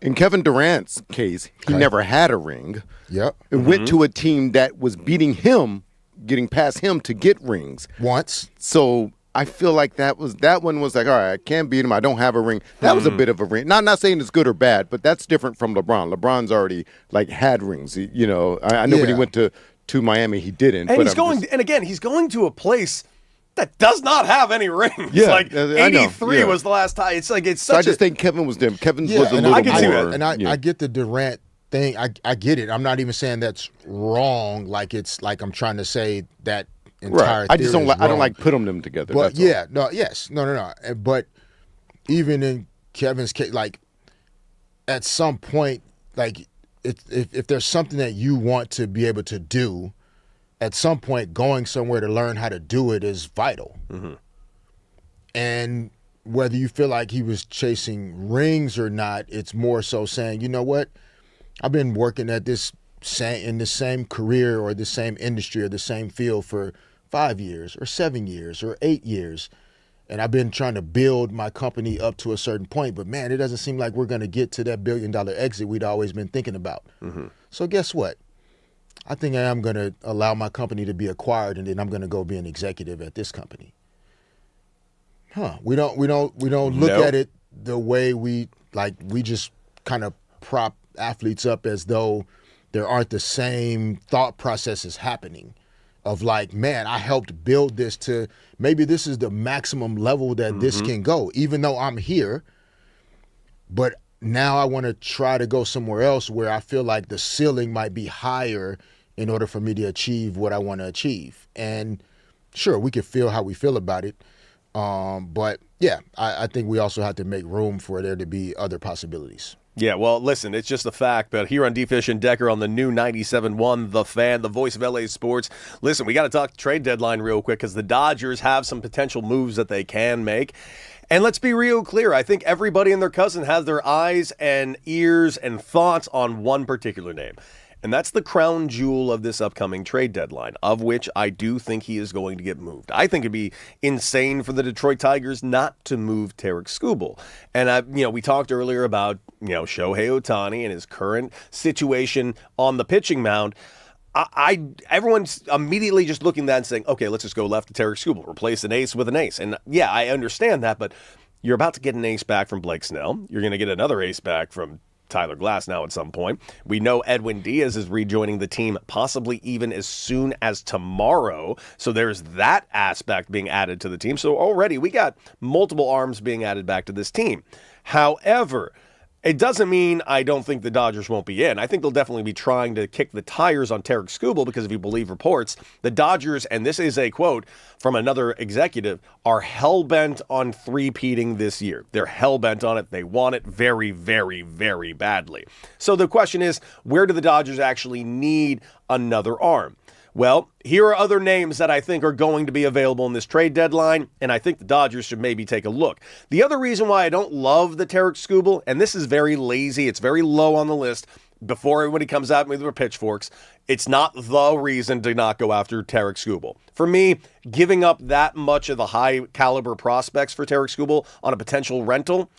in Kevin Durant's case, he never had a ring. Yep. It went to a team that was beating him, getting past him to get rings. Once. So I feel like that one was like, all right, I can't beat him. I don't have a ring. That was a bit of a ring. Not saying it's good or bad, but that's different from LeBron. LeBron's already like had rings. I know when he went to Miami, he didn't. And but he's going to a place that does not have any rings. Yeah, like I know. 83 Yeah. was the last time. It's like I just think Kevin was different. Kevin's was a little I can see more. that. And I get the Durant thing. I get it. I'm not even saying that's wrong. Like it's like I'm trying to say that entire. Right. I just don't theory like. is I don't wrong. like putting them together. But that's all. no. But even in Kevin's case, like at some point, like if there's something that you want to be able to do, at some point, going somewhere to learn how to do it is vital. Mm-hmm. And whether you feel like he was chasing rings or not, it's more so saying, you know what, I've been working at in the same career or the same industry or the same field for 5 years or 7 years or 8 years. And I've been trying to build my company up to a certain point, but man, it doesn't seem like we're going to get to that $1 billion exit we'd always been thinking about. Mm-hmm. So guess what? I think I am going to allow my company to be acquired, and then I'm going to go be an executive at this company. We don't look at it the way we just kind of prop athletes up as though there aren't the same thought processes happening of like, man, I helped build this to maybe this is the maximum level that this can go, even though I'm here. But now I want to try to go somewhere else where I feel like the ceiling might be higher in order for me to achieve what I want to achieve. And sure, we can feel how we feel about it. But yeah, I think we also have to make room for there to be other possibilities. Yeah, well, listen, it's just a fact, but here on D-Fish and Decker on the new 97.1, The Fan, the voice of LA sports. Listen, we got to talk trade deadline real quick because the Dodgers have some potential moves that they can make. And let's be real clear, I think everybody and their cousin has their eyes and ears and thoughts on one particular name. And that's the crown jewel of this upcoming trade deadline, of which I do think he is going to get moved. I think it'd be insane for the Detroit Tigers not to move Tarek Skubal. And we talked earlier about Shohei Ohtani and his current situation on the pitching mound. Everyone's immediately just looking at that and saying, okay, let's just go left to Tarek Skubal, replace an ace with an ace. And yeah, I understand that, but you're about to get an ace back from Blake Snell. You're going to get another ace back from Tyler Glass now at some point. We know Edwin Diaz is rejoining the team possibly even as soon as tomorrow. So there's that aspect being added to the team. So already we got multiple arms being added back to this team. However, it doesn't mean I don't think the Dodgers won't be in. I think they'll definitely be trying to kick the tires on Tarek Skubal because if you believe reports, the Dodgers, and this is a quote from another executive, are hell-bent on three-peating this year. They're hell-bent on it. They want it very, very, very badly. So the question is, where do the Dodgers actually need another arm? Well, here are other names that I think are going to be available in this trade deadline, and I think the Dodgers should maybe take a look. The other reason why I don't love the Tarek Skubal, and this is very lazy, it's very low on the list, before everybody comes at me with their pitchforks, it's not the reason to not go after Tarek Skubal. For me, giving up that much of the high-caliber prospects for Tarek Skubal on a potential rental,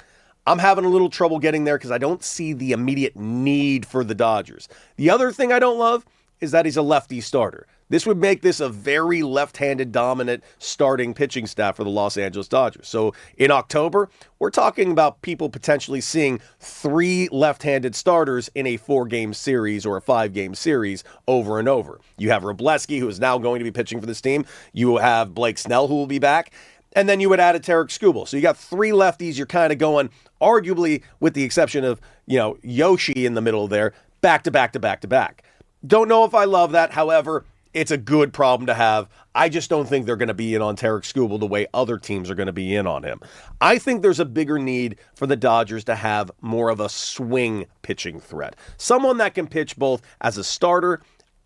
I'm having a little trouble getting there because I don't see the immediate need for the Dodgers. The other thing I don't love is that he's a lefty starter. This would make this a very left-handed dominant starting pitching staff for the Los Angeles Dodgers. So in October, we're talking about people potentially seeing 3 left-handed starters in a 4-game series or a 5-game series over and over. You have Robleski, who is now going to be pitching for this team. You have Blake Snell, who will be back. And then you would add a Tarek Skubal. So you got 3 lefties. You're kind of going, arguably, with the exception of, Yoshi in the middle there, back to back to back to back. Don't know if I love that. However, it's a good problem to have. I just don't think they're going to be in on Tarek Skubal the way other teams are going to be in on him. I think there's a bigger need for the Dodgers to have more of a swing pitching threat. Someone that can pitch both as a starter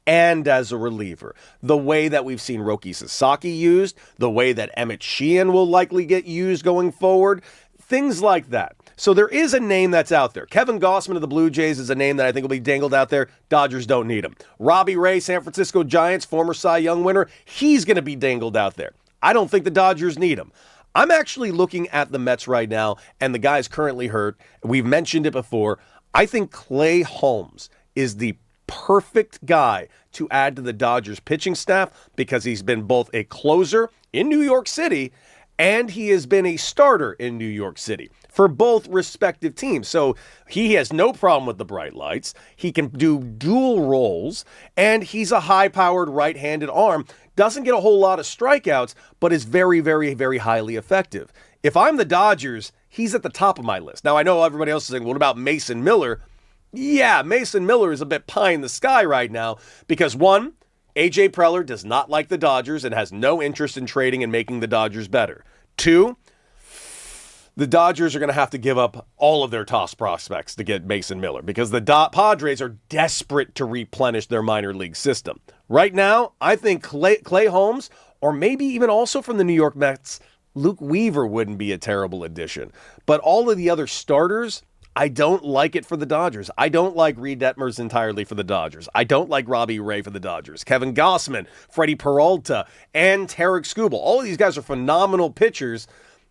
and as a reliever. The way that we've seen Roki Sasaki used, the way that Emmett Sheehan will likely get used going forward, things like that. So there is a name that's out there. Kevin Gausman of the Blue Jays is a name that I think will be dangled out there. Dodgers don't need him. Robbie Ray, San Francisco Giants, former Cy Young winner, he's going to be dangled out there. I don't think the Dodgers need him. I'm actually looking at the Mets right now, and the guy's currently hurt. We've mentioned it before. I think Clay Holmes is the perfect guy to add to the Dodgers pitching staff because he's been both a closer in New York City and he has been a starter in New York City for both respective teams. So he has no problem with the bright lights. He can do dual roles, and he's a high-powered right-handed arm. Doesn't get a whole lot of strikeouts, but is very, very, very highly effective. If I'm the Dodgers, he's at the top of my list. Now, I know everybody else is saying, what about Mason Miller? Yeah, Mason Miller is a bit pie in the sky right now because, one, A.J. Preller does not like the Dodgers and has no interest in trading and making the Dodgers better. Two, the Dodgers are going to have to give up all of their toss prospects to get Mason Miller because the Padres are desperate to replenish their minor league system. Right now, I think Clay Holmes, or maybe even also from the New York Mets, Luke Weaver wouldn't be a terrible addition. But all of the other starters, I don't like it for the Dodgers. I don't like Reed Detmers entirely for the Dodgers. I don't like Robbie Ray for the Dodgers. Kevin Gossman, Freddie Peralta, and Tarek Skubal. All of these guys are phenomenal pitchers.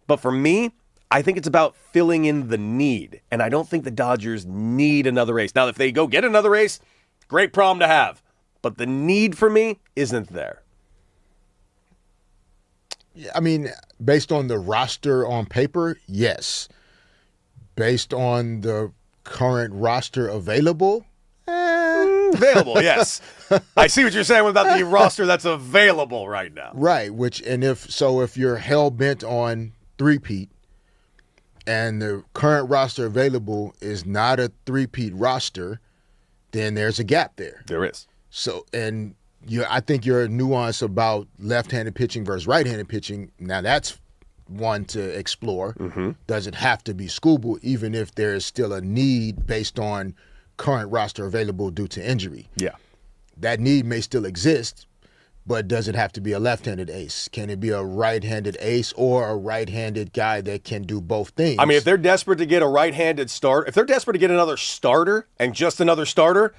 But for me, I think it's about filling in the need. And I don't think the Dodgers need another ace. Now, if they go get another ace, great problem to have. But the need for me isn't there. I mean, based on the roster on paper, yes. Based on the current roster available? Available, yes. I see what you're saying about the roster that's available right now. Right, if you're hell-bent on three-peat and the current roster available is not a three-peat roster, then there's a gap there. There is. So, I think your nuance about left-handed pitching versus right-handed pitching, now that's one to explore. Mm-hmm. Does it have to be Skubal, even if there is still a need based on current roster available due to injury? Yeah. That need may still exist, but does it have to be a left-handed ace? Can it be a right-handed ace or a right-handed guy that can do both things? I mean, if they're desperate to get a right-handed start, if they're desperate to get another starter and just another starter,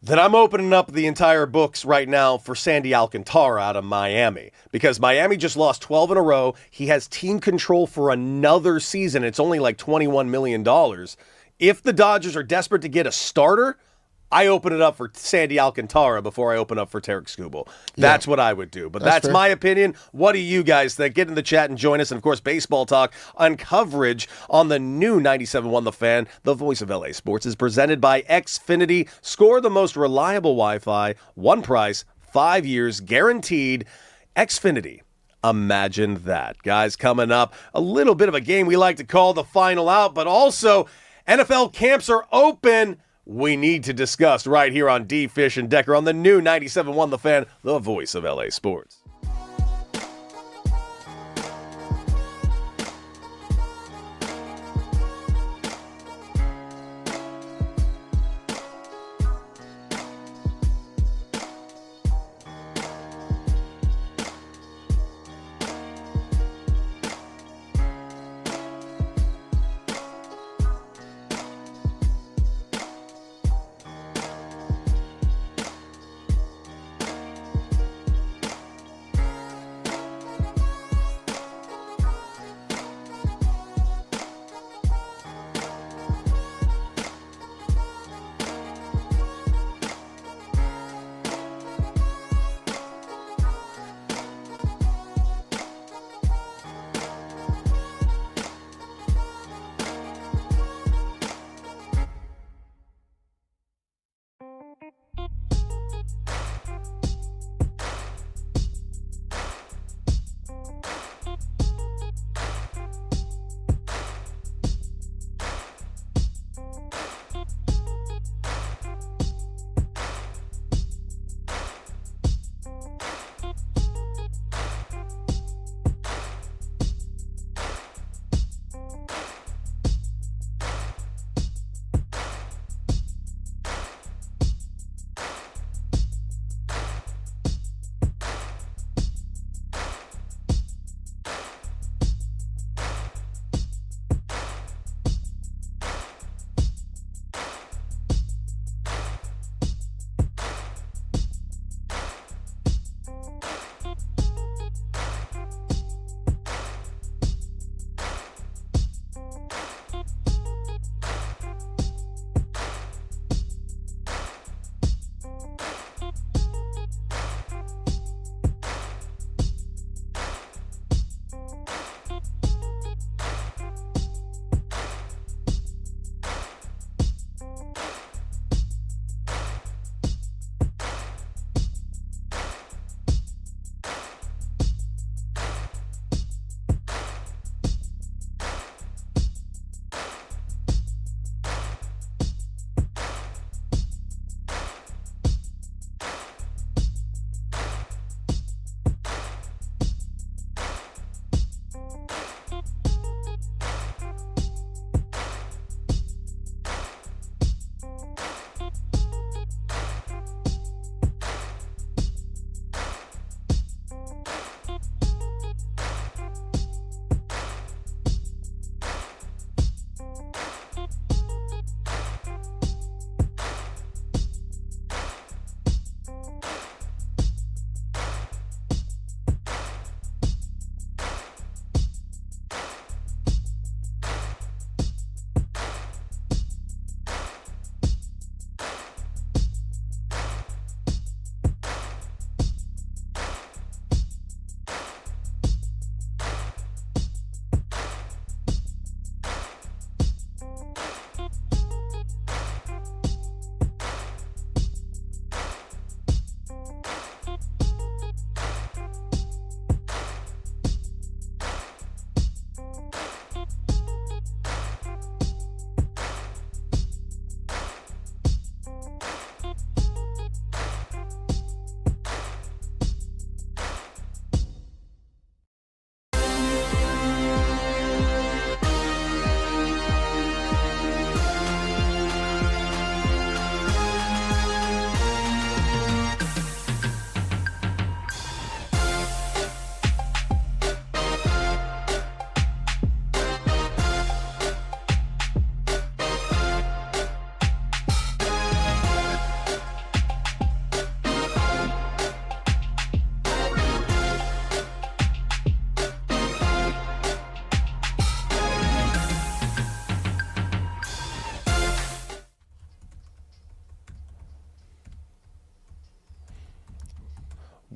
then I'm opening up the entire books right now for Sandy Alcantara out of Miami because Miami just lost 12 in a row. He has team control for another season. It's only like $21 million. If the Dodgers are desperate to get a starter, I open it up for Sandy Alcantara before I open up for Tarek Skubal. That's what I would do. But that's my opinion. What do you guys think? Get in the chat and join us. And, of course, baseball talk on coverage on the new 97.1 The Fan. The voice of LA Sports is presented by Xfinity. Score the most reliable Wi-Fi. One price, 5 years, guaranteed. Xfinity. Imagine that. Guys, coming up, a little bit of a game we like to call the final out, but also NFL camps are open. We need to discuss right here on D. Fish and Decker on the new 97.1 The Fan, the voice of LA Sports.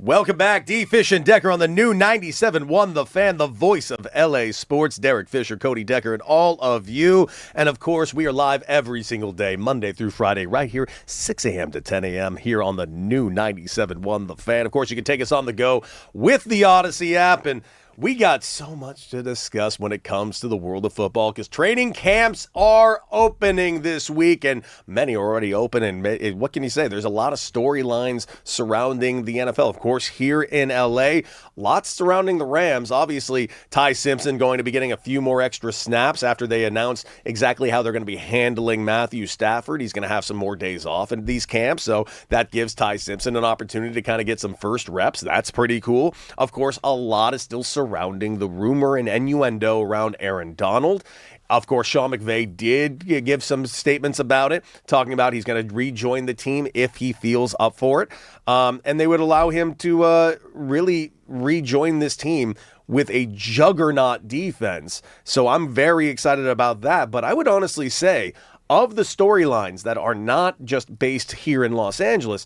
Welcome back, D. Fish and Decker on the new 97.1 The Fan, the voice of LA sports. Derek Fisher, Cody Decker, and all of you. And of course, we are live every single day, Monday through Friday, right here, 6 a.m. to 10 a.m. here on the new 97.1 The Fan. Of course, you can take us on the go with the Odyssey app, and we got so much to discuss when it comes to the world of football because training camps are opening this week, and many are already open. And what can you say? There's a lot of storylines surrounding the NFL. Of course, here in LA, lots surrounding the Rams. Obviously, Ty Simpson going to be getting a few more extra snaps after they announced exactly how they're going to be handling Matthew Stafford. He's going to have some more days off in these camps, so that gives Ty Simpson an opportunity to kind of get some first reps. That's pretty cool. Of course, a lot is still surrounding the rumor and innuendo around Aaron Donald. Of course, Sean McVay did give some statements about it, talking about he's going to rejoin the team if he feels up for it. And they would allow him to really rejoin this team with a juggernaut defense. So I'm very excited about that. But I would honestly say, of the storylines that are not just based here in Los Angeles,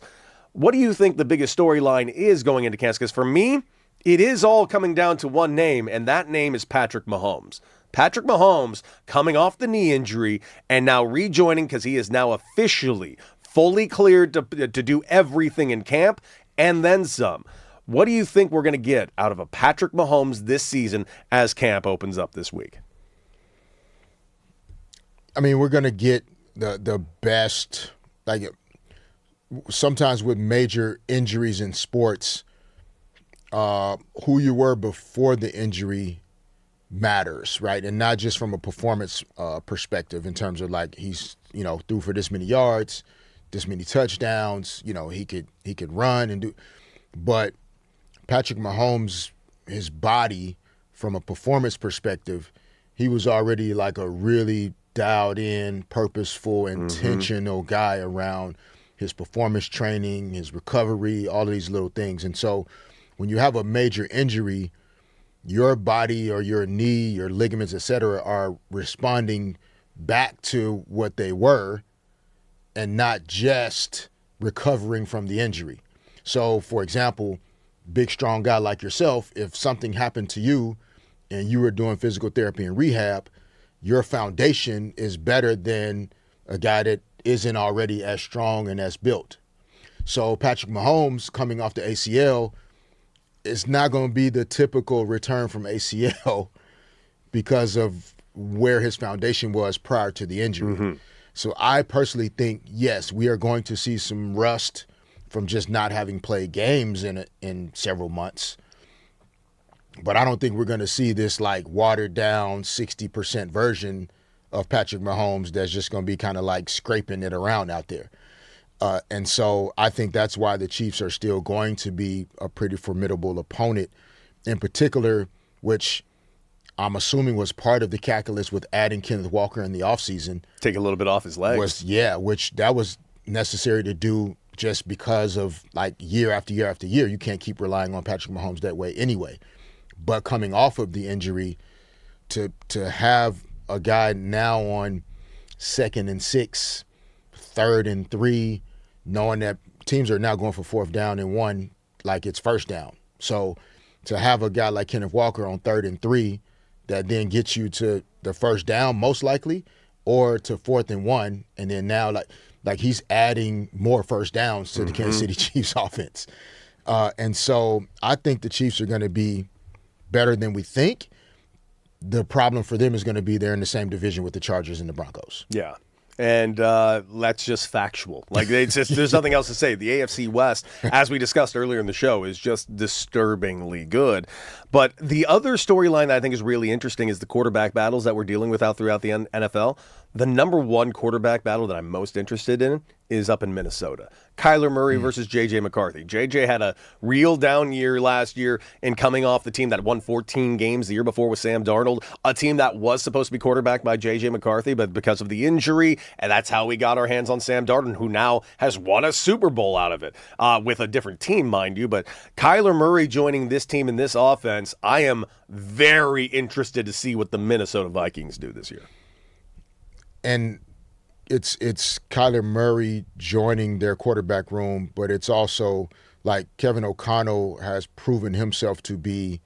what do you think the biggest storyline is going into camp? Because for me, it is all coming down to one name, and that name is Patrick Mahomes. Patrick Mahomes coming off the knee injury and now rejoining because he is now officially fully cleared to do everything in camp and then some. What do you think we're going to get out of a Patrick Mahomes this season as camp opens up this week? I mean, we're going to get the best. Like, sometimes with major injuries in sports, who you were before the injury matters, right? And not just from a performance perspective in terms of like he's, threw for this many yards, this many touchdowns, he could run and do. But Patrick Mahomes, his body from a performance perspective, he was already like a really dialed in, purposeful, intentional guy around his performance training, his recovery, all of these little things. And so when you have a major injury, your body or your knee, your ligaments, et cetera, are responding back to what they were and not just recovering from the injury. So, for example, big, strong guy like yourself, if something happened to you and you were doing physical therapy and rehab, your foundation is better than a guy that isn't already as strong and as built. So Patrick Mahomes coming off the ACL, it's not going to be the typical return from ACL because of where his foundation was prior to the injury. So I personally think, yes, we are going to see some rust from just not having played games in several months. But I don't think we're going to see this like watered down 60% version of Patrick Mahomes that's just going to be kind of like scraping it around out there. And so I think that's why the Chiefs are still going to be a pretty formidable opponent in particular, which I'm assuming was part of the calculus with adding Kenneth Walker in the offseason. Take a little bit off his legs. Which that was necessary to do just because of like year after year after year. You can't keep relying on Patrick Mahomes that way anyway. But coming off of the injury, to have a guy now on 2nd and 6, 3rd and 3, knowing that teams are now going for 4th down and 1 like it's 1st down. So to have a guy like Kenneth Walker on 3rd and 3 that then gets you to the 1st down most likely or to 4th and 1, and then now like he's adding more 1st downs to the Kansas City Chiefs offense. And so I think the Chiefs are going to be better than we think. The problem for them is going to be they're in the same division with the Chargers and the Broncos. Yeah. And that's just factual. Like, it's just, there's nothing else to say. The AFC West, as we discussed earlier in the show, is just disturbingly good. But the other storyline that I think is really interesting is the quarterback battles that we're dealing with out throughout the NFL. The number one quarterback battle that I'm most interested in is up in Minnesota. Kyler Murray versus J.J. McCarthy. J.J. had a real down year last year in coming off the team that won 14 games the year before with Sam Darnold, a team that was supposed to be quarterbacked by J.J. McCarthy, but because of the injury, and that's how we got our hands on Sam Darnold, who now has won a Super Bowl out of it, with a different team, mind you. But Kyler Murray joining this team in this offense, I am very interested to see what the Minnesota Vikings do this year. And it's Kyler Murray joining their quarterback room, but it's also like Kevin O'Connell has proven himself to be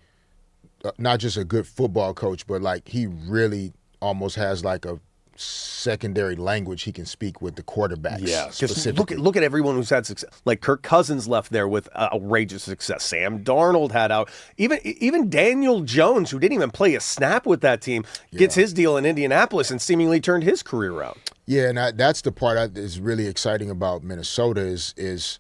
not just a good football coach, but like he really almost has like a secondary language he can speak with the quarterbacks. Yeah, because specifically. look at everyone who's had success. Like Kirk Cousins left there with outrageous success. Sam Darnold had out. Even Daniel Jones, who didn't even play a snap with that team, gets his deal in Indianapolis and seemingly turned his career around. Yeah, and that's the part that is really exciting about Minnesota is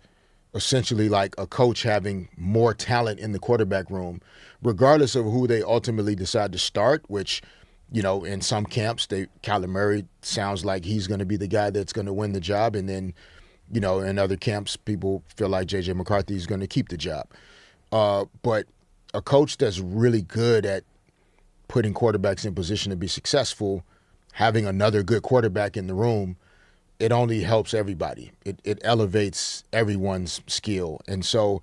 essentially like a coach having more talent in the quarterback room, regardless of who they ultimately decide to start, which, you know, in some camps, Kyler Murray sounds like he's going to be the guy that's going to win the job. And then, you know, in other camps, people feel like J.J. McCarthy is going to keep the job. But a coach that's really good at putting quarterbacks in position to be successful, having another good quarterback in the room, it only helps everybody. It elevates everyone's skill. And so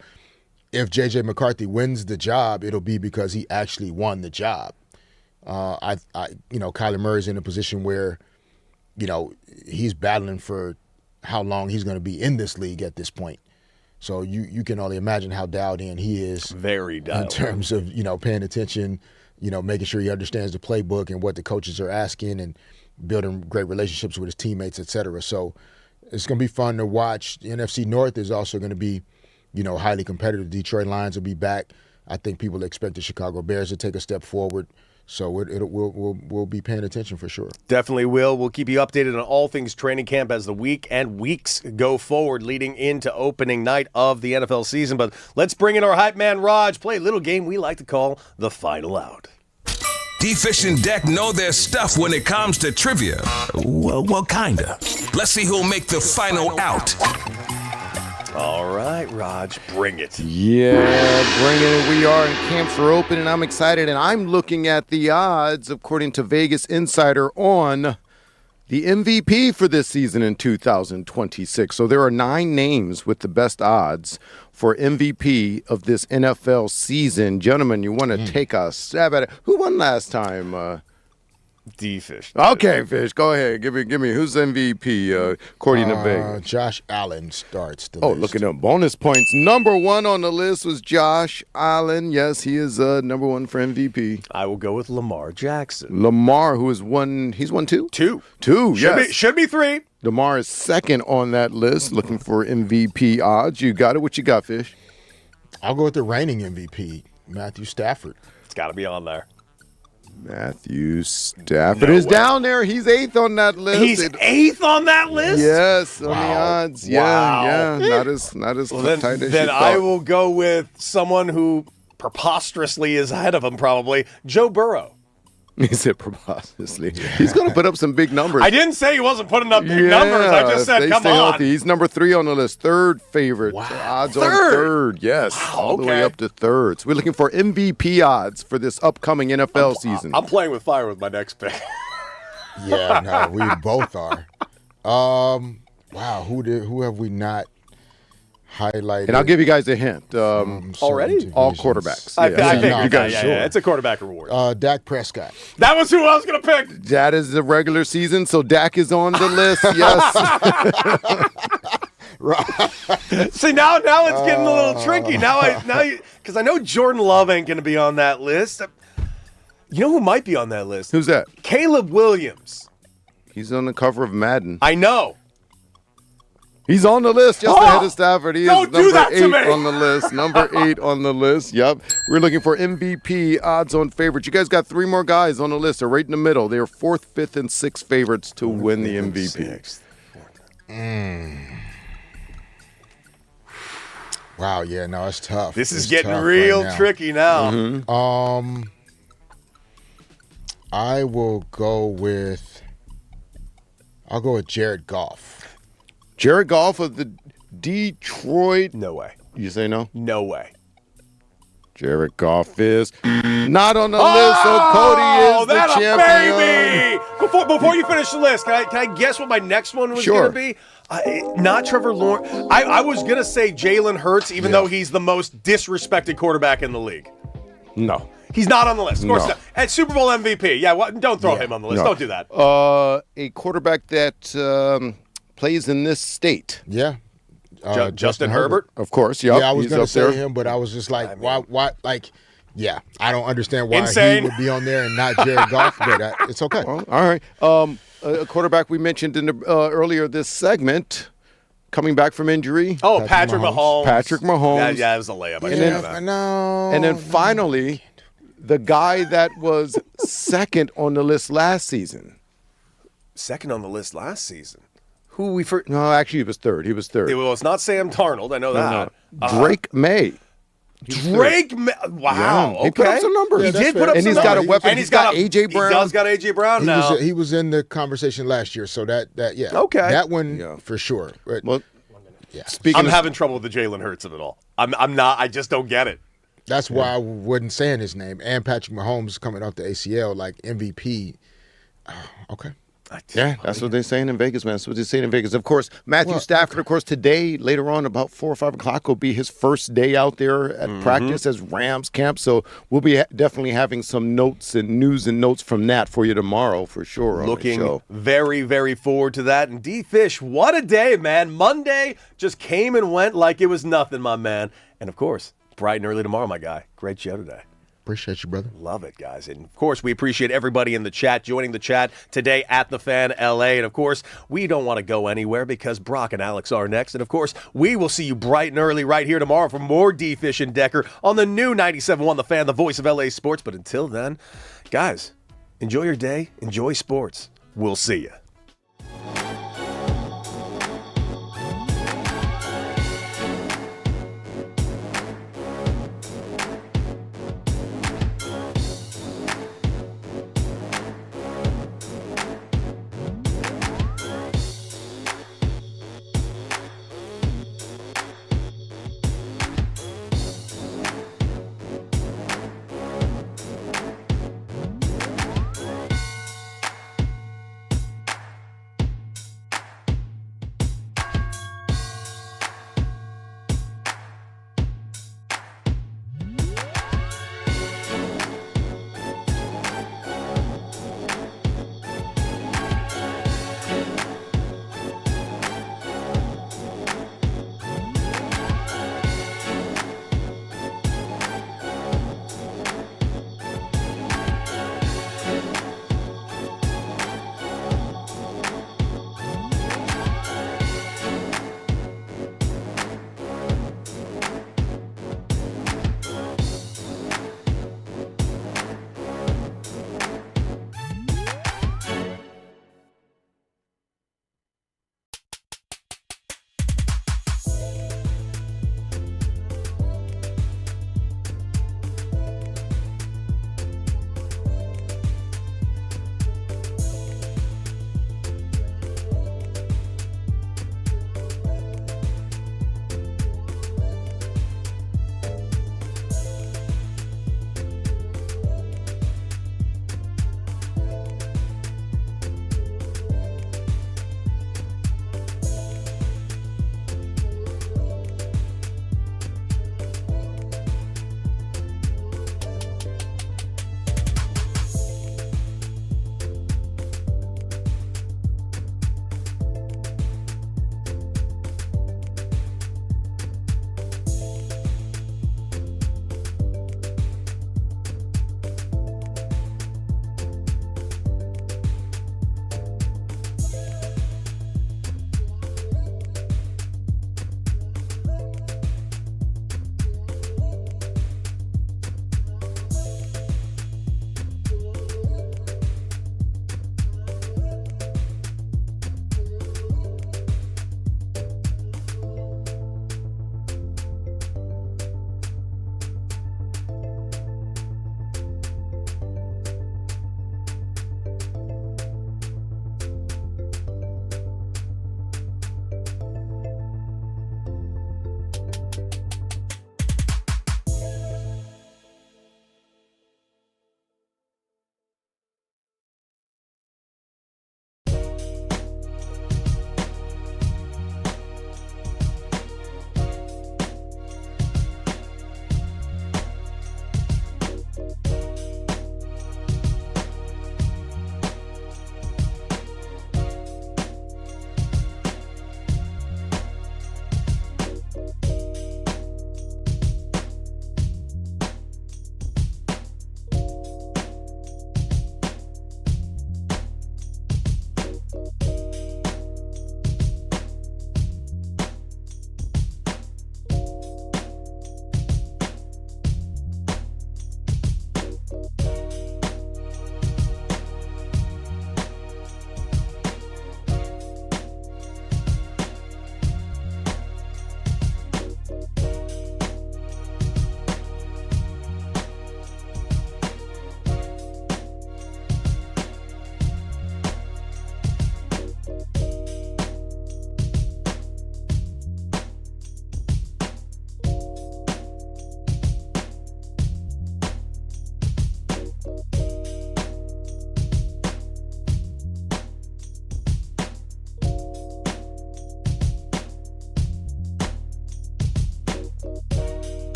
if J.J. McCarthy wins the job, it'll be because he actually won the job. Kyler Murray's in a position where, you know, he's battling for how long he's going to be in this league at this point. So you can only imagine how dialed in he is. Very dialed in terms of, you know, paying attention, you know, making sure he understands the playbook and what the coaches are asking and building great relationships with his teammates, et cetera. So it's going to be fun to watch. The NFC North is also going to be, you know, highly competitive. Detroit Lions will be back. I think people expect the Chicago Bears to take a step forward. So we'll be paying attention for sure. Definitely will. We'll keep you updated on all things training camp as the week and weeks go forward leading into opening night of the NFL season. But let's bring in our hype man, Raj, play a little game we like to call the Final Out. D-Fish and Deck know their stuff when it comes to trivia. Well, kinda. Let's see who'll make the final out. All right, Raj, bring it. Yeah, bring it. We are, and camps are open, and I'm excited. And I'm looking at the odds, according to Vegas Insider, on the MVP for this season in 2026. So there are 9 names with the best odds for MVP of this NFL season. Gentlemen, you want to take a stab at it? Who won last time? D-Fish. Okay, Fish, go ahead. Give me who's MVP according to Vegas. Josh Allen starts the list. Look at them. Bonus points. Number 1 on the list was Josh Allen. Yes, he is number 1 for MVP. I will go with Lamar Jackson. Lamar, who is one, he's won 2? 2. 2, yes. Should be 3. Lamar is second on that list, looking for MVP odds. You got it? What you got, Fish? I'll go with the reigning MVP, Matthew Stafford. It's got to be on there. Matthew Stafford is down there. He's 8th on that list. He's 8th on that list? Yes, on the odds. Yeah. Not as well, tight as you then thought. I will go with someone who preposterously is ahead of him, probably, Joe Burrow. He said preposterously. He's going to put up some big numbers. I didn't say he wasn't putting up big numbers. I just said, come on. Healthy. He's number 3 on the list. 3rd favorite. Wow. So odds on 3rd. Yes. Wow, all the way up to 3rd. So we're looking for MVP odds for this upcoming NFL season. I'm playing with fire with my next pick. Yeah, no, we both are. Wow, who have we not highlighted? And I'll give you guys a hint. Already? All quarterbacks. I figured. You guys, yeah. It's a quarterback reward. Dak Prescott. That was who I was going to pick. That is the regular season, so Dak is on the list. Yes. See, now it's getting a little tricky. Because I know Jordan Love ain't going to be on that list. You know who might be on that list? Who's that? Caleb Williams. He's on the cover of Madden. I know. He's on the list just ahead of Stafford. He is Don't do number that to 8 me. on the list. Number 8 on the list. Yep. We're looking for MVP odds on favorites. You guys got 3 more guys on the list. They're right in the middle. They are 4th, 5th, and 6th favorites to win the MVP. Wow, yeah, no, it's tough. This is It's getting tough real right now. tricky now. I will go with Jared Goff. Jared Goff of the Detroit. No way. You say no? No way. Jared Goff is not on the list, so Cody is the champion. Baby! Before you finish the list, can I guess what my next one was going to be? Not Trevor Lawrence. I was going to say Jalen Hurts, even though he's the most disrespected quarterback in the league. No. He's not on the list. Of course not. And Super Bowl MVP. Yeah, don't throw him on the list. No. Don't do that. A quarterback that plays in this state. Yeah. Justin Herbert? Of course, yep. Yeah, I was he's going to up say there. him, but I was just like, why? Like, yeah, I don't understand why Insane. he would be on there and not Jared Goff, but it's okay. Well, all right. A quarterback we mentioned in the, earlier this segment, coming back from injury. Oh, Patrick Mahomes. Patrick Mahomes. Yeah, it was a layup. I And should then- know that. No. And then finally, the guy that was second on the list last season. Second on the list last season. Who we first? No, actually, he was third. Well, it's not Sam Darnold. I know that. Drake May. Drake. Wow. Yeah, he put up some numbers. He Yeah, did that's put up and some he's got a numbers. weapon. And He's got A.J. Brown. He does got A.J. Brown now. He was in the conversation last year, so that yeah. Okay. That one for sure. But, Well, yeah. I'm having trouble with the Jalen Hurts of it all. I'm not. I just don't get it. That's why I wasn't saying his name. And Patrick Mahomes coming off the ACL, like MVP. Okay. Yeah, that's what they're saying in Vegas, man. That's what they're saying in Vegas. Of course, Matthew Stafford, of course, today, later on, about 4 or 5 o'clock, will be his first day out there at practice as Rams camp. So we'll be definitely having some notes and news and notes from that for you tomorrow, for sure. On Looking the show. very, very forward to that. And D-Fish, what a day, man. Monday just came and went like it was nothing, my man. And, of course, bright and early tomorrow, my guy. Great show today. Appreciate you, brother. Love it, guys. And, of course, we appreciate everybody in the chat joining the chat today at The Fan LA. And, of course, we don't want to go anywhere because Brock and Alex are next. And, of course, we will see you bright and early right here tomorrow for more D-Fish and Decker on the new 97.1 The Fan, the voice of LA sports. But until then, guys, enjoy your day. Enjoy sports. We'll see you.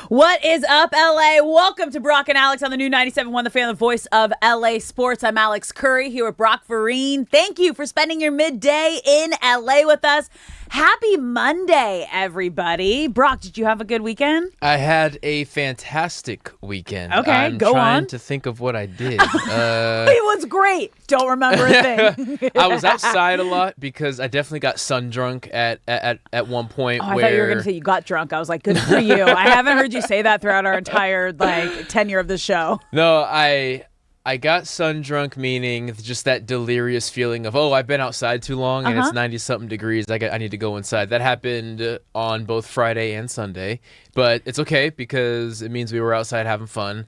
What is up, LA? Welcome to Brock and Alex on the new 97.1 The Fan, the voice of LA Sports. I'm Alex Curry here with Brock Vereen. Thank you for spending your midday in LA with us. Happy Monday, everybody. Brock, did you have a good weekend? I had a fantastic weekend. Okay, go on. I'm trying to think of what I did. It was great. Don't remember a thing. I was outside a lot because I definitely got sun drunk at one point. I thought you were going to say you got drunk. I was like, good for you. I haven't heard you say that throughout our entire tenure of the show. No, I got sun drunk, meaning just that delirious feeling of, I've been outside too long and it's 90-something degrees. I need to go inside. That happened on both Friday and Sunday, but it's okay because it means we were outside having fun.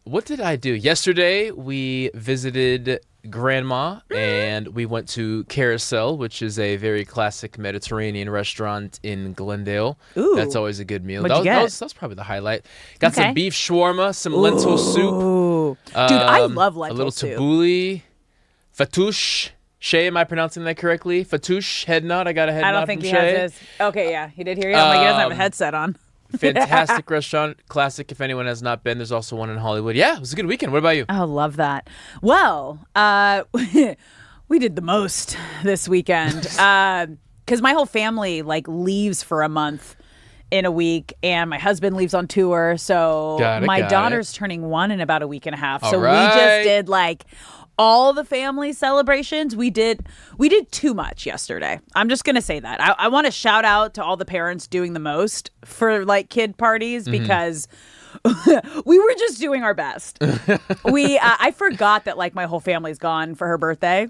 What did I do? Yesterday, we visited Grandma and we went to Carousel, which is a very classic Mediterranean restaurant in Glendale. Ooh. That's always a good meal. What'd you get? That was probably the highlight. Got some beef shawarma, some lentil soup. Dude, I love lentil soup. A little soup. tabbouleh, fattoush. Shay, am I pronouncing that correctly? Fattoush, head nod. I got a head nod. I don't think from he Shay. has his. Okay, yeah, he did hear you. I'm like, he doesn't have a headset on. Fantastic restaurant, classic. If anyone has not been, there's also one in Hollywood. Yeah, it was a good weekend. What about you? Oh, love that. Well, we did the most this weekend because my whole family leaves for a month in a week, and my husband leaves on tour. So my daughter's turning 1 in about a week and a half. So we just did all the family celebrations. We did too much yesterday. I'm just going to say that. I want to shout out to all the parents doing the most for kid parties because we were just doing our best. I forgot that my whole family's gone for her birthday.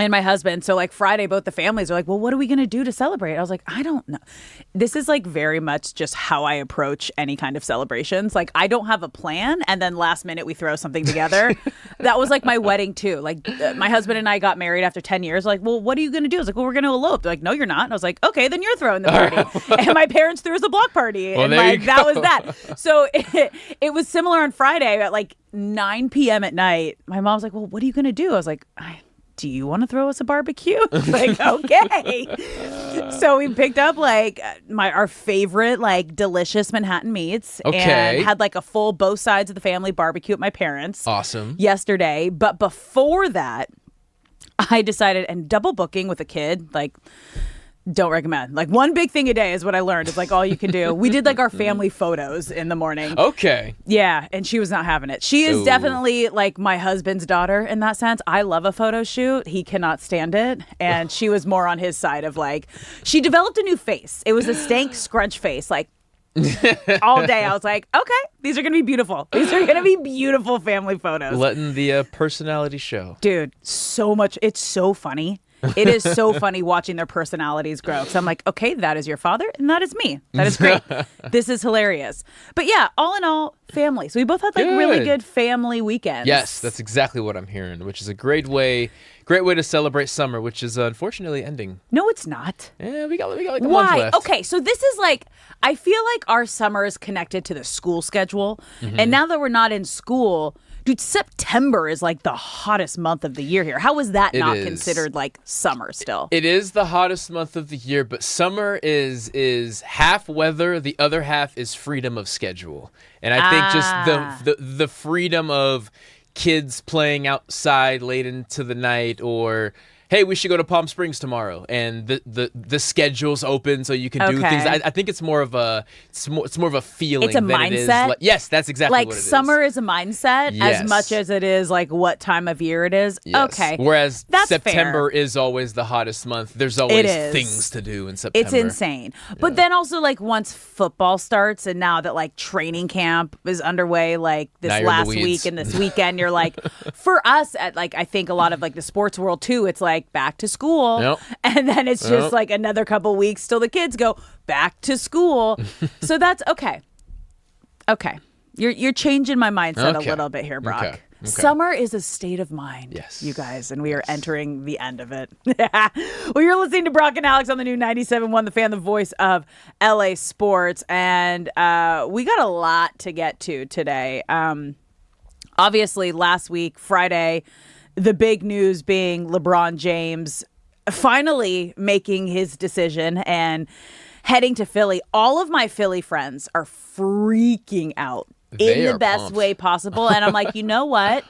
And my husband. So Friday, both the families are like, well, what are we going to do to celebrate? I was like, I don't know. This is very much just how I approach any kind of celebrations. I don't have a plan. And then last minute we throw something together. That was my wedding too. My husband and I got married after 10 years. Well, what are you going to do? I was like, well, we're going to elope. They're like, no, you're not. And I was like, okay, then you're throwing the party. And my parents threw us a block party. Well, and that was that. So it was similar on Friday at 9 p.m. at night. My mom's like, well, what are you going to do? I was like, do you want to throw us a barbecue? Okay. So we picked up our favorite delicious Manhattan meats and had a full both sides of the family barbecue at my parents'. Awesome. Yesterday. But before that, I decided, and double booking with a kid, don't recommend. One big thing a day is what I learned. It's all you can do. We did our family photos in the morning. Okay. Yeah, and she was not having it. She is definitely my husband's daughter in that sense. I love a photo shoot. He cannot stand it. And she was more on his side of she developed a new face. It was a stank scrunch face. All day I was like, okay, these are going to be beautiful. These are going to be beautiful family photos. Letting the personality show. Dude, so much. It's so funny. It is so funny watching their personalities grow. So I'm like, okay, that is your father and that is me. That is great. This is hilarious. But yeah, all in all, family. So we both had really good family weekends. Yes, that's exactly what I'm hearing, which is a great way to celebrate summer, which is unfortunately ending. No, it's not. Yeah, we got a month Why? left. Okay, so this is I feel our summer is connected to the school schedule. And now that we're not in school, dude, September is the hottest month of the year here. How is that not considered summer still? It is the hottest month of the year, but summer is half weather. The other half is freedom of schedule. And I think just the freedom of kids playing outside late into the night, or hey, we should go to Palm Springs tomorrow, and the schedule's open so you can do things. I think it's more of a feeling. It's a than mindset. It is yes, that's exactly what it is. Summer is a mindset as much as it is what time of year it is. Yes. Okay, whereas that's September fair. is always the hottest month. There's always things to do in September. It's insane. But then also once football starts, and now that training camp is underway, this last week and this weekend, you're for us at I think a lot of the sports world too. It's back to school, and then it's just another couple weeks till the kids go back to school. So that's okay. You're changing my mindset a little bit here, Brock. Okay. Summer is a state of mind, yes, you guys, and we are entering the end of it. Well, you're listening to Brock and Alex on the new 97.1 The Fan, the voice of LA Sports, and we got a lot to get to today. Obviously, last week, Friday, the big news being LeBron James finally making his decision and heading to Philly. All of my Philly friends are freaking out They in the are best pumped. way possible. And I'm like, you know what?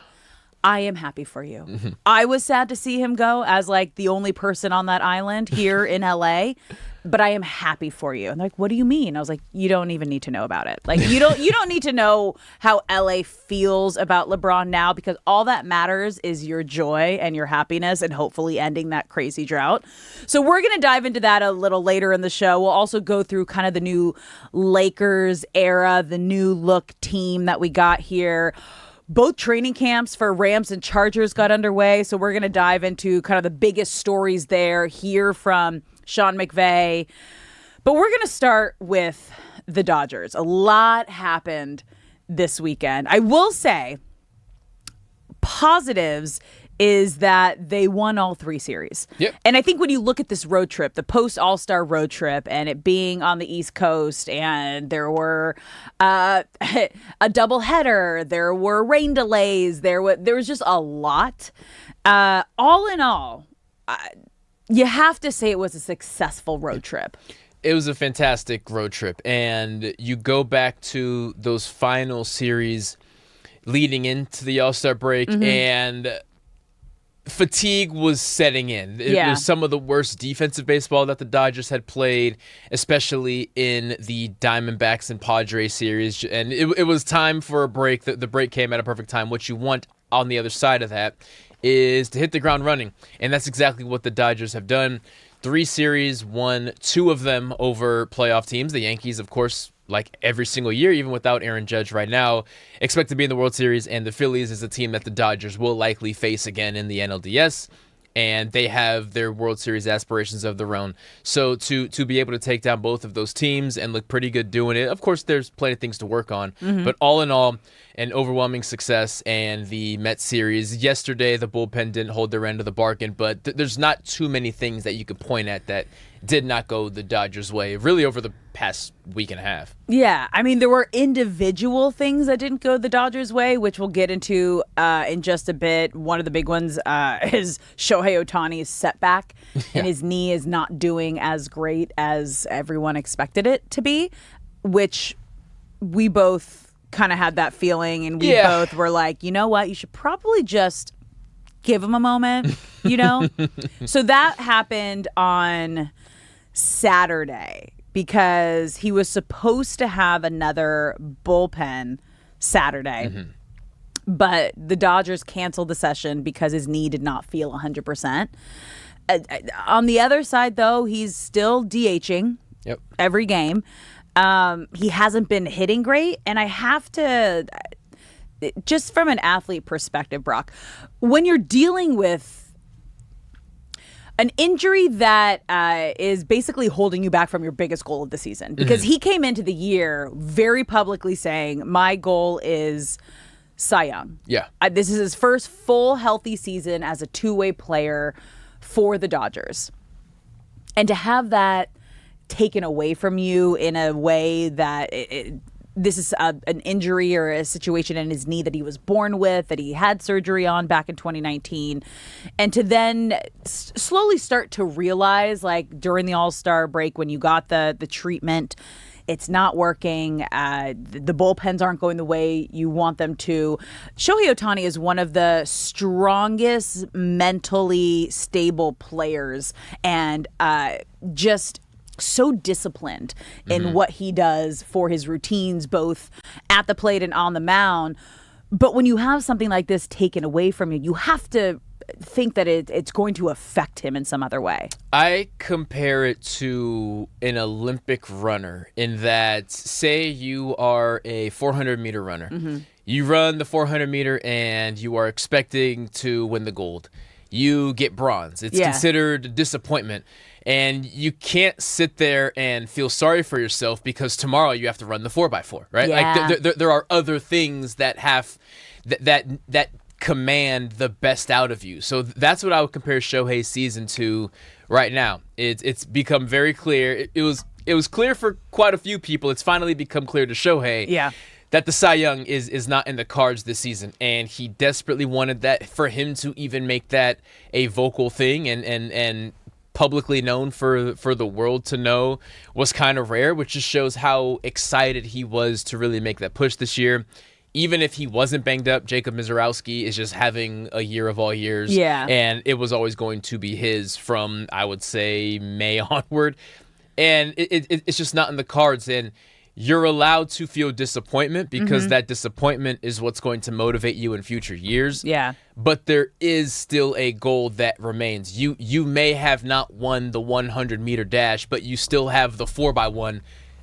I am happy for you. Mm-hmm. I was sad to see him go as like the only person on that island here in LA, but I am happy for you. And they're like, what do you mean? I was like, you don't even need to know about it. Like you don't need to know how LA feels about LeBron now, because all that matters is your joy and your happiness and hopefully ending that crazy drought. So we're going to dive into that a little later in the show. We'll also go through kind of the new Lakers era, the new look team that we got here. Both training camps for Rams and Chargers got underway, so we're going to dive into kind of the biggest stories there, hear from Sean McVay. But we're going to start with the Dodgers. A lot happened this weekend. I will say, positives is that they won all 3 series. Yep. And I think when you look at this road trip, the post-All-Star road trip, and it being on the East Coast, and there were a doubleheader, there were rain delays, there was just a lot. All in all, you have to say it was a successful road trip. It was a fantastic road trip. And you go back to those final series leading into the All-Star break, and fatigue was setting in. It was some of the worst defensive baseball that the Dodgers had played, especially in the Diamondbacks and Padres series. And it was time for a break. The break came at a perfect time. What you want on the other side of that is to hit the ground running. And that's exactly what the Dodgers have done. 3 series, won 2 of them over playoff teams. The Yankees, of course, like every single year, even without Aaron Judge right now, expect to be in the World Series, and the Phillies is a team that the Dodgers will likely face again in the NLDS, and they have their World Series aspirations of their own. So to be able to take down both of those teams and look pretty good doing it, of course, there's plenty of things to work on, but all in all, an overwhelming success. And the Mets series yesterday, the bullpen didn't hold their end of the bargain, but there's not too many things that you could point at that did not go the Dodgers' way, really, over the past week and a half. Yeah, I mean, there were individual things that didn't go the Dodgers' way, which we'll get into in just a bit. One of the big ones is Shohei Ohtani's setback, and his knee is not doing as great as everyone expected it to be, which we both kind of had that feeling, and we both were like, you know what, you should probably just give him a moment, you know? So that happened on Saturday, because he was supposed to have another bullpen Saturday, but the Dodgers canceled the session because his knee did not feel 100%. On the other side, though, he's still DHing every game. He hasn't been hitting great, and I have to, just from an athlete perspective, Brock, when you're dealing with an injury that is basically holding you back from your biggest goal of the season, because he came into the year very publicly saying, my goal is Cy Young. Yeah. This is his first full healthy season as a two-way player for the Dodgers. And to have that taken away from you in a way that this is an injury or a situation in his knee that he was born with, that he had surgery on back in 2019. And to then slowly start to realize, like during the All-Star break when you got the treatment, it's not working. The bullpens aren't going the way you want them to. Shohei Ohtani is one of the strongest mentally stable players, and just so disciplined in what he does for his routines, both at the plate and on the mound. But when you have something like this taken away from you, you have to think that it's going to affect him in some other way. I compare it to an Olympic runner in that, say you are a 400-meter runner. You run the 400-meter and you are expecting to win the gold. You get bronze. It's considered a disappointment. And you can't sit there and feel sorry for yourself because tomorrow you have to run the 4x4, right? Yeah. Like there are other things that have that command the best out of you. So that's what I would compare Shohei's season to right now. It's become very clear. It was clear for quite a few people. It's finally become clear to Shohei that the Cy Young is not in the cards this season, and he desperately wanted that, for him to even make that a vocal thing and publicly known for the world to know was kind of rare, which just shows how excited he was to really make that push this year. Even if he wasn't banged up, Jacob Mizorowski is just having a year of all years. Yeah. And it was always going to be his from, I would say, May onward. And it's just not in the cards. And you're allowed to feel disappointment because that disappointment is what's going to motivate you in future years. Yeah. But there is still a goal that remains. You may have not won the 100-meter dash, but you still have the 4x1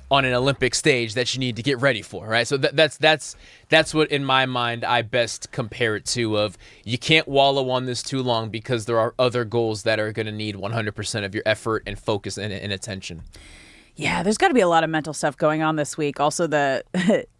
on an Olympic stage that you need to get ready for, right? So that's what, in my mind, I best compare it to. Of you can't wallow on this too long because there are other goals that are going to need 100% of your effort and focus and attention. Yeah, there's got to be a lot of mental stuff going on this week. Also, the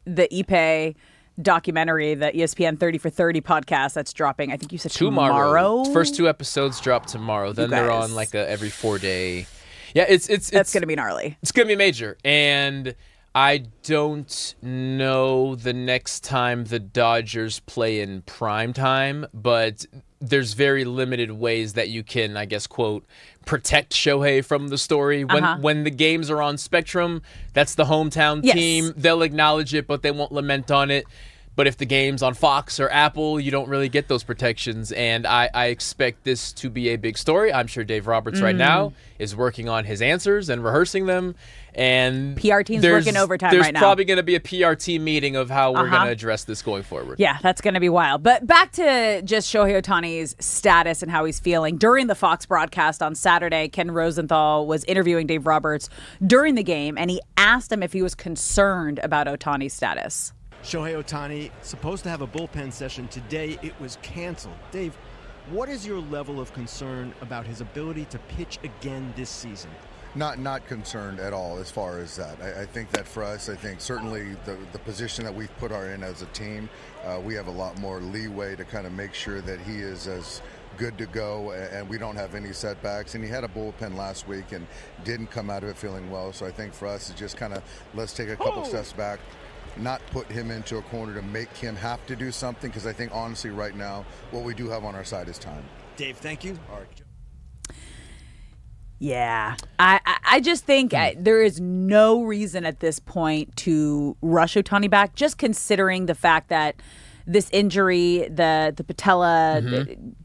Ipe documentary, the ESPN 30 for 30 podcast that's dropping. I think you said tomorrow. First 2 episodes drop tomorrow. Then they're on like a every 4-day. Yeah, it's that's going to be gnarly. It's going to be major. And I don't know the next time the Dodgers play in prime time, but there's very limited ways that you can, I guess, quote, protect Shohei from the story. When the games are on Spectrum, that's the hometown team. They'll acknowledge it, but they won't lament on it. But if the game's on Fox or Apple, you don't really get those protections. And I expect this to be a big story. I'm sure Dave Roberts right now is working on his answers and rehearsing them. And PR team's working overtime right now. There's probably going to be a PR team meeting of how we're going to address this going forward. Yeah, that's going to be wild. But back to just Shohei Ohtani's status and how he's feeling. During the Fox broadcast on Saturday, Ken Rosenthal was interviewing Dave Roberts during the game, and he asked him if he was concerned about Ohtani's status. Shohei Ohtani supposed to have a bullpen session today. It was canceled. Dave, what is your level of concern about his ability to pitch again this season? Not concerned at all as far as that. I think that for us, I think certainly the position that we've put our in as a team, we have a lot more leeway to kind of make sure that he is as good to go and we don't have any setbacks. And he had a bullpen last week and didn't come out of it feeling well. So I think for us, it's just kind of let's take a couple steps back, not put him into a corner to make him have to do something, because I think honestly right now what we do have on our side is time. Dave, thank you. All right. Yeah, I just think there is no reason at this point to rush Ohtani back, just considering the fact that this injury, the patella,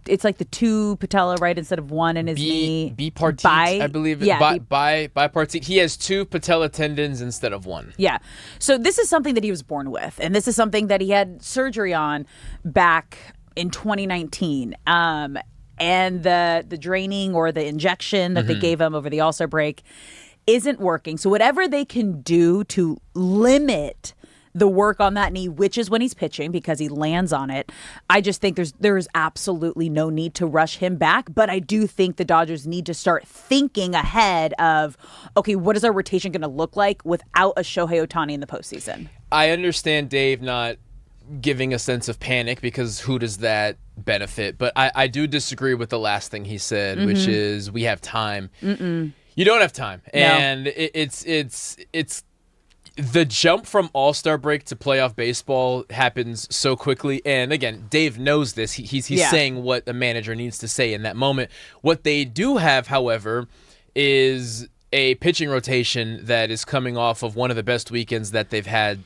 it's like the 2 patella, right, instead of 1 in his knee. Bipartite, I believe. Yeah. Bipartite. He has 2 patella tendons instead of 1. Yeah. So this is something that he was born with, and this is something that he had surgery on back in 2019. And the draining or the injection that they gave him over the All-Star break isn't working. So whatever they can do to limit the work on that knee, which is when he's pitching because he lands on it, I just think there is absolutely no need to rush him back. But I do think the Dodgers need to start thinking ahead of, okay, what is our rotation going to look like without a Shohei Ohtani in the postseason? I understand Dave not giving a sense of panic, because who does that benefit? But I do disagree with the last thing he said, which is we have time. You don't have time. No. And it's the jump from All-Star break to playoff baseball happens so quickly. And again, Dave knows this. He's saying what a manager needs to say in that moment. What they do have, however, is a pitching rotation that is coming off of one of the best weekends that they've had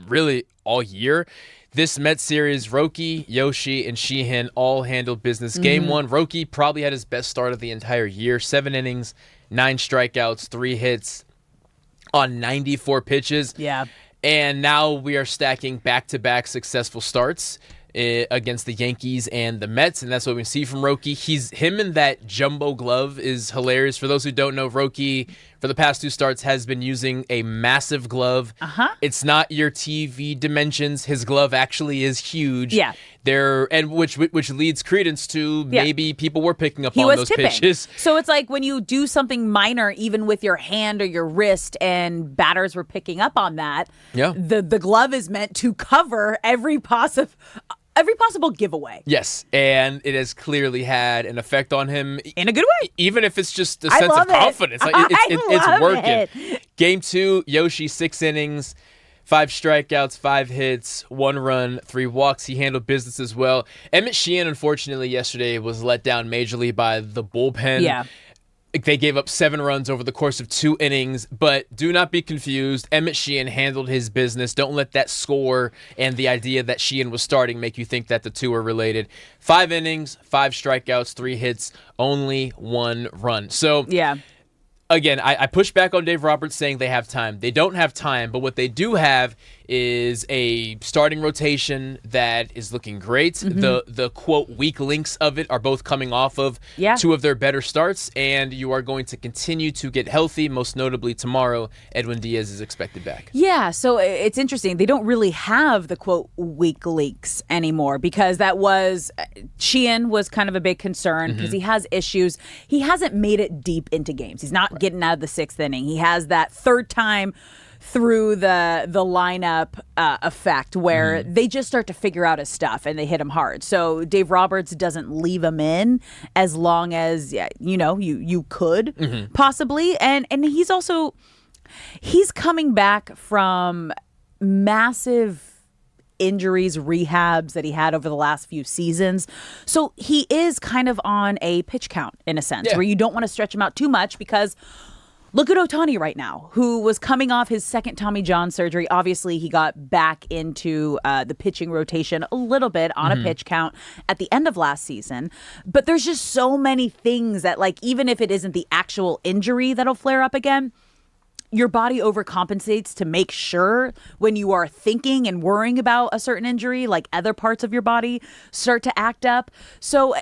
really all year. This Mets series, Roki, Yoshi, and Sheehan all handled business. Game 1, Roki probably had his best start of the entire year. 7 innings, 9 strikeouts, 3 hits on 94 pitches. Yeah. And now we are stacking back-to-back successful starts against the Yankees and the Mets, and that's what we see from Roki. Him in that jumbo glove is hilarious. For those who don't know, Roki, for the past 2 starts, has been using a massive glove. It's not your TV dimensions. His glove actually is huge. Yeah. Which leads credence to maybe people were picking up on those tipping. pitches. So it's like when you do something minor, even with your hand or your wrist, and batters were picking up on that. Yeah. The glove is meant to cover every possible giveaway. Yes, and it has clearly had an effect on him. In a good way. Even if it's just a sense of confidence. It's working. Game 2, Yoshi, 6 innings, 5 strikeouts, 5 hits, 1 run, 3 walks. He handled business as well. Emmett Sheehan, unfortunately, yesterday was let down majorly by the bullpen. Yeah. They gave up 7 runs over the course of 2 innings, but do not be confused. Emmett Sheehan handled his business. Don't let that score and the idea that Sheehan was starting make you think that the two are related. 5 innings, 5 strikeouts, 3 hits, only 1 run. So, yeah. Again, I push back on Dave Roberts saying they have time. They don't have time, but what they do have is a starting rotation that is looking great. The quote weak links of it are both coming off of 2 of their better starts, and you are going to continue to get healthy. Most notably tomorrow, Edwin Diaz is expected back. Yeah, so it's interesting. They don't really have the quote weak links anymore because that was Sheehan was kind of a big concern because he has issues. He hasn't made it deep into games. He's not getting out of the 6th inning. He has that third time through the lineup effect where they just start to figure out his stuff and they hit him hard. So Dave Roberts doesn't leave him in as long as you could possibly. And he's coming back from massive injuries, rehabs that he had over the last few seasons. So he is kind of on a pitch count in a sense where you don't want to stretch him out too much because look at Ohtani right now, who was coming off his 2nd Tommy John surgery. Obviously, he got back into the pitching rotation a little bit on a pitch count at the end of last season. But there's just so many things that, like, even if it isn't the actual injury that'll flare up again, your body overcompensates to make sure when you are thinking and worrying about a certain injury, like other parts of your body start to act up. So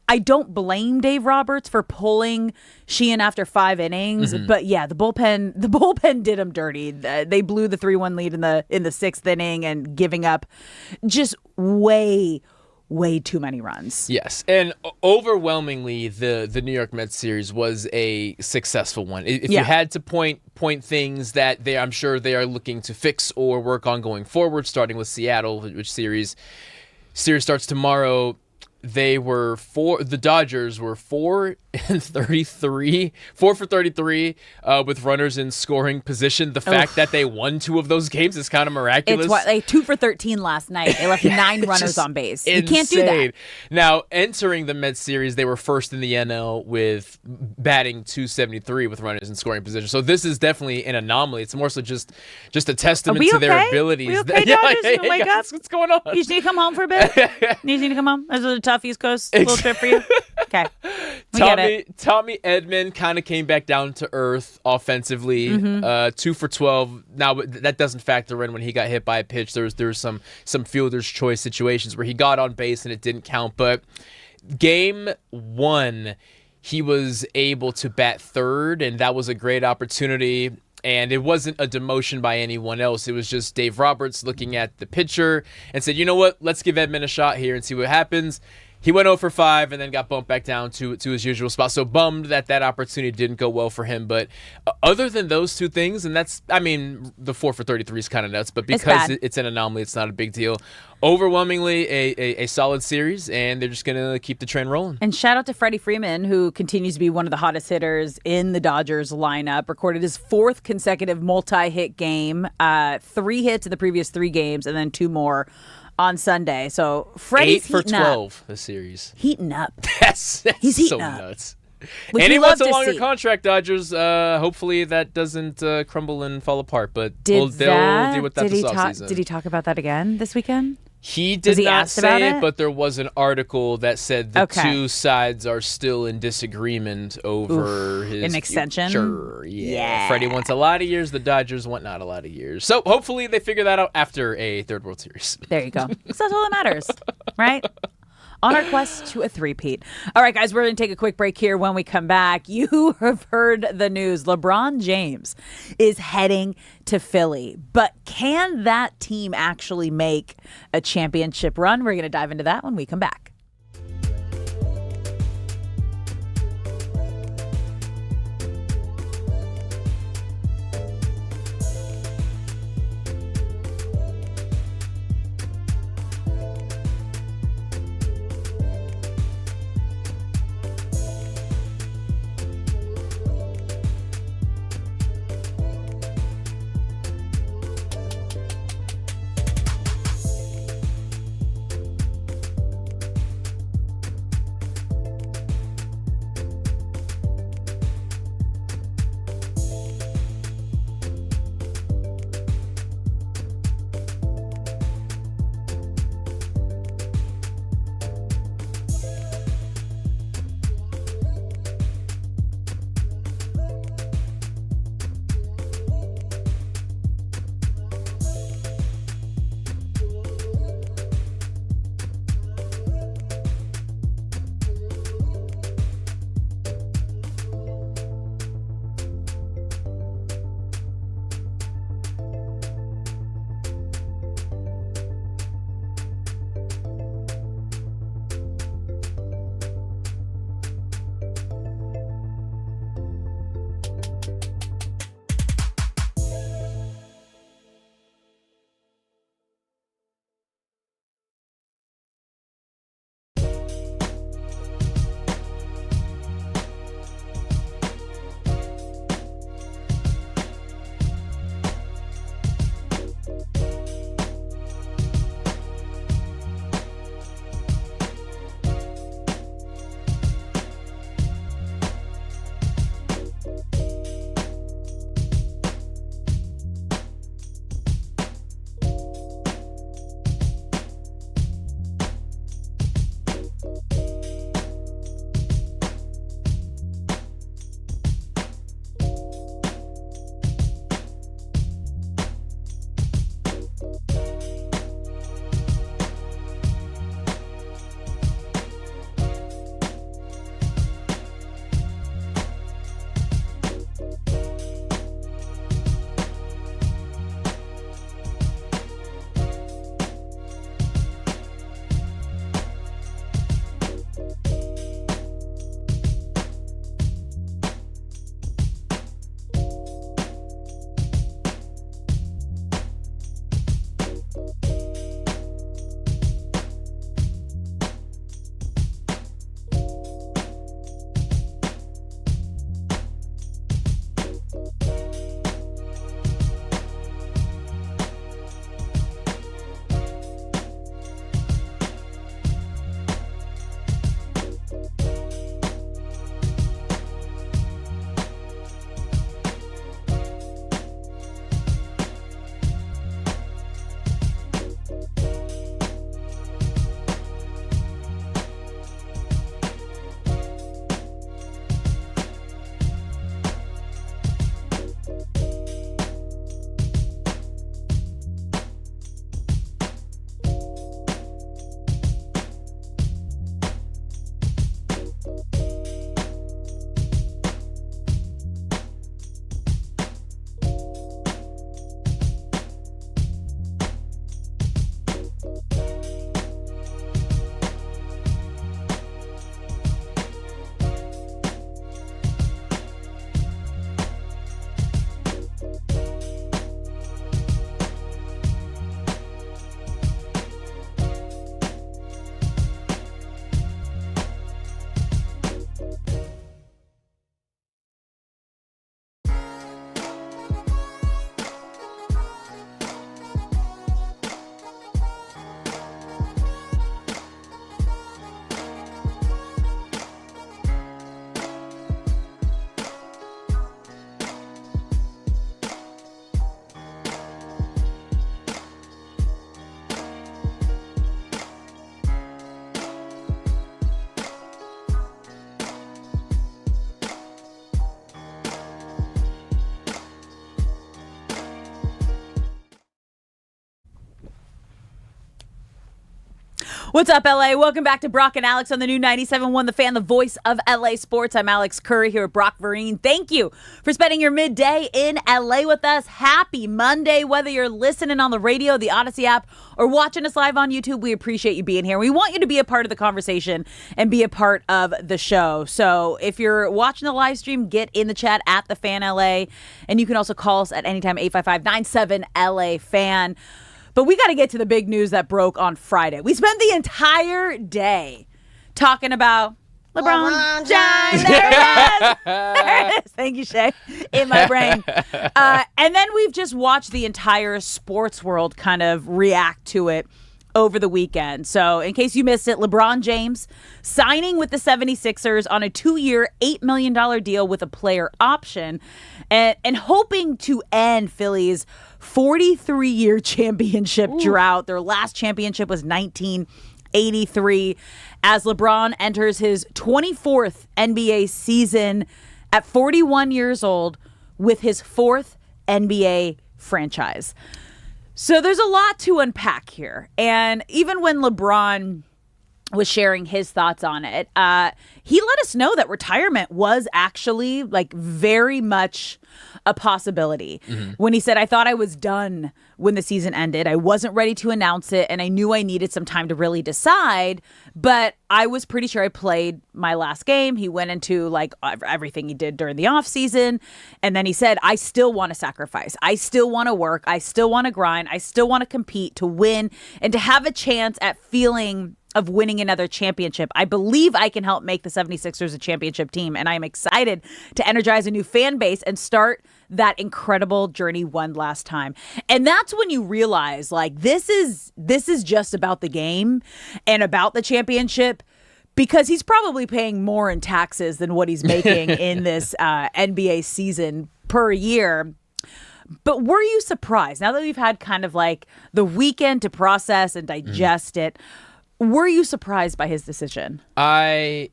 I don't blame Dave Roberts for pulling Sheehan after 5 innings, but yeah, the bullpen did him dirty. They blew the 3-1 lead in the 6th inning and giving up just way too many runs. Yes, and overwhelmingly, the New York Mets series was a successful one. If you had to point things that I'm sure they are looking to fix or work on going forward, starting with Seattle, which series starts tomorrow. The Dodgers were 4 for 33 with runners in scoring position. The fact that they won 2 of those games is kind of miraculous. It's 2 for 13 last night. They left 9 runners on base. You can't do that. Now, entering the Mets series, they were first in the NL with batting .273 with runners in scoring position. So this is definitely an anomaly. It's more so just a testament to their abilities. We okay, Dodgers? Hey, wake guys, up. what's going on? You just need to come home for a bit? You need to come home? This is a tough East Coast little trip for you? Okay. Tommy Edman kind of came back down to earth offensively. 2 for 12. Now that doesn't factor in when he got hit by a pitch. There was some fielder's choice situations where he got on base and it didn't count. But game 1, he was able to bat third, and that was a great opportunity. And it wasn't a demotion by anyone else. It was just Dave Roberts looking at the pitcher and said, you know what, let's give Edman a shot here and see what happens. He went 0 for 5 and then got bumped back down to his usual spot. So bummed that opportunity didn't go well for him. But other than those 2 things, and the 4 for 33 is kind of nuts, but because it's an anomaly, it's not a big deal. Overwhelmingly a solid series, and they're just going to keep the train rolling. And shout out to Freddie Freeman, who continues to be one of the hottest hitters in the Dodgers lineup. Recorded his 4th consecutive multi-hit game, 3 hits in the previous 3 games, and then 2 more on Sunday. So Freddie's 8 for 12 up. this series. Heating up. He's heating so up. Nuts. Which and he wants a love to longer see. contract, Dodgers. Hopefully that doesn't crumble and fall apart. But they'll deal with that this offseason. Did he talk about that again this weekend? He did not say it, it, but there was an article that said the 2 sides are still in disagreement over an extension. Future. Yeah. Freddie wants a lot of years. The Dodgers want not a lot of years. So hopefully they figure that out after a 3rd World Series. There you go. Because that's all that matters, right? On our quest to a 3-peat. All right, guys, we're going to take a quick break here. When we come back, you have heard the news. LeBron James is heading to Philly. But can that team actually make a championship run? We're going to dive into that when we come back. What's up, LA? Welcome back to Brock and Alex on the new 97.1 The Fan, the voice of LA sports. I'm Alex Curry here with Brock Vereen. Thank you for spending your midday in LA with us. Happy Monday. Whether you're listening on the radio, the Odyssey app, or watching us live on YouTube, we appreciate you being here. We want you to be a part of the conversation and be a part of the show. So if you're watching the live stream, get in the chat at The Fan LA. And you can also call us at anytime, 855-97-LA-FAN. But we got to get to the big news that broke on Friday. We spent the entire day talking about LeBron James. There it is. Thank you, Shay. In my brain. And then we've just watched the entire sports world kind of react to it over the weekend. So in case you missed it, LeBron James signing with the 76ers on a 2-year, $8 million deal with a player option and hoping to end Philly's 43-year championship drought. Their last championship was 1983 as LeBron enters his 24th NBA season at 41 years old with his 4th NBA franchise. So there's a lot to unpack here. And even when LeBron was sharing his thoughts on it, he let us know that retirement was actually like very much a possibility. When he said, I thought I was done when the season ended. I wasn't ready to announce it, and I knew I needed some time to really decide, but I was pretty sure I played my last game. He went into like everything he did during the offseason, and then he said, I still want to sacrifice. I still want to work. I still want to grind. I still want to compete to win and to have a chance at feeling of winning another championship. I believe I can help make the 76ers a championship team, and I am excited to energize a new fan base and start that incredible journey one last time. And that's when you realize, like, this is just about the game and about the championship, because he's probably paying more in taxes than what he's making in this NBA season per year. But were you surprised, now that we've had kind of like the weekend to process and digest it, were you surprised by his decision? I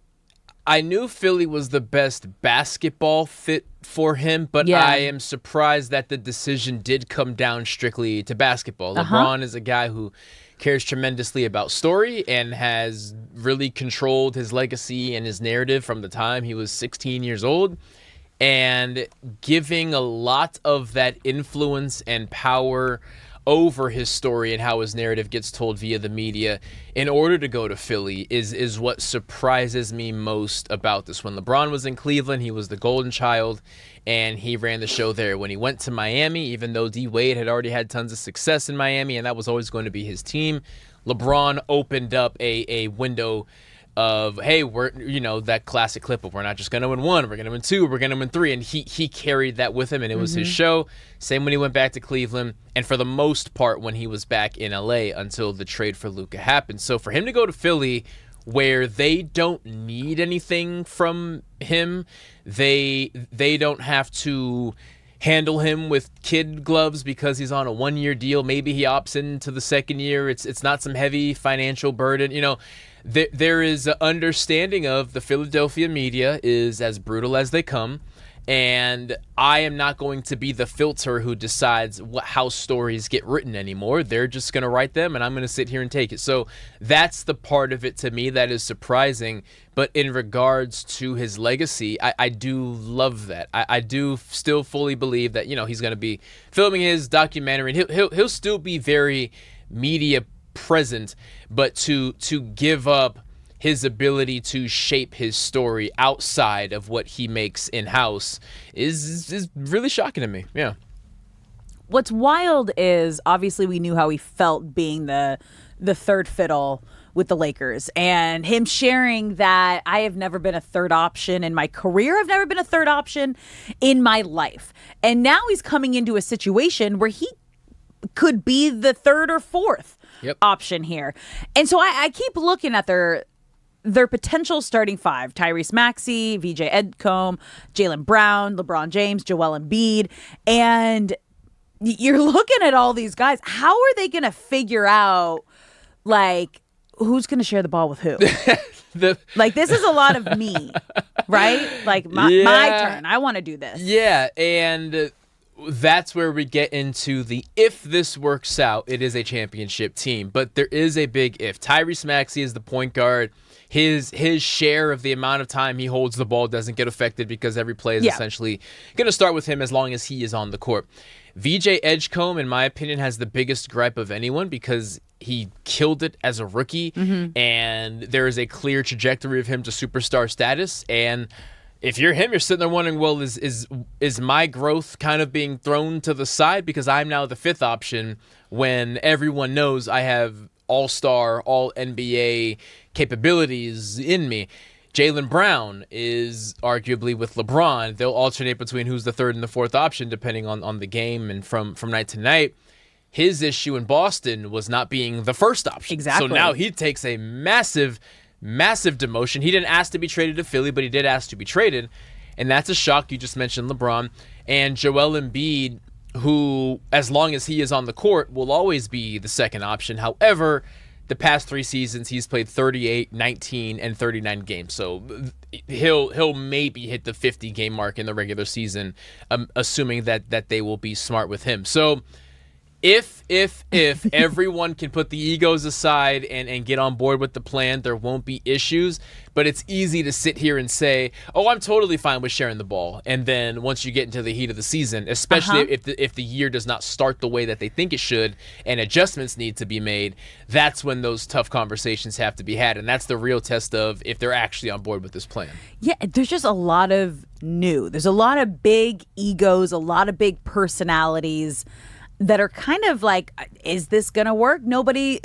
knew Philly was the best basketball fit for him, but I am surprised that the decision did come down strictly to basketball. LeBron is a guy who cares tremendously about story and has really controlled his legacy and his narrative from the time he was 16 years old, and giving a lot of that influence and power over his story and how his narrative gets told via the media in order to go to Philly is what surprises me most about this. When LeBron was in Cleveland, he was the golden child and he ran the show there. When he went to Miami, even though D Wade had already had tons of success in Miami and that was always going to be his team, LeBron opened up a window of, hey, we're, that classic clip of we're not just going to win one, we're going to win two, we're going to win three. And he carried that with him, and it was his show. Same when he went back to Cleveland, and for the most part when he was back in LA until the trade for Luka happened. So for him to go to Philly, where they don't need anything from him, they don't have to handle him with kid gloves because he's on a 1-year deal. Maybe he opts into the second year. It's not some heavy financial burden. There is an understanding of the Philadelphia media is as brutal as they come, and I am not going to be the filter who decides how stories get written anymore. They're just going to write them, and I'm going to sit here and take it. So that's the part of it to me that is surprising. But in regards to his legacy, I do love that. I do still fully believe that he's going to be filming his documentary, and he'll still be very media present, but to give up his ability to shape his story outside of what he makes in-house is really shocking to me. Yeah. What's wild is obviously we knew how he felt being the third fiddle with the Lakers, and him sharing that I have never been a third option in my career. I've never been a third option in my life. And now he's coming into a situation where he could be the third or fourth option here. And so I keep looking at their potential starting five: Tyrese Maxey, VJ Edgecombe, Jaylen Brown, LeBron James, Joel Embiid. And you're looking at all these guys. How are they going to figure out, like, who's going to share the ball with who? Like, this is a lot of me, right? Like, my turn. I want to do this. Yeah, and that's where we get into the if this works out, it is a championship team. But there is a big if. Tyrese Maxey is the point guard. His share of the amount of time he holds the ball doesn't get affected because every play is essentially going to start with him as long as he is on the court. VJ Edgecombe, in my opinion, has the biggest gripe of anyone because he killed it as a rookie, and there is a clear trajectory of him to superstar status. And if you're him, you're sitting there wondering, well, is my growth kind of being thrown to the side because I'm now the fifth option when everyone knows I have all-star, all-NBA capabilities in me? Jaylen Brown is arguably with LeBron. They'll alternate between who's the third and the fourth option depending on the game and from night to night. His issue in Boston was not being the first option. Exactly. So now he takes a massive demotion. He didn't ask to be traded to Philly, but he did ask to be traded. And that's a shock. You just mentioned LeBron. And Joel Embiid, who, as long as he is on the court, will always be the second option. However, the past 3 seasons, he's played 38, 19, and 39 games. So he'll maybe hit the 50-game mark in the regular season, assuming that they will be smart with him. So if everyone can put the egos aside and get on board with the plan, there won't be issues. But it's easy to sit here and say, oh, I'm totally fine with sharing the ball. And then once you get into the heat of the season, especially if the year does not start the way that they think it should and adjustments need to be made, that's when those tough conversations have to be had. And that's the real test of if they're actually on board with this plan. Yeah, there's just a lot of new. There's a lot of big egos, a lot of big personalities that are kind of like, is this going to work? Nobody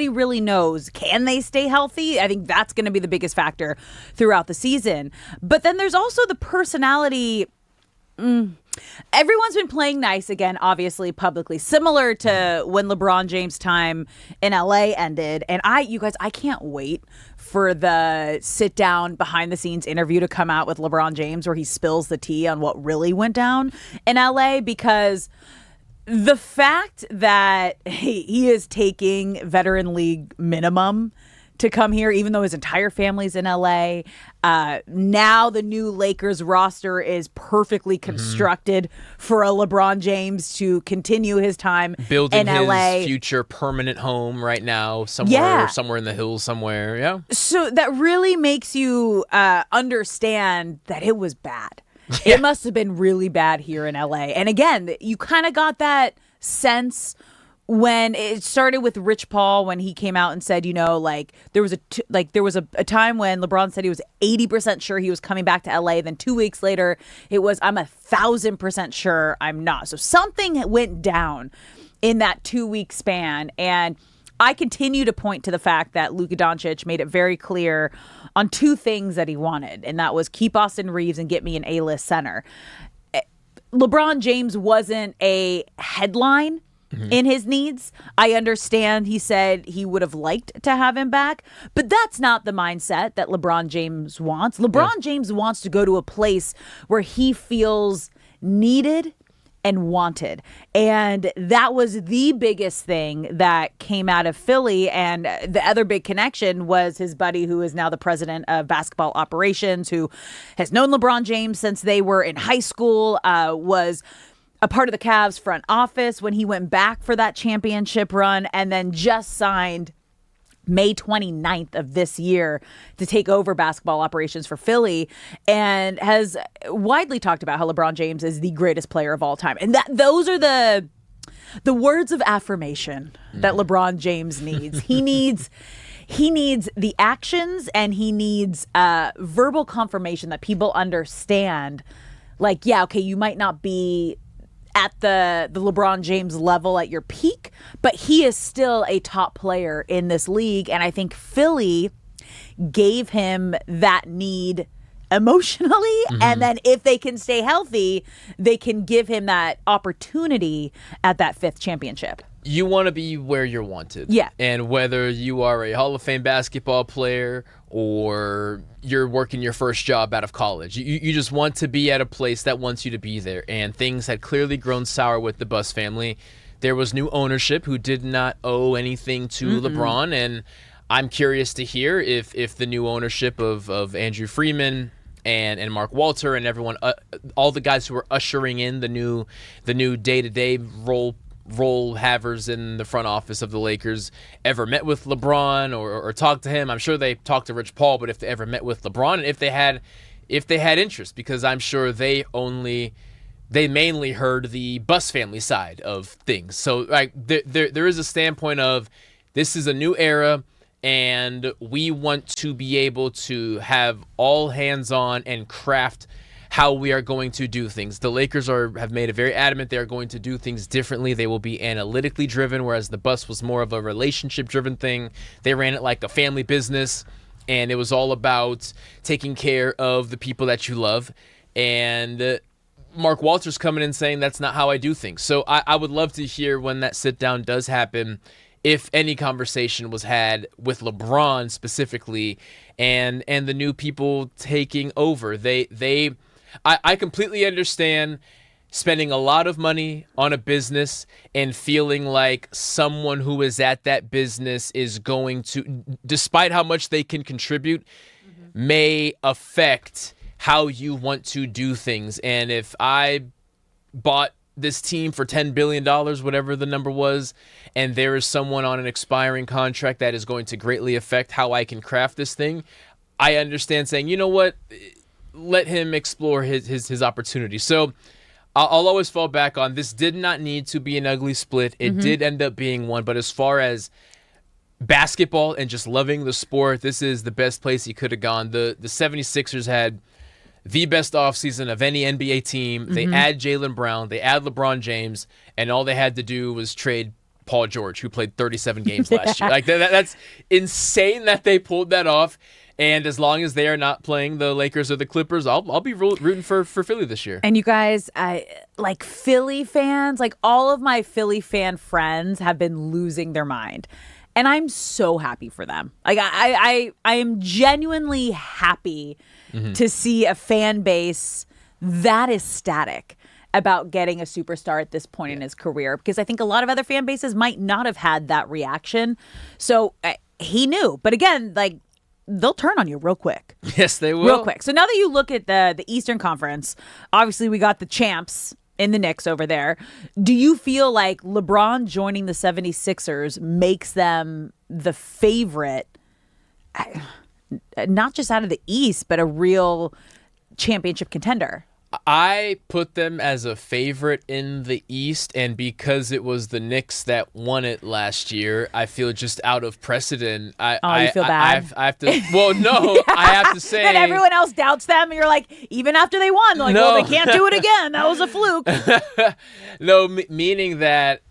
really knows. Can they stay healthy? I think that's going to be the biggest factor throughout the season. But then there's also the personality. Everyone's been playing nice again, obviously, publicly, similar to when LeBron James' time in LA ended. And you guys, I can't wait for the sit down behind the scenes interview to come out with LeBron James where he spills the tea on what really went down in LA, because the fact that he is taking veteran league minimum to come here, even though his entire family's in LA. Now the new Lakers roster is perfectly constructed for a LeBron James to continue his time building in LA. His future permanent home right now, somewhere in the hills somewhere. Yeah. So that really makes you understand that it was bad. It must have been really bad here in LA. And again, you kind of got that sense when it started with Rich Paul, when he came out and said, there was a time when LeBron said he was 80% sure he was coming back to LA. Then 2 weeks later, it was, I'm 1,000% sure I'm not. So something went down in that 2-week span. And I continue to point to the fact that Luka Doncic made it very clear on 2 things that he wanted, and that was keep Austin Reeves and get me an A-list center. LeBron James wasn't a headline in his needs. I understand he said he would have liked to have him back, but that's not the mindset that LeBron James wants. LeBron James wants to go to a place where he feels needed and wanted. And that was the biggest thing that came out of Philly. And the other big connection was his buddy, who is now the president of basketball operations, who has known LeBron James since they were in high school, was a part of the Cavs front office when he went back for that championship run, and then just signed May 29th of this year to take over basketball operations for Philly, and has widely talked about how LeBron James is the greatest player of all time. And those are the words of affirmation that LeBron James needs. He needs the actions, and he needs verbal confirmation that people understand, like, yeah, okay, you might not be at the LeBron James level at your peak, but he is still a top player in this league. And I think Philly gave him that need emotionally. And then if they can stay healthy, they can give him that opportunity at that 5th championship. You want to be where you're wanted. Yeah. And whether you are a Hall of Fame basketball player or you're working your first job out of college, you just want to be at a place that wants you to be there. And things had clearly grown sour with the Buss family. There was new ownership who did not owe anything to LeBron. And I'm curious to hear if the new ownership of Andrew Freeman and Mark Walter and everyone, all the guys who were ushering in the new day-to-day role havers in the front office of the Lakers ever met with LeBron or talked to him. I'm sure they talked to Rich Paul, but if they ever met with LeBron, and if they had interest, because I'm sure they mainly heard the Buss family side of things. So there is a standpoint of this is a new era, and we want to be able to have all hands on and craft how we are going to do things. The Lakers have made it very adamant they are going to do things differently. They will be analytically driven, whereas the Buss was more of a relationship-driven thing. They ran it like a family business, and it was all about taking care of the people that you love. And Mark Walter's coming in saying that's not how I do things. So I would love to hear when that sit-down does happen, if any conversation was had with LeBron specifically and the new people taking over. I completely understand spending a lot of money on a business and feeling like someone who is at that business is going to, despite how much they can contribute, may affect how you want to do things. And if I bought this team for $10 billion, whatever the number was, and there is someone on an expiring contract that is going to greatly affect how I can craft this thing, I understand saying, you know what, let him explore his opportunity. So I'll always fall back on this did not need to be an ugly split. It did end up being one, but as far as basketball and just loving the sport, this is the best place he could have gone. The 76ers had the best offseason of any NBA team. They add Jaylen Brown, they add LeBron James, and all they had to do was trade Paul George, who played 37 games last year. Like that's insane that they pulled that off. And as long as they are not playing the Lakers or the Clippers, I'll be rooting for Philly this year. And you guys, like Philly fans, like all of my Philly fan friends have been losing their mind. And I'm so happy for them. Like I am genuinely happy to see a fan base that ecstatic about getting a superstar at this point in his career, because I think a lot of other fan bases might not have had that reaction. So he knew. But again, like, they'll turn on you real quick. Yes, they will. Real quick. So now that you look at the Eastern Conference, obviously we got the champs in the Knicks over there. Do you feel like LeBron joining the 76ers makes them the favorite, not just out of the East, but a real championship contender? I put them as a favorite in the East, and because it was the Knicks that won it last year, I feel just out of precedent. You feel bad? I have to. Well, no, I have to say. And everyone else doubts them, and you're like, even after they won, like, well, they can't do it again. That was a fluke. No, meaning that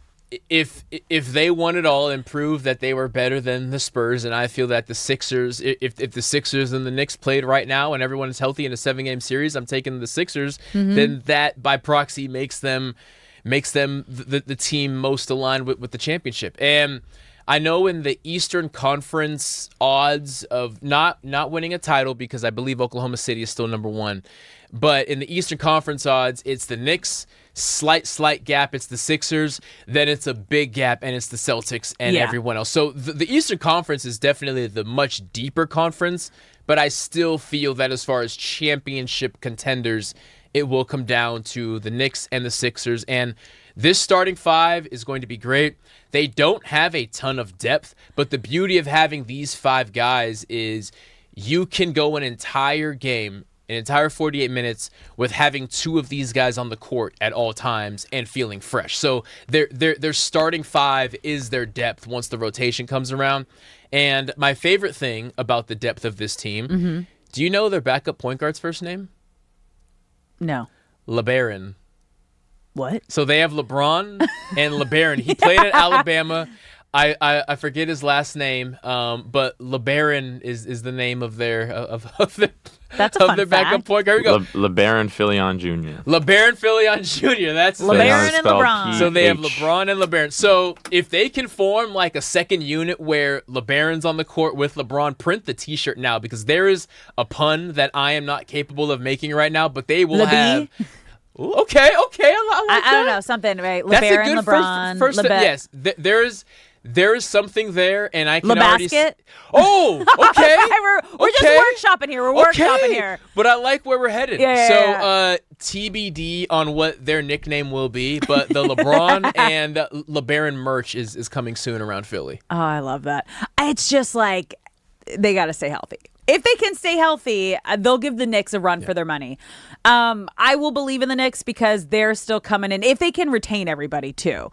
if they won it all and proved that they were better than the Spurs, and I feel that the Sixers, if the Sixers and the Knicks played right now and everyone is healthy in a 7-game series, I'm taking the Sixers, then that by proxy makes them the team most aligned with the championship. And I know in the Eastern Conference odds of not winning a title, because I believe Oklahoma City is still number one, but in the Eastern Conference odds, it's the Knicks, slight gap, it's the Sixers, then it's a big gap, and it's the Celtics and everyone else. So the Eastern Conference is definitely the much deeper conference, but I still feel that as far as championship contenders, it will come down to the Knicks and the Sixers. And this starting five is going to be great. They don't have a ton of depth, but the beauty of having these five guys is you can go an entire game, an entire 48 minutes with having two of these guys on the court at all times and feeling fresh. So their starting five is their depth once the rotation comes around. And my favorite thing about the depth of this team, do you know their backup point guard's first name? No. LeBaron. What? So they have LeBron and LeBaron. He played at Alabama. I forget his last name, but LeBaron is the name of their backup point guard. Here we go. LeBaron Filion Jr. LeBaron Filion Jr. That's LeBaron and LeBron. So they have LeBron and LeBaron. So if they can form like a second unit where LeBaron's on the court with LeBron, print the T-shirt now, because there is a pun that I am not capable of making right now, but they will have. Ooh, okay. I like that. I don't know, something, right? That's LeBaron, a good LeBron. first LeBron. yes, There is something there, and I can La already. Basket? Oh, okay. we're just workshopping here. We're workshopping here. But I like where we're headed. Yeah. TBD on what their nickname will be, but the LeBron and LeBaron merch is coming soon around Philly. Oh, I love that. It's just like they got to stay healthy. If they can stay healthy, they'll give the Knicks a run for their money. I will believe in the Knicks because they're still coming in. If they can retain everybody, too.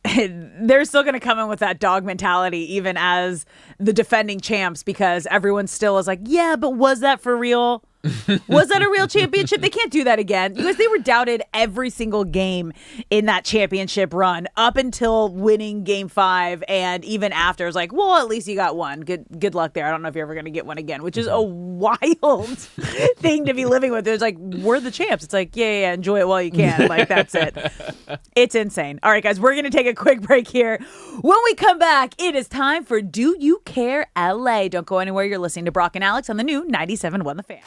They're still going to come in with that dog mentality, even as the defending champs, because everyone still is like, yeah, but was that for real? Was that a real championship? They can't do that again because they were doubted every single game in that championship run up until winning game 5. And even after, it's like, well, at least you got one. Good luck there. I don't know if you're ever going to get one again, which is a wild thing to be living with. It's like, we're the champs. It's like, yeah, enjoy it while you can. Like, that's it. It's insane. All right, guys, we're going to take a quick break here. When we come back, it is time for Do You Care LA. Don't go anywhere. You're listening to Brock and Alex on the new 97.1 The Fan.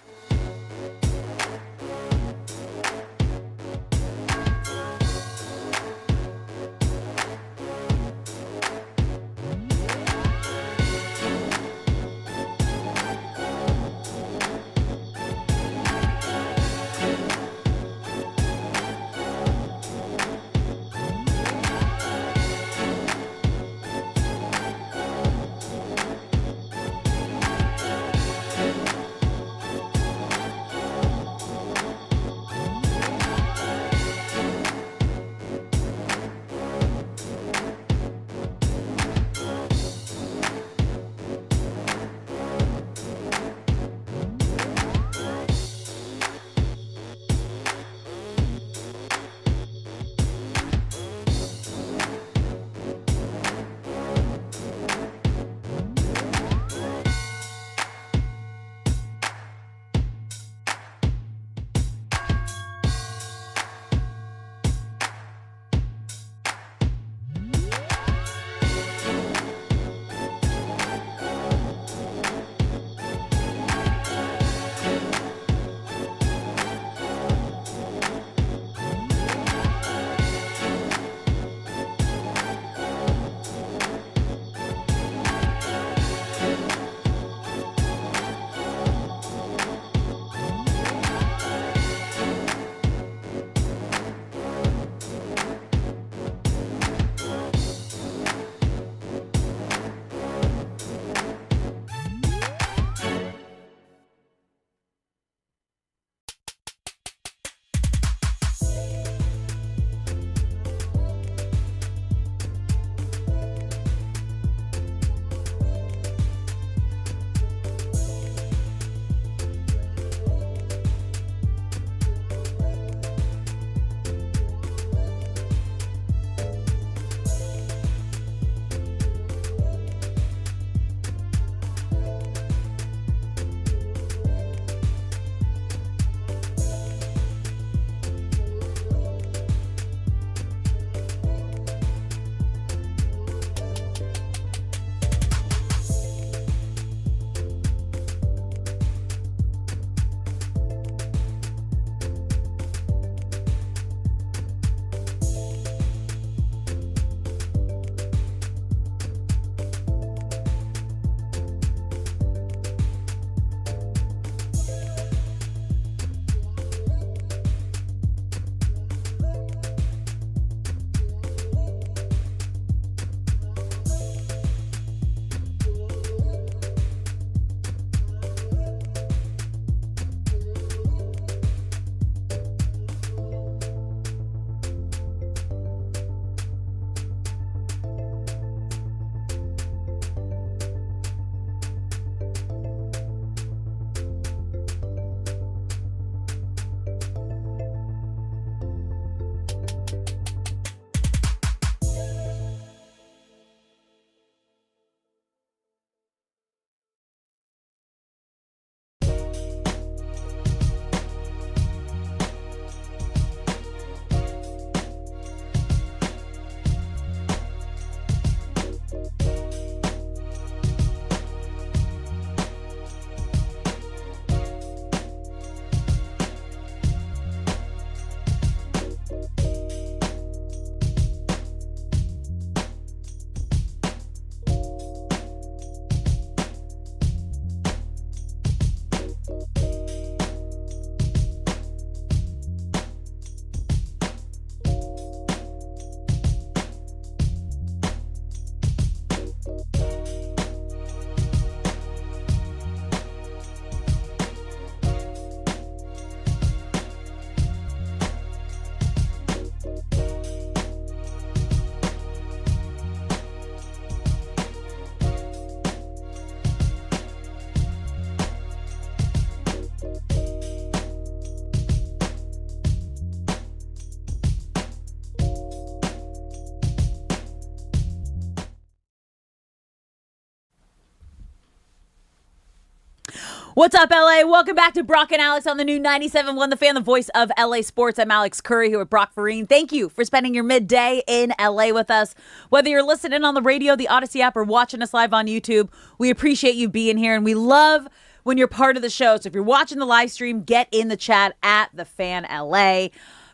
What's up, LA? Welcome back to Brock and Alex on the new 97.1 The Fan, the voice of LA Sports. I'm Alex Curry here with Brock Farine. Thank you for spending your midday in LA with us. Whether you're listening on the radio, the Odyssey app, or watching us live on YouTube, we appreciate you being here, and we love when you're part of the show. So if you're watching the live stream, get in the chat at The Fan LA.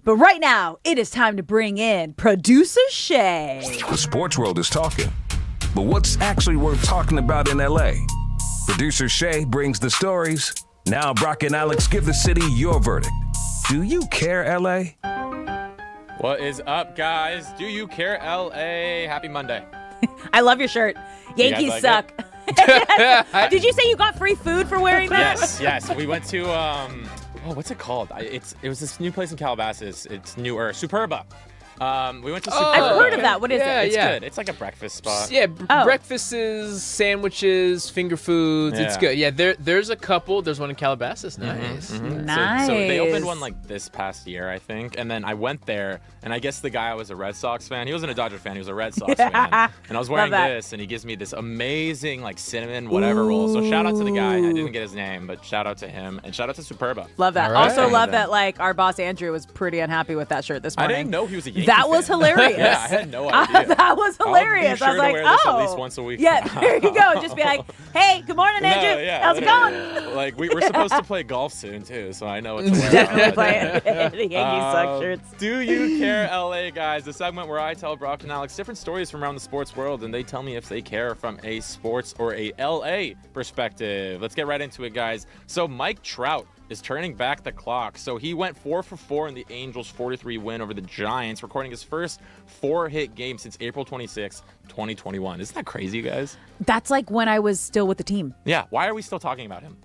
But right now, it is time to bring in producer Shay. The sports world is talking, but what's actually worth talking about in LA? Producer Shay brings the stories. Now Brock and Alex give the city your verdict. Do you care, LA? What is up, guys? Do you care, LA? Happy Monday. I love your shirt. Yankees like suck. Did you say you got free food for wearing that? Yes. We went to what's it called? It was this new place in Calabasas. It's newer, Superba. We went to Superba. I've heard of that. What is it? It's good. It's like a breakfast spot. Yeah, breakfasts, sandwiches, finger foods. Yeah. It's good. Yeah, there's a couple. There's one in Calabasas. Nice. Nice. So they opened one like this past year, I think. And then I went there, and I guess the guy was a Red Sox fan. He wasn't a Dodger fan. He was a Red Sox fan. And I was wearing this, and he gives me this amazing like cinnamon whatever roll. So shout out to the guy. I didn't get his name, but shout out to him, and shout out to Superba. Love that. Right. Also love that like our boss Andrew was pretty unhappy with that shirt this morning. I didn't know he was a Yankee That was fan. hilarious. Yeah, I had no idea. That was hilarious. I'll be sure I was to like, wear this oh. at least once a week. Yeah, there you go. Just be like, hey, good morning, Andrew. No, yeah, How's it literally. going? Like we're supposed to play golf soon too, so I know what to wear. Definitely playing the Yankees suck shirts. Do you care, LA guys? The segment where I tell Brock and Alex different stories from around the sports world, and they tell me if they care from a sports or a LA perspective. Let's get right into it, guys. So Mike Trout is turning back the clock. So he went 4 for 4 in the Angels' 4-3 win over the Giants, recording his first 4-hit game since April 26, 2021. Isn't that crazy, you guys? That's like when I was still with the team. Yeah. Why are we still talking about him?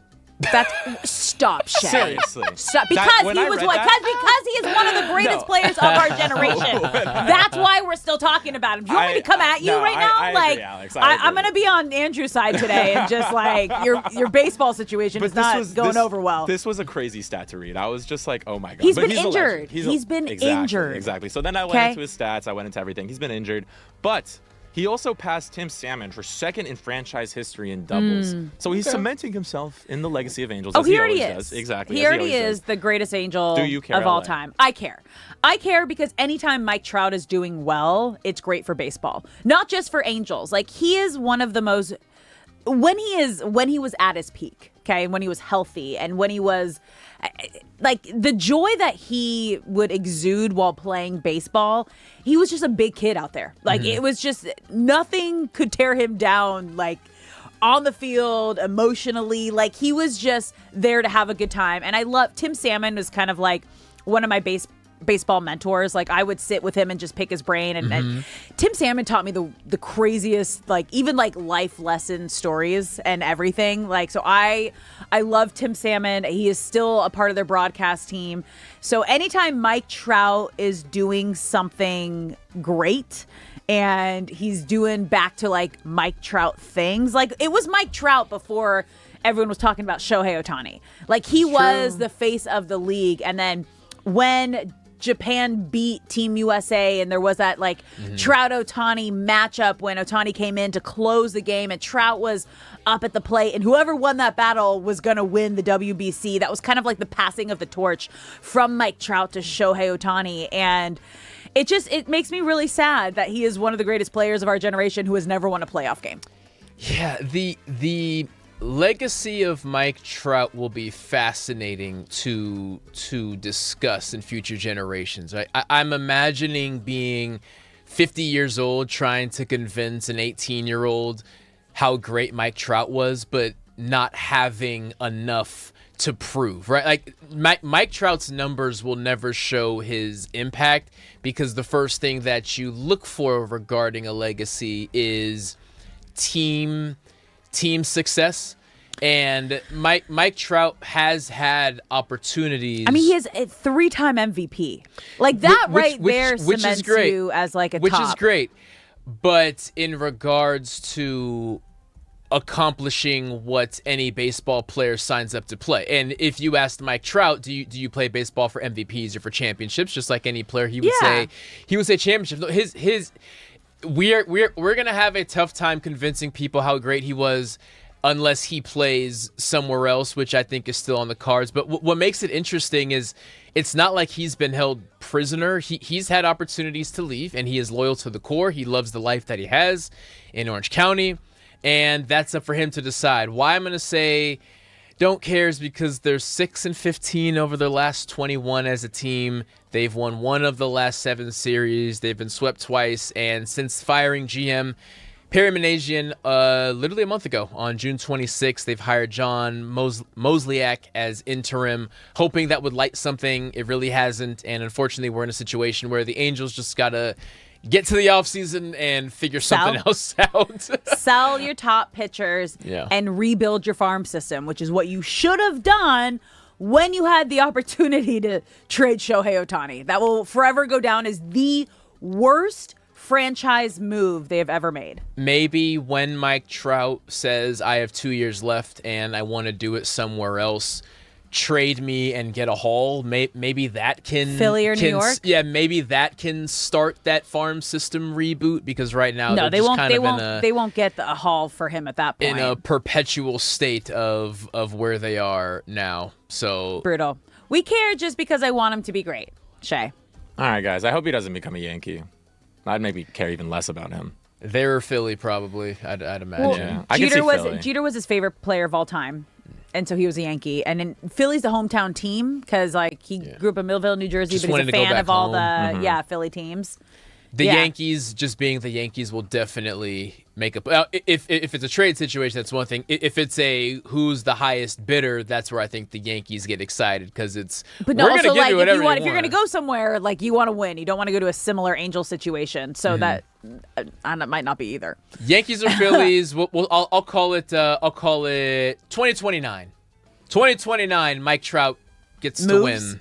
Stop, Shay. Seriously. Stop. Because he was what? Because he is one of the greatest players of our generation. That's why we're still talking about him. Do you want me to come at you right now? I like, agree, Alex. I'm going to be on Andrew's side today and just like your baseball situation is not going over well. This was a crazy stat to read. I was just like, oh my God. He's But been a legend. injured. He's been injured. Exactly. So then I went into his stats. I went into everything. He's been injured. But he also passed Tim Salmon for second in franchise history in doubles. So he's cementing himself in the legacy of Angels. As he already always is. Does. Exactly. He already is the greatest Angel Do you care, of all LA? time. I care. I care because anytime Mike Trout is doing well, it's great for baseball. Not just for Angels. Like he is one of the most when he was at his peak, okay, when he was healthy and when he was like the joy that he would exude while playing baseball, he was just a big kid out there. Like it was just nothing could tear him down, like on the field, emotionally. Like he was just there to have a good time. And I love Tim Salmon was kind of like one of my baseball mentors. Like I would sit with him and just pick his brain, and Tim Salmon taught me the craziest, like even like life lesson stories and everything. Like so I love Tim Salmon. He is still a part of their broadcast team. So anytime Mike Trout is doing something great and he's doing back to like Mike Trout things, like it was Mike Trout before everyone was talking about Shohei Ohtani. Like he was the face of the league, and then when Japan beat Team USA and there was that like Trout-Ohtani matchup when Ohtani came in to close the game and Trout was up at the plate, and whoever won that battle was going to win the WBC. That was kind of like the passing of the torch from Mike Trout to Shohei Ohtani, and it makes me really sad that he is one of the greatest players of our generation who has never won a playoff game. Yeah, the legacy of Mike Trout will be fascinating to discuss in future generations. I'm imagining being 50 years old trying to convince an 18-year-old how great Mike Trout was, but not having enough to prove, right? Like Mike Trout's numbers will never show his impact because the first thing that you look for regarding a legacy is team success, and Mike Trout has had opportunities. I mean, he is a 3-time MVP. Like that there cements you as like a which top. is great. But in regards to accomplishing what any baseball player signs up to play, and if you asked Mike Trout, do you play baseball for MVPs or for championships? Just like any player, he would say championships. No, we're gonna have a tough time convincing people how great he was unless he plays somewhere else, which I think is still on the cards. But what makes it interesting is it's not like he's been held prisoner. He's had opportunities to leave, and he is loyal to the core. He loves the life that he has in Orange County, and that's up for him to decide. Why I'm going to say don't care is because they're 6-15 over their last 21 as a team. They've won 1 of the last 7 series. They've been swept twice, and since firing GM Perry Manasian, literally a month ago, on June 26th, they've hired John Mozliak as interim, hoping that would light something. It really hasn't, and unfortunately, we're in a situation where the Angels just got to get to the offseason and figure something else out. Sell your top pitchers and rebuild your farm system, which is what you should have done when you had the opportunity to trade Shohei Ohtani. That will forever go down as the worst franchise move they have ever made. Maybe when Mike Trout says, I have 2 years left and I want to do it somewhere else, trade me and get a haul. Maybe that can... Philly or New York? Yeah, maybe that can start that farm system reboot, because right now no, they won't get a haul for him at that point. In a perpetual state of where they are now. So brutal. We care just because I want him to be great. Shay. All right, guys. I hope he doesn't become a Yankee. I'd maybe care even less about him. They're Philly, probably. I'd imagine. Well, Yeah. I can see Philly. Jeter was his favorite player of all time, and so he was a Yankee. And then Philly's the hometown team because he grew up in Millville, New Jersey, Just but he's wanted a to go fan back of all home. the Philly teams. The Yankees, just being the Yankees, will definitely make up. Well, if it's a trade situation, that's one thing. If it's a who's the highest bidder, that's where I think the Yankees get excited, because it's But no, we're also gonna give you whatever if you're going to want. go somewhere, you want to win. You don't want to go to a similar Angel situation. So that might not be either. Yankees or Phillies. I'll call it 2029. 2029. Mike Trout gets to win.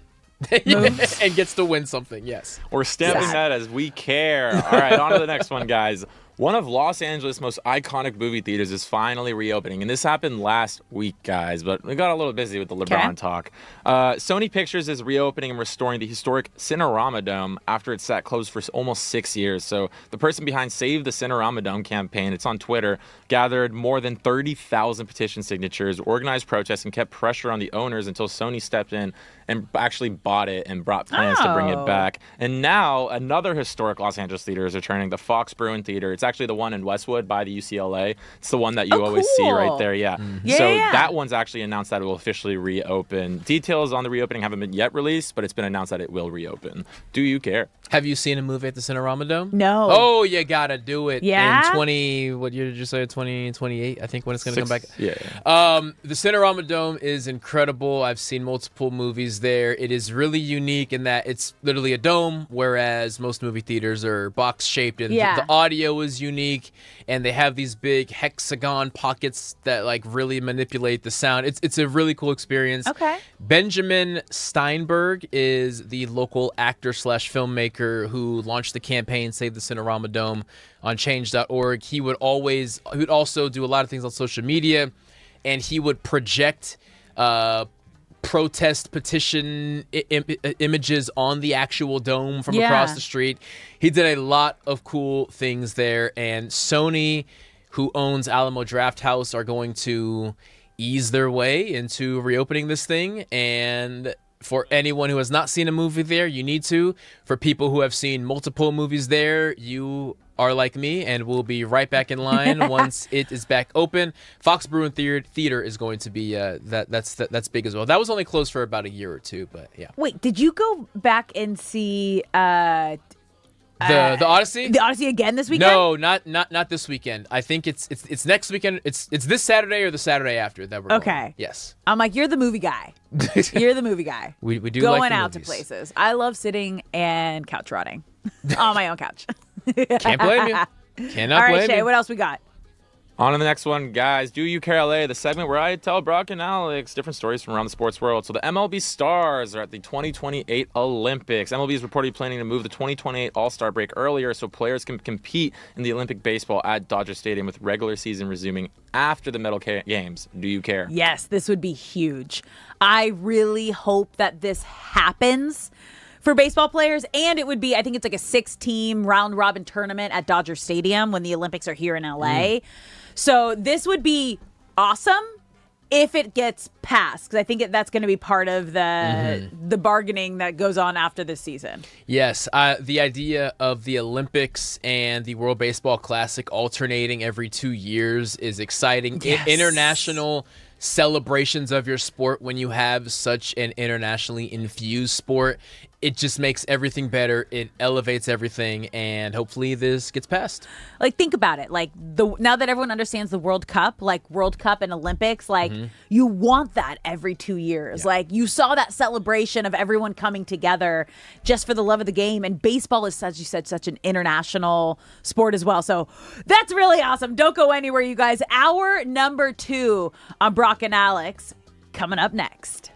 And gets to win something, yes. We're stamping that as we care. All right, on to the next one, guys. One of Los Angeles' most iconic movie theaters is finally reopening, and this happened last week, guys, but we got a little busy with the LeBron talk. Sony Pictures is reopening and restoring the historic Cinerama Dome after it sat closed for almost 6 years. So the person behind Save the Cinerama Dome campaign, it's on Twitter, gathered more than 30,000 petition signatures, organized protests, and kept pressure on the owners until Sony stepped in and actually bought it and brought plans to bring it back. And now another historic Los Angeles theater is returning, the Fox Bruin Theater. It's actually the one in Westwood by the UCLA. It's the one that you always see right there. Yeah. So that one's actually announced that it will officially reopen. Details on the reopening haven't been yet released, but it's been announced that it will reopen. Do you care? Have you seen a movie at the Cinerama Dome? No. Oh, you gotta do it. Yeah? In what year did you say? 2028, I think, when it's gonna come back. Yeah. The Cinerama Dome is incredible. I've seen multiple movies there. It is really unique in that it's literally a dome, whereas most movie theaters are box shaped, and the audio is unique, and they have these big hexagon pockets that really manipulate the sound. It's a really cool experience. Okay. Benjamin Steinberg is the local actor / filmmaker who launched the campaign Save the Cinerama Dome on change.org. He would also do a lot of things on social media, and he would project protest petition images on the actual dome from across the street. He did a lot of cool things there, and Sony, who owns Alamo Drafthouse, are going to ease their way into reopening this thing. And for anyone who has not seen a movie there, you need to. For people who have seen multiple movies there, you are like me and will be right back in line once it is back open. Fox Bruin Theater is going to be that's big as well. That was only closed for about a year or two, but yeah. Wait, did you go back and see the Odyssey? The Odyssey again this weekend? No, not this weekend. I think it's next weekend. It's this Saturday or the Saturday after that we're going. Okay. Yes. I'm like, you're the movie guy. You're the movie guy. We do going like the out movies. to places. I love sitting and couch rotting on my own couch. Can't blame you. Cannot All right, blame Shay, you. what else we got? On to the next one, guys. Do You Care LA, the segment where I tell Brock and Alex different stories from around the sports world. So the MLB Stars are at the 2028 Olympics. MLB is reportedly planning to move the 2028 All-Star break earlier so players can compete in the Olympic baseball at Dodger Stadium, with regular season resuming after the medal games. Do you care? Yes, this would be huge. I really hope that this happens for baseball players, and it would be, I think it's like a 6-team round-robin tournament at Dodger Stadium when the Olympics are here in LA. So this would be awesome if it gets passed, because I think that's going to be part of the bargaining that goes on after this season. Yes, the idea of the Olympics and the World Baseball Classic alternating every 2 years is exciting. Yes. International celebrations of your sport, when you have such an internationally infused sport, it just makes everything better. It elevates everything, and hopefully this gets passed. Like, think about it. Like, now that everyone understands the World Cup, like World Cup and Olympics, like you want that every 2 years. Yeah. Like, you saw that celebration of everyone coming together just for the love of the game. And baseball is, as you said, such an international sport as well. So that's really awesome. Don't go anywhere, you guys. Hour number 2 on Brock and Alex coming up next.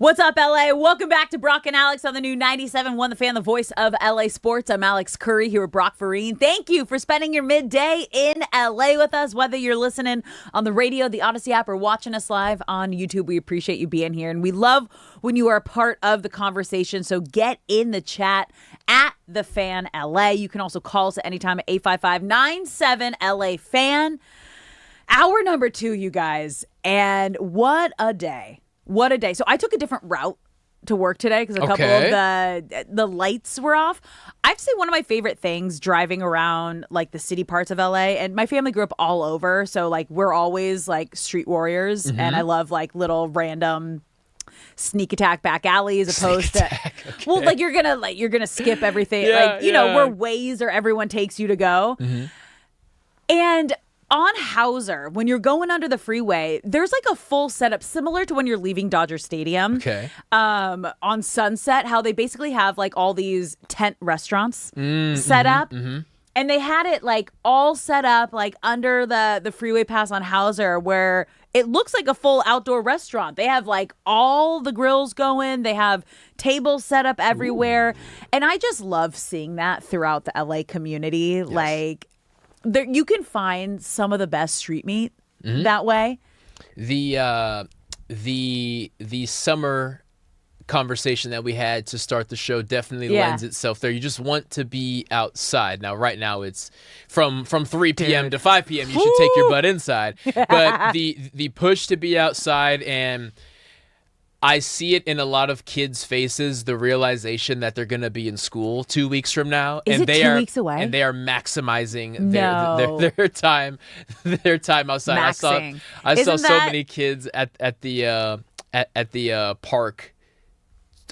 What's up, LA? Welcome back to Brock and Alex on the new 97.1 The Fan, the voice of LA Sports. I'm Alex Curry here with Brock Vereen. Thank you for spending your midday in LA with us, whether you're listening on the radio, the Odyssey app, or watching us live on YouTube. We appreciate you being here, and we love when you are a part of the conversation. So get in the chat at The Fan LA. You can also call us at any time at 855-97-LA-FAN. Hour number 2, you guys, and what a day. What a day. So I took a different route to work today because a couple of the lights were off. I have to say one of my favorite things driving around like the city parts of LA, and my family grew up all over. So like we're always like street warriors, and I love like little random sneak attack back alleys opposed to well, like you're gonna skip everything. You know, where Waze or everyone takes you to go. And on Hauser, when you're going under the freeway, there's like a full setup similar to when you're leaving Dodger Stadium. On Sunset, how they basically have like all these tent restaurants set up. And they had it like all set up like under the freeway pass on Hauser where it looks like a full outdoor restaurant. They have like all the grills going. They have tables set up everywhere. And I just love seeing that throughout the LA community. Like, there, you can find some of the best street meat that way. The summer conversation that we had to start the show definitely lends itself there. You just want to be outside. Now, right now, it's from 3 p.m. to 5 p.m. You should take your butt inside. But the push to be outside, and I see it in a lot of kids' faces, the realization that they're going to be in school 2 weeks from now. Is and it 2 weeks away? And they are maximizing their time outside. Maxing. I saw so many kids at the park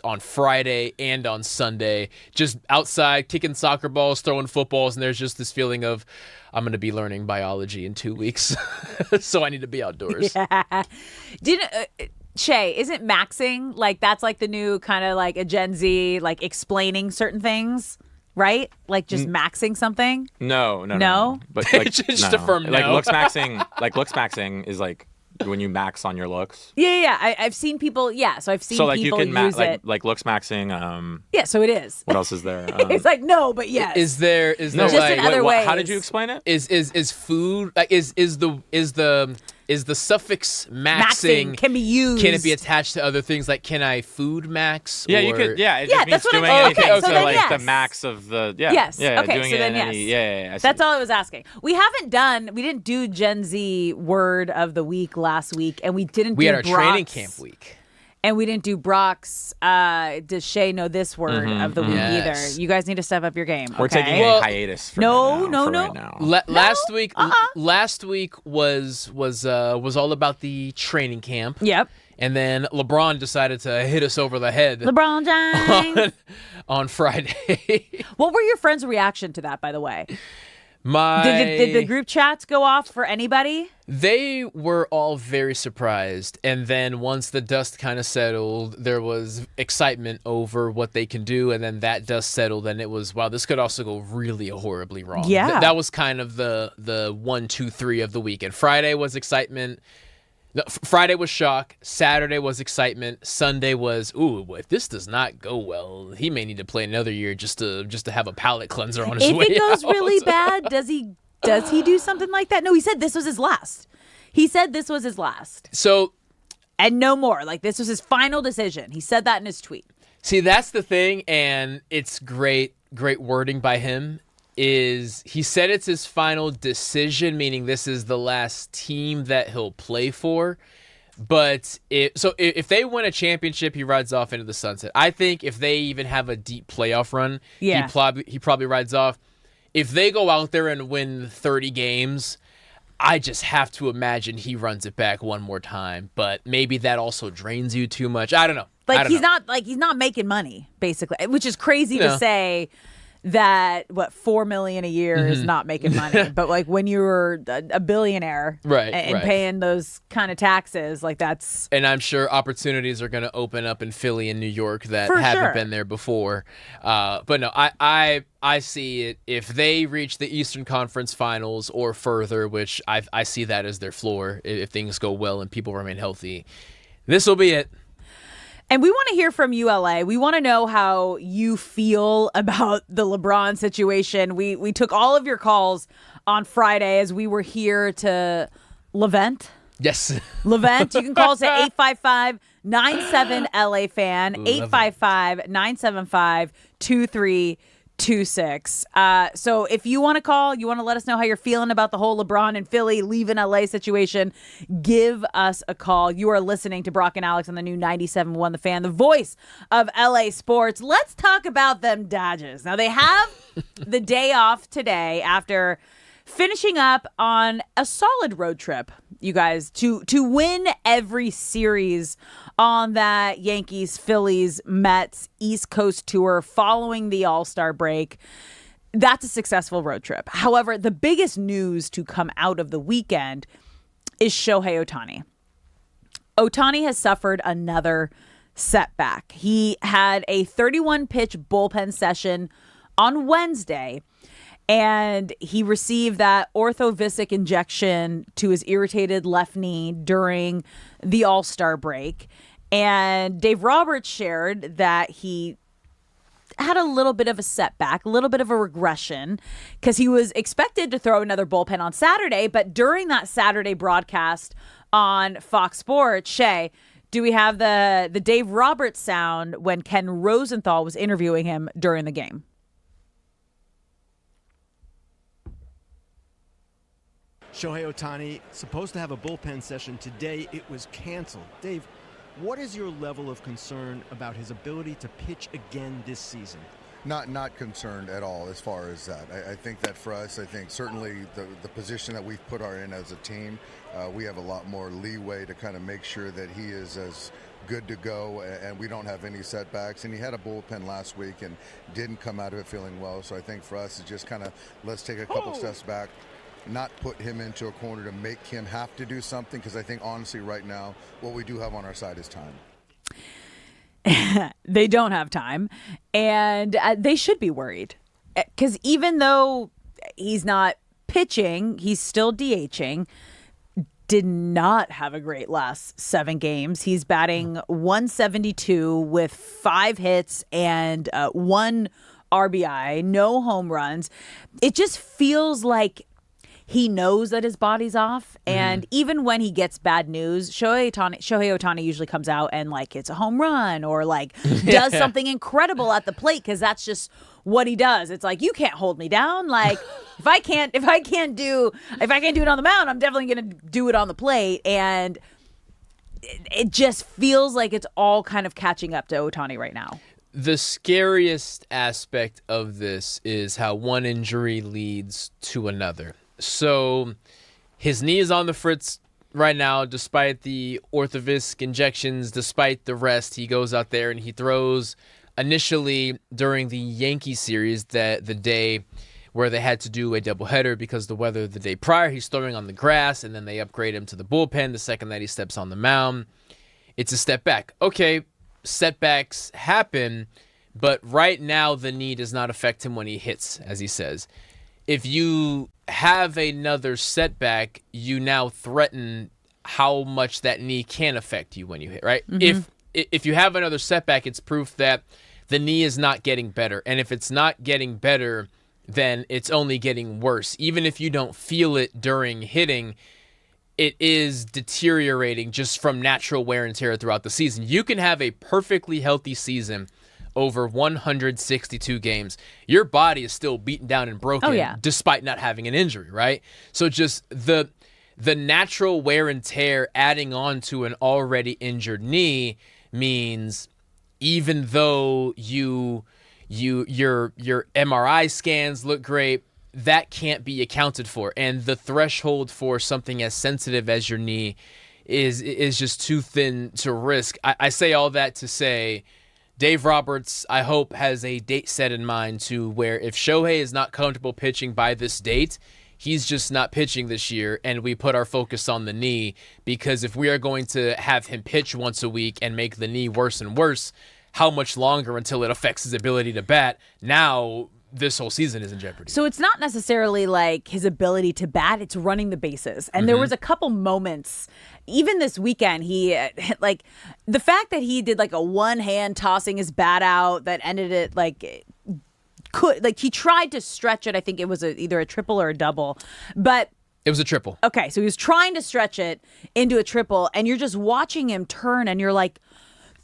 on Friday and on Sunday, just outside kicking soccer balls, throwing footballs, and there's just this feeling of, I'm going to be learning biology in 2 weeks, so I need to be outdoors. Shay, isn't maxing like that's like the new kind of like a Gen Z, like explaining certain things, right? Like just maxing something? No. But like, just affirm no. Like looks maxing is like when you max on your looks. Yeah. I've seen people. So I've seen so like people you can use it. like looks maxing. Yeah, so it is. What else is there? It's like no, but yes. Is there just like in other ways? How did you explain it? Is food like is the suffix maxing can be used? Can it be attached to other things? Like, can I food max? Yeah, or... you could. Yeah, it just means that's what doing I'm anything okay, so to then like yes. the max of the. Yeah. Yes. Yeah. Okay. Doing So it then in any, yes. Yeah. I see. That's all I was asking. We didn't do Gen Z word of the week last week, and we didn't. We do had our training camp week. And we didn't do Brock's, does Shay know this word of the week either? You guys need to step up your game. We're taking a hiatus for no. right now. Last week was all about the training camp. Yep. And then LeBron decided to hit us over the head. LeBron James. on Friday. What were your friends' reaction to that, by the way? Did the group chats go off for anybody? They were all very surprised. And then once the dust kind of settled, there was excitement over what they can do. And then that dust settled, and it was, wow, this could also go really horribly wrong. Yeah. That was kind of the 1, 2, 3 of the weekend. Friday was excitement. No, Friday was shock. Saturday was excitement. Sunday was, ooh, if this does not go well, he may need to play another year just to have a palate cleanser on his way out. If it goes really bad, does he do something like that? No, he said this was his last. So, and no more. Like, this was his final decision. He said that in his tweet. See, that's the thing, and it's great wording by him. Is he said it's his final decision, meaning this is the last team that he'll play for. But if they win a championship, he rides off into the sunset. I think if they even have a deep playoff run, he probably rides off. If they go out there and win 30 games, I just have to imagine he runs it back one more time. But maybe that also drains you too much. I don't know. He's not making money, basically, which is crazy to say. That $4 million a year is not making money, but like when you're a billionaire, and paying those kind of taxes, like that's. And I'm sure opportunities are going to open up in Philly and New York that haven't been there before. But no, I see it if they reach the Eastern Conference Finals or further, which I see that as their floor if things go well and people remain healthy. This will be it. And we want to hear from you, LA. We want to know how you feel about the LeBron situation. We took all of your calls on Friday as we were here to Levent. Yes. Levent, you can call us at 855-97-LA-FAN, 855-975-2326. So if you want to call, you want to let us know how you're feeling about the whole LeBron and Philly leaving LA situation, give us a call. You are listening to Brock and Alex on the new 97.1 The Fan, the voice of LA sports. Let's talk about them Dodgers. Now, they have the day off today after finishing up on a solid road trip, you guys, to win every series on that Yankees, Phillies, Mets, East Coast tour following the All-Star break. That's a successful road trip. However, the biggest news to come out of the weekend is Shohei Ohtani. Ohtani has suffered another setback. He had a 31-pitch bullpen session on Wednesday, and he received that orthovisic injection to his irritated left knee during the All-Star break. And Dave Roberts shared that he had a little bit of a setback, a little bit of a regression, because he was expected to throw another bullpen on Saturday. But during that Saturday broadcast on Fox Sports, Shay, do we have the Dave Roberts sound when Ken Rosenthal was interviewing him during the game? Shohei Ohtani supposed to have a bullpen session today. It was canceled. Dave, what is your level of concern about his ability to pitch again this season? Not concerned at all as far as that. I think that for us, I think certainly the position that we've put in as a team, we have a lot more leeway to kind of make sure that he is as good to go and we don't have any setbacks. And he had a bullpen last week and didn't come out of it feeling well. So I think for us, it's just kind of let's take a couple steps back, not put him into a corner to make him have to do something, because I think honestly right now what we do have on our side is time. They don't have time, and they should be worried, because even though he's not pitching, he's still DHing. Did not have a great last 7 games. He's batting 172 with 5 hits and 1 RBI, no home runs. It just feels like he knows that his body's off, and even when he gets bad news, Shohei Ohtani usually comes out and like hits a home run or like does something incredible at the plate, because that's just what he does. It's like, you can't hold me down. Like if I can't do it on the mound, I'm definitely gonna do it on the plate. And it just feels like it's all kind of catching up to Ohtani right now. The scariest aspect of this is how one injury leads to another. So his knee is on the fritz right now, despite the orthovisc injections, despite the rest. He goes out there and he throws initially during the Yankee series, the day where they had to do a doubleheader because of the weather the day prior. He's throwing on the grass, and then they upgrade him to the bullpen the second that he steps on the mound. It's a step back. Okay, setbacks happen, but right now the knee does not affect him when he hits, as he says. If you have another setback, you now threaten how much that knee can affect you when you hit, right? If you have another setback, it's proof that the knee is not getting better. And if it's not getting better, then it's only getting worse. Even if you don't feel it during hitting, it is deteriorating just from natural wear and tear throughout the season. You can have a perfectly healthy season over 162 games. Your body is still beaten down and broken despite not having an injury, right? So just the natural wear and tear adding on to an already injured knee means even though your MRI scans look great, that can't be accounted for. And the threshold for something as sensitive as your knee is just too thin to risk. I say all that to say Dave Roberts, I hope, has a date set in mind to where if Shohei is not comfortable pitching by this date, he's just not pitching this year, and we put our focus on the knee, because if we are going to have him pitch once a week and make the knee worse and worse, how much longer until it affects his ability to bat? Now this whole season is in jeopardy. So it's not necessarily like his ability to bat, it's running the bases. And there was a couple moments even this weekend, he like the fact that he did like a one hand tossing his bat out that ended it he tried to stretch it. I think it was either a triple or a double, but it was a triple. Okay, so he was trying to stretch it into a triple, and you're just watching him turn, and you're like,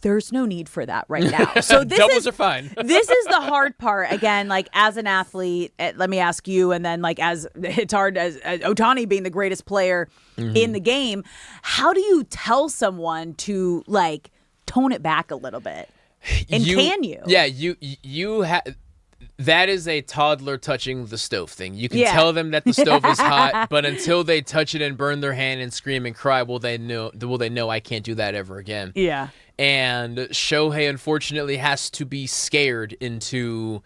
there's no need for that right now. So doubles are fine. This is the hard part. Again, like as an athlete, let me ask you, and then like as it's hard as Ohtani being the greatest player in the game, how do you tell someone to like tone it back a little bit? And can you? Yeah, you have. That is a toddler touching the stove thing. You can tell them that the stove is hot, but until they touch it and burn their hand and scream and cry, will they know I can't do that ever again? Yeah. And Shohei unfortunately has to be scared into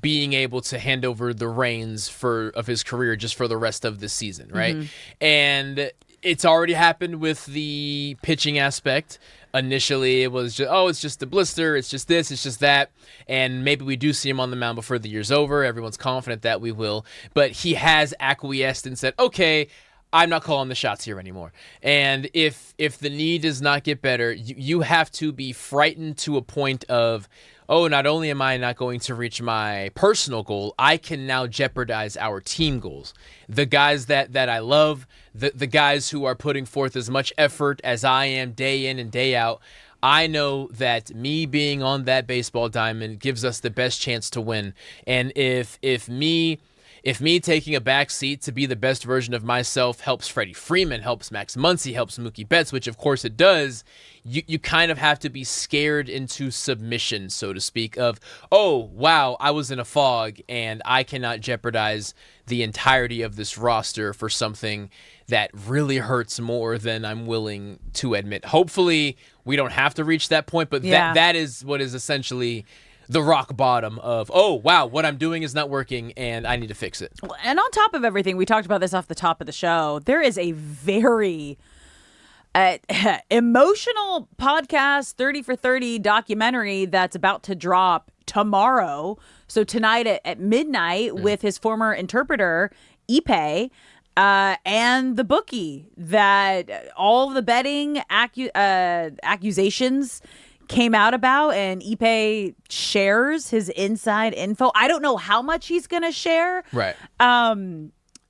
being able to hand over the reins of his career just for the rest of the season, right? And it's already happened with the pitching aspect. Initially, it was just, it's just a blister, it's just this, it's just that, and maybe we do see him on the mound before the year's over. Everyone's confident that we will, but he has acquiesced and said, okay, I'm not calling the shots here anymore. And if the knee does not get better, you have to be frightened to a point of, not only am I not going to reach my personal goal, I can now jeopardize our team goals. The guys that I love, the guys who are putting forth as much effort as I am day in and day out, I know that me being on that baseball diamond gives us the best chance to win. And if me taking a back seat to be the best version of myself helps Freddie Freeman, helps Max Muncy, helps Mookie Betts, which of course it does, you kind of have to be scared into submission, so to speak, of, oh, wow, I was in a fog and I cannot jeopardize the entirety of this roster for something that really hurts more than I'm willing to admit. Hopefully we don't have to reach that point, but that is what is essentially the rock bottom of, oh, wow, what I'm doing is not working and I need to fix it. And on top of everything, we talked about this off the top of the show, there is a very emotional podcast, 30 for 30 documentary that's about to drop tomorrow. So tonight at midnight with his former interpreter, Ipe, and the bookie, that all the betting accusations came out about, and Ipe shares his inside info. I don't know how much he's going to share. Right.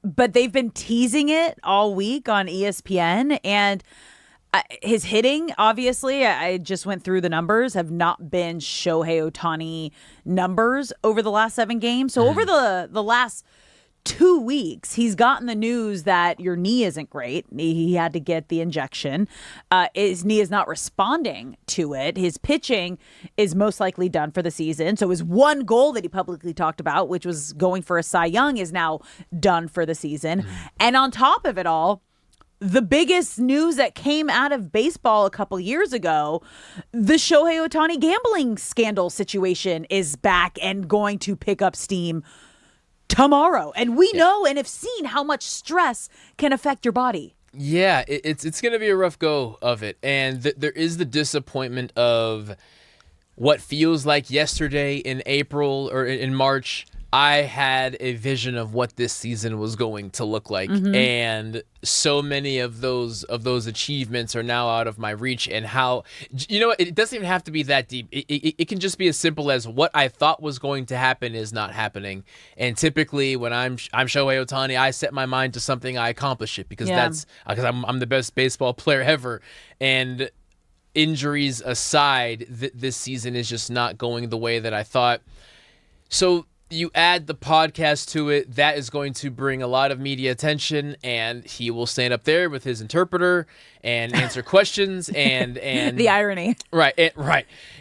But they've been teasing it all week on ESPN, and his hitting, obviously, I just went through the numbers, have not been Shohei Ohtani numbers over the last 7 games. So over the last 2 weeks, he's gotten the news that your knee isn't great. He had to get the injection. His knee is not responding to it. His pitching is most likely done for the season. So his one goal that he publicly talked about, which was going for a Cy Young, is now done for the season. And on top of it all, the biggest news that came out of baseball a couple years ago, the Shohei Ohtani gambling scandal situation is back and going to pick up steam tomorrow. And we know and have seen how much stress can affect your body. Yeah, it's going to be a rough go of it. And there is the disappointment of what feels like yesterday in April or in March. I had a vision of what this season was going to look like, and so many of those achievements are now out of my reach. And how, it doesn't even have to be that deep. It can just be as simple as what I thought was going to happen is not happening. And typically, when I'm Shohei Ohtani, I set my mind to something, I accomplish it because I'm the best baseball player ever. And injuries aside, this season is just not going the way that I thought. So you add the podcast to it, that is going to bring a lot of media attention, and he will stand up there with his interpreter and answer questions and the irony. Right,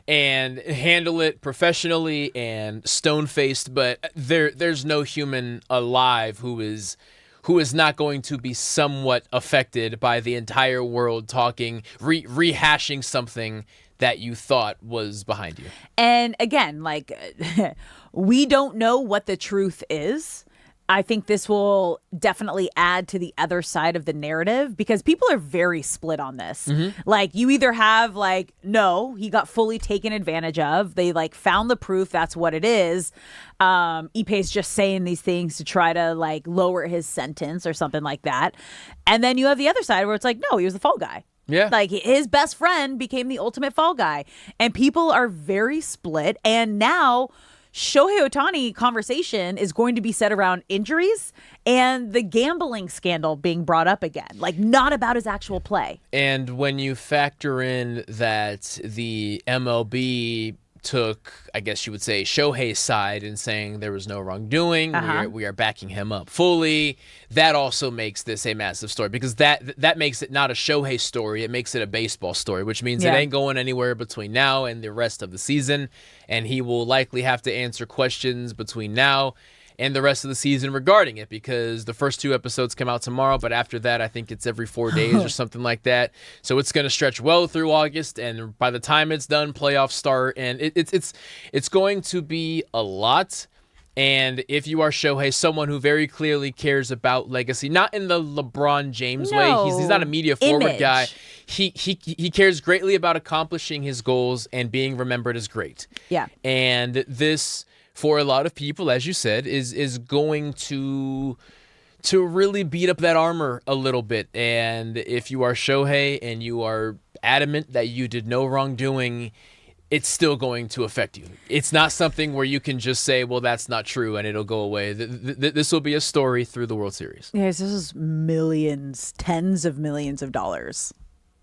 and handle it professionally and stone-faced, but there's no human alive who is not going to be somewhat affected by the entire world talking, rehashing something that you thought was behind you. And again, we don't know what the truth is. I think this will definitely add to the other side of the narrative because people are very split on this. Like, you either have like, no, he got fully taken advantage of. They like found the proof. That's what it is. Ipe's just saying these things to try to like lower his sentence or something like that. And then you have the other side where it's like, no, he was the fall guy. Yeah. Like, his best friend became the ultimate fall guy. And people are very split. And now Shohei Ohtani conversation is going to be set around injuries and the gambling scandal being brought up again, like not about his actual play. And when you factor in that the MLB took, I guess you would say, Shohei's side in saying there was no wrongdoing, we are backing him up fully, that also makes this a massive story because that makes it not a Shohei story, it makes it a baseball story, which means it ain't going anywhere between now and the rest of the season, and he will likely have to answer questions between now and the rest of the season regarding it because the first 2 episodes come out tomorrow, but after that, I think it's every 4 days or something like that. So it's going to stretch well through August, and by the time it's done, playoffs start, and it's going to be a lot. And if you are Shohei, someone who very clearly cares about legacy, not in the LeBron James way, he's not a media forward guy. He cares greatly about accomplishing his goals and being remembered as great. Yeah. And this, for a lot of people, as you said, is going to really beat up that armor a little bit. And if you are Shohei and you are adamant that you did no wrongdoing, it's still going to affect you. It's not something where you can just say, well, that's not true, and it'll go away. This will be a story through the World Series. Yes, this is millions, tens of millions of dollars.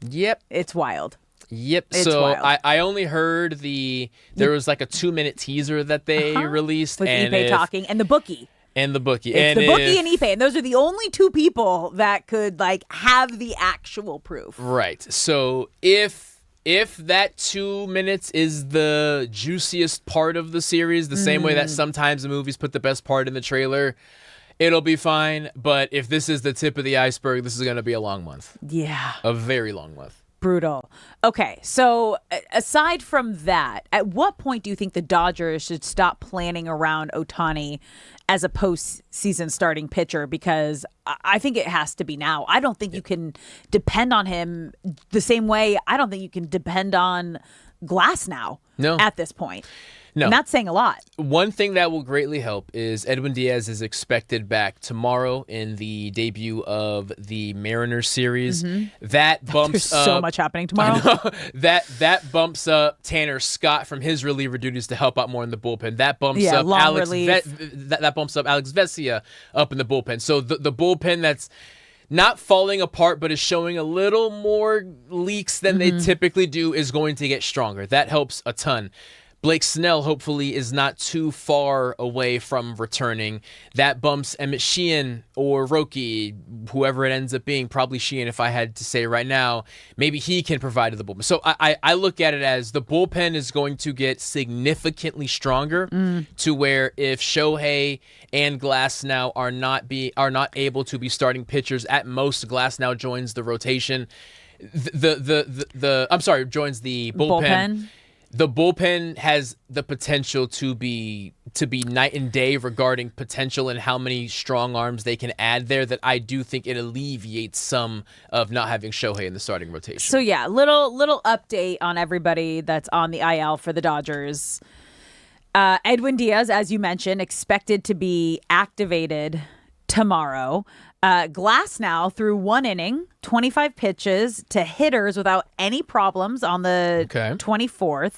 Yep. It's wild. Yep. It's so wild. I only heard there was like a 2-minute teaser that they released. With and Ipe talking, and the bookie. And the bookie. It's the bookie and Ipe, and those are the only 2 people that could like have the actual proof. Right. So if that 2 minutes is the juiciest part of the series, the same way that sometimes the movies put the best part in the trailer, it'll be fine. But if this is the tip of the iceberg, this is going to be a long month. Yeah. A very long month. Brutal. Okay, so aside from that, at what point do you think the Dodgers should stop planning around Ohtani as a postseason starting pitcher? Because I think it has to be now. I don't think you can depend on him the same way I don't think you can depend on Glass now at this point. No. And that's saying a lot. One thing that will greatly help is Edwin Diaz is expected back tomorrow in the debut of the Mariners series. That bumps There's up so much happening tomorrow. I know. That bumps up Tanner Scott from his reliever duties to help out more in the bullpen. That bumps up that bumps up Alex Vesia up in the bullpen. So the bullpen that's not falling apart, but is showing a little more leaks than they typically do is going to get stronger. That helps a ton. Blake Snell hopefully is not too far away from returning. That bumps Emmett Sheehan or Roki, whoever it ends up being, probably Sheehan if I had to say right now. Maybe he can provide to the bullpen. So I look at it as the bullpen is going to get significantly stronger to where if Shohei and Glasnow are not able to be starting pitchers, at most Glasnow joins the rotation. Joins the bullpen. The bullpen has the potential to be night and day regarding potential and how many strong arms they can add there, that I do think it alleviates some of not having Shohei in the starting rotation. So yeah, little update on everybody that's on the IL for the Dodgers. Edwin Diaz, as you mentioned, expected to be activated tomorrow. Glasnow threw 1 inning, 25 pitches to hitters without any problems on the 24th,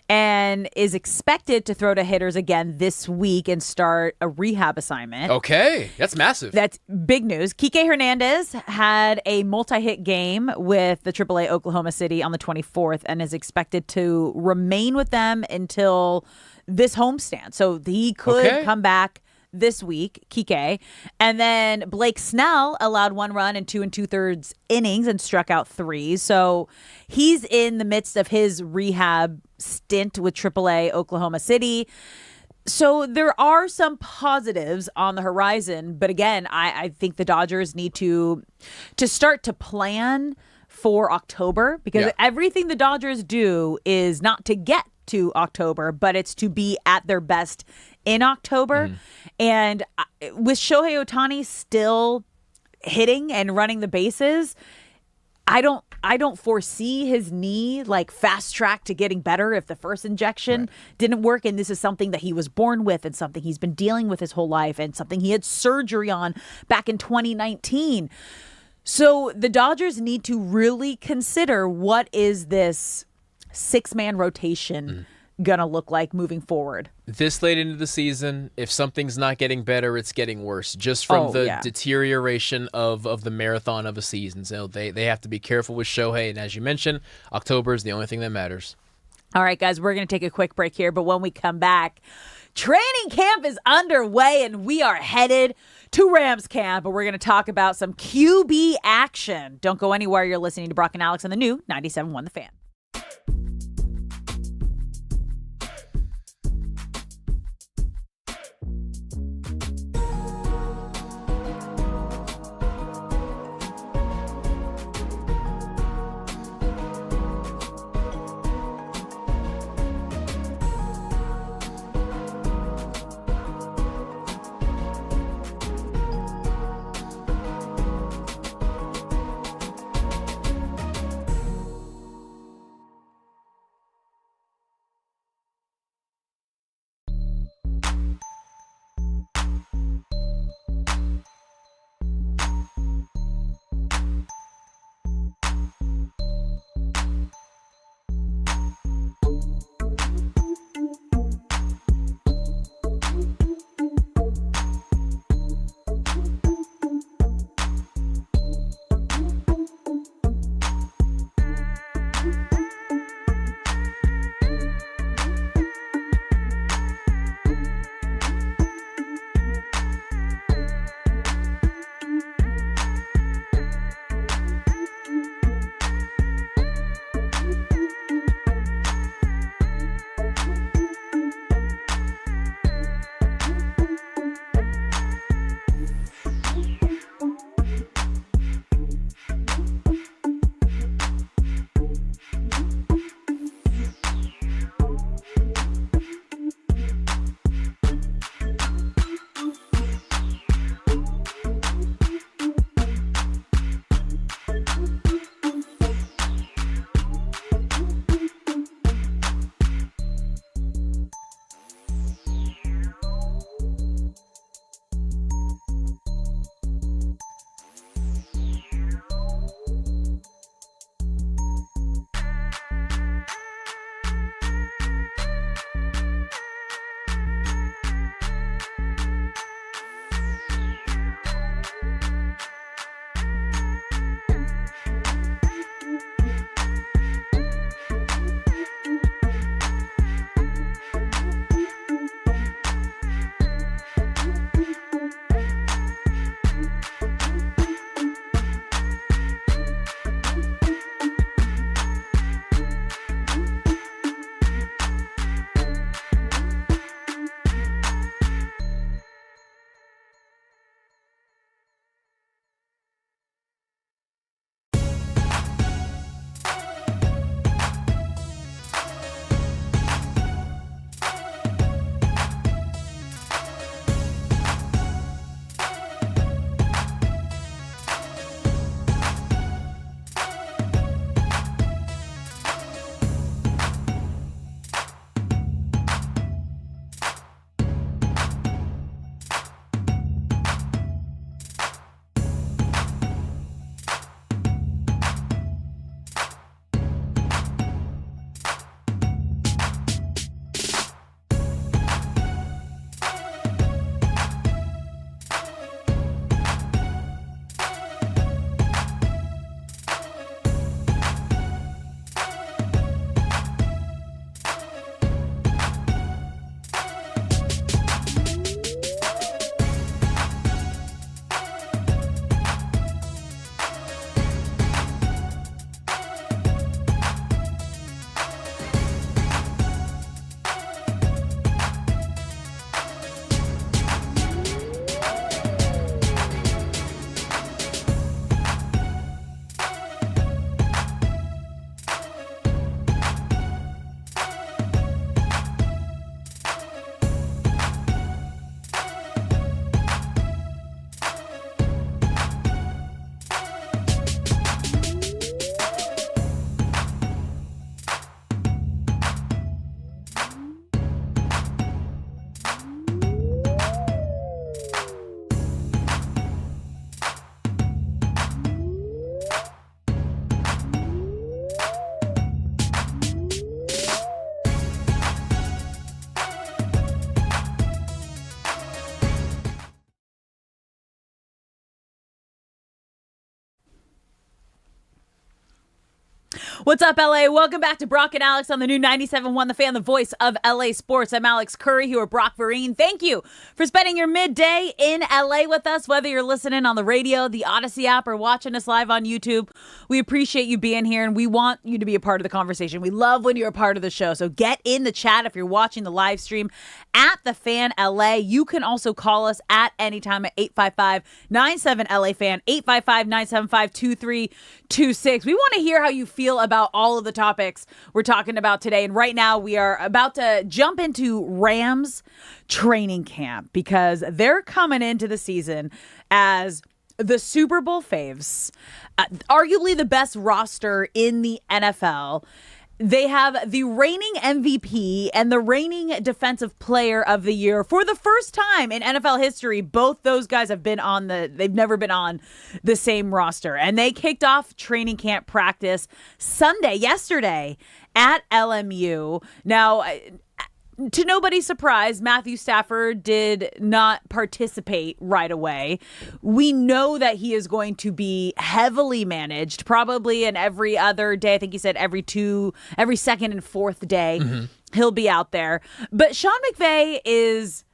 and is expected to throw to hitters again this week and start a rehab assignment. Okay, that's massive. That's big news. Kike Hernandez had a multi-hit game with the AAA Oklahoma City on the 24th and is expected to remain with them until this homestand. So he could come back this week, Kike. And then Blake Snell allowed 1 run in 2 2/3 innings and struck out 3. So he's in the midst of his rehab stint with AAA Oklahoma City. So there are some positives on the horizon. But again, I think the Dodgers need to start to plan for October, because everything the Dodgers do is not to get to October, but it's to be at their best in October. And with Shohei Ohtani still hitting and running the bases, I don't foresee his knee like fast track to getting better if the first injection didn't work. And this is something that he was born with and something he's been dealing with his whole life and something he had surgery on back in 2019. So the Dodgers need to really consider what is this 6-man rotation gonna look like moving forward. This late into the season, if something's not getting better, it's getting worse, just from deterioration of the marathon of a season. So they have to be careful with Shohei. And as you mentioned, October is the only thing that matters. All right, guys, we're going to take a quick break here. But when we come back, training camp is underway and we are headed to Rams camp. And we're going to talk about some QB action. Don't go anywhere. You're listening to Brock and Alex on the new 97.1 The Fan. What's up, LA? Welcome back to Brock and Alex on the new 97.1 The Fan, the voice of LA Sports. I'm Alex Curry, here with Brock Vereen. Thank you for spending your midday in LA with us, whether you're listening on the radio, the Odyssey app, or watching us live on YouTube. We appreciate you being here, and we want you to be a part of the conversation. We love when you're a part of the show. So get in the chat if you're watching the live stream at The Fan LA. You can also call us at any time at 855-97-LA-FAN, 855-975-2326. We want to hear how you feel about all of the topics we're talking about today. And right now we are about to jump into Rams training camp because they're coming into the season as the Super Bowl faves, arguably the best roster in the NFL. They have the reigning MVP and the reigning Defensive Player of the Year for the first time in NFL history. Both those guys have been they've never been on the same roster. And they kicked off training camp practice yesterday at LMU. Now, to nobody's surprise, Matthew Stafford did not participate right away. We know that he is going to be heavily managed, probably in every other day. I think he said every second and fourth day he'll be out there. But Sean McVay is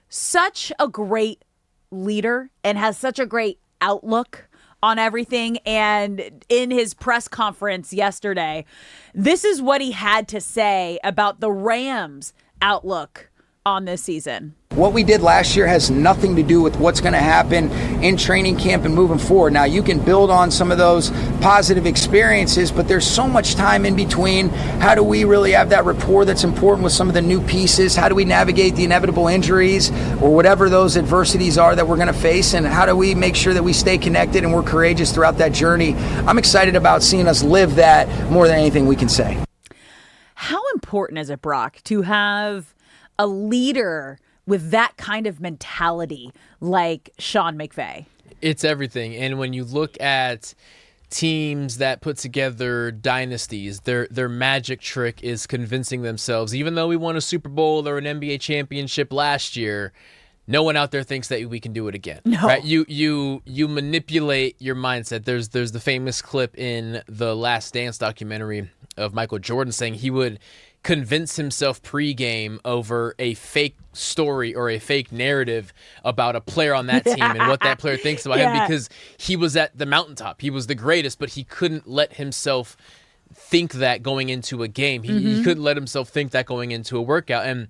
such a great leader and has such a great outlook on everything. And in his press conference yesterday, this is what he had to say about the Rams' outlook on this season. What we did last year has nothing to do with what's going to happen in training camp and moving forward. Now, you can build on some of those positive experiences, but there's so much time in between. How do we really have that rapport that's important with some of the new pieces? How do we navigate the inevitable injuries or whatever those adversities are that we're going to face? And how do we make sure that we stay connected and we're courageous throughout that journey? I'm excited about seeing us live that more than anything we can say. How important is it, Brock, to have a leader with that kind of mentality like Sean McVay? It's everything. And when you look at teams that put together dynasties, their magic trick is convincing themselves, even though we won a Super Bowl or an NBA championship last year, no one out there thinks that we can do it again. No. Right? You manipulate your mindset. There's the famous clip in the Last Dance documentary of Michael Jordan saying he would convince himself pregame over a fake story or a fake narrative about a player on that team and what that player thinks about him because he was at the mountaintop. He was the greatest, but he couldn't let himself think that going into a game. He couldn't let himself think that going into a workout. And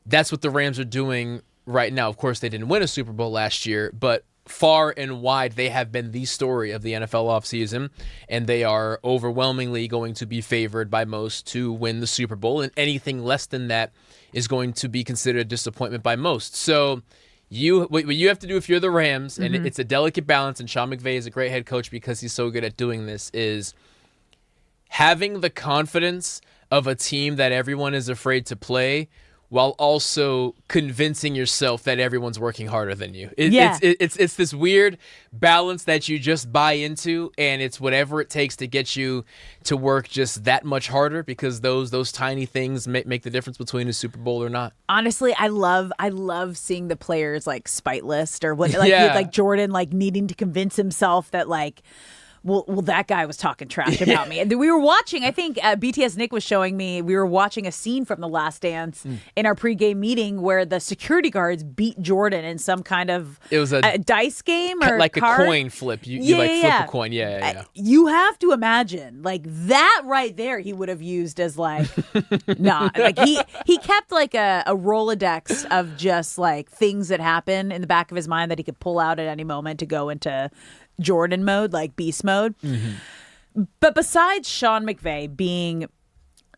that's what the Rams are doing right now. Of course, they didn't win a Super Bowl last year, but far and wide, they have been the story of the NFL offseason, and they are overwhelmingly going to be favored by most to win the Super Bowl, and anything less than that is going to be considered a disappointment by most. So what you have to do if you're the Rams, and it's a delicate balance, and Sean McVay is a great head coach because he's so good at doing this, is having the confidence of a team that everyone is afraid to play while also convincing yourself that everyone's working harder than you. It's this weird balance that you just buy into, and it's whatever it takes to get you to work just that much harder, because those tiny things make the difference between a Super Bowl or not. Honestly, I love seeing the players like spiteless or what, like Jordan like needing to convince himself that like, Well, that guy was talking trash about me. And we were watching, I think BTS Nick was showing me, we were watching a scene from The Last Dance in our pregame meeting where the security guards beat Jordan in some kind of it was a dice game or like card. A coin flip. You flip a coin. Yeah. You have to imagine like that right there he would have used as like, like he kept like a Rolodex of just like things that happen in the back of his mind that he could pull out at any moment to go into Jordan mode, like beast mode. But besides Sean McVay being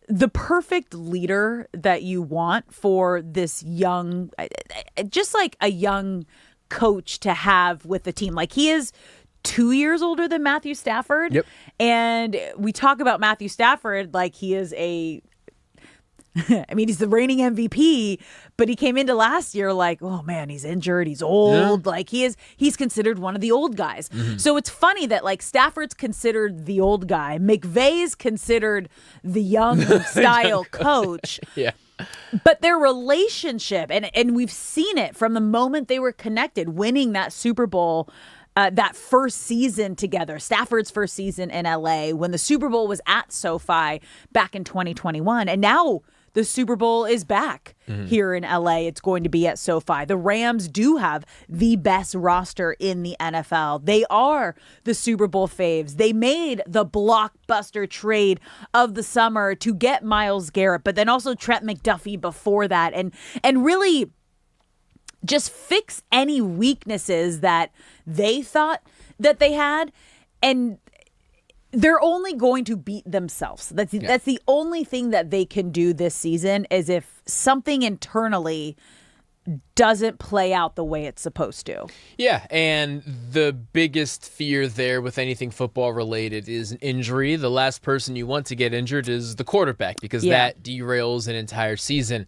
the perfect leader that you want for this young, just like a young coach to have with the team, like he is 2 years older than Matthew Stafford. Yep. And we talk about Matthew Stafford like he is he's the reigning MVP, but he came into last year like, oh man, he's injured, he's old. Like he's considered one of the old guys. So it's funny that like Stafford's considered the old guy, McVay's considered the young style coach. Yeah. But their relationship, and we've seen it from the moment they were connected, winning that Super Bowl that first season together, Stafford's first season in LA, when the Super Bowl was at SoFi back in 2021. And now the Super Bowl is back here in LA. It's going to be at SoFi. The Rams do have the best roster in the NFL. They are the Super Bowl faves. They made the blockbuster trade of the summer to get Myles Garrett, but then also Trent McDuffie before that, and really just fix any weaknesses that they thought that they had. And they're only going to beat themselves. That's the only thing that they can do this season, is if something internally doesn't play out the way it's supposed to. Yeah, and the biggest fear there with anything football related is an injury. The last person you want to get injured is the quarterback, because that derails an entire season.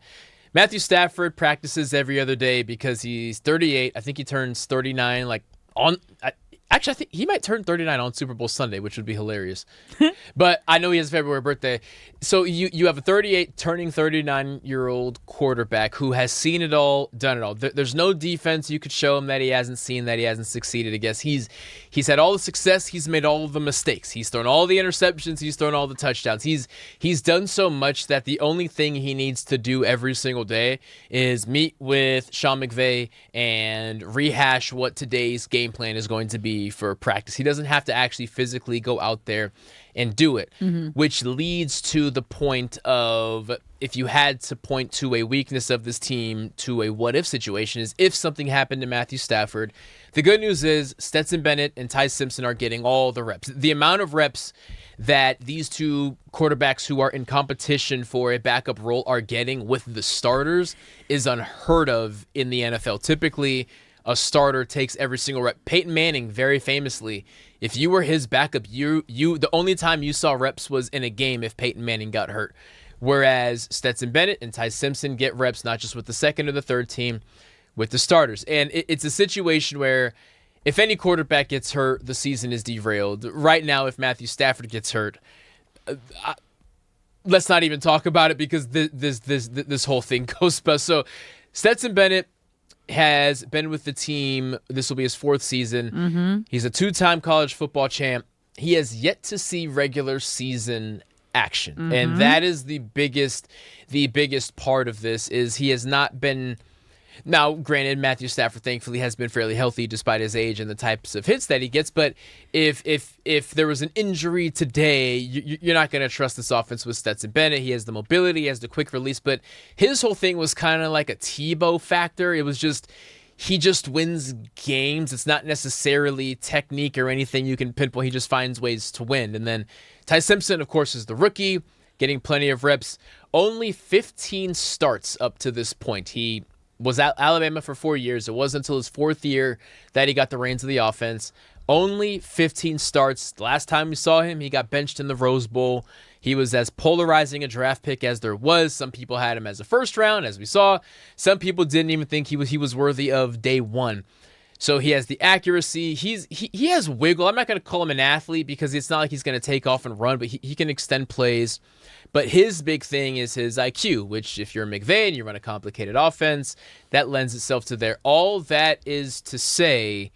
Matthew Stafford practices every other day because he's 38. I think he turns 39 Actually, I think he might turn 39 on Super Bowl Sunday, which would be hilarious. But I know he has a February birthday. So you have a 38 turning 39-year-old quarterback who has seen it all, done it all. There's no defense you could show him that he hasn't seen, that he hasn't succeeded against. He's had all the success. He's made all of the mistakes. He's thrown all the interceptions. He's thrown all the touchdowns. He's done so much that the only thing he needs to do every single day is meet with Sean McVay and rehash what today's game plan is going to be for practice. He doesn't have to actually physically go out there and do it, which leads to the point of, if you had to point to a weakness of this team, to a what-if situation, is if something happened to Matthew Stafford. The good news is Stetson Bennett and Ty Simpson are getting all the reps. The amount of reps that these two quarterbacks who are in competition for a backup role are getting with the starters is unheard of in the NFL. Typically, a starter takes every single rep. Peyton Manning, very famously, if you were his backup, the only time you saw reps was in a game if Peyton Manning got hurt. Whereas Stetson Bennett and Ty Simpson get reps not just with the second or the third team, with the starters. And it's a situation where if any quarterback gets hurt, the season is derailed. Right now, if Matthew Stafford gets hurt, let's not even talk about it, because this whole thing goes bust. So Stetson Bennett has been with the team. This will be his fourth season. He's a two-time college football champ. He has yet to see regular season action. And that is the biggest part of this, is he has not been. Now, granted, Matthew Stafford thankfully has been fairly healthy despite his age and the types of hits that he gets. But if there was an injury today, you're not going to trust this offense with Stetson Bennett. He has the mobility, he has the quick release. But his whole thing was kind of like a Tebow factor. It was just, he just wins games. It's not necessarily technique or anything you can pinpoint. He just finds ways to win. And then Ty Simpson, of course, is the rookie, getting plenty of reps. Only 15 starts up to this point. He was at Alabama for 4 years. It wasn't until his fourth year that he got the reins of the offense. Only 15 starts. The last time we saw him, he got benched in the Rose Bowl. He was as polarizing a draft pick as there was. Some people had him as a first round, as we saw. Some people didn't even think he was worthy of day one. So he has the accuracy. He has wiggle. I'm not going to call him an athlete, because it's not like he's going to take off and run, but he can extend plays. But his big thing is his IQ, which, if you're McVay and you run a complicated offense, that lends itself to there. All that is to say,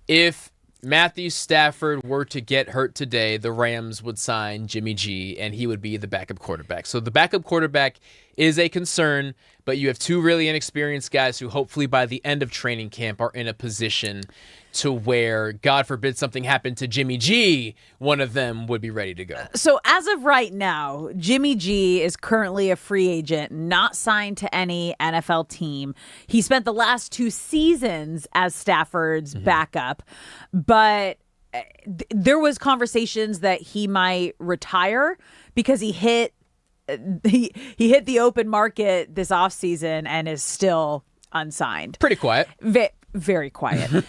if Matthew Stafford were to get hurt today, the Rams would sign Jimmy G, and he would be the backup quarterback. So the backup quarterback is a concern, but you have two really inexperienced guys who hopefully by the end of training camp are in a position to where, God forbid something happened to Jimmy G, one of them would be ready to go. So as of right now, Jimmy G is currently a free agent, not signed to any NFL team. He spent the last 2 seasons as Stafford's backup, but there was conversations that he might retire because he hit the open market this offseason and is still unsigned. Pretty quiet. Very quiet.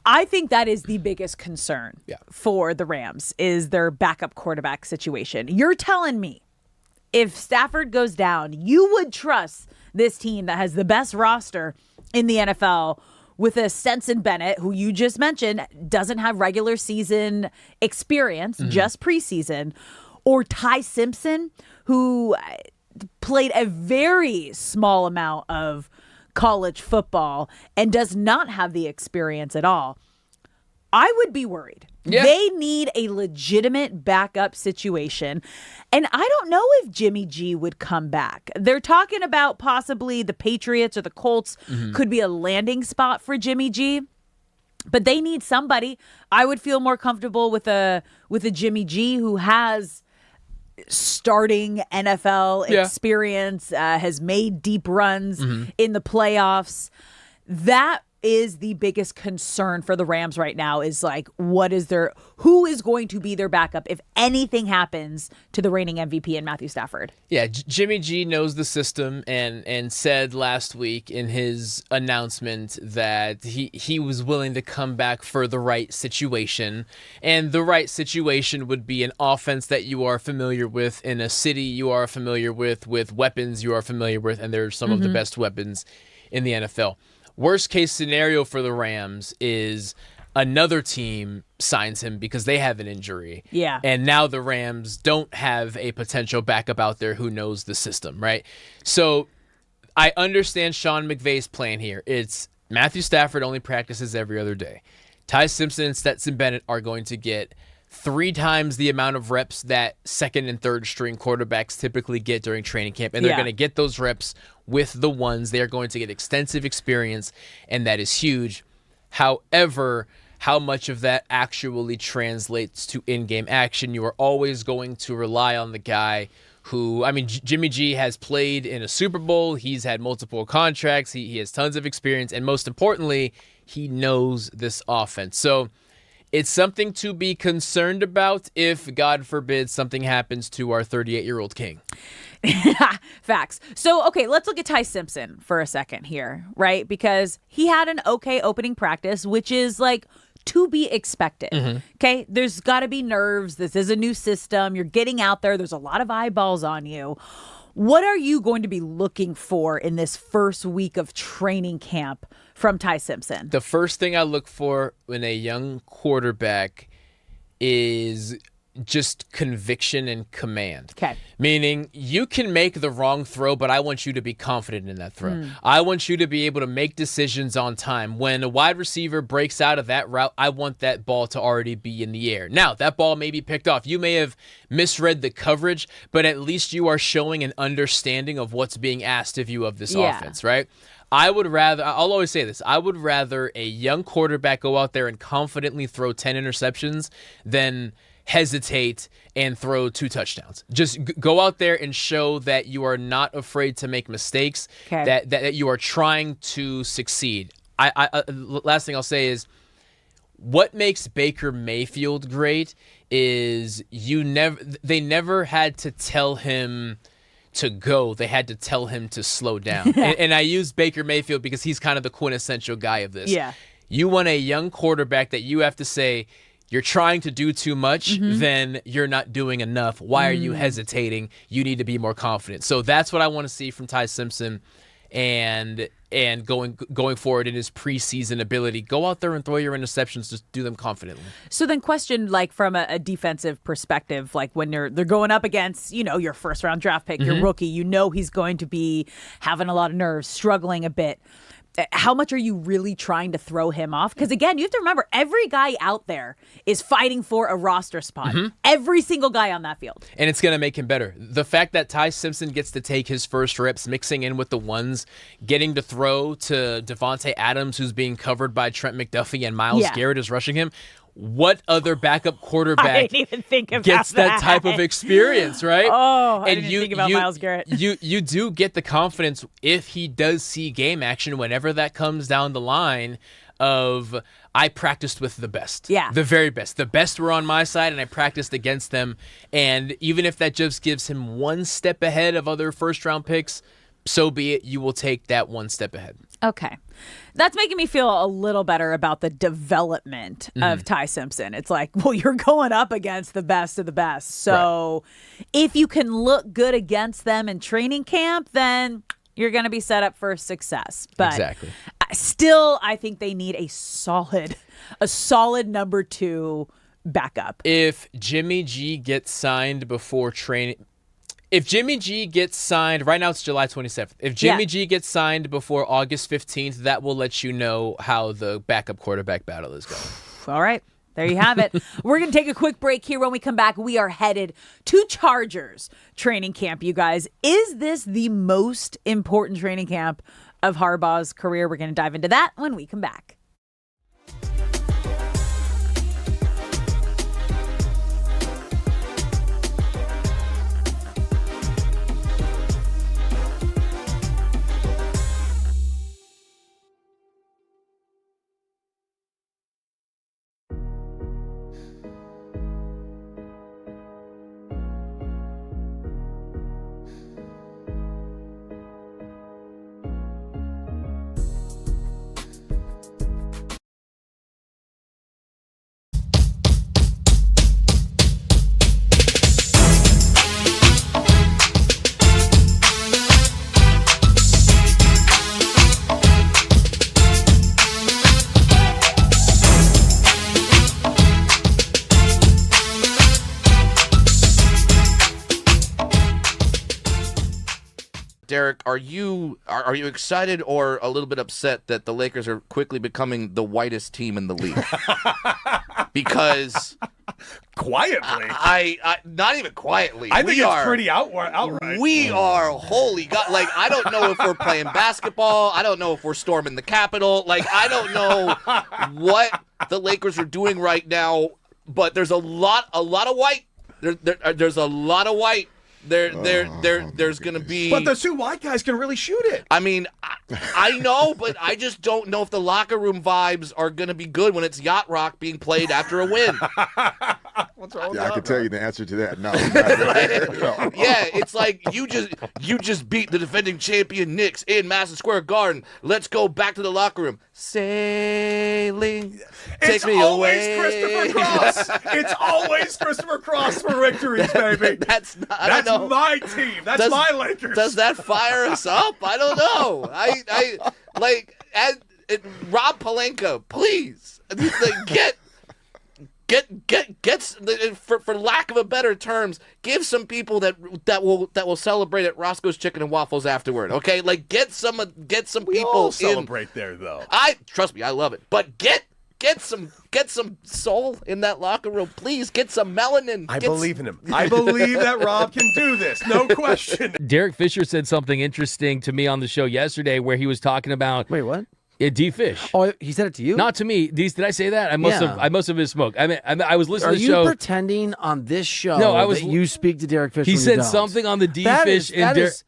I think that is the biggest concern for the Rams, is their backup quarterback situation. You're telling me if Stafford goes down, you would trust this team that has the best roster in the NFL with a Stetson Bennett, who you just mentioned doesn't have regular season experience, just preseason, or Ty Simpson, who played a very small amount of college football and does not have the experience at all. I would be worried. Yeah. They need a legitimate backup situation. And I don't know if Jimmy G would come back. They're talking about possibly the Patriots or the Colts could be a landing spot for Jimmy G. But they need somebody. I would feel more comfortable with a Jimmy G who has starting NFL experience, has made deep runs in the playoffs. That is the biggest concern for the Rams right now, is like, who is going to be their backup if anything happens to the reigning MVP and Matthew Stafford? Yeah, Jimmy G knows the system and said last week in his announcement that he was willing to come back for the right situation. And the right situation would be an offense that you are familiar with, in a city you are familiar with weapons you are familiar with, and they're some of the best weapons in the NFL. Worst case scenario for the Rams is another team signs him because they have an injury. Yeah. And now the Rams don't have a potential backup out there who knows the system, right? So I understand Sean McVay's plan here. It's Matthew Stafford only practices every other day. Ty Simpson and Stetson Bennett are going to get 3 times the amount of reps that second and third string quarterbacks typically get during training camp. And they're going to get those reps with the ones. They are going to get extensive experience, and that is huge. However, how much of that actually translates to in-game action? You are always going to rely on the guy who, Jimmy G has played in a Super Bowl. He's had multiple contracts. He has tons of experience. And most importantly, he knows this offense. So it's something to be concerned about if, God forbid, something happens to our 38-year-old king. Facts. So, okay, let's look at Ty Simpson for a second here, right? Because he had an okay opening practice, which is like to be expected. Okay, there's got to be nerves. This is a new system. You're getting out there. There's a lot of eyeballs on you. What are you going to be looking for in this first week of training camp from Ty Simpson? The first thing I look for in a young quarterback is just conviction and command. Okay. Meaning you can make the wrong throw, but I want you to be confident in that throw. I want you to be able to make decisions on time. When a wide receiver breaks out of that route, I want that ball to already be in the air. Now, that ball may be picked off. You may have misread the coverage, but at least you are showing an understanding of what's being asked of you of this offense, right? I'll always say this, I would rather a young quarterback go out there and confidently throw 10 interceptions than hesitate and throw 2 touchdowns. Just go out there and show that you are not afraid to make mistakes, that you are trying to succeed. Last thing I'll say is, what makes Baker Mayfield great is they never had to tell him to go. They had to tell him to slow down. and I use Baker Mayfield because he's kind of the quintessential guy of this. Yeah. You want a young quarterback that you have to say, you're trying to do too much, then you're not doing enough. Why are you hesitating? You need to be more confident. So that's what I want to see from Ty Simpson and going forward in his preseason ability. Go out there and throw your interceptions. Just do them confidently. So then question, like from a defensive perspective, like when they're going up against, your first round draft pick, your rookie, he's going to be having a lot of nerves, struggling a bit. How much are you really trying to throw him off? Because again, you have to remember, every guy out there is fighting for a roster spot. Every single guy on that field. And it's going to make him better. The fact that Ty Simpson gets to take his first reps, mixing in with the ones, getting to throw to Devontae Adams, who's being covered by Trent McDuffie, and Myles Garrett is rushing him. What other backup quarterback I didn't even think about gets that type of experience, right? Oh, I didn't think about Myles Garrett. You do get the confidence if he does see game action whenever that comes down the line of, I practiced with the best. Yeah. The very best. The best were on my side, and I practiced against them. And even if that just gives him one step ahead of other first-round picks, so be it. You will take that one step ahead. Okay. That's making me feel a little better about the development of Ty Simpson. It's like, well, you're going up against the best of the best. So if you can look good against them in training camp, then you're going to be set up for success. But exactly. Still, I think they need a solid number 2 backup. If Jimmy G gets signed before training... If Jimmy G gets signed, right now it's July 27th. If Jimmy G gets signed before August 15th, that will let you know how the backup quarterback battle is going. All right. There you have it. We're going to take a quick break here. When we come back, we are headed to Chargers training camp, you guys. Is this the most important training camp of Harbaugh's career? We're going to dive into that when we come back. Derek, are you excited or a little bit upset that the Lakers are quickly becoming the whitest team in the league? Because quietly, I not even quietly. I think it's pretty outright. We are, holy God! Like, I don't know if we're playing basketball. I don't know if we're storming the Capitol. Like, I don't know what the Lakers are doing right now. But there's a lot of white. There's a lot of white. There's going to be... But the two white guys can really shoot it. I mean, I know, but I just don't know if the locker room vibes are going to be good when it's Yacht Rock being played after a win. What's wrong with Yeah, I Yacht can tell Rock? you the answer to that. No. No. Yeah, it's like you just beat the defending champion Knicks in Madison Square Garden. Let's go back to the locker room. Sailing, take me away. Christopher Cross. It's always Christopher Cross for victories, baby. That's my team. That's my Lakers. Does that fire us up? I don't know. I like Rob Pelinka, please get for lack of a better terms, give some people that will celebrate at Roscoe's Chicken and Waffles afterward. Okay, like get some We people all celebrate there, though. Trust me, I love it. But get some soul in that locker room, please. Get some melanin. I believe in him. I believe that Rob can do this. No question. Derek Fisher said something interesting to me on the show yesterday where he was talking about... Wait, what? D Fish. Oh, he said it to you? Not to me. Did I say that? I must have misspoke. I mean, I was listening Are to the show. you pretending on this show that you speak to Derek Fisher? He when you said don't? something on the D Fish.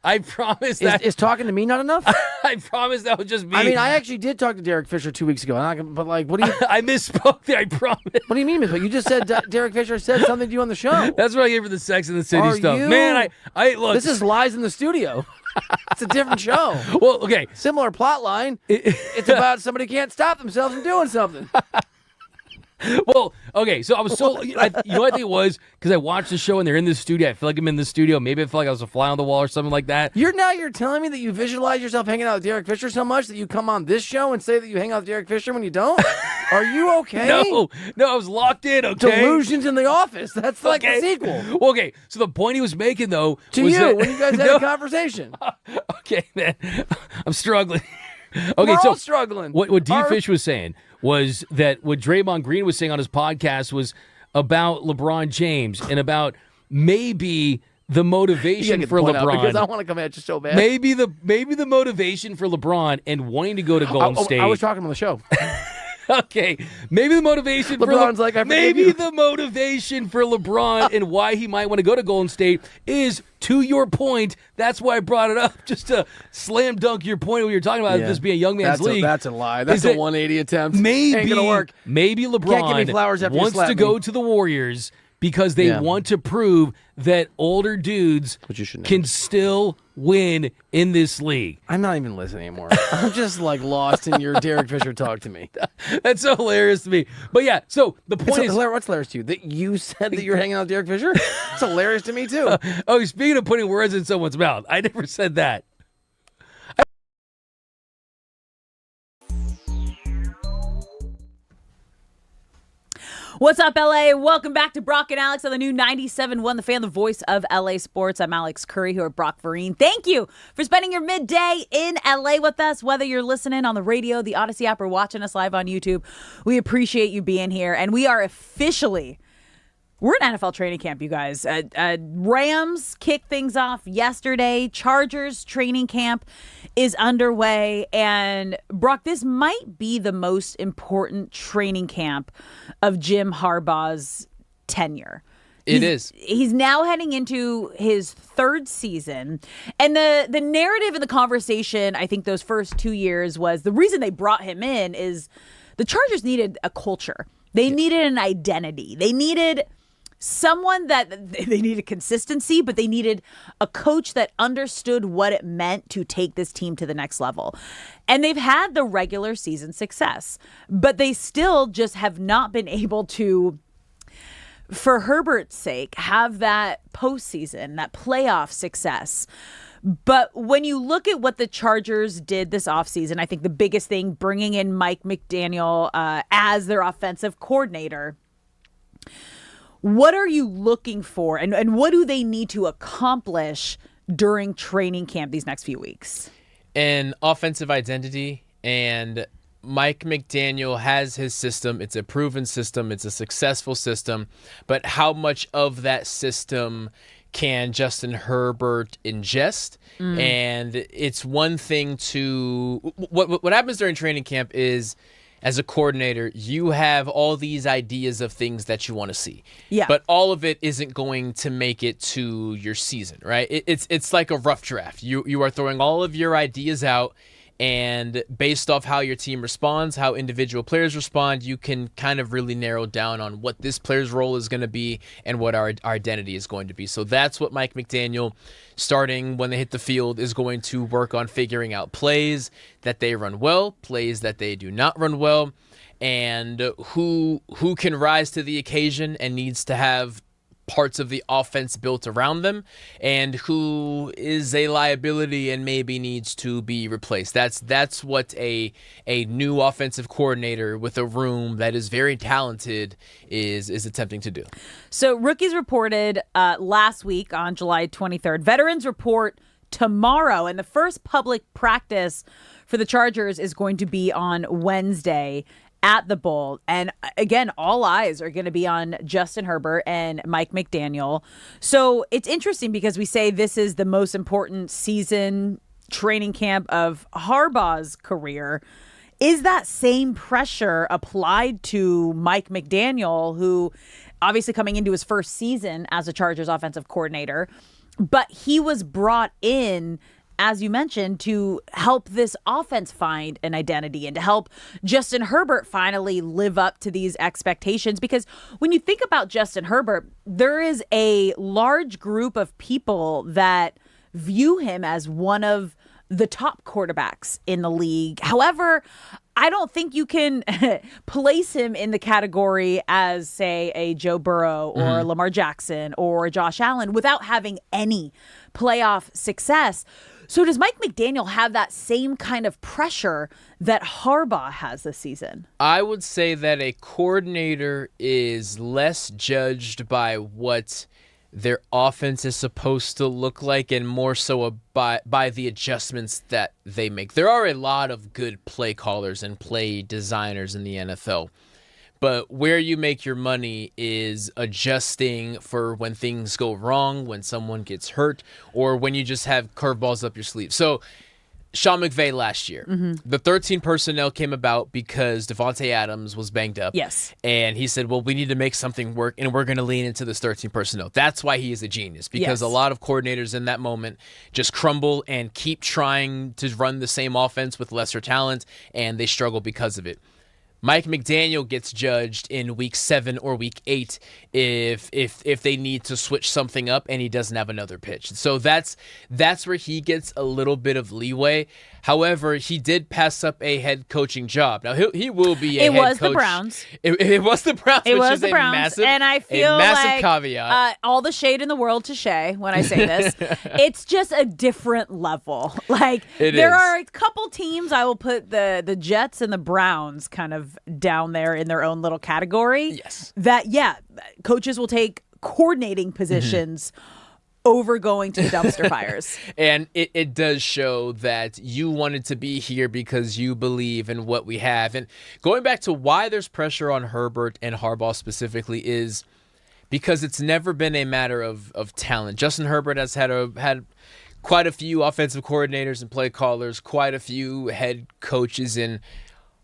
I promise that. Is talking to me not enough? I promise that was just me. I mean, I actually did talk to Derek Fisher 2 weeks ago. But like, what do you? I misspoke there. I promise. What do you mean misspoke? You just said Derek Fisher said something to you on the show. That's what I gave for the Sex and the City Are stuff. you? Man, I look. This is lies in the studio. It's a different show. Well, okay. Similar plot line. It's about somebody can't stop themselves from doing something. Well, okay, so I was so, you know what I think it was? Because I watched the show and they're in the studio. I feel like I'm in the studio. Maybe I feel like I was a fly on the wall or something like that. You're telling me that you visualize yourself hanging out with Derek Fisher so much that you come on this show and say that you hang out with Derek Fisher when you don't? Are you okay? No, I was locked in, okay? Delusions in the Office. That's like the sequel. Well, okay, so the point he was making, though, to was you, that, when you guys had a conversation. Okay, man, I'm struggling. Okay, We're so all struggling. What D Fish was saying was that what Draymond Green was saying on his podcast was about LeBron James and about maybe the motivation for LeBron. Because I want to come at you so bad. Maybe the motivation for LeBron and wanting to go to Golden State. I was talking on the show. Okay, maybe the motivation LeBron's for like, I maybe you. the motivation for LeBron and why he might want to go to Golden State is, to your point, that's why I brought it up, just to slam dunk your point when you're talking about this being a young man's league. That's a lie. That's a 180 attempt. Maybe ain't gonna work. Maybe Can't give me flowers LeBron after you wants slap to me. go to the Warriors because they want to prove that older dudes can still win in this league. I'm not even listening anymore. I'm just like lost in your Derek Fisher talk to me. That's so hilarious to me. But yeah, so the point is... What's hilarious to you? That you said that you're hanging out with Derek Fisher? It's hilarious to me too. Speaking of putting words in someone's mouth, I never said that. What's up, LA? Welcome back to Brock and Alex on the new 97.1 The Fan, the voice of LA Sports. I'm Alex Curry, here with Brock Vereen. Thank you for spending your midday in LA with us, whether you're listening on the radio, the Odyssey app, or watching us live on YouTube. We appreciate you being here, and we are officially... We're in NFL training camp, you guys. Rams kicked things off yesterday. Chargers training camp is underway. And, Brock, this might be the most important training camp of Jim Harbaugh's tenure. It is. He's now heading into his third season. And the narrative in the conversation, I think those first 2 years, was the reason they brought him in is the Chargers needed a culture. They needed an identity. They needed... someone that they needed consistency, but they needed a coach that understood what it meant to take this team to the next level. And they've had the regular season success, but they still just have not been able to, for Herbert's sake, have that postseason, that playoff success. But when you look at what the Chargers did this offseason, I think the biggest thing, bringing in Mike McDaniel as their offensive coordinator, what are you looking for, and what do they need to accomplish during training camp these next few weeks? An offensive identity, and Mike McDaniel has his system. It's a proven system. It's a successful system. But how much of that system can Justin Herbert ingest? And it's one thing to... What happens during training camp is... as a coordinator, you have all these ideas of things that you want to see. Yeah. But all of it isn't going to make it to your season, right? It's like a rough draft. You are throwing all of your ideas out, and based off how your team responds, how individual players respond, you can kind of really narrow down on what this player's role is going to be and what our identity is going to be. So that's what Mike McDaniel, starting when they hit the field, is going to work on, figuring out plays that they run well, plays that they do not run well, and who can rise to the occasion and needs to have parts of the offense built around them, and who is a liability and maybe needs to be replaced. That's what a new offensive coordinator with a room that is very talented is attempting to do. So rookies reported last week on July 23rd. Veterans report tomorrow, and the first public practice for the Chargers is going to be on Wednesday at the Bowl. And again, all eyes are going to be on Justin Herbert and Mike McDaniel. So it's interesting because we say this is the most important season training camp of Harbaugh's career. Is that same pressure applied to Mike McDaniel, who obviously coming into his first season as a Chargers offensive coordinator, but he was brought in, as you mentioned, to help this offense find an identity and to help Justin Herbert finally live up to these expectations? Because when you think about Justin Herbert, there is a large group of people that view him as one of the top quarterbacks in the league. However, I don't think you can place him in the category as, say, a Joe Burrow or Lamar Jackson or Josh Allen without having any playoff success. So does Mike McDaniel have that same kind of pressure that Harbaugh has this season? I would say that a coordinator is less judged by what their offense is supposed to look like and more so by the adjustments that they make. There are a lot of good play callers and play designers in the NFL. But where you make your money is adjusting for when things go wrong, when someone gets hurt, or when you just have curveballs up your sleeve. So Sean McVay last year, the 13 personnel came about because Devontae Adams was banged up. Yes. And he said, well, we need to make something work, and we're going to lean into this 13 personnel. That's why he is a genius, because a lot of coordinators in that moment just crumble and keep trying to run the same offense with lesser talent, and they struggle because of it. Mike McDaniel gets judged in week 7 or week 8 if they need to switch something up and he doesn't have another pitch. So that's where he gets a little bit of leeway. However, he did pass up a head coaching job. Now he will be a head coach. It was the Browns. It was the Browns. It which was is the Browns, massive, and I feel massive like caveat. All the shade in the world to Shay when I say this. It's just a different level. Like It there is. are a couple teams I will put the Jets and the Browns kind of of down there in their own little category. Yes. That, coaches will take coordinating positions over going to the dumpster fires. And it does show that you wanted to be here because you believe in what we have. And going back to why there's pressure on Herbert and Harbaugh specifically is because it's never been a matter of talent. Justin Herbert has had quite a few offensive coordinators and play callers, quite a few head coaches, and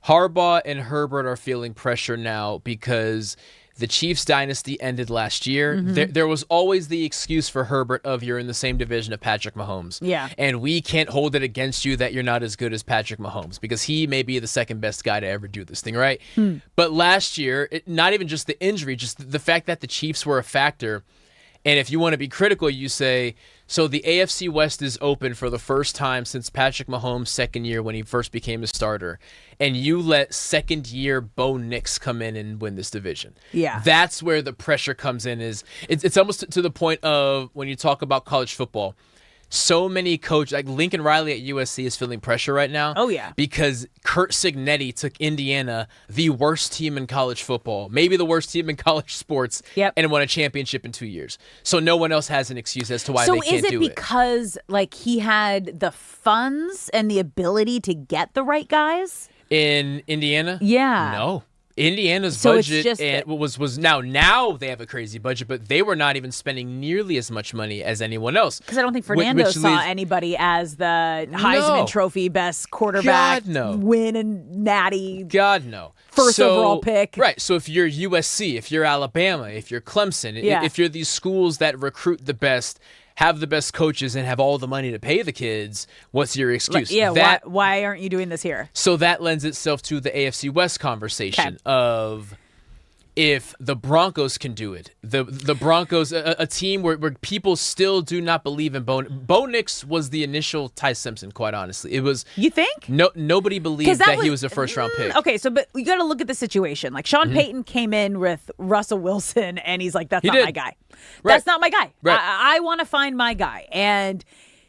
Harbaugh and Herbert are feeling pressure now because the Chiefs dynasty ended last year. There was always the excuse for Herbert of you're in the same division of Patrick Mahomes. Yeah. And we can't hold it against you that you're not as good as Patrick Mahomes because he may be the second best guy to ever do this thing, right? But last year, not even just the injury, just the fact that the Chiefs were a factor. And if you want to be critical, you say, so the AFC West is open for the first time since Patrick Mahomes' second year when he first became a starter. And you let second-year Bo Nix come in and win this division. Yeah. That's where the pressure comes in. It's almost to the point of when you talk about college football. So many coaches, like Lincoln Riley at USC is feeling pressure right now. Oh, yeah. Because Curt Cignetti took Indiana, the worst team in college football, maybe the worst team in college sports, and won a championship in 2 years. So no one else has an excuse as to why they can't do it. So is it because like he had the funds and the ability to get the right guys? In Indiana? Yeah. No. Indiana's So it's budget just was now they have a crazy budget, but they were not even spending nearly as much money as anyone else. Because I don't think Fernando saw anybody as the Heisman Trophy best quarterback, win and natty. God, no. First overall pick. Right. So if you're USC, if you're Alabama, if you're Clemson, if you're these schools that recruit the best, have the best coaches, and have all the money to pay the kids, what's your excuse? Why aren't you doing this here? So that lends itself to the AFC West conversation of if the Broncos can do it. The Broncos, a team where people still do not believe in Bo Nix was the initial Ty Simpson, quite honestly. It was. You think? Nobody believed that he was a first-round pick. Okay, but you got to look at the situation. Like Sean Payton came in with Russell Wilson, and he's like, that's not my guy. Right. That's not my guy. Right. I want to find my guy. And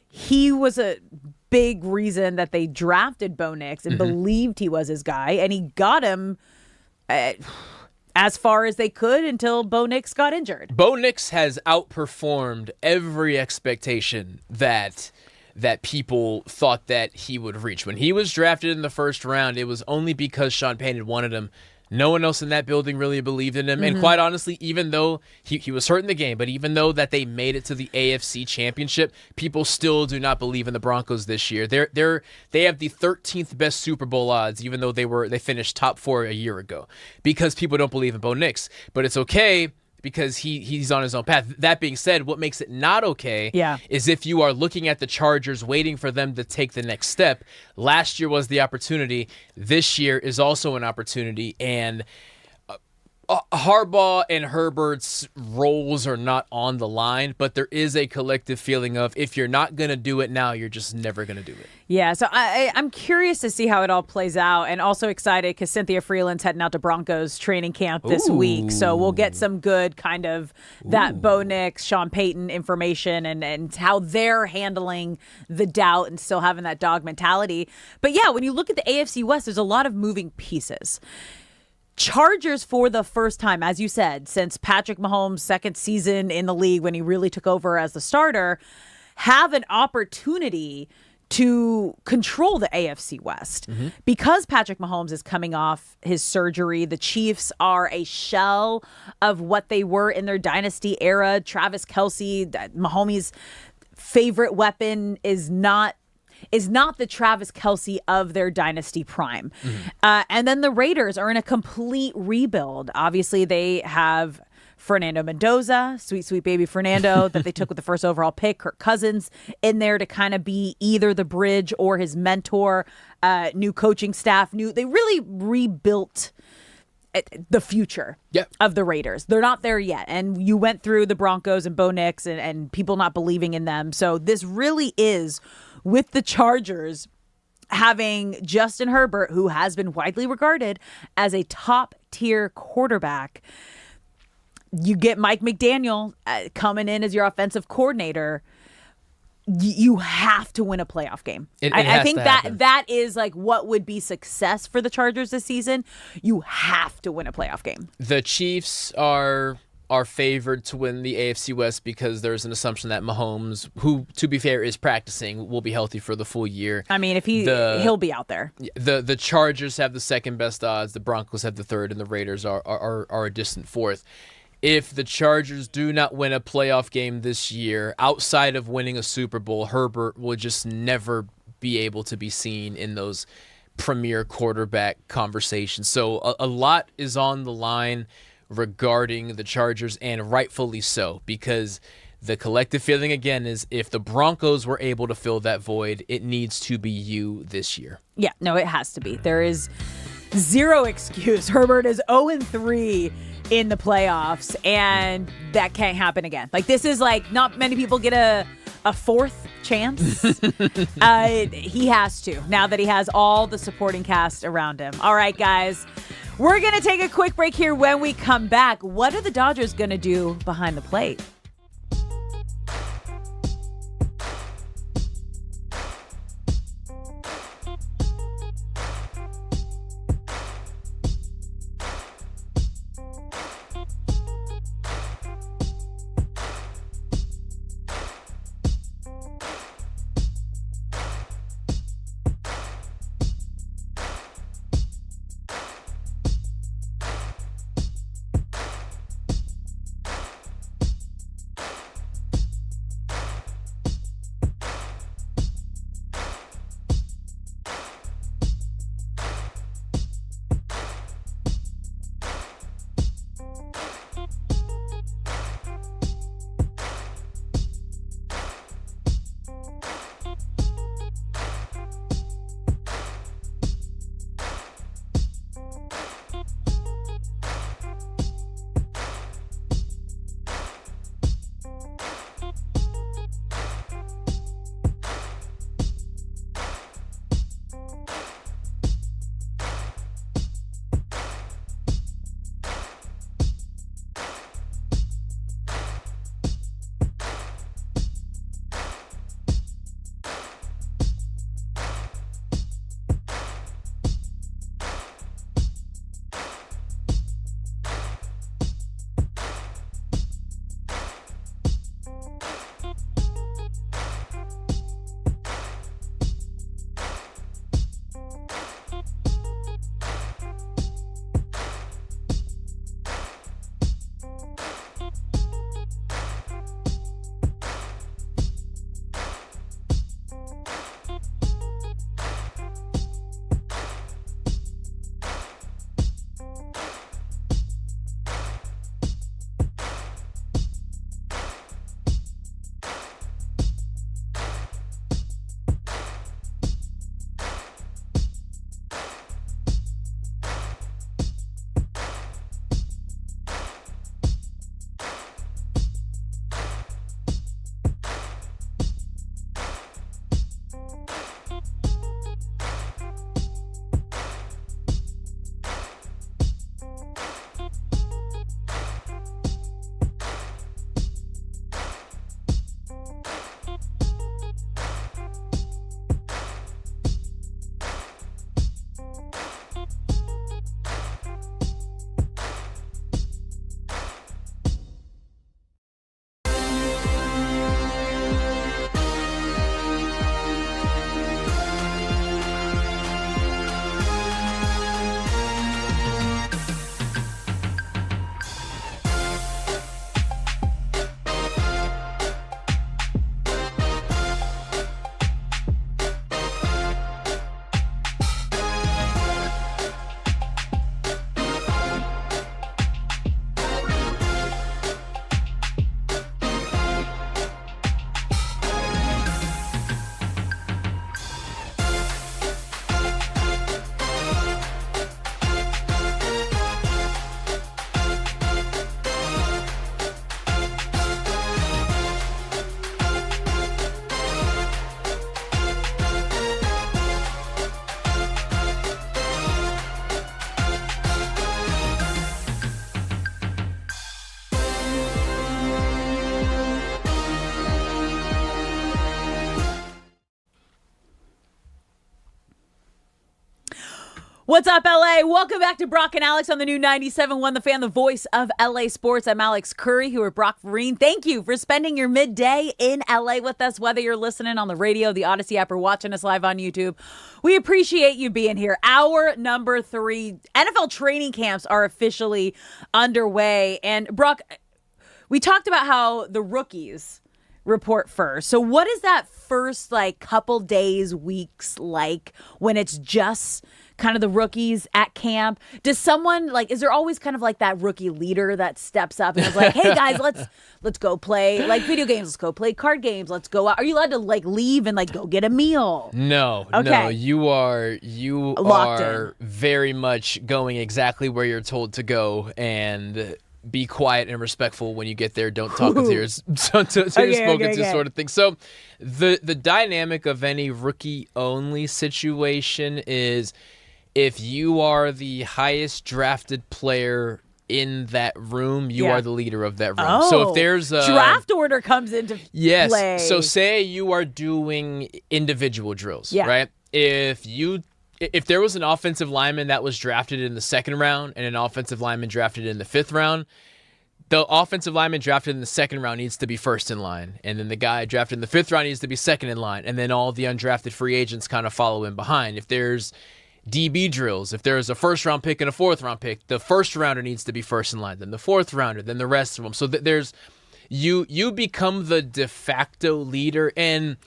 he was a big reason that they drafted Bo Nix and believed he was his guy, and he got him as far as they could until Bo Nix got injured. Bo Nix has outperformed every expectation that people thought that he would reach. When he was drafted in the first round, it was only because Sean Payton wanted him. No one else in that building really believed in him. And quite honestly, even though he was hurt in the game, but even though that they made it to the AFC Championship, people still do not believe in the Broncos this year. They have the 13th best Super Bowl odds, even though they finished top 4 a year ago, because people don't believe in Bo Nix. But it's okay because he's on his own path. That being said, what makes it not okay is if you are looking at the Chargers waiting for them to take the next step. Last year was the opportunity. This year is also an opportunity. And Harbaugh and Herbert's roles are not on the line, but there is a collective feeling of if you're not going to do it now, you're just never going to do it. Yeah, so I'm curious to see how it all plays out, and also excited because Cynthia Freeland's heading out to Broncos training camp this week, so we'll get some good kind of that Bo Nix, Sean Payton information and how they're handling the doubt and still having that dog mentality. But yeah, when you look at the AFC West, there's a lot of moving pieces. Chargers, for the first time, as you said, since Patrick Mahomes' second season in the league when he really took over as the starter, have an opportunity to control the AFC West. Because Patrick Mahomes is coming off his surgery, the Chiefs are a shell of what they were in their dynasty era. Travis Kelce, Mahomes' favorite weapon, is not the Travis Kelce of their dynasty prime. And then the Raiders are in a complete rebuild. Obviously, they have Fernando Mendoza, sweet baby Fernando, that they took with the first overall pick. Kirk Cousins in there to kind of be either the bridge or his mentor. New coaching staff. They really rebuilt the future of the Raiders. They're not there yet. And you went through the Broncos and Bo Nix and people not believing in them. So this really is, with the Chargers having Justin Herbert, who has been widely regarded as a top-tier quarterback. You get Mike McDaniel coming in as your offensive coordinator. you have to win a playoff game. I think that is like what would be success for the Chargers this season. You have to win a playoff game. The Chiefs are favored to win the AFC West because there's an assumption that Mahomes, who to be fair is practicing, will be healthy for the full year. I mean, if he'll be out there. The Chargers have the second best odds, the Broncos have the third, and the Raiders are a distant fourth. If the Chargers do not win a playoff game this year, outside of winning a Super Bowl, Herbert will just never be able to be seen in those premier quarterback conversations. So a lot is on the line regarding the Chargers, and rightfully so, because the collective feeling again is if the Broncos were able to fill that void, it needs to be you this year. Yeah, no, it has to be. There is zero excuse. Herbert is 0-3 in the playoffs, and that can't happen again. Like, this is like not many people get a fourth chance. He has to, now that he has all the supporting cast around him. All right, guys, we're going to take a quick break here. When we come back, what are the Dodgers going to do behind the plate? What's up, LA? Welcome back to Brock and Alex on the new 97.1 The Fan, the voice of LA sports. I'm Alex Curry, here with Brock Vereen. Thank you for spending your midday in LA with us, whether you're listening on the radio, the Odyssey app, or watching us live on YouTube. We appreciate you being here. Hour number 3, NFL training camps are officially underway. And Brock, we talked about how the rookies report first. So what is that first couple days, weeks like when it's just kind of the rookies at camp? Does someone is there always kind of that rookie leader that steps up and is like, hey guys, let's go play video games, let's go play card games, let's go out? Are you allowed to leave and go get a meal? No, okay. No, you are Locked in. very much going exactly where you're told to go, and be quiet and respectful when you get there. Don't talk with your spoken to sort of thing. So the dynamic of any rookie only situation is, if you are the highest drafted player in that room, you are the leader of that room. Oh, so if there's a draft order comes into play. So say you are doing individual drills, right? If there was an offensive lineman that was drafted in the 2nd round and an offensive lineman drafted in the 5th round, the offensive lineman drafted in the 2nd round needs to be first in line. And then the guy drafted in the 5th round needs to be second in line. And then all the undrafted free agents kind of follow in behind. If there's DB drills, if there's a 1st round pick and a 4th round pick, the 1st rounder needs to be first in line, then the 4th rounder, then the rest of them. So there's you become the de facto leader, and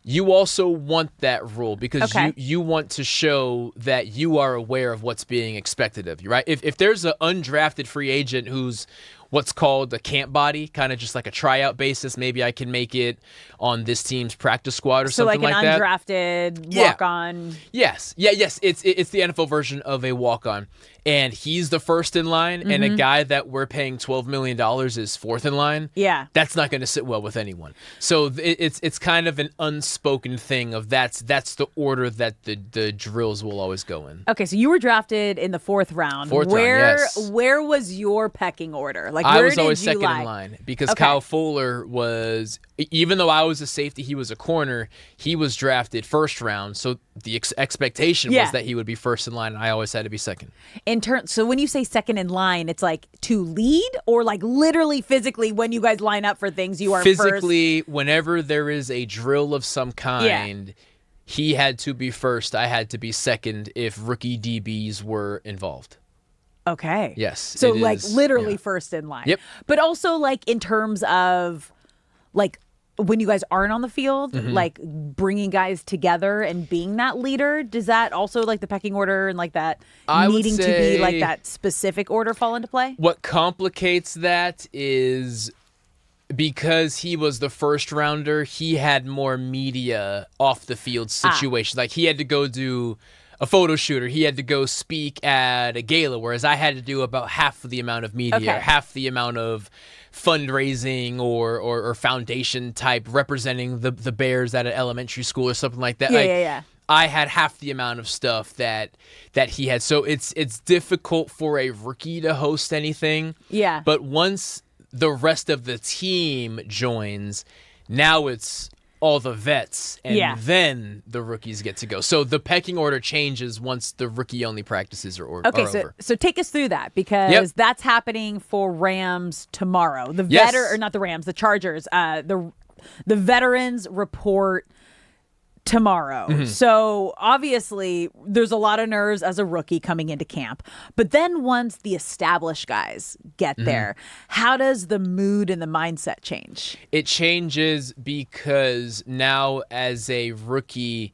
you also want that role because you want to show that you are aware of what's being expected of you, right? If there's an undrafted free agent who's what's called a camp body, kind of just like a tryout basis, maybe I can make it on this team's practice squad or something like that. So like an undrafted walk-on. Yes. It's the NFL version of a walk-on. And he's the first in line, and a guy that we're paying $12 million is 4th in line. Yeah. That's not going to sit well with anyone. So it's kind of an unspoken thing of that's the order that the drills will always go in. Okay, so you were drafted in the 4th round. Where was your pecking order? I was always second in line because Kyle Fuller was, even though I was a safety, he was a corner. He was drafted 1st round, so the expectation was that he would be first in line, and I always had to be second. So when you say second in line, it's to lead, or literally physically when you guys line up for things, you are physically first? Whenever there is a drill of some kind, he had to be first. I had to be second if rookie DBs were involved. Okay. Yes. So literally first in line. Yep. But also in terms of when you guys aren't on the field, bringing guys together and being that leader, does that also the pecking order and that needing to be that specific order fall into play? What complicates that is because he was the 1st rounder, he had more media off the field situation. He had to go do a photo shoot, or he had to go speak at a gala, whereas I had to do about half of the amount of media, half the amount of fundraising or foundation type representing the Bears at an elementary school or something like that. I had half the amount of stuff that he had. So it's difficult for a rookie to host anything. Yeah. But once the rest of the team joins, now it's all the vets, and then the rookies get to go. So the pecking order changes once the rookie-only practices are over. So take us through that, because that's happening for Rams tomorrow. The Chargers. The veterans report tomorrow. So obviously there's a lot of nerves as a rookie coming into camp. But then once the established guys get there, how does the mood and the mindset change? It changes because now as a rookie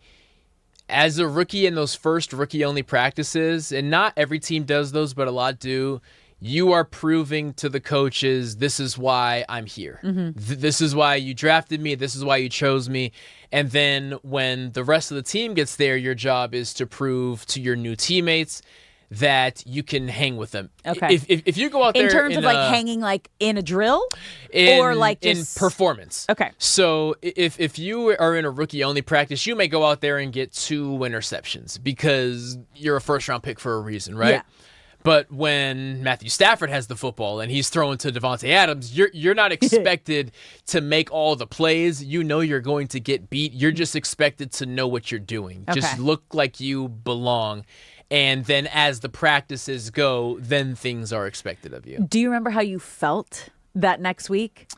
in those first rookie-only practices, and not every team does those, but a lot do, you are proving to the coaches, this is why I'm here. This is why you drafted me. This is why you chose me. And then when the rest of the team gets there, your job is to prove to your new teammates that you can hang with them. Okay. If you go out there in terms of hanging in a drill, or just in performance. Okay. So if you are in a rookie only practice, you may go out there and get 2 interceptions because you're a 1st round pick for a reason, right? Yeah. But when Matthew Stafford has the football and he's throwing to Devontae Adams, you're not expected to make all the plays. You know you're going to get beat. You're just expected to know what you're doing. Okay. Just look like you belong. And then as the practices go, then things are expected of you. Do you remember how you felt that next week?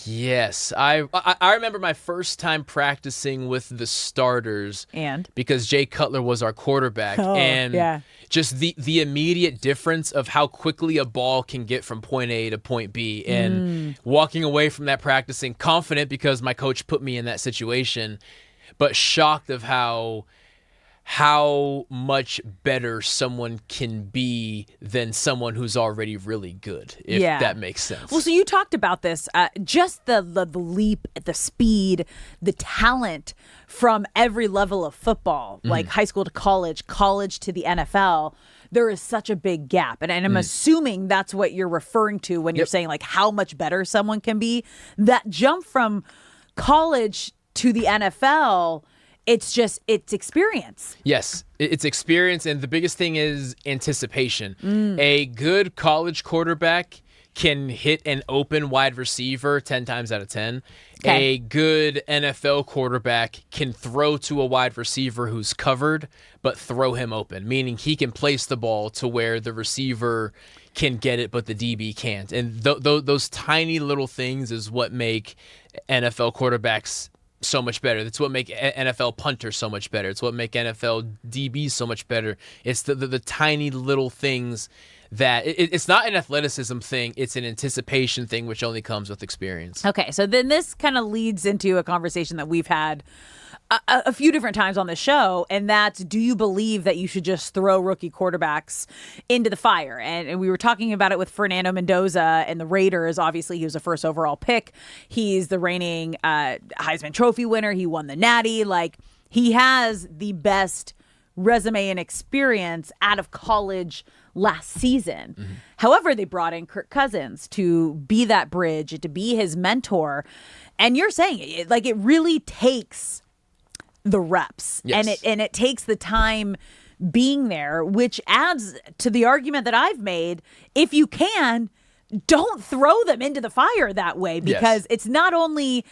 Yes, I remember my first time practicing with the starters, and because Jay Cutler was our quarterback, and just the immediate difference of how quickly a ball can get from point A to point B, and walking away from that practicing confident because my coach put me in that situation, but shocked of how much better someone can be than someone who's already really good, if that makes sense. Well, so you talked about this, just the leap, the speed, the talent from every level of football, like high school to college to the NFL. There is such a big gap. And I'm assuming that's what you're referring to when you're saying like how much better someone can be. That jump from college to the NFL, it's experience. Yes, it's experience. And the biggest thing is anticipation. A good college quarterback can hit an open wide receiver 10 times out of 10. Okay. A good NFL quarterback can throw to a wide receiver who's covered, but throw him open, meaning he can place the ball to where the receiver can get it, but the DB can't. And those tiny little things is what make NFL quarterbacks so much better. That's what make NFL punters so much better. It's what make NFL DBs so much better. It's the tiny little things that it's not an athleticism thing. It's an anticipation thing, which only comes with experience. Okay, so then this kind of leads into a conversation that we've had a few different times on the show, and that's, do you believe that you should just throw rookie quarterbacks into the fire? And we were talking about it with Fernando Mendoza and the Raiders. Obviously, he was a first overall pick. He's the reigning Heisman Trophy winner. He won the Natty. Like, he has the best resume and experience out of college last season. However, they brought in Kirk Cousins to be that bridge, to be his mentor. And you're saying it really takes the reps, yes. and it takes the time being there, which adds to the argument that I've made. If you can, don't throw them into the fire that way, because it's not only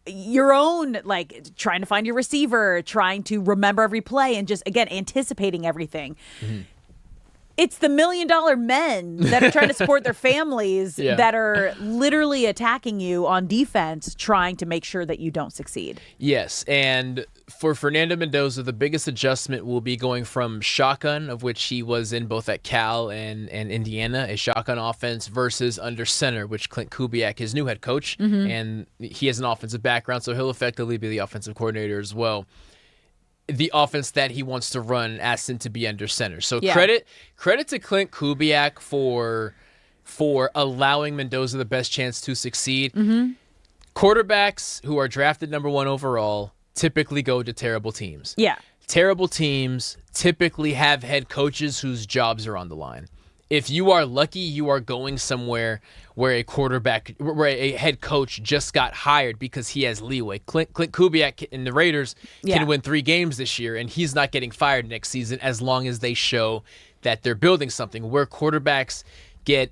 your own, like, trying to find your receiver, trying to remember every play, and just, again, anticipating everything. It's the $1 million men that are trying to support their families that are literally attacking you on defense, trying to make sure that you don't succeed. Yes, and for Fernando Mendoza, the biggest adjustment will be going from shotgun, of which he was in both at Cal and Indiana, a shotgun offense, versus under center, which Clint Kubiak, his new head coach, and he has an offensive background, so he'll effectively be the offensive coordinator as well. The offense that he wants to run asked him to be under center. So credit to Clint Kubiak for allowing Mendoza the best chance to succeed. Quarterbacks who are drafted number 1 overall typically go to terrible teams. Terrible teams typically have head coaches whose jobs are on the line. If you are lucky, you are going somewhere where a head coach just got hired because he has leeway. Clint Kubiak and the Raiders can win 3 games this year, and he's not getting fired next season as long as they show that they're building something. Where quarterbacks get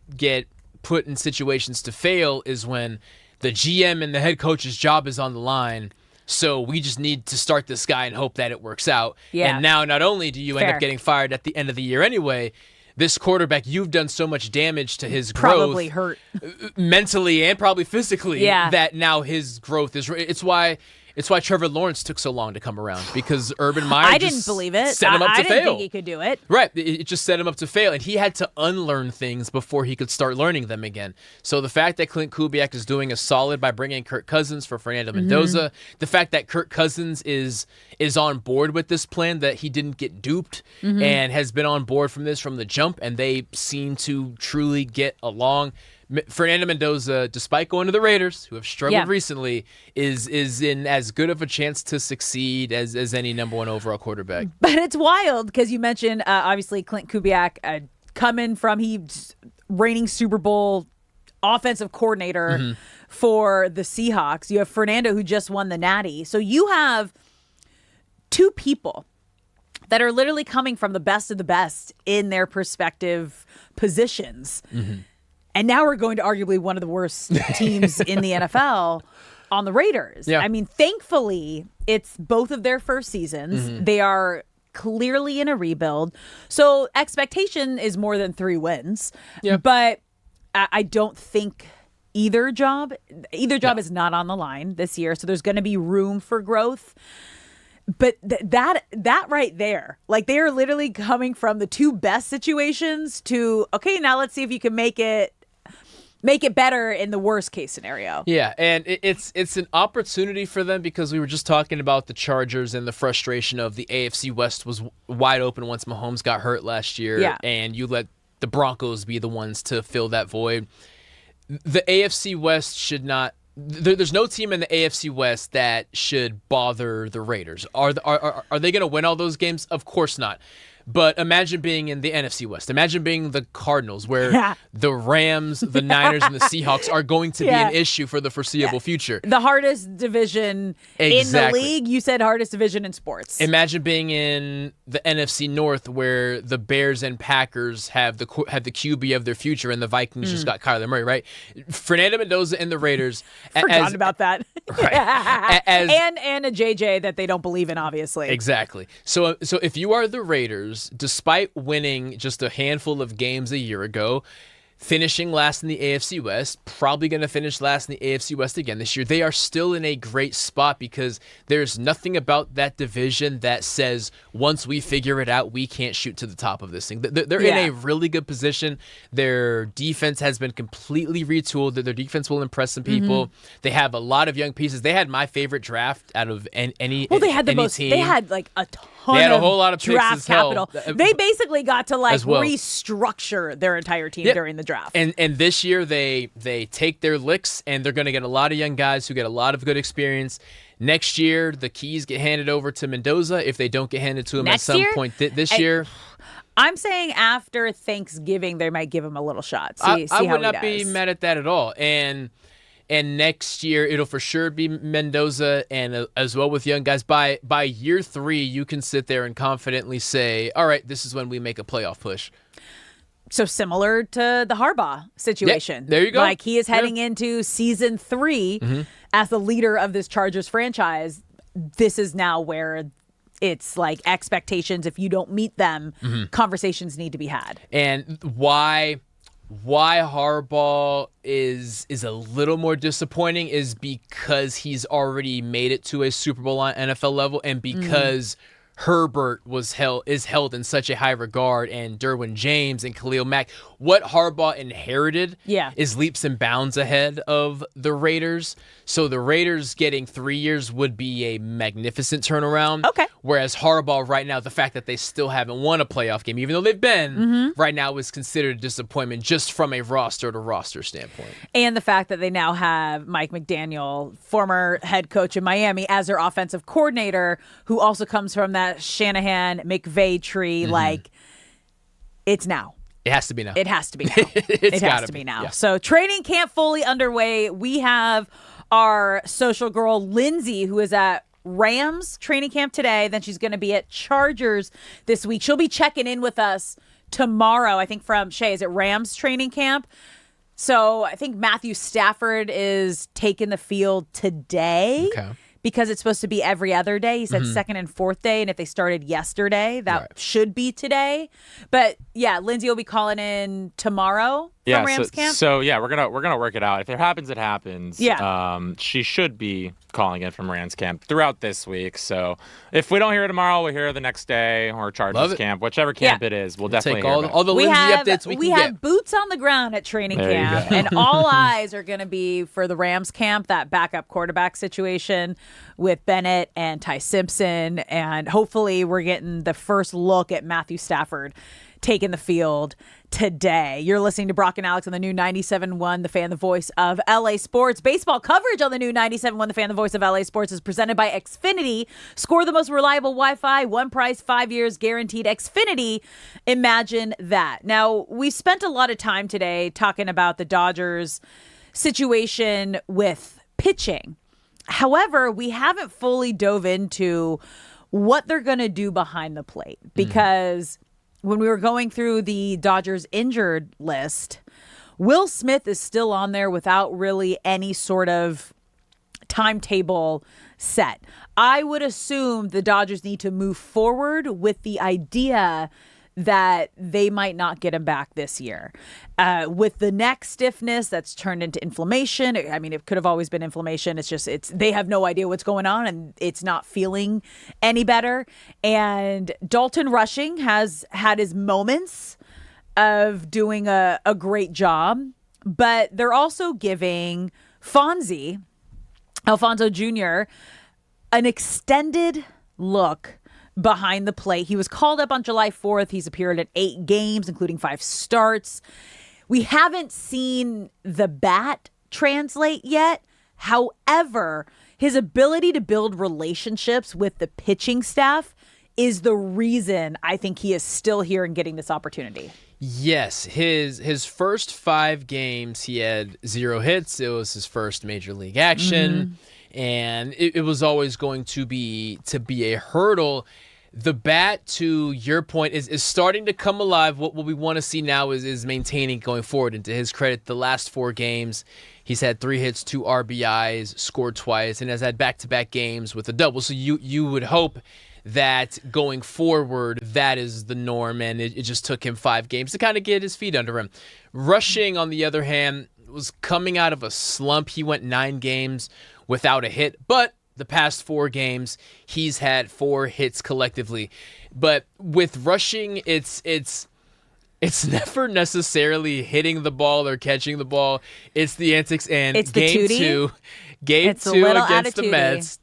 put in situations to fail is when the GM and the head coach's job is on the line. So we just need to start this guy and hope that it works out. And now not only do you end up getting fired at the end of the year anyway, this quarterback, you've done so much damage to his growth. Probably hurt. Mentally and probably physically, that now his growth is... It's why Trevor Lawrence took so long to come around, because Urban Meyer didn't believe it. Set him up to fail. I didn't think he could do it. Right. It just set him up to fail, and he had to unlearn things before he could start learning them again. So the fact that Clint Kubiak is doing a solid by bringing in Kirk Cousins for Fernando Mendoza, the fact that Kirk Cousins is on board with this plan, that he didn't get duped and has been on board from the jump, and they seem to truly get along. Fernando Mendoza, despite going to the Raiders, who have struggled recently, is in as good of a chance to succeed as any number 1 overall quarterback. But it's wild because you mentioned, obviously, Clint Kubiak coming from, he's reigning Super Bowl offensive coordinator for the Seahawks. You have Fernando, who just won the Natty. So you have 2 people that are literally coming from the best of the best in their respective positions. And now we're going to arguably one of the worst teams in the NFL on the Raiders. I mean, thankfully, it's both of their first seasons. They are clearly in a rebuild. So expectation is more than 3 wins. Yeah. But I don't think either job is not on the line this year. So there's going to be room for growth. But that right there, like they are literally coming from the 2 best situations to, okay, now let's see if you can make it better in the worst case scenario. Yeah, and it's an opportunity for them because we were just talking about the Chargers and the frustration of the AFC West was wide open once Mahomes got hurt last year, and you let the Broncos be the ones to fill that void. The AFC West should not. There's no team in the AFC West that should bother the Raiders. Are they going to win all those games? Of course not. But imagine being in the NFC West. Imagine being the Cardinals, where the Rams, the Niners, and the Seahawks are going to be an issue for the foreseeable future. The hardest division in the league. You said hardest division in sports. Imagine being in the NFC North, where the Bears and Packers have the QB of their future, and the Vikings just got Kyler Murray, right? Fernando Mendoza and the Raiders. Forgot about that. Right. and a JJ that they don't believe in, obviously. Exactly. So if you are the Raiders, despite winning just a handful of games a year ago, finishing last in the AFC West, probably going to finish last in the AFC West again this year, they are still in a great spot because there's nothing about that division that says once we figure it out, we can't shoot to the top of this thing. They're in a really good position. Their defense has been completely retooled. Their defense will impress some people. They have a lot of young pieces. They had my favorite draft out of any Well, they had the most. team. They had like a ton They had a of whole lot of picks draft as hell. capital. They basically got to like As well. restructure their entire team during the draft. And this year they take their licks, and they're going to get a lot of young guys who get a lot of good experience. Next year, the keys get handed over to Mendoza if they don't get handed to him Next at some year? point this year. I'm saying after Thanksgiving, they might give him a little shot. I how would he not be does. mad at that at all. And next year, it'll for sure be Mendoza, and as well with young guys. By year 3, you can sit there and confidently say, all right, this is when we make a playoff push. So similar to the Harbaugh situation. Yeah, there you go. Like he is heading into season 3 as the leader of this Chargers franchise. This is now where it's like expectations. If you don't meet them, conversations need to be had. And why Harbaugh is a little more disappointing is because he's already made it to a Super Bowl on NFL level, and because Herbert is held in such a high regard, and Derwin James and Khalil Mack. What Harbaugh inherited is leaps and bounds ahead of the Raiders. So the Raiders getting 3 years would be a magnificent turnaround. Okay. Whereas Harbaugh right now, the fact that they still haven't won a playoff game, even though they've been, right now is considered a disappointment just from a roster-to-roster standpoint. And the fact that they now have Mike McDaniel, former head coach in Miami, as their offensive coordinator, who also comes from that Shanahan-McVay tree. Like, it's now. It has to be now. It has to be now. It has to be now. Yeah. So training camp fully underway. We have our social girl, Lindsay, who is at Rams training camp today. Then she's going to be at Chargers this week. She'll be checking in with us tomorrow, I think, from Shay. Is it Rams training camp? So I think Matthew Stafford is taking the field today. Okay. Because it's supposed to be every other day. He said second and fourth day. And if they started yesterday, that should be today. But yeah, Lindsay will be calling in tomorrow from Rams camp. So yeah, we're gonna work it out. If it happens, it happens. Yeah. She should be calling in from Rams camp throughout this week. So if we don't hear her tomorrow, we'll hear her the next day, or Chargers camp, whichever camp it is. We'll definitely take hear all the Lindsay updates we can have get. boots on the ground at training There you camp, go. and all eyes are going to be for the Rams camp, that backup quarterback situation with Bennett and Ty Simpson, and hopefully we're getting the first look at Matthew Stafford taking the field today. You're listening to Brock and Alex on the new 97.1 The Fan, the voice of LA Sports. Baseball coverage on the new 97.1 The Fan, the voice of LA Sports is presented by Xfinity. Score the most reliable Wi-Fi, one price, 5 years guaranteed. Xfinity, imagine that. Now, we spent a lot of time today talking about the Dodgers situation with pitching. However, we haven't fully dove into what they're going to do behind the plate, because when we were going through the Dodgers injured list, Will Smith is still on there without really any sort of timetable set. I would assume the Dodgers need to move forward with the idea that they might not get him back this year. With the neck stiffness that's turned into inflammation. I mean, it could have always been inflammation. They have no idea what's going on, and it's not feeling any better. And Dalton Rushing has had his moments of doing a great job, but they're also giving Alfonso Jr., an extended look behind the plate. He was called up on July 4th. He's appeared in 8 games, including 5 starts. We haven't seen the bat translate yet. However, his ability to build relationships with the pitching staff is the reason I think he is still here and getting this opportunity. Yes, his first 5 games, he had 0 hits. It was his first major league action, and it was always going to be a hurdle. The bat, to your point, is starting to come alive. What we want to see now is maintaining going forward. And to his credit, the last 4 games, he's had 3 hits, 2 RBIs, scored twice, and has had back-to-back games with a double. So you would hope that going forward, that is the norm, and it just took him 5 games to kind of get his feet under him. Rushing, on the other hand, was coming out of a slump. He went 9 games without a hit, but the past 4 games, he's had 4 hits collectively. But with Rushing, it's never necessarily hitting the ball or catching the ball. It's the antics, and it's game 2 against the Mets.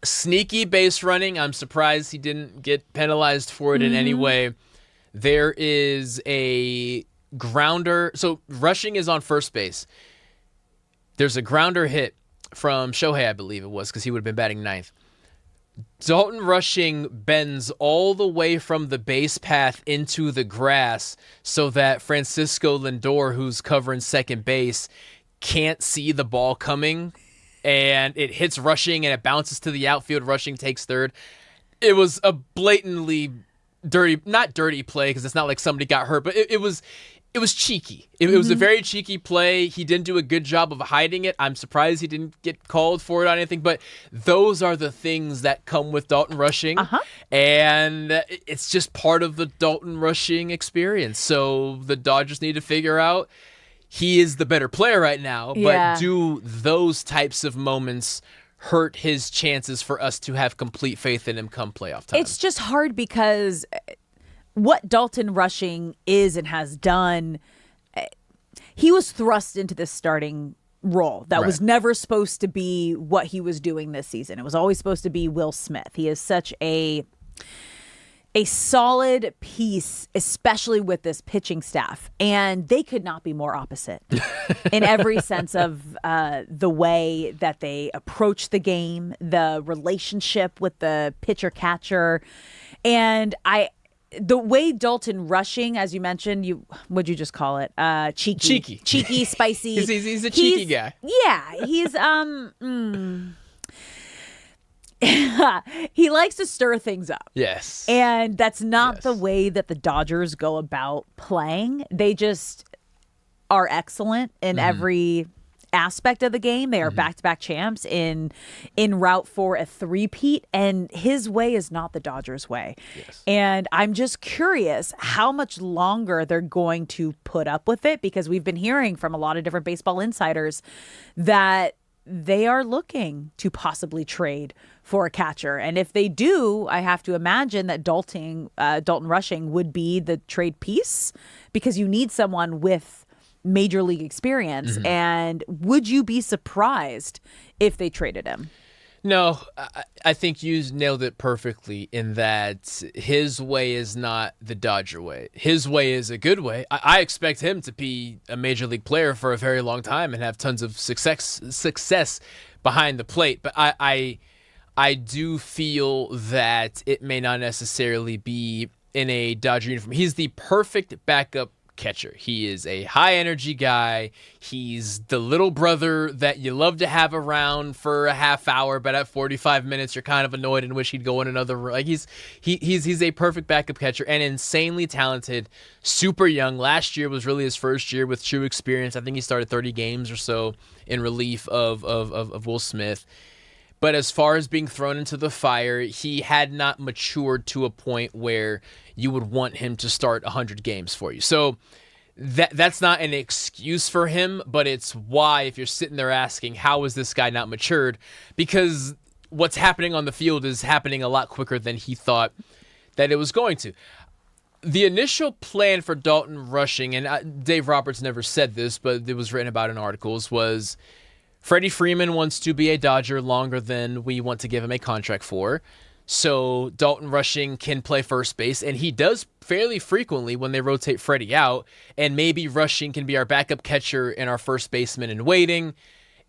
Sneaky base running. I'm surprised he didn't get penalized for it in any way. There is a grounder. So Rushing is on first base. There's a grounder hit from Shohei, I believe it was, because he would have been batting 9th. Dalton Rushing bends all the way from the base path into the grass so that Francisco Lindor, who's covering second base, can't see the ball coming. And it hits Rushing, and it bounces to the outfield. Rushing takes third. It was a blatantly not dirty play, because it's not like somebody got hurt, but it was cheeky. It was a very cheeky play. He didn't do a good job of hiding it. I'm surprised he didn't get called for it on anything, but those are the things that come with Dalton Rushing, and it's just part of the Dalton Rushing experience. So the Dodgers need to figure out, he is the better player right now, but do those types of moments hurt his chances for us to have complete faith in him come playoff time? It's just hard because what Dalton Rushing is and has done, he was thrust into this starting role. That was never supposed to be what he was doing this season. It was always supposed to be Will Smith. He is such a solid piece, especially with this pitching staff. And they could not be more opposite in every sense of the way that they approach the game, the relationship with the pitcher-catcher. And the way Dalton Rushing, as you mentioned, what'd you just call it? Cheeky, spicy. He's a cheeky guy. Yeah, he's he likes to stir things up. Yes. And that's not the way that the Dodgers go about playing. They just are excellent in every aspect of the game. They are back-to-back champs in route for a three-peat, and his way is not the Dodgers' way. Yes. And I'm just curious how much longer they're going to put up with it, because we've been hearing from a lot of different baseball insiders that they are looking to possibly trade for a catcher. And if they do, I have to imagine that Dalton Rushing would be the trade piece, because you need someone with major league experience. And would you be surprised if they traded him? No, I think you nailed it perfectly in that his way is not the Dodger way. His way is a good way. I expect him to be a major league player for a very long time and have tons of success behind the plate. But I do feel that it may not necessarily be in a Dodger uniform. He's the perfect backup catcher. He is a high energy guy. He's the little brother that you love to have around for a half hour, but at 45 minutes you're kind of annoyed and wish he'd go in another room. Like he's a perfect backup catcher and insanely talented, super young. Last year was really his first year with true experience. I think he started 30 games or so in relief of Will Smith. But as far as being thrown into the fire, he had not matured to a point where you would want him to start 100 games for you. So that's not an excuse for him, but it's why, if you're sitting there asking, how is this guy not matured? Because what's happening on the field is happening a lot quicker than he thought that it was going to. The initial plan for Dalton Rushing, and Dave Roberts never said this, but it was written about in articles, was Freddie Freeman wants to be a Dodger longer than we want to give him a contract for. So Dalton Rushing can play first base, and he does fairly frequently when they rotate Freddie out, and maybe Rushing can be our backup catcher and our first baseman in waiting.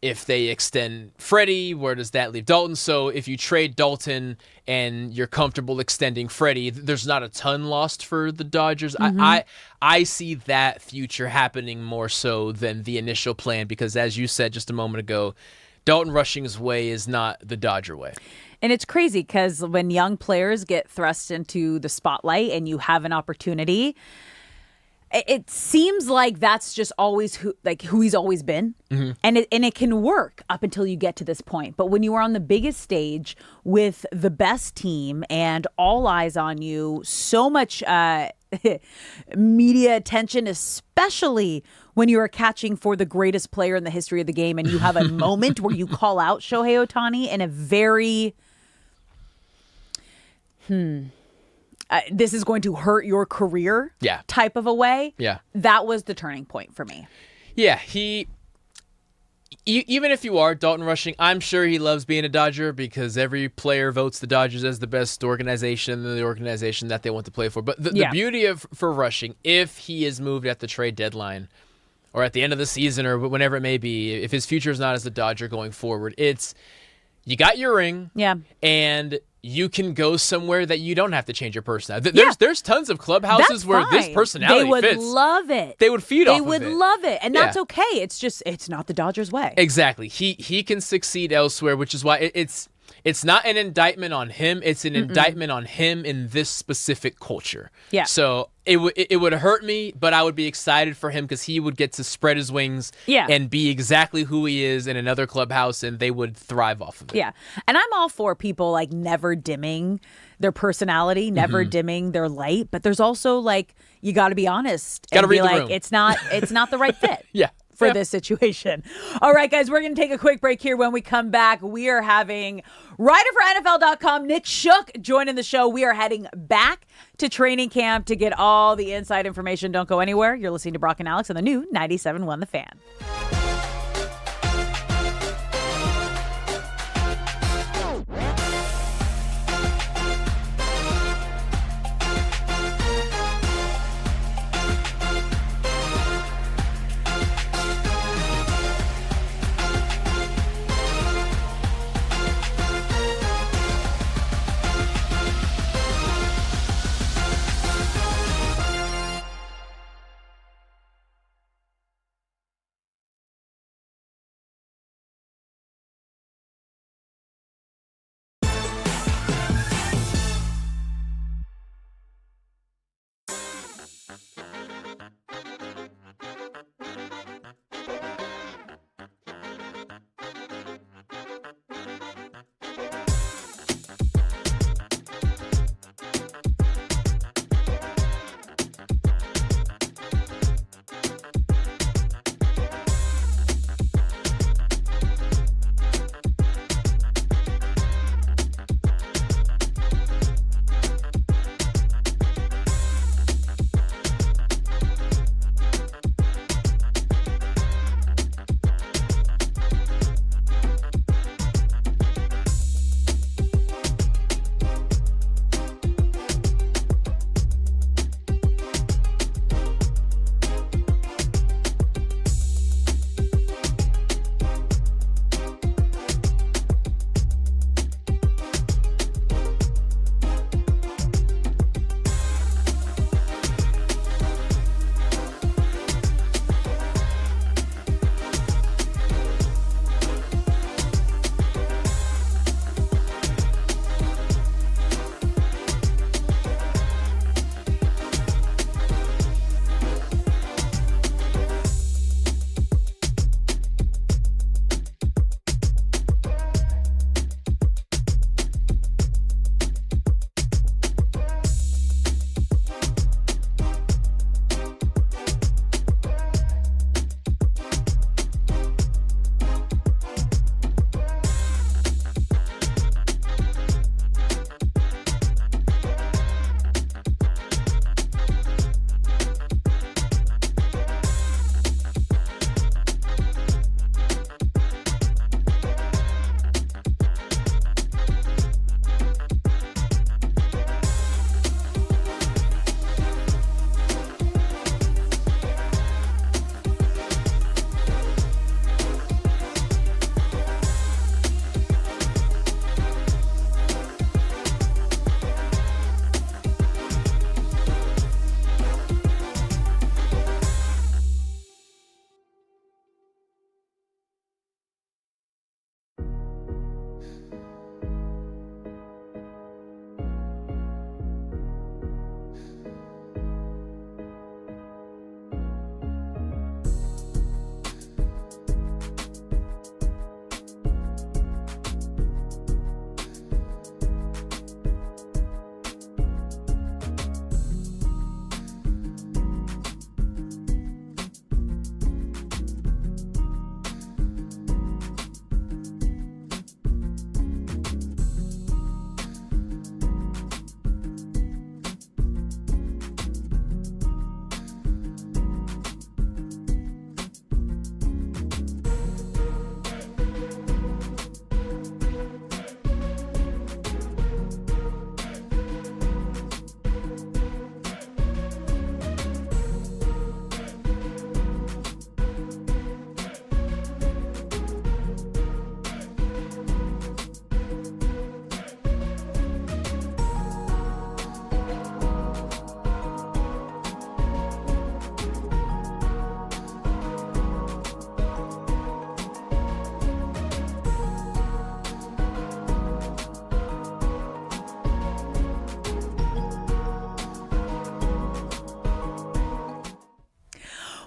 If they extend Freddie, where does that leave Dalton? So if you trade Dalton and you're comfortable extending Freddie, there's not a ton lost for the Dodgers. Mhm. I see that future happening more so than the initial plan, because as you said just a moment ago, Dalton Rushing's way is not the Dodger way. And it's crazy because when young players get thrust into the spotlight and you have an opportunity, it seems like that's just always who he's always been. Mm-hmm. And it can work up until you get to this point. But when you are on the biggest stage with the best team and all eyes on you, so much media attention, especially when you are catching for the greatest player in the history of the game, and you have a moment where you call out Shohei Ohtani in a very this is going to hurt your career type of a way. Yeah. That was the turning point for me. Yeah, even if you are Dalton Rushing, I'm sure he loves being a Dodger because every player votes the Dodgers as the best organization and the organization that they want to play for. But the beauty for Rushing, if he is moved at the trade deadline or at the end of the season or whenever it may be, if his future is not as a Dodger going forward, it's you got your ring, and you can go somewhere that you don't have to change your personality. There's tons of clubhouses where this personality fits. They would love it. They would feed off of it. They would love it. And that's okay. It's just, it's not the Dodgers' way. Exactly. He can succeed elsewhere, which is why it's not an indictment on him. It's an indictment on him in this specific culture. Yeah. So it would hurt me, but I would be excited for him because he would get to spread his wings and be exactly who he is in another clubhouse, and they would thrive off of it. Yeah. And I'm all for people like never dimming their personality, never dimming their light. But there's also like, you got to be honest and be like, it's not the right fit. For this situation. All right, guys, we're going to take a quick break here. When we come back, we are having writer for NFL.com, Nick Shook, joining the show. We are heading back to training camp to get all the inside information. Don't go anywhere. You're listening to Brock and Alex on the new 97.1 The Fan.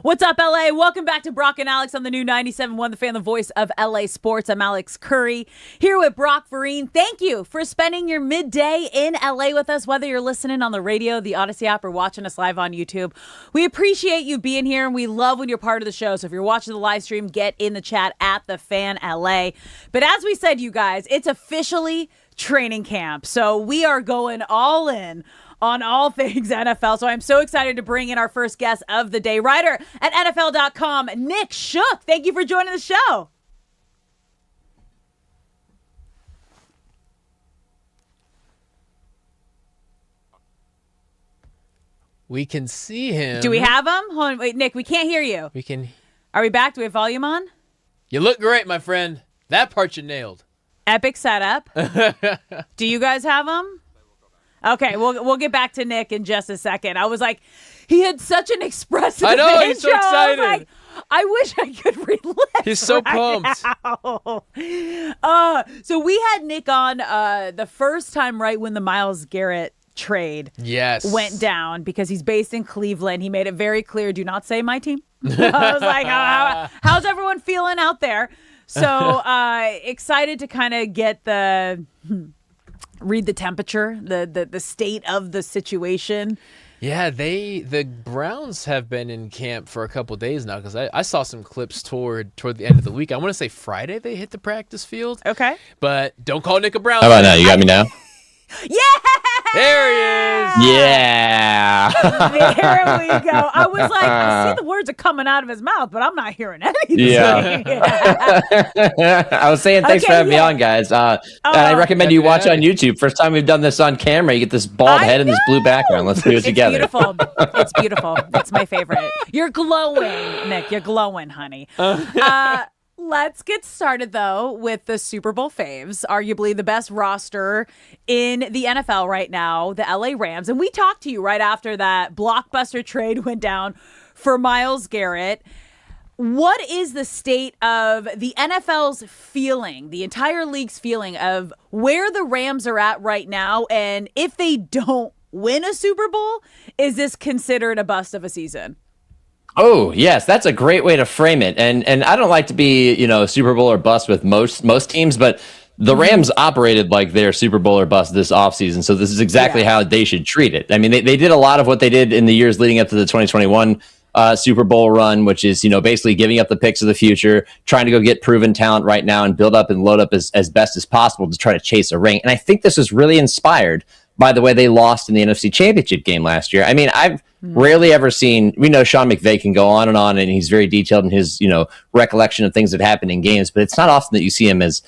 What's up, LA? Welcome back to Brock and Alex on the new 97.1 The Fan, the voice of LA Sports. I'm Alex Curry here with Brock Vereen. Thank you for spending your midday in LA with us, whether you're listening on the radio, the Odyssey app, or watching us live on YouTube. We appreciate you being here, and we love when you're part of the show. So if you're watching the live stream, get in the chat at The Fan LA. But as we said, you guys, it's officially training camp. So we are going all in on all things NFL. So I'm so excited to bring in our first guest of the day, Reiter at NFL.com, Nick Shook. Thank you for joining the show. We can see him. Do we have him? Hold on, wait, Nick, we can't hear you. We can. Are we back? Do we have volume on? You look great, my friend. That part you nailed. Epic setup. Do you guys have him? Okay, we'll get back to Nick in just a second. I was like, he had such an expressive I know, intro. he's so excited. I was like, I wish I could relive. He's so pumped. So we had Nick on the first time right when the Myles Garrett trade went down because he's based in Cleveland. He made it very clear, do not say my team. I was like, how's everyone feeling out there? So excited to kind of get read the temperature, the state of the situation. Yeah, the Browns have been in camp for a couple days now because I saw some clips toward the end of the week. I want to say Friday they hit the practice field. Okay. But don't call Nick a Brown. How about now? You got me now? Yeah! There he is. Yeah. There we go. I was like, I see the words are coming out of his mouth, but I'm not hearing anything. Yeah. I was saying thanks for having me on, guys. And I recommend you watch on YouTube. First time we've done this on camera. You get this bald head and this blue background. Let's do it together. It's beautiful. It's beautiful. It's my favorite. You're glowing, Nick. You're glowing, honey. Let's get started, though, with the Super Bowl faves, arguably the best roster in the NFL right now, the LA Rams. And we talked to you right after that blockbuster trade went down for Myles Garrett. What is the state of the NFL's feeling, the entire league's feeling of where the Rams are at right now? And if they don't win a Super Bowl, is this considered a bust of a season? Oh, yes, that's a great way to frame it. And I don't like to be, Super Bowl or bust with most teams, but the Rams operated like they're Super Bowl or bust this offseason. So this is exactly how they should treat it. I mean, they did a lot of what they did in the years leading up to the 2021 Super Bowl run, which is, basically giving up the picks of the future, trying to go get proven talent right now and build up and load up as best as possible to try to chase a ring. And I think this was really inspired by the way they lost in the NFC Championship game last year. I mean, I've rarely ever seen, we know Sean McVay can go on, and he's very detailed in his, recollection of things that happen in games, but it's not often that you see him as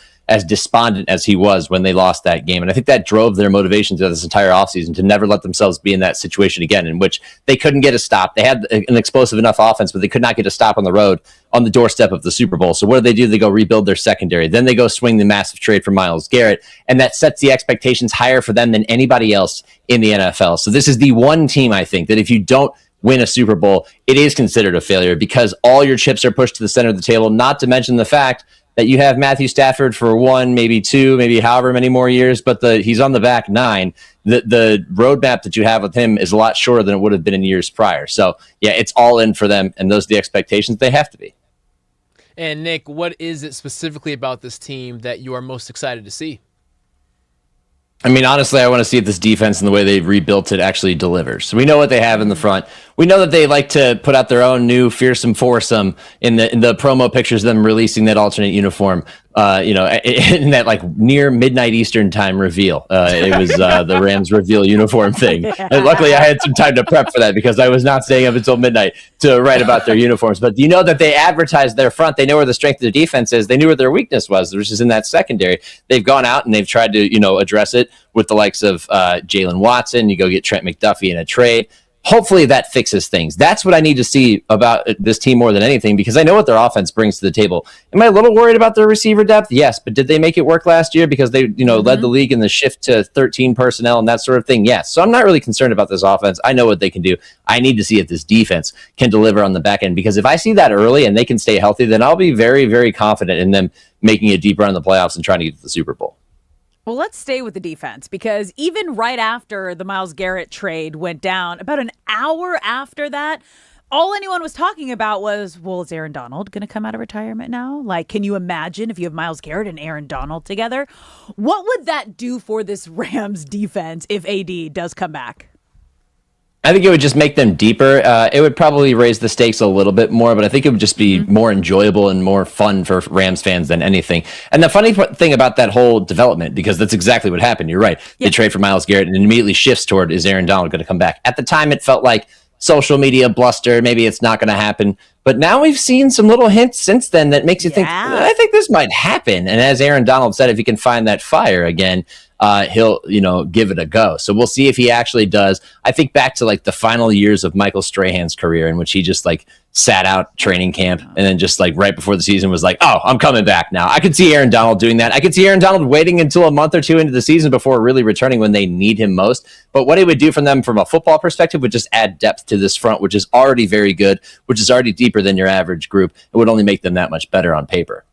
despondent as he was when they lost that game. And I think that drove their motivation throughout this entire offseason to never let themselves be in that situation again, in which they couldn't get a stop. They had an explosive enough offense, but they could not get a stop on the road on the doorstep of the Super Bowl. So what do? They go rebuild their secondary. Then they go swing the massive trade for Myles Garrett, and that sets the expectations higher for them than anybody else in the NFL. So this is the one team, I think, that if you don't win a Super Bowl, it is considered a failure because all your chips are pushed to the center of the table, not to mention the fact that you have Matthew Stafford for 1, maybe 2, maybe however many more years, but he's on the back 9. The roadmap that you have with him is a lot shorter than it would have been in years prior. So, yeah, it's all in for them, and those are the expectations they have to be. And, Nick, what is it specifically about this team that you are most excited to see? I mean, honestly, I want to see if this defense and the way they've rebuilt it actually delivers. So we know what they have in the front. We know that they like to put out their own new fearsome foursome in the promo pictures of them releasing that alternate uniform. In that like near midnight Eastern time reveal. It was the Rams reveal uniform thing. And luckily, I had some time to prep for that because I was not staying up until midnight to write about their uniforms. But you know that they advertised their front. They know where the strength of their defense is. They knew where their weakness was, which is in that secondary. They've gone out and they've tried to, address it with the likes of Jalen Watson. You go get Trent McDuffie in a trade. Hopefully that fixes things. That's what I need to see about this team more than anything, because I know what their offense brings to the table. Am I a little worried about their receiver depth? Yes, but did they make it work last year because they, led the league in the shift to 13 personnel and that sort of thing? Yes. So I'm not really concerned about this offense. I know what they can do. I need to see if this defense can deliver on the back end, because if I see that early and they can stay healthy, then I'll be very, very confident in them making a deep run in the playoffs and trying to get to the Super Bowl. Well, let's stay with the defense, because even right after the Myles Garrett trade went down, about an hour after that, all anyone was talking about was, well, is Aaron Donald going to come out of retirement now? Like, can you imagine if you have Myles Garrett and Aaron Donald together? What would that do for this Rams defense if AD does come back? I think it would just make them deeper. It would probably raise the stakes a little bit more, but I think it would just be more enjoyable and more fun for Rams fans than anything. And the funny thing about that whole development, because that's exactly what happened. You're right. They trade for Myles Garrett and it immediately shifts toward, is Aaron Donald going to come back? At the time, it felt like social media bluster. Maybe it's not going to happen. But now we've seen some little hints since then that makes you think, I think this might happen. And as Aaron Donald said, if he can find that fire again, he'll, give it a go. So we'll see if he actually does. I think back to like the final years of Michael Strahan's career in which he just like sat out training camp and then just like right before the season was like, oh, I'm coming back now. I could see Aaron Donald doing that. I could see Aaron Donald waiting until a month or two into the season before really returning when they need him most. But what it would do for them from a football perspective would just add depth to this front, which is already very good, which is already deeper than your average group. It would only make them that much better on paper.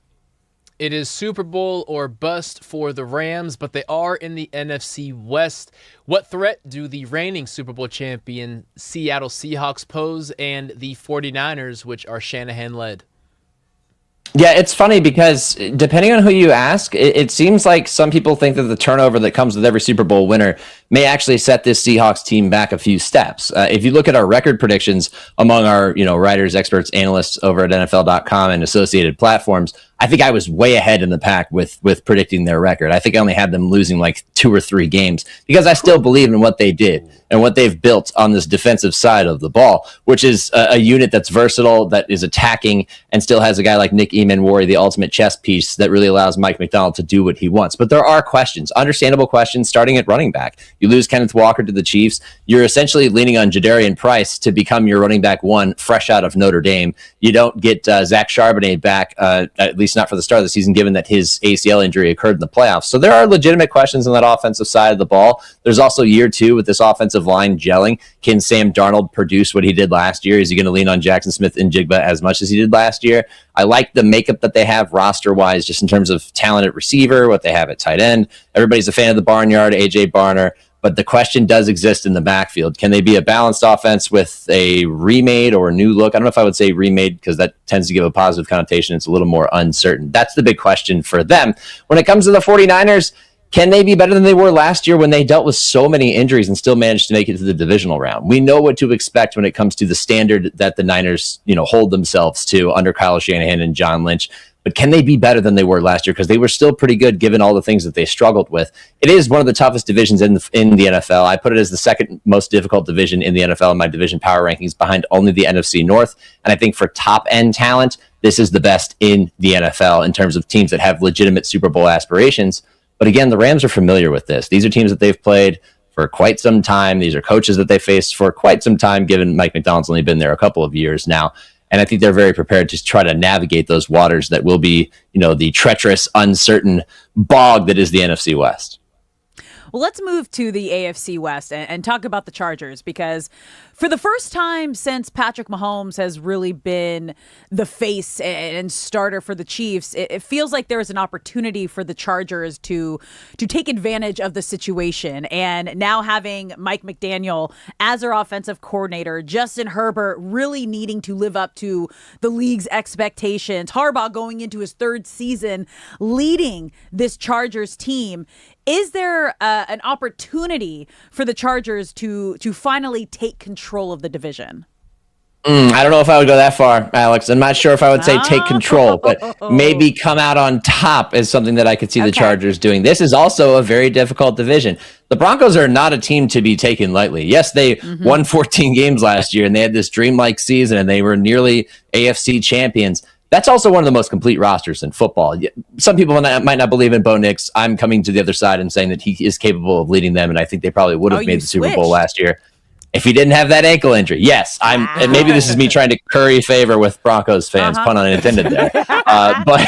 It is Super Bowl or bust for the Rams, but they are in the NFC West. What threat do the reigning Super Bowl champion Seattle Seahawks pose and the 49ers, which are Shanahan-led? Yeah, it's funny because depending on who you ask, it seems like some people think that the turnover that comes with every Super Bowl winner may actually set this Seahawks team back a few steps. If you look at our record predictions among our, writers, experts, analysts over at NFL.com and associated platforms, I think I was way ahead in the pack with predicting their record. I think I only had them losing like 2 or 3 games because I still believe in what they did and what they've built on this defensive side of the ball, which is a unit that's versatile, that is attacking, and still has a guy like Nick Eamon-Warry, the ultimate chess piece that really allows Mike McDonald to do what he wants. But there are questions, understandable questions, starting at running back. You lose Kenneth Walker to the Chiefs. You're essentially leaning on Jadarian Price to become your running back one fresh out of Notre Dame. You don't get Zach Charbonnet back, at least not for the start of the season, given that his ACL injury occurred in the playoffs. So there are legitimate questions on that offensive side of the ball. There's also year 2 with this offensive line gelling. Can Sam Darnold produce what he did last year? Is he going to lean on Jackson Smith and Jigba as much as he did last year? I like the makeup that they have roster-wise, just in terms of talent at receiver, what they have at tight end. Everybody's a fan of the Barnyard, A.J. Barner. But the question does exist in the backfield. Can they be a balanced offense with a remade or a new look? I don't know if I would say remade because that tends to give a positive connotation. It's a little more uncertain. That's the big question for them. When it comes to the 49ers, can they be better than they were last year when they dealt with so many injuries and still managed to make it to the divisional round? We know what to expect when it comes to the standard that the Niners, hold themselves to under Kyle Shanahan and John Lynch. But can they be better than they were last year? Because they were still pretty good given all the things that they struggled with. It is one of the toughest divisions in the NFL. I put it as the second most difficult division in the NFL in my division power rankings, behind only the NFC North. And I think for top-end talent, this is the best in the NFL in terms of teams that have legitimate Super Bowl aspirations. But again, the Rams are familiar with this. These are teams that they've played for quite some time. These are coaches that they faced for quite some time, given Mike McDonald's only been there a couple of years now. And I think they're very prepared to try to navigate those waters that will be, the treacherous, uncertain bog that is the NFC West. Well, let's move to the AFC West and talk about the Chargers, because for the first time since Patrick Mahomes has really been the face and starter for the Chiefs, it feels like there is an opportunity for the Chargers to take advantage of the situation. And now having Mike McDaniel as their offensive coordinator, Justin Herbert really needing to live up to the league's expectations, Harbaugh going into his 3rd season leading this Chargers team. Is there an opportunity for the Chargers to finally take control of the division? I don't know if I would go that far, Alex. I'm not sure if I would say take control, but maybe come out on top is something that I could see the Chargers doing. This is also a very difficult division. The Broncos are not a team to be taken lightly. Yes, they won 14 games last year, and they had this dreamlike season, and they were nearly AFC champions. That's also one of the most complete rosters in football. Some people might not believe in Bo Nix. I'm coming to the other side and saying that he is capable of leading them, and I think they probably would have made the Super Bowl last year if he didn't have that ankle injury. Yes, and maybe this is me trying to curry favor with Broncos fans, pun unintended there. But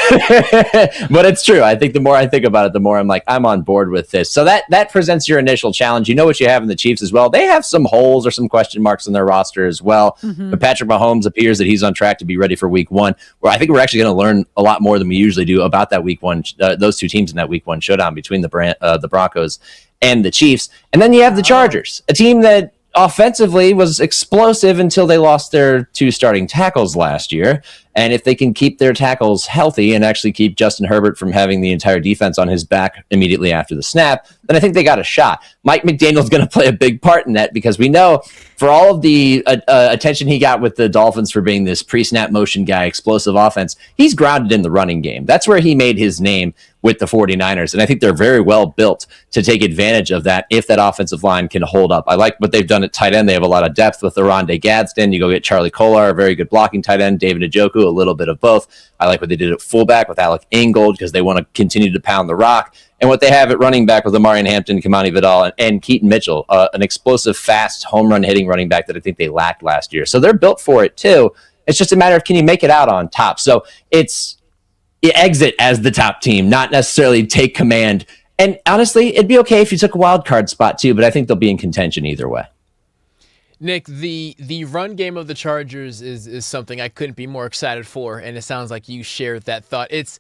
it's true. I think the more I think about it, the more I'm like, I'm on board with this. So that presents your initial challenge. You know what you have in the Chiefs as well. They have some holes or some question marks in their roster as well. But Patrick Mahomes appears that he's on track to be ready for week 1, where I think we're actually going to learn a lot more than we usually do about that week 1, those two teams in that week 1 showdown between the Broncos and the Chiefs. And then you have the Chargers, a team that offensively was explosive until they lost their 2 starting tackles last year. And if they can keep their tackles healthy and actually keep Justin Herbert from having the entire defense on his back immediately after the snap, then I think they got a shot. Mike McDaniel's going to play a big part in that because we know for all of the attention he got with the Dolphins for being this pre-snap motion guy, explosive offense, he's grounded in the running game. That's where he made his name with the 49ers. And I think they're very well built to take advantage of that if that offensive line can hold up. I like what they've done at tight end. They have a lot of depth with Oronde Gadsden. You go get Charlie Kolar, a very good blocking tight end, David Njoku, a little bit of both. I like what they did at fullback with Alec Ingold because they want to continue to pound the rock. And what they have at running back with Amarian Hampton, Kamani Vidal, and Keaton Mitchell, an explosive, fast, home run hitting running back that I think they lacked last year. So they're built for it too. It's just a matter of can you make it out on top. So it's exit as the top team, not necessarily take command. And honestly, it'd be okay if you took a wild card spot too, but I think they'll be in contention either way. Nick, the run game of the Chargers is something I couldn't be more excited for, and it sounds like you shared that thought. It's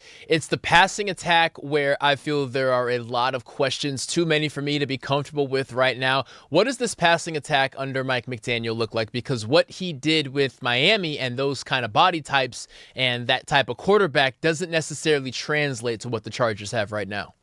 the passing attack where I feel there are a lot of questions, too many for me to be comfortable with right now. What does this passing attack under Mike McDaniel look like? Because what he did with Miami and those kind of body types and that type of quarterback doesn't necessarily translate to what the Chargers have right now.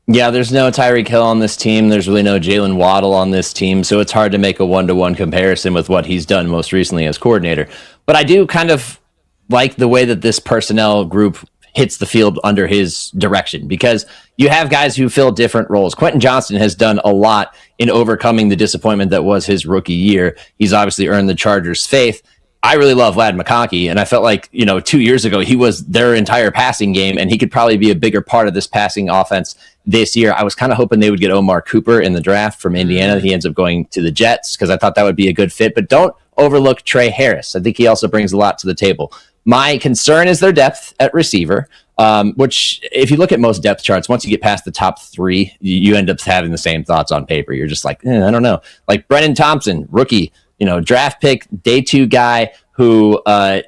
Yeah, there's no Tyreek Hill on this team. There's really no Jalen Waddle on this team. So it's hard to make a one-to-one comparison with what he's done most recently as coordinator. But I do kind of like the way that this personnel group hits the field under his direction because you have guys who fill different roles. Quentin Johnston has done a lot in overcoming the disappointment that was his rookie year. He's obviously earned the Chargers' faith. I really love Ladd McConkey, and I felt like, 2 years ago, he was their entire passing game, and he could probably be a bigger part of this passing offense this year. I was kind of hoping they would get Omar Cooper in the draft from Indiana. He ends up going to the Jets because I thought that would be a good fit, but don't overlook Trey Harris. I think he also brings a lot to the table. My concern is their depth at receiver, which if you look at most depth charts, once you get past the top 3, you end up having the same thoughts on paper. You're just like, I don't know. Like Brennan Thompson, rookie, draft pick, day 2 guy who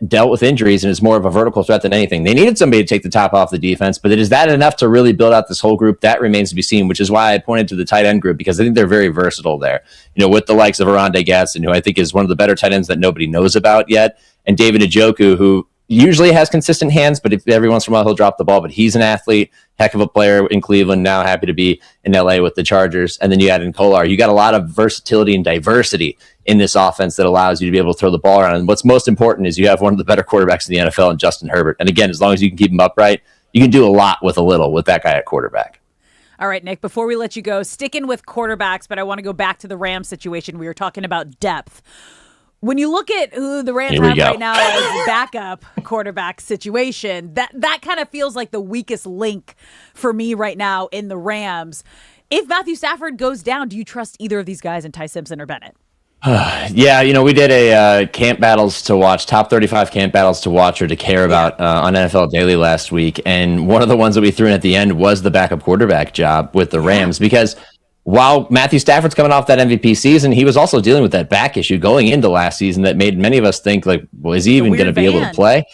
dealt with injuries and is more of a vertical threat than anything. They needed somebody to take the top off the defense, but is that enough to really build out this whole group? That remains to be seen, which is why I pointed to the tight end group, because I think they're very versatile there. With the likes of Oronde Gadsden, who I think is one of the better tight ends that nobody knows about yet, and David Njoku, who usually has consistent hands, but every once in a while he'll drop the ball, but he's an athlete, heck of a player in Cleveland, now happy to be in LA with the Chargers. And then you add in Kolar. You got a lot of versatility and diversity in this offense that allows you to be able to throw the ball around. And what's most important is you have one of the better quarterbacks in the NFL in Justin Herbert. And again, as long as you can keep him upright, you can do a lot with a little with that guy at quarterback. All right, Nick, before we let you go, sticking with quarterbacks, but I want to go back to the Rams situation. We were talking about depth. When you look at who the Rams have right now as the backup quarterback situation, that kind of feels like the weakest link for me right now in the Rams. If Matthew Stafford goes down, do you trust either of these guys in Ty Simpson or Bennett? Yeah, we did a camp battles to watch, top 35 camp battles to watch or to care about on NFL Daily last week. And one of the ones that we threw in at the end was the backup quarterback job with the Rams because while Matthew Stafford's coming off that MVP season, he was also dealing with that back issue going into last season that made many of us think, well, is he even going to be able to play?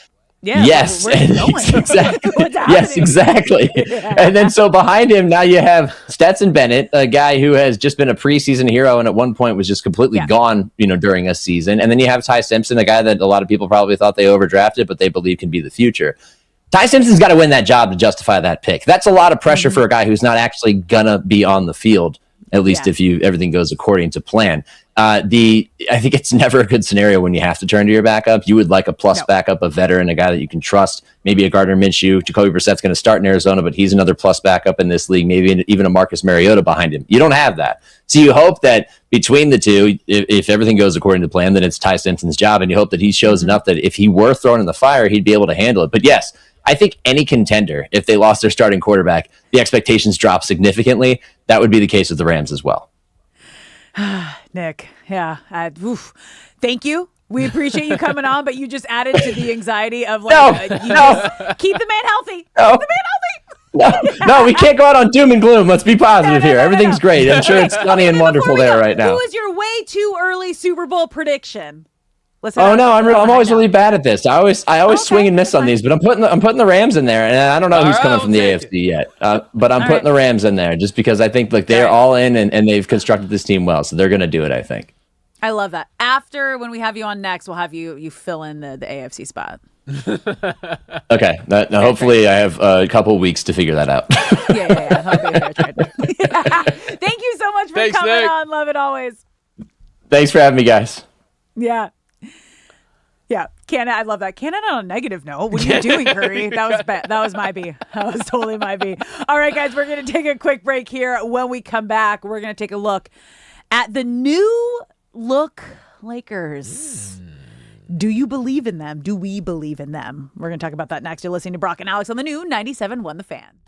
Yeah, yes, exactly. Yes, exactly. Yeah. And then so behind him, now you have Stetson Bennett, a guy who has just been a preseason hero and at one point was just completely gone, during a season. And then you have Ty Simpson, a guy that a lot of people probably thought they overdrafted, but they believe can be the future. Ty Simpson's got to win that job to justify that pick. That's a lot of pressure for a guy who's not actually gonna be on the field, at least if everything goes according to plan. I think it's never a good scenario when you have to turn to your backup. You would like a plus backup, a veteran, a guy that you can trust. Maybe a Gardner Minshew. Jacoby Brissett's going to start in Arizona, but he's another plus backup in this league. Maybe even a Marcus Mariota behind him. You don't have that. So you hope that between the two, if everything goes according to plan, then it's Ty Simpson's job, and you hope that he shows enough that if he were thrown in the fire, he'd be able to handle it. But yes, I think any contender, if they lost their starting quarterback, the expectations drop significantly. That would be the case with the Rams as well. Nick, thank you. We appreciate you coming on, but you just added to the anxiety of just keep the man healthy. Keep the man healthy. No, we can't go out on doom and gloom. Let's be positive here. Everything's great. I'm sure it's sunny and wonderful there right now. Who is your way too early Super Bowl prediction? I'm always really bad at this. I always swing and miss on these, but I'm putting the Rams in there, and I don't know who's coming from the AFC yet. But I'm putting the Rams in there just because I think they're all in and they've constructed this team well, so they're going to do it. I think. I love that. After, when we have you on next, we'll have you fill in the AFC spot. Okay. Now, hopefully, I have a couple weeks to figure that out. Yeah. That'll be a fair trade. Thank you so much for Thanks, coming Nick. on. Love it always. Thanks for having me, guys. Yeah. Yeah. Canada, I love that. Canada on a negative note. What are you doing, Curry? That was bad. That was my B. That was totally my B. All right, guys, we're going to take a quick break here. When we come back, we're going to take a look at the new look Lakers. Do you believe in them? Do we believe in them? We're going to talk about that next. You're listening to Brock and Alex on the new 97.1 The Fan.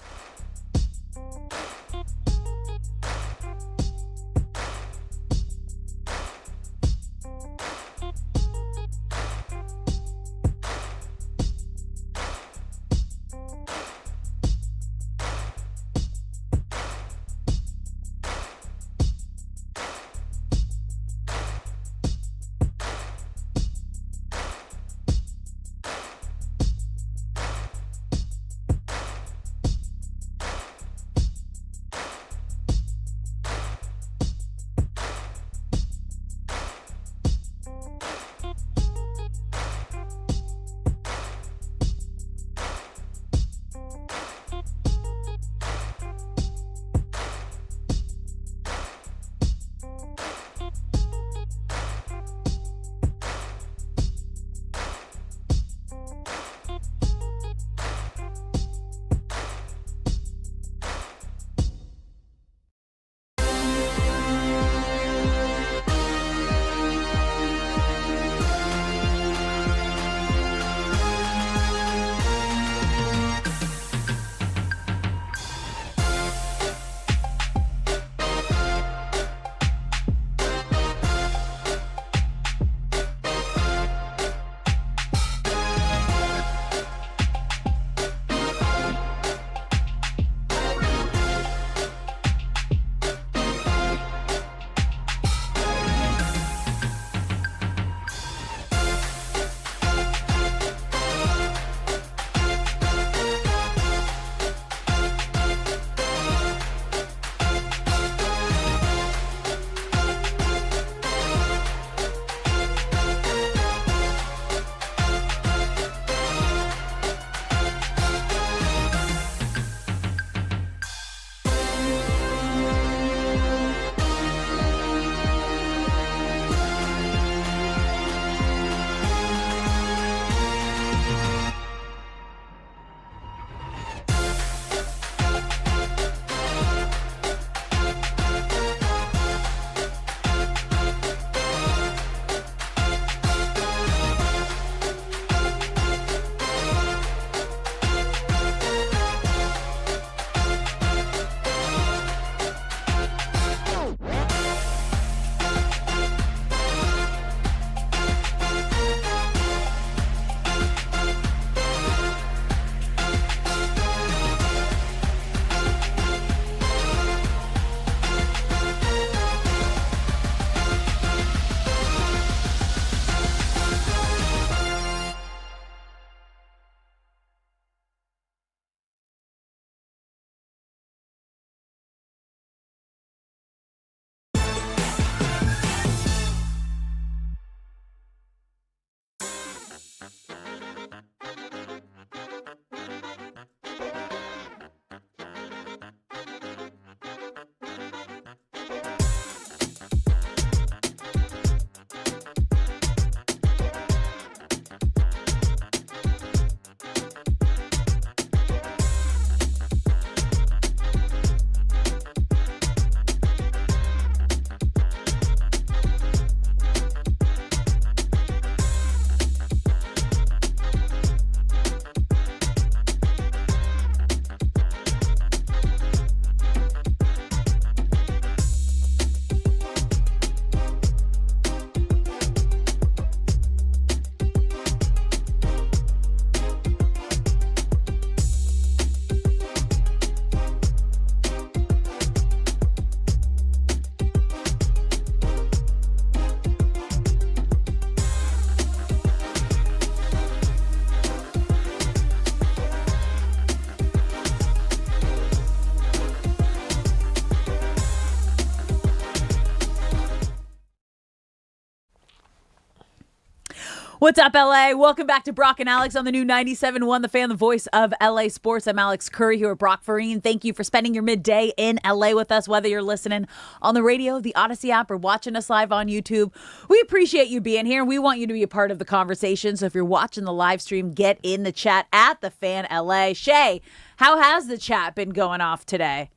What's up, LA? Welcome back to Brock and Alex on the new 97.1 The Fan, the voice of LA Sports. I'm Alex Curry here with Brock Farine. Thank you for spending your midday in LA with us, whether you're listening on the radio, the Odyssey app, or watching us live on YouTube. We appreciate you being here, and we want you to be a part of the conversation. So if you're watching the live stream, get in the chat at The Fan LA. Shay, how has the chat been going off today?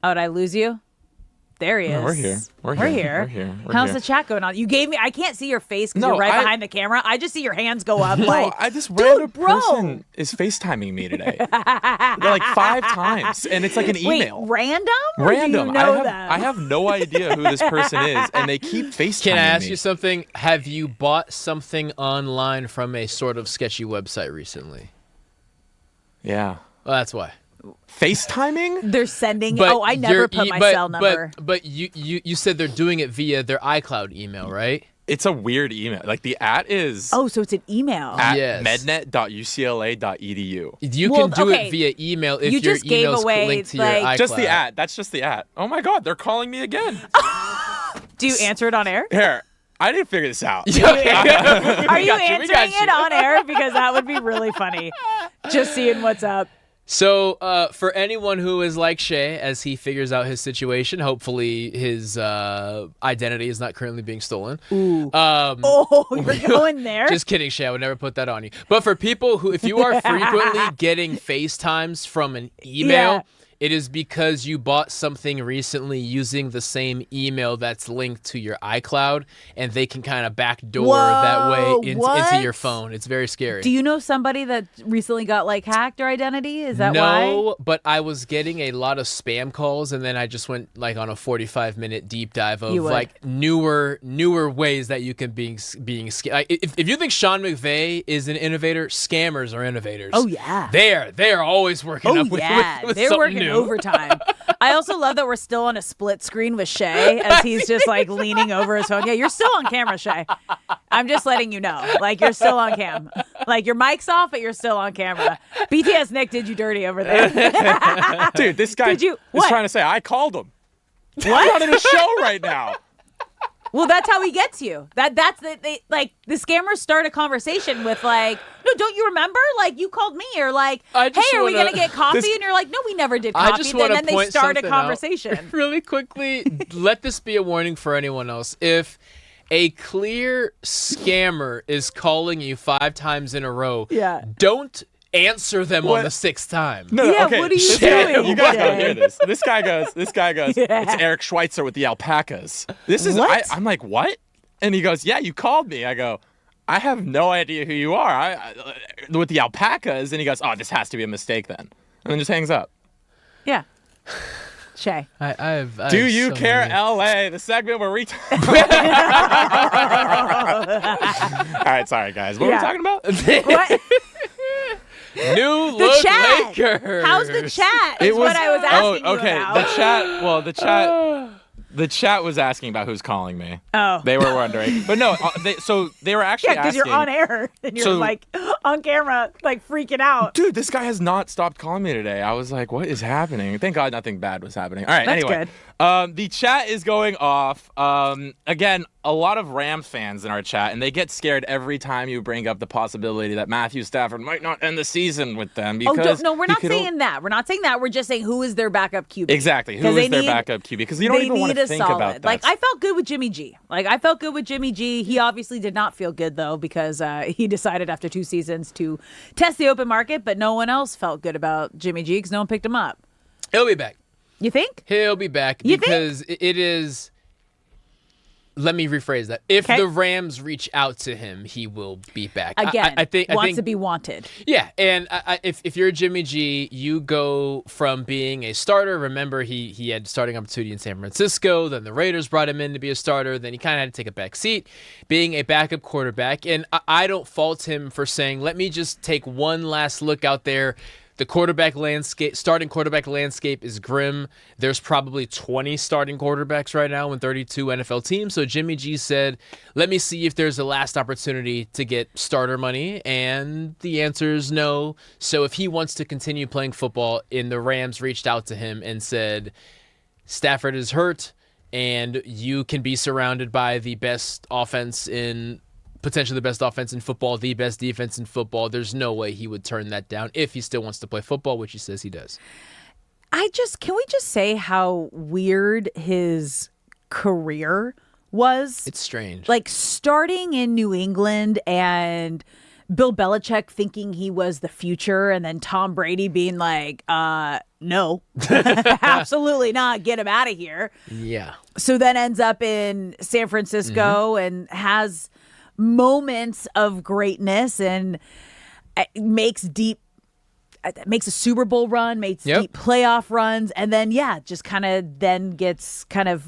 Oh, did I lose you? There he is. No, we're here. We're here. How's the chat going on? You gave me. I can't see your face because you're right behind the camera. I just see your hands go up. This random person is FaceTiming me today. They're like 5 times, and it's like an email. Wait, random? Random. Do you know them? I have no idea who this person is, and they keep FaceTiming me. Can I ask you something? Have you bought something online from a sort of sketchy website recently? Yeah. Well, that's why. FaceTiming? They're sending. I never put my cell number. But you said they're doing it via their iCloud email, right? It's a weird email. Like the @ is. Oh, so it's an email. At Yes. mednet.ucla.edu. You can do it via email if your email's linked to your iCloud. Just the @ That's just the @ Oh my God, they're calling me again. Do you answer it on air? Here, I didn't figure this out. Are you answering it on air? Because that would be really funny. Just seeing what's up. So for anyone who is like Shay, as he figures out his situation, hopefully his identity is not currently being stolen. Ooh. You're going there? Just kidding, Shay. I would never put that on you. But for people who, if you are frequently getting FaceTimes from an email, it is because you bought something recently using the same email that's linked to your iCloud, and they can kind of backdoor that way into your phone. It's very scary. Do you know somebody that recently got hacked their identity? Is that why? No, but I was getting a lot of spam calls, and then I just went on a 45-minute deep dive of newer ways that you can being scammed. If you think Sean McVay is an innovator, scammers are innovators. Oh yeah, they're always working up with they're something working new. Overtime. I also love that we're still on a split screen with Shay as he's just leaning over his phone. Yeah, you're still on camera, Shay. I'm just letting you know. You're still on cam. Your mic's off, but you're still on camera. BTS Nick did you dirty over there. Dude, this guy is trying to say I called him. What? I'm on a show right now. Well, that's how he gets you. That's the scammers start a conversation with no, don't you remember? You called me or hey, are we gonna get coffee? And you're like, no, we never did coffee. I just want to then they point start a something conversation. out. Really quickly, let this be a warning for anyone else. If a clear scammer is calling you 5 times in a row, don't answer them on the 6th time. No, okay. What are you doing? You guys gotta hear this. This guy goes, it's Eric Schweitzer with the alpacas. This is, I'm like, what? And he goes, yeah, you called me. I go, I have no idea who you are. I with the alpacas. And he goes, oh, this has to be a mistake then. And then just hangs up. Yeah. Shay. Do you care, LA? The segment where we All right, sorry, guys. What were we talking about? What? New look chat. Lakers. How's the chat? Is what I was asking you about. The chat was asking about who's calling me. Oh. They were wondering. But no, they were actually because asking. you're on air and you're on camera, freaking out. Dude, this guy has not stopped calling me today. I was like, what is happening? Thank God nothing bad was happening. All right, That's anyway. Good. The chat is going off. Again, a lot of Rams fans in our chat, and they get scared every time you bring up the possibility that Matthew Stafford might not end the season with them. Because no, we're not saying that. We're not saying that. We're just saying who is their backup QB. Exactly. Who is their backup QB? Because you don't even want to think about that. I felt good with Jimmy G. I felt good with Jimmy G. He obviously did not feel good, though, because he decided after 2 seasons to test the open market, but no one else felt good about Jimmy G because no one picked him up. He'll be back. You think? He'll be back because it is. Let me rephrase that. If the Rams reach out to him, he will be back. Again, I think wants to be wanted. Yeah, and if you're Jimmy G, you go from being a starter. Remember, he had starting opportunity in San Francisco. Then the Raiders brought him in to be a starter. Then he kind of had to take a back seat, being a backup quarterback. And I don't fault him for saying, let me just take one last look out there. The starting quarterback landscape is grim. There's probably 20 starting quarterbacks right now in 32 NFL teams. So Jimmy G said, let me see if there's a last opportunity to get starter money. And the answer is no. So if he wants to continue playing football, and the Rams reached out to him and said, Stafford is hurt, and you can be surrounded by the best offense in potentially the best offense in football, the best defense in football. There's no way he would turn that down if he still wants to play football, which he says he does. Can we just say how weird his career was? It's strange. Like starting in New England and Bill Belichick thinking he was the future, and then Tom Brady being like, no, absolutely not. Get him out of here. Yeah. So then ends up in San Francisco and has moments of greatness and makes a Super Bowl run, makes deep playoff runs, and then just kind of then gets kind of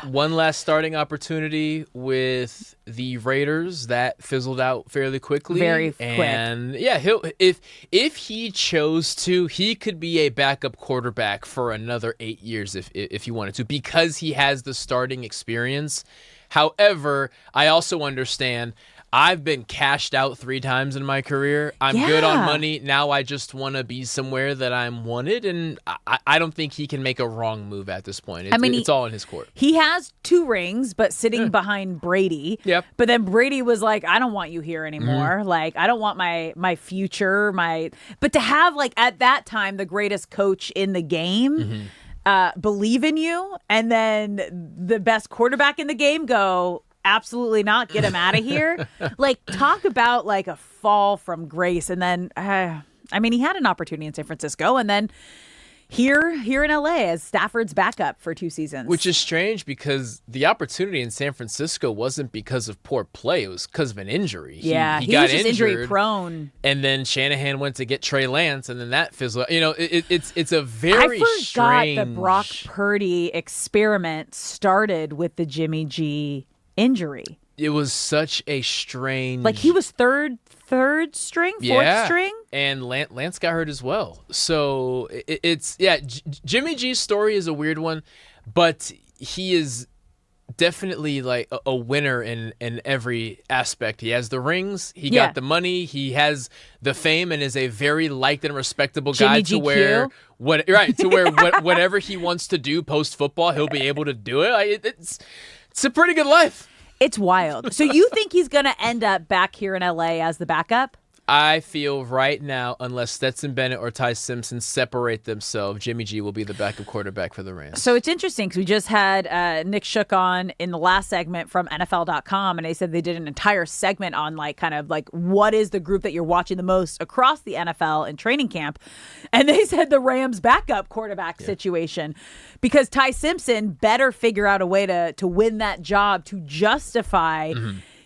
one last starting opportunity with the Raiders that fizzled out fairly quickly. Very quick. And he'll if he chose to, he could be a backup quarterback for another 8 years if he wanted to, because he has the starting experience. However, I also understand I've been cashed out 3 times in my career. I'm good on money. Now I just want to be somewhere that I'm wanted, and I don't think he can make a wrong move at this point. It's all in his court. He has 2 rings, but sitting behind Brady. Yep. But then Brady was like, I don't want you here anymore. Like, I don't want my future, But to have, like, at that time, the greatest coach in the game believe in you, and then the best quarterback in the game go, absolutely not, get him out of here. Like, talk about like a fall from grace. And then he had an opportunity in San Francisco, and then here in LA as Stafford's backup for 2 seasons, which is strange because the opportunity in San Francisco wasn't because of poor play. It was because of an injury. He got was just injury prone, and then Shanahan went to get Trey Lance, and then that fizzled. It's a very I forgot strange. The Brock Purdy experiment started with the Jimmy G injury. It was such a strange. Like, he was third string, fourth string, and Lance got hurt as well. So Jimmy G's story is a weird one, but he is definitely like a winner in every aspect. He has the rings, he got the money, he has the fame, and is a very liked and respectable guy to where whatever he wants to do post football, he'll be able to do it. It's a pretty good life. It's wild. So you think he's going to end up back here in LA as the backup? I feel right now, unless Stetson Bennett or Ty Simpson separate themselves, Jimmy G will be the backup quarterback for the Rams. So it's interesting because we just had Nick Shook on in the last segment from NFL.com, and they said they did an entire segment on what is the group that you're watching the most across the NFL in training camp. And they said the Rams backup quarterback situation, because Ty Simpson better figure out a way to win that job to justify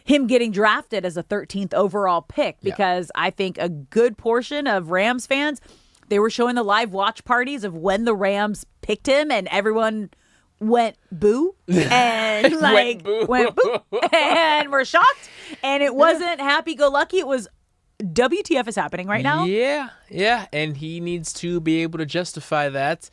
him getting drafted as a 13th overall pick, because I think a good portion of Rams fans, they were showing the live watch parties of when the Rams picked him, and everyone went boo and went boo and were shocked, and it wasn't happy-go-lucky. It was WTF is happening right now. Yeah, and he needs to be able to justify that.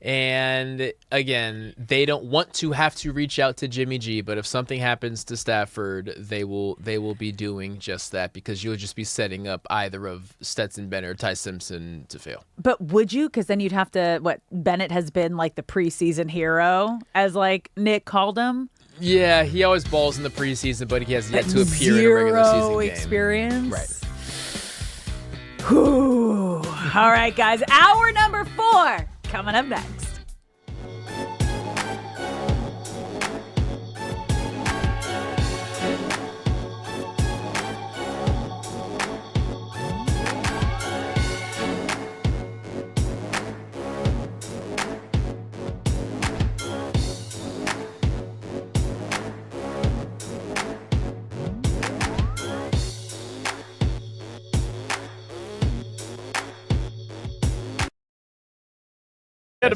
And again, they don't want to have to reach out to Jimmy G, but if something happens to Stafford, they will be doing just that, because you'll just be setting up either of Stetson Bennett or Ty Simpson to fail. But would you? Because then you'd have to, Bennett has been like the preseason hero, as like Nick called him. Yeah, he always balls in the preseason, but he has yet to appear in a regular season game. Experience. Right. Whew. All right, guys. Hour number 4 coming up next.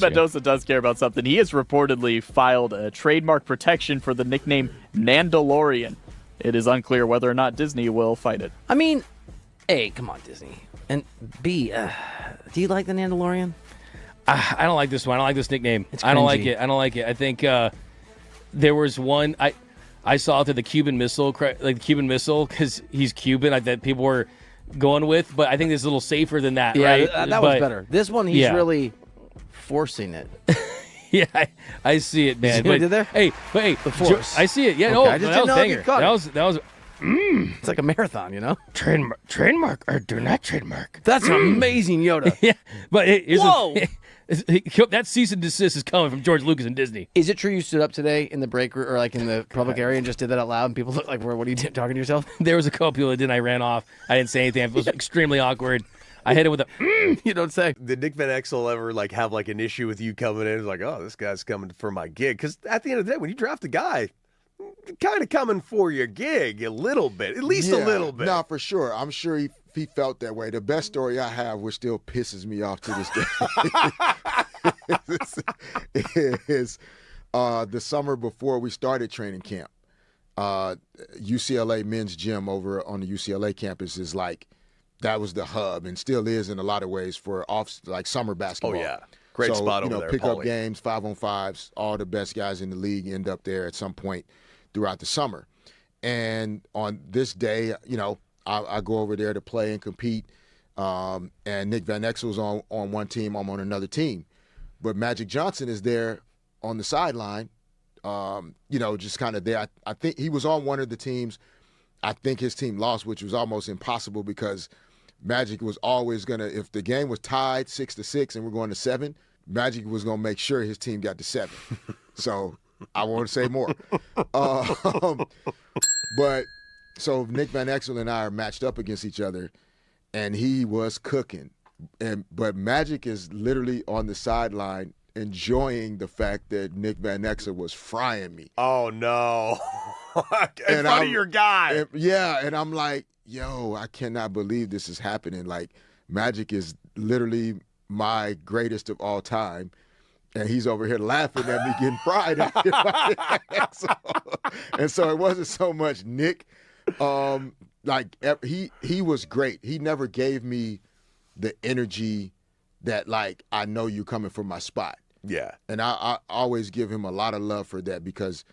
Mendoza does care about something. He has reportedly filed a trademark protection for the nickname Nandalorian. It is unclear whether or not Disney will fight it. I mean, A, come on, Disney. And B, do you like the Nandalorian? I don't like this one. I don't like this nickname. I don't like it. I think there was one I saw to the Cuban Missile, because he's Cuban, that people were going with. But I think this is a little safer than that, right? That was better. This one, he's really forcing it. Yeah, I see it, man. But, there? Hey, the force. I see it. Yeah, okay, no, I just didn't know if you caught that was It's like a marathon, you know? Trademark or do not trademark. That's an amazing Yoda. Yeah, but Whoa! That cease and desist is coming from George Lucas and Disney. Is it true you stood up today in the break room or like in the public area and just did that out loud and people look like, what are you talking to yourself? There was a couple people that did, and I ran off. I didn't say anything. It was extremely awkward. I hit it with a you don't say. Did Nick Van Exel ever like have like an issue with you coming in? It's like, oh, this guy's coming for my gig. Because at the end of the day, when you draft a guy, kind of coming for your gig a little bit, at least a little bit. No, for sure. I'm sure he felt that way. The best story I have, which still pisses me off to this day, is the summer before we started training camp. UCLA men's gym over on the UCLA campus is like, that was the hub and still is in a lot of ways for summer basketball. Oh, yeah. Great spot over there, pick-up Paulie. games, 5-on-5s, all the best guys in the league end up there at some point throughout the summer. And on this day, I go over there to play and compete, and Nick Van Exel's on one team, I'm on another team. But Magic Johnson is there on the sideline, just kind of there. I think he was on one of the teams. I think his team lost, which was almost impossible because Magic was always going to, if the game was tied 6-6 and we're going to 7, Magic was going to make sure his team got to 7. So I won't say more. But so Nick Van Exel and I are matched up against each other, and he was cooking. But Magic is literally on the sideline enjoying the fact that Nick Van Exel was frying me. Oh, no. In front of your guy. And I'm like, yo, I cannot believe this is happening. Like, Magic is literally my greatest of all time, and he's over here laughing at me getting fried. And so it wasn't so much Nick. He was great. He never gave me the energy that, like, I know you coming from my spot. Yeah. And I always give him a lot of love for that because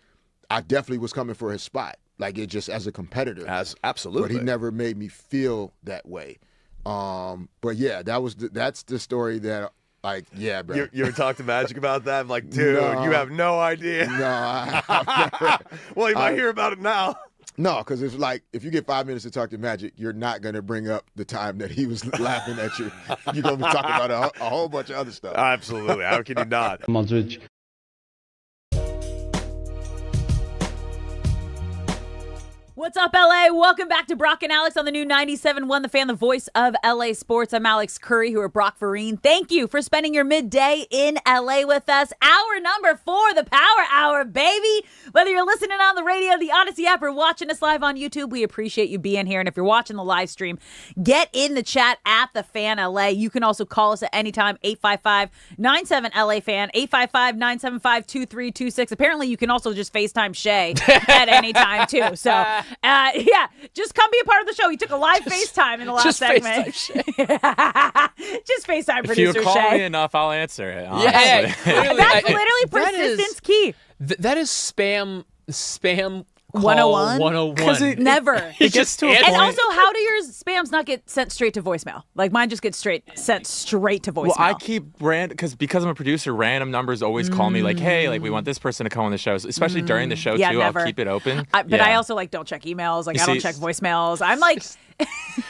I definitely was coming for his spot. Like, it just as a competitor. Absolutely. But he never made me feel that way. But yeah, that's the story that, like, yeah, bro. You ever talk to Magic about that? I'm like, dude, No. you have no idea. No, I've never. Well, you might hear about it now. No, because it's like, if you get 5 minutes to talk to Magic, you're not going to bring up the time that he was laughing at you. You're going to be talking about a whole bunch of other stuff. Absolutely. How can you not? What's up, LA? Welcome back to Brock and Alex on the new 97.1 The Fan, the voice of LA Sports. I'm Alex Curry, who are Brock Vereen. Thank you for spending your midday in LA with us. Hour number 4, the Power Hour, baby. Whether you're listening on the radio, the Odyssey app, or watching us live on YouTube, we appreciate you being here. And if you're watching the live stream, get in the chat at The Fan LA. You can also call us at any time, 855-97-LA-FAN, 855-975-2326. Apparently, you can also just FaceTime Shay at any time, too. So, yeah, just come be a part of the show. He took a live FaceTime in the last segment. Just FaceTime producer Shay. If you call me enough, I'll answer it. Honestly. Yeah, that's literally persistence key. That is spam call 101? 101. Never. It gets to a And point. also, how do your spams not get sent straight to voicemail? Like, mine just gets sent straight to voicemail. Well, I keep because I'm a producer, random numbers always call me like, hey, like we want this person to come on the show, especially during the show Yeah, too. never. I'll keep it open. But I also don't check emails. Like, You I don't see- check voicemails. I'm like,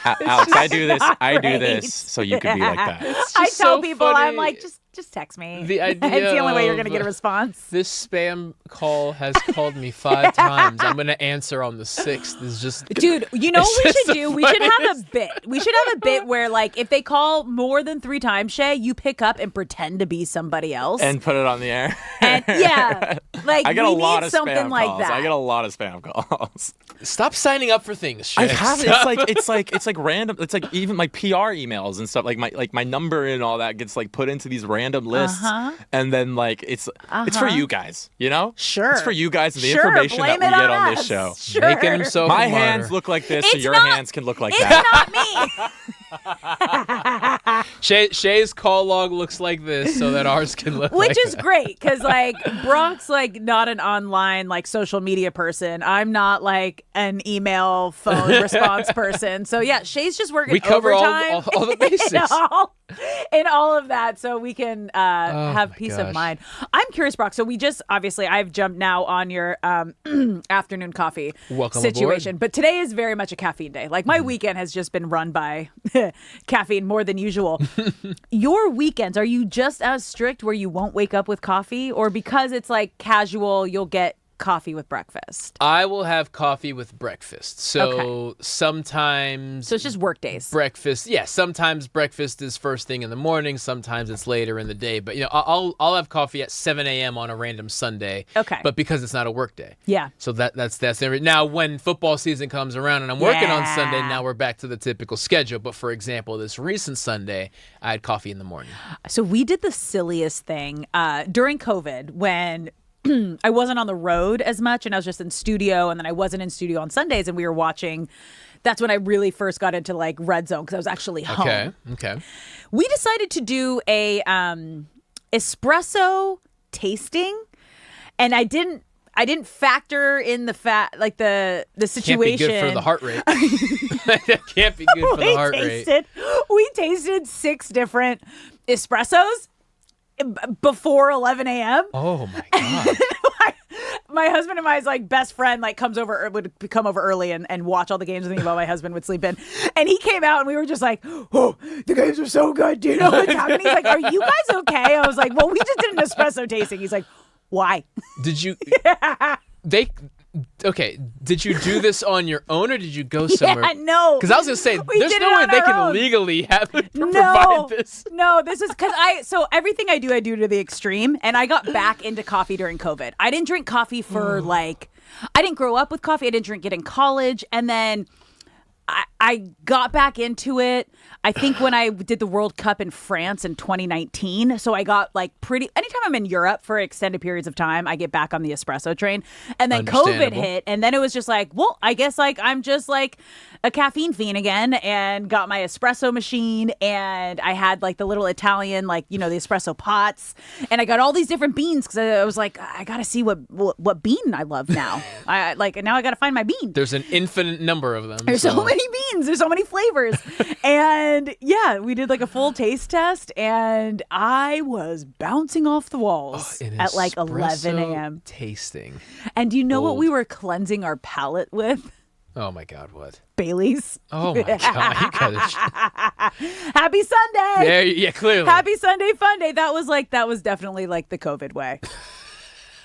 Alex, I do this. not I do great. this so you could be like that. I tell so people, funny. I'm like, just text me. The idea it's the only way you're of, going to get a response. This spam call has called me 5 times. I'm going to answer on the 6th. Is just Dude, you know it's what we just should the do? We should have a funniest- bit. We should have a bit where, like, if they call more than 3 times, Shay, you pick up and pretend to be somebody else. And put it on the air. And, yeah, like, I get we a lot need of something spam like calls. that. I get a lot of spam calls. Stop signing up for things. Shay. I have Stop. it's like random. It's like even my PR emails and stuff. Like my number and all that gets like put into these random lists, and then like it's for you guys. You know, Sure. It's for you guys and the Sure, information that blame we it get on on this us. show. Sure. Making himself My a martyr. hands look like this, so It's your not- hands can look like It's that. not me. Shay's call log looks like this, so that ours can look Which like is that. great because, like, Brock's, like, not an online, like, social media person. I'm not, like, an email, phone response person. So, yeah, Shay's just working We cover all overtime. the bases. You know? in all of that, so we can have my peace of gosh. mind. I'm curious, Brock. So we just obviously I've jumped now on your afternoon coffee Welcome situation, aboard. but today is very much a caffeine day. Like my weekend has just been run by caffeine more than usual. Your weekends, are you just as strict where you won't wake up with coffee, or because it's like casual, you'll get coffee with breakfast? I will have coffee with breakfast. So sometimes. So it's just work days. Breakfast, yeah. Sometimes breakfast is first thing in the morning. Sometimes it's later in the day. But I'll have coffee at 7 a.m. on a random Sunday. Okay. But because it's not a work day. Yeah. So that's every. Now when football season comes around and I'm working on Sunday, now we're back to the typical schedule. But for example, this recent Sunday, I had coffee in the morning. So we did the silliest thing during COVID when I wasn't on the road as much and I was just in studio, and then I wasn't in studio on Sundays, and we were watching. That's when I really first got into like Red Zone because I was actually home. Okay. We decided to do a espresso tasting, and I didn't factor in the situation. Can't be good for the heart rate. That can't be good for the heart rate. We tasted 6 different espressos before 11 a.m. Oh my god. My husband and my like best friend would come over early and watch all the games with me while my husband would sleep in. And he came out and we were just like, oh, the games are so good. Do you know what's happening? He's like, are you guys okay? I was like, well, we just did an espresso tasting. He's like, why? Did you? Did you do this on your own or did you go somewhere? Yeah, no. Because I was gonna say, there's no way they can legally provide this. No, this is because so everything I do to the extreme, and I got back into coffee during COVID. I didn't drink coffee for I didn't grow up with coffee. I didn't drink it in college, and then I got back into it. I think when I did the World Cup in France in 2019. So I got anytime I'm in Europe for extended periods of time, I get back on the espresso train. And then COVID hit. And then it was just like, well, I guess I'm just like a caffeine fiend again, and got my espresso machine. And I had the little Italian, the espresso pots. And I got all these different beans because I was like, I got to see what bean I love now. Now I got to find my bean. There's an infinite number of them. There's so many beans. There's so many flavors. And yeah, we did a full taste test, and I was bouncing off the walls at 11 a.m. tasting. And do you know what we were cleansing our palate with? Oh my God, what? Baileys. Oh my God, you gotta... Happy Sunday. Yeah, clearly. Happy Sunday Fun Day. That was definitely the COVID way.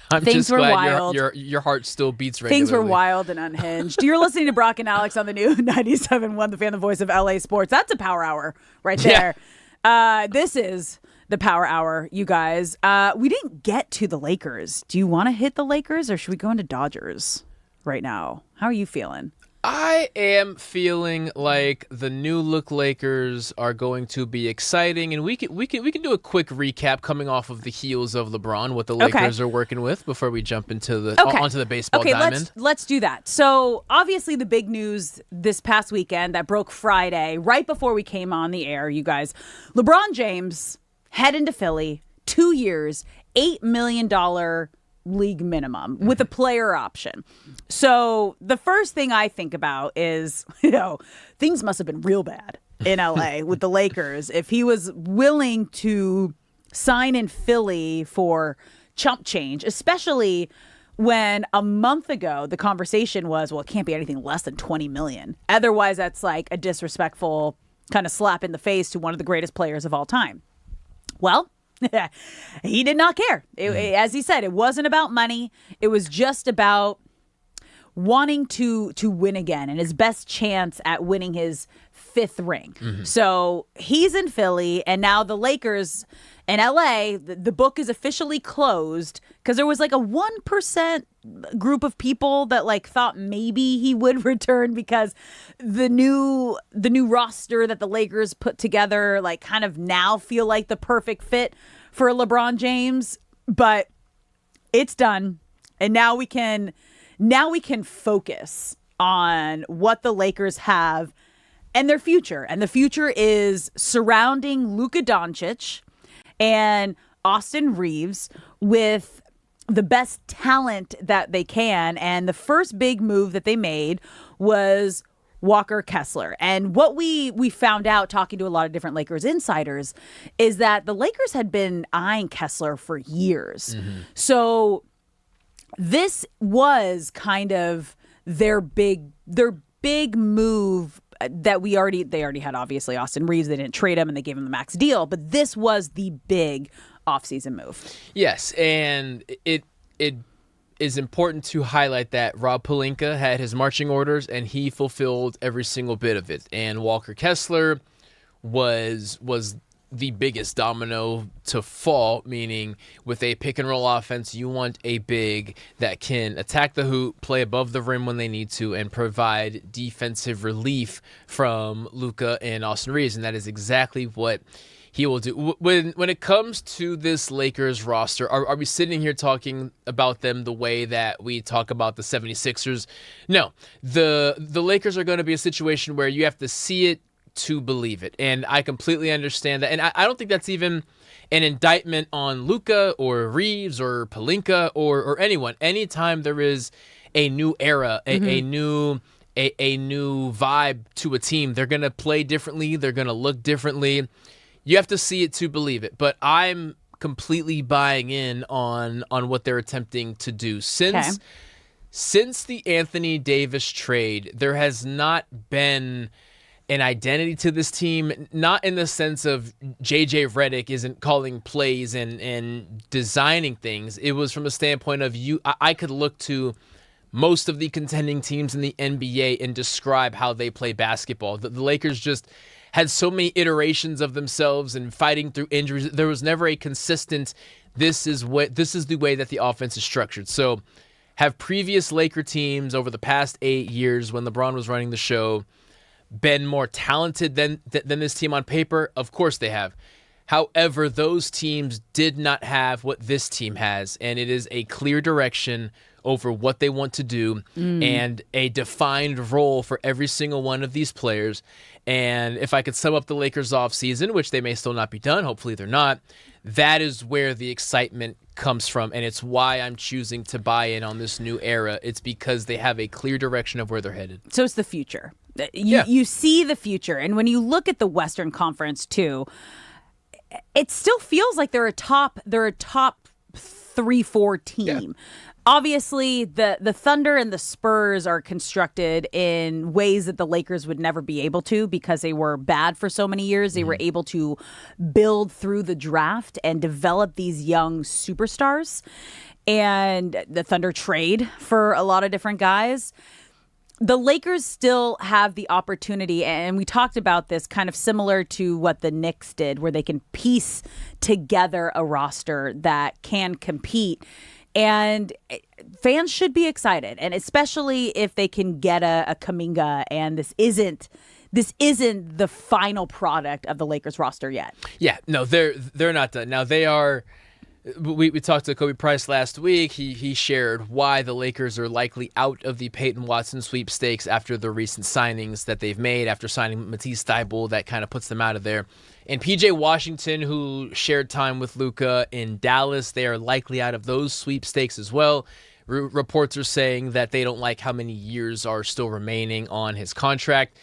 I'm Things just were glad wild. your heart still beats regularly. Things were wild and unhinged. You're listening to Brock and Alex on the new 97.1 The Fan, the voice of LA Sports. That's a power hour right there. Yeah. This is the power hour, you guys. We didn't get to the Lakers. Do you want to hit the Lakers, or should we go into Dodgers right now? How are you feeling? I am feeling like the new look Lakers are going to be exciting, and we can do a quick recap coming off of the heels of LeBron, what the Lakers are working with before we jump into onto the baseball diamond. Let's do that. So obviously the big news this past weekend that broke Friday, right before we came on the air, you guys, LeBron James heading to Philly, 2 years, $8 million league minimum with a player option. So the first thing I think about is, things must have been real bad in LA with the Lakers if he was willing to sign in Philly for chump change, especially when a month ago the conversation was, well, it can't be anything less than $20 million. Otherwise, that's like a disrespectful kind of slap in the face to one of the greatest players of all time. Well, he did not care. As he said, it wasn't about money. It was just about wanting to win again and his best chance at winning his 5th ring. Mm-hmm. So he's in Philly, and now the Lakers in LA, the book is officially closed because there was a 1% group of people that thought maybe he would return because the new roster that the Lakers put together kind of now feel like the perfect fit for LeBron James, but it's done. And now we can focus on what the Lakers have and their future. And the future is surrounding Luka Doncic and Austin Reeves with the best talent that they can. And the first big move that they made was Walker Kessler. And what we found out talking to a lot of different Lakers insiders is that the Lakers had been eyeing Kessler for years. So this was kind of their big move that they already had. Obviously Austin Reeves, they didn't trade him and they gave him the max deal, but this was the big offseason move. Yes, and it is important to highlight that Rob Pelinka had his marching orders and he fulfilled every single bit of it. And Walker Kessler was the biggest domino to fall, meaning with a pick and roll offense, you want a big that can attack the hoop, play above the rim when they need to, and provide defensive relief from Luka and Austin Reeves. And that is exactly what he will do. When it comes to this Lakers roster, are we sitting here talking about them the way that we talk about the 76ers? No. The Lakers are going to be a situation where you have to see it to believe it. And I completely understand that. And I don't think that's even an indictment on Luka or Reeves or Pelinka or anyone. Anytime there is a new era, a new vibe to a team, they're going to play differently. They're going to look differently. You have to see it to believe it. But I'm completely buying in on what they're attempting to do. Since the Anthony Davis trade, there has not been an identity to this team, not in the sense of JJ Redick isn't calling plays and designing things. It was from a standpoint of I could look to most of the contending teams in the NBA and describe how they play basketball. The Lakers just had so many iterations of themselves and fighting through injuries. There was never a consistent, this is the way that the offense is structured. So have previous Laker teams over the past 8 years when LeBron was running the show been more talented than this team on paper? Of course they have. However, those teams did not have what this team has, and it is a clear direction over what they want to do and a defined role for every single one of these players. And if I could sum up the Lakers offseason, which they may still not be done, hopefully they're not, that is where the excitement comes from, and it's why I'm choosing to buy in on this new era. It's because they have a clear direction of where they're headed. So it's the future. You see the future. And when you look at the Western Conference too, it still feels like they're a top 3-4 team. Yeah. Obviously, the Thunder and the Spurs are constructed in ways that the Lakers would never be able to because they were bad for so many years. They were able to build through the draft and develop these young superstars. And the Thunder trade for a lot of different guys. The Lakers still have the opportunity, and we talked about this kind of similar to what the Knicks did, where they can piece together a roster that can compete. And fans should be excited, and especially if they can get a Kuminga, and this isn't the final product of the Lakers roster yet. Yeah, no, they're not done. Now they are. We talked to Kobe Price last week. He shared why the Lakers are likely out of the Peyton Watson sweepstakes after the recent signings that they've made. After signing Matisse Thybulle, that kind of puts them out of there. And PJ Washington, who shared time with Luka in Dallas, they are likely out of those sweepstakes as well. Reports are saying that they don't like how many years are still remaining on his contract.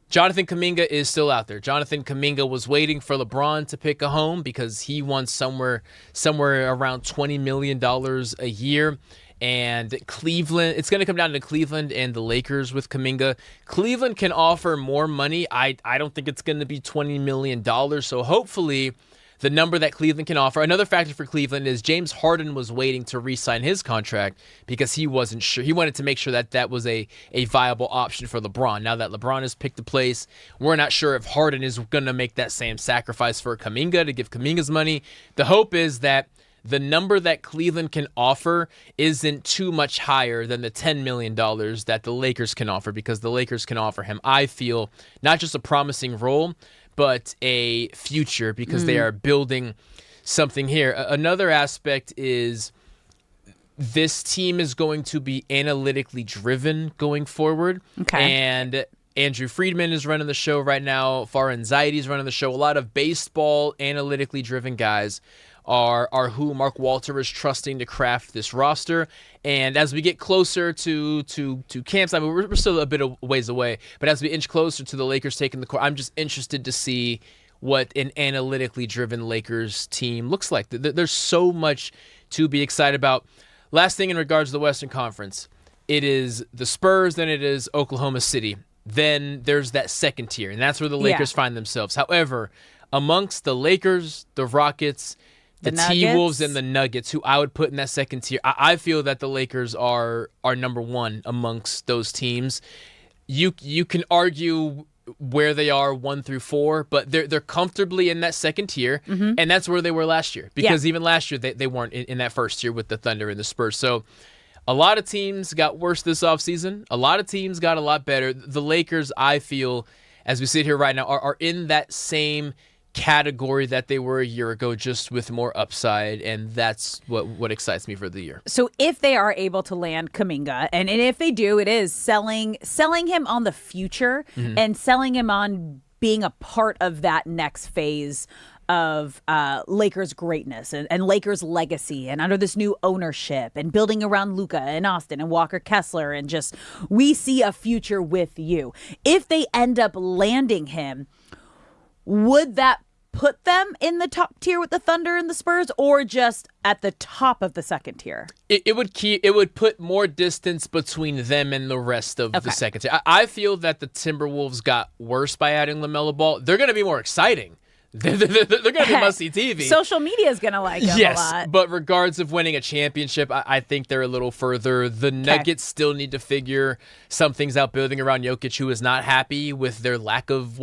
Jonathan Kuminga is still out there. Jonathan Kuminga was waiting for LeBron to pick a home because he wants somewhere around $20 million a year. And Cleveland, it's going to come down to Cleveland and the Lakers with Kuminga. Cleveland can offer more money. I don't think it's going to be $20 million. So hopefully the number that Cleveland can offer. Another factor for Cleveland is James Harden was waiting to re-sign his contract because he wasn't sure. He wanted to make sure that was a viable option for LeBron. Now that LeBron has picked a place, we're not sure if Harden is going to make that same sacrifice for Kuminga to give Kuminga's money. The hope is that the number that Cleveland can offer isn't too much higher than the $10 million that the Lakers can offer, because the Lakers can offer him, I feel, not just a promising role, but a future, because they are building something here. Another aspect is this team is going to be analytically driven going forward. Okay. And Andrew Friedman is running the show right now. Faran Zaidi is running the show. A lot of baseball analytically driven guys are who Mark Walter is trusting to craft this roster. And as we get closer to camps, I mean, we're still a bit of ways away, but as we inch closer to the Lakers taking the court, I'm just interested to see what an analytically driven Lakers team looks like. There's so much to be excited about. Last thing in regards to the Western Conference, it is the Spurs, then it is Oklahoma City. Then there's that second tier, and that's where the Lakers find themselves. However, amongst the Lakers, the Rockets, the T-Wolves, and the Nuggets, who I would put in that second tier, I feel that the Lakers are number one amongst those teams. You can argue where they are 1 through 4, but they're comfortably in that second tier, and that's where they were last year. Because even last year they weren't in that first tier with the Thunder and the Spurs. So a lot of teams got worse this offseason. A lot of teams got a lot better. The Lakers, I feel, as we sit here right now, are in that same category that they were a year ago, just with more upside, and that's what excites me for the year. So if they are able to land Kuminga, and if they do, it is selling him on the future and selling him on being a part of that next phase of Lakers greatness and Lakers legacy, and under this new ownership and building around Luka and Austin and Walker Kessler, and just we see a future with you. If they end up landing him, would that put them in the top tier with the Thunder and the Spurs, or just at the top of the second tier? It would put more distance between them and the rest of the second tier. I feel that the Timberwolves got worse by adding LaMelo Ball. They're going to be more exciting. They're going to be must-see TV. Social media is going to like them a lot. But regards of winning a championship, I think they're a little further. The Nuggets still need to figure some things out, building around Jokic, who is not happy with their lack of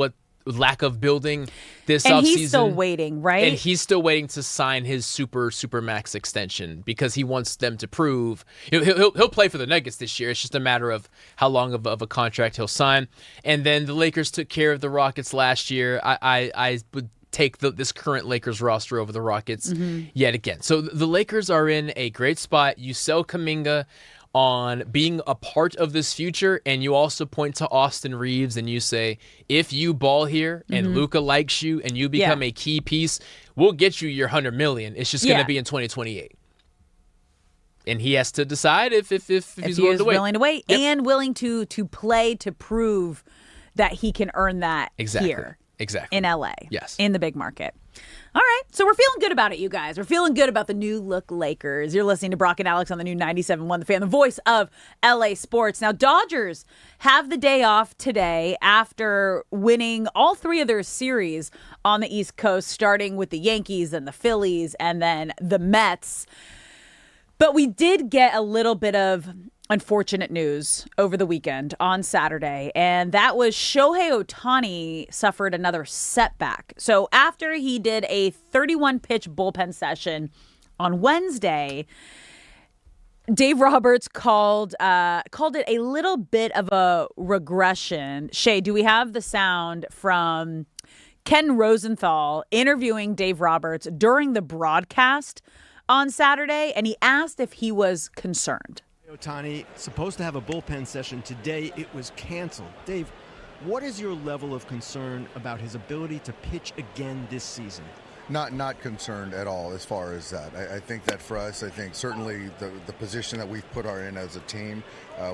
building this offseason. And he's still waiting, right? And he's still waiting to sign his super max extension because he wants them to prove he'll play for the Nuggets this year. It's just a matter of how long of a contract he'll sign. And then the Lakers took care of the Rockets last year. I would take this current Lakers roster over the Rockets yet again. So the Lakers are in a great spot. You sell Kuminga on being a part of this future, and you also point to Austin Reeves and you say, if you ball here and Luka likes you and you become a key piece, we'll get you your $100 million. It's just going to be in 2028. And he has to decide if he's willing to wait. And willing to play to prove that he can earn that here. Exactly. In LA. Yes. In the big market. All right. So we're feeling good about it, you guys. We're feeling good about the new look Lakers. You're listening to Brock and Alex on the new 97.1 The Fan, the voice of LA sports. Now, Dodgers have the day off today after winning all 3 of their series on the East Coast, starting with the Yankees and the Phillies and then the Mets. But we did get a little bit of unfortunate news over the weekend on Saturday, and that was Shohei Ohtani suffered another setback. So after he did a 31-pitch bullpen session on Wednesday, Dave Roberts called it a little bit of a regression. Shay, do we have the sound from Ken Rosenthal interviewing Dave Roberts during the broadcast on Saturday? And he asked if he was concerned. Ohtani supposed to have a bullpen session today. It was canceled. Dave, what is your level of concern about his ability to pitch again this season? Not concerned at all as far as that. I think that for us, I think certainly the position that we've put in as a team,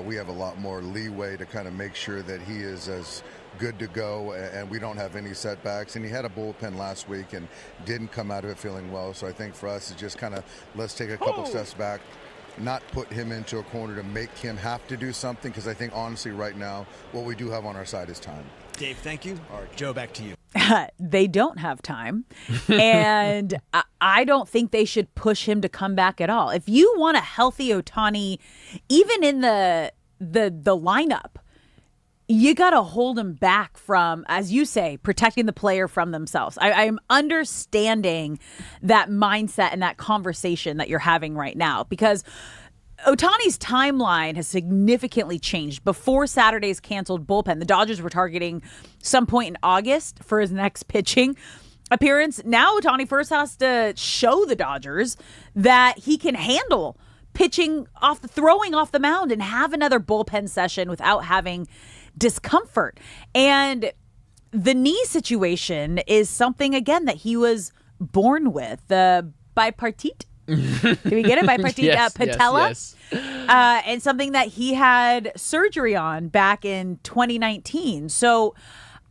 we have a lot more leeway to kind of make sure that he is as good to go and we don't have any setbacks. And he had a bullpen last week and didn't come out of it feeling well. So I think for us, it's just kind of let's take a couple steps back, not put him into a corner to make him have to do something, because I think honestly right now what we do have on our side is time. Dave, thank you. All right, Joe, back to you. They don't have time, and I don't think they should push him to come back at all. If you want a healthy Ohtani, even in the lineup, you got to hold him back from, as you say, protecting the player from themselves. I'm understanding that mindset and that conversation that you're having right now, because Ohtani's timeline has significantly changed. Before Saturday's canceled bullpen, the Dodgers were targeting some point in August for his next pitching appearance. Now Ohtani first has to show the Dodgers that he can handle throwing off the mound and have another bullpen session without having discomfort. And the knee situation is something, again, that he was born with. The bipartite. Did we get it? Bipartite Yes, patella. yes. And something that he had surgery on back in 2019. So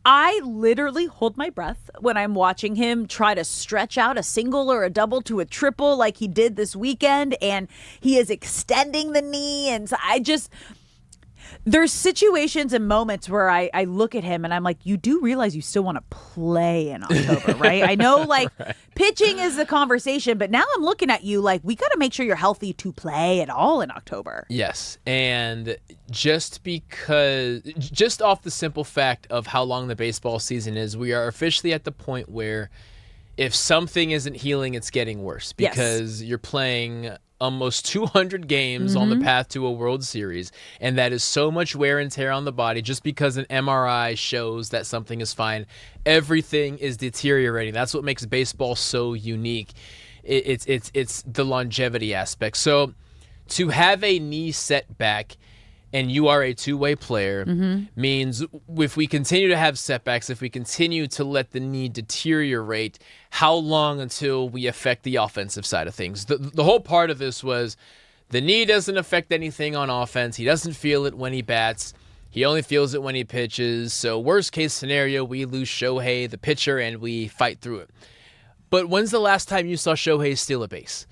I literally hold my breath when I'm watching him try to stretch out a single or a double to a triple like he did this weekend. And he is extending the knee. And so there's situations and moments where I look at him and I'm like, you do realize you still want to play in October, right? I know pitching is the conversation, but now I'm looking at you like we got to make sure you're healthy to play at all in October. Yes. And just off the simple fact of how long the baseball season is, we are officially at the point where if something isn't healing, it's getting worse because you're playing almost 200 games on the path to a World Series, and that is so much wear and tear on the body. Just because an MRI shows that something is fine, everything is deteriorating. That's what makes baseball so unique. It's the longevity aspect. So to have a knee setback and you are a two-way player means if we continue to have setbacks, if we continue to let the knee deteriorate, how long until we affect the offensive side of things? The whole part of this was the knee doesn't affect anything on offense. He doesn't feel it when he bats. He only feels it when he pitches. So worst case scenario, we lose Shohei, the pitcher, and we fight through it. But when's the last time you saw Shohei steal a base?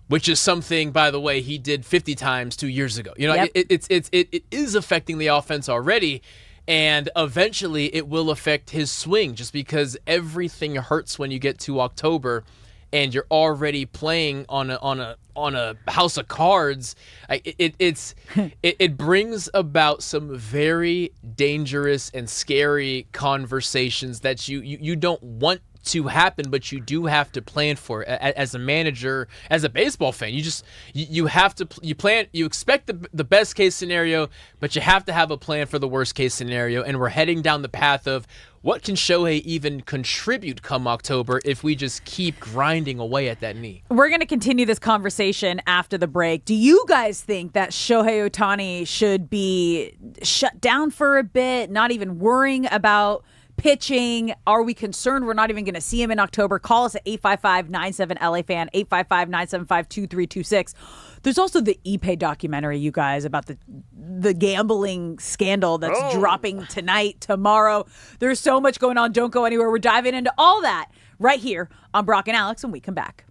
Which is something, by the way, he did 50 times 2 years ago. It is affecting the offense already, and eventually it will affect his swing just because everything hurts when you get to October and you're already playing on a house of cards. It brings about some very dangerous and scary conversations that you don't want to happen, but you do have to plan for it. As a manager, as a baseball fan, you have to plan. You expect the best case scenario, but you have to have a plan for the worst case scenario. And we're heading down the path of what can Shohei even contribute come October if we just keep grinding away at that knee. We're going to continue this conversation after the break. Do you guys think that Shohei Ohtani should be shut down for a bit, not even worrying about pitching? Are we concerned we're not even going to see him in October? Call us at 855-97-LA-FAN, 855-975-2326. There's also the Ipe documentary, you guys, about the gambling scandal that's dropping tonight, tomorrow. There's so much going on. Don't go anywhere. We're diving into all that right here on Brock and Alex when we come back.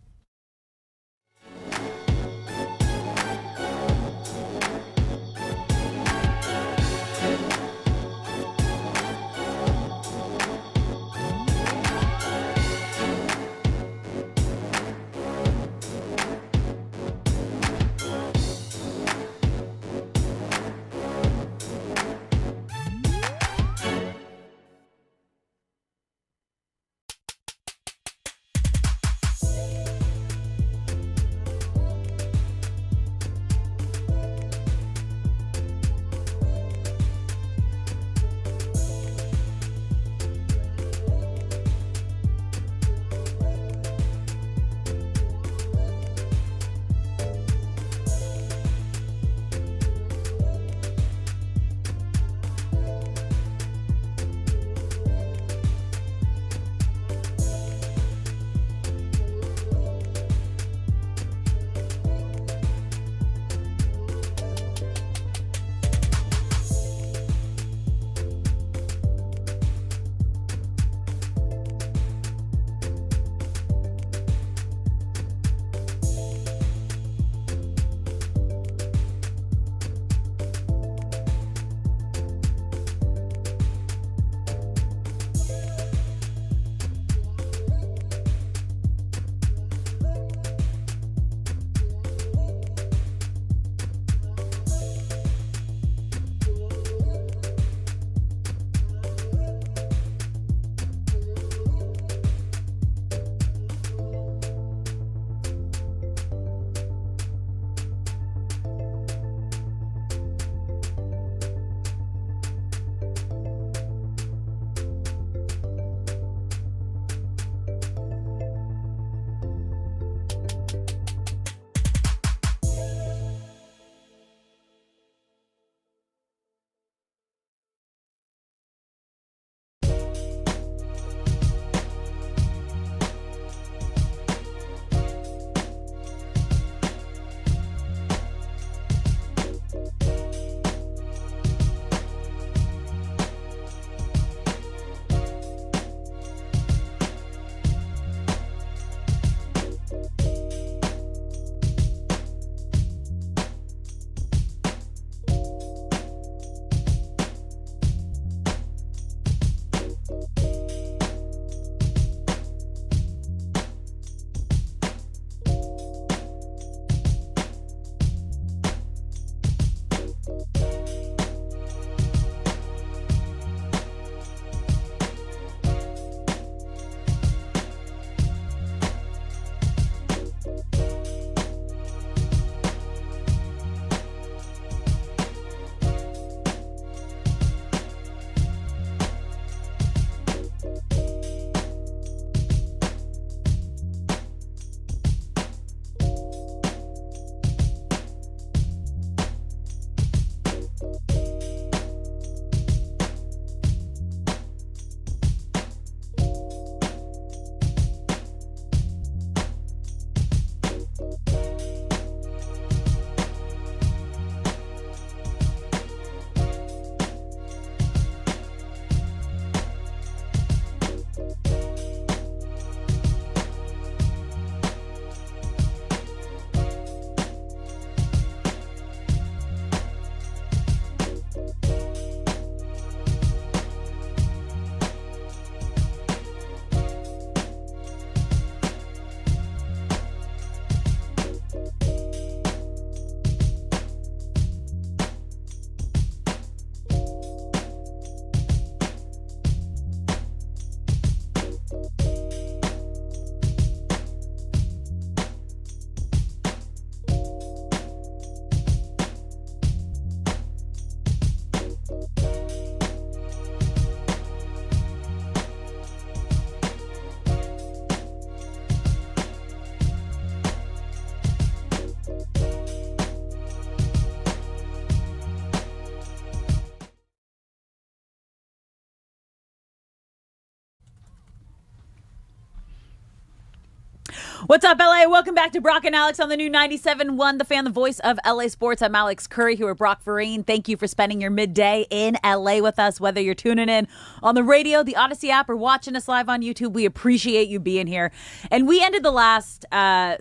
What's up, LA? Welcome back to Brock and Alex on the new 97.1 The Fan, the voice of LA Sports. I'm Alex Curry here with Brock Vereen. Thank you for spending your midday in LA with us, whether you're tuning in on the radio, the Odyssey app, or watching us live on YouTube. We appreciate you being here. And we ended the last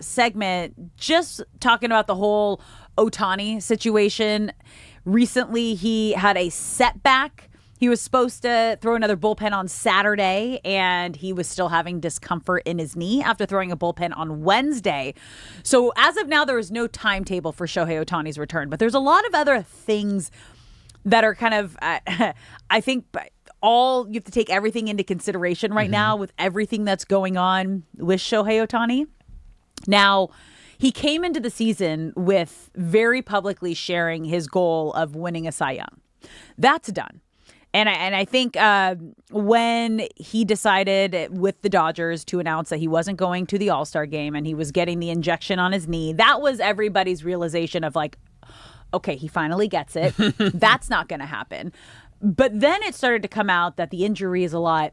segment just talking about the whole Ohtani situation. Recently, he had a setback. He was supposed to throw another bullpen on Saturday, and he was still having discomfort in his knee after throwing a bullpen on Wednesday. So as of now, there is no timetable for Shohei Ohtani's return. But there's a lot of other things that are kind of, I think, you have to take everything into consideration right now with everything that's going on with Shohei Ohtani. Now, he came into the season with very publicly sharing his goal of winning a Cy Young. That's done. And I think when he decided with the Dodgers to announce that he wasn't going to the All-Star game and he was getting the injection on his knee, that was everybody's realization of like, okay, he finally gets it. That's not going to happen. But then it started to come out that the injury is a lot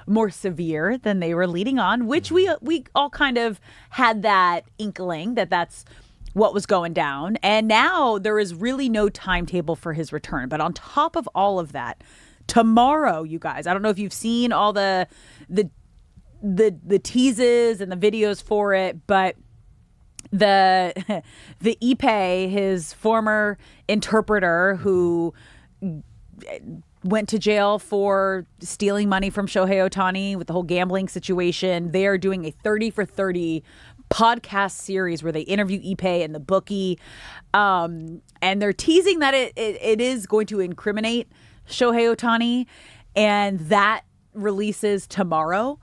more severe than they were leading on, which we all kind of had that inkling that that's what was going down. And now there is really no timetable for his return. But on top of all of that, tomorrow, you guys, I don't know if you've seen all the teases and the videos for it, but the Ipe, his former interpreter who went to jail for stealing money from Shohei Ohtani with the whole gambling situation, they are doing a 30 for 30 podcast series where they interview Ipe and the bookie, and they're teasing that it is going to incriminate Shohei Ohtani, and that releases tomorrow.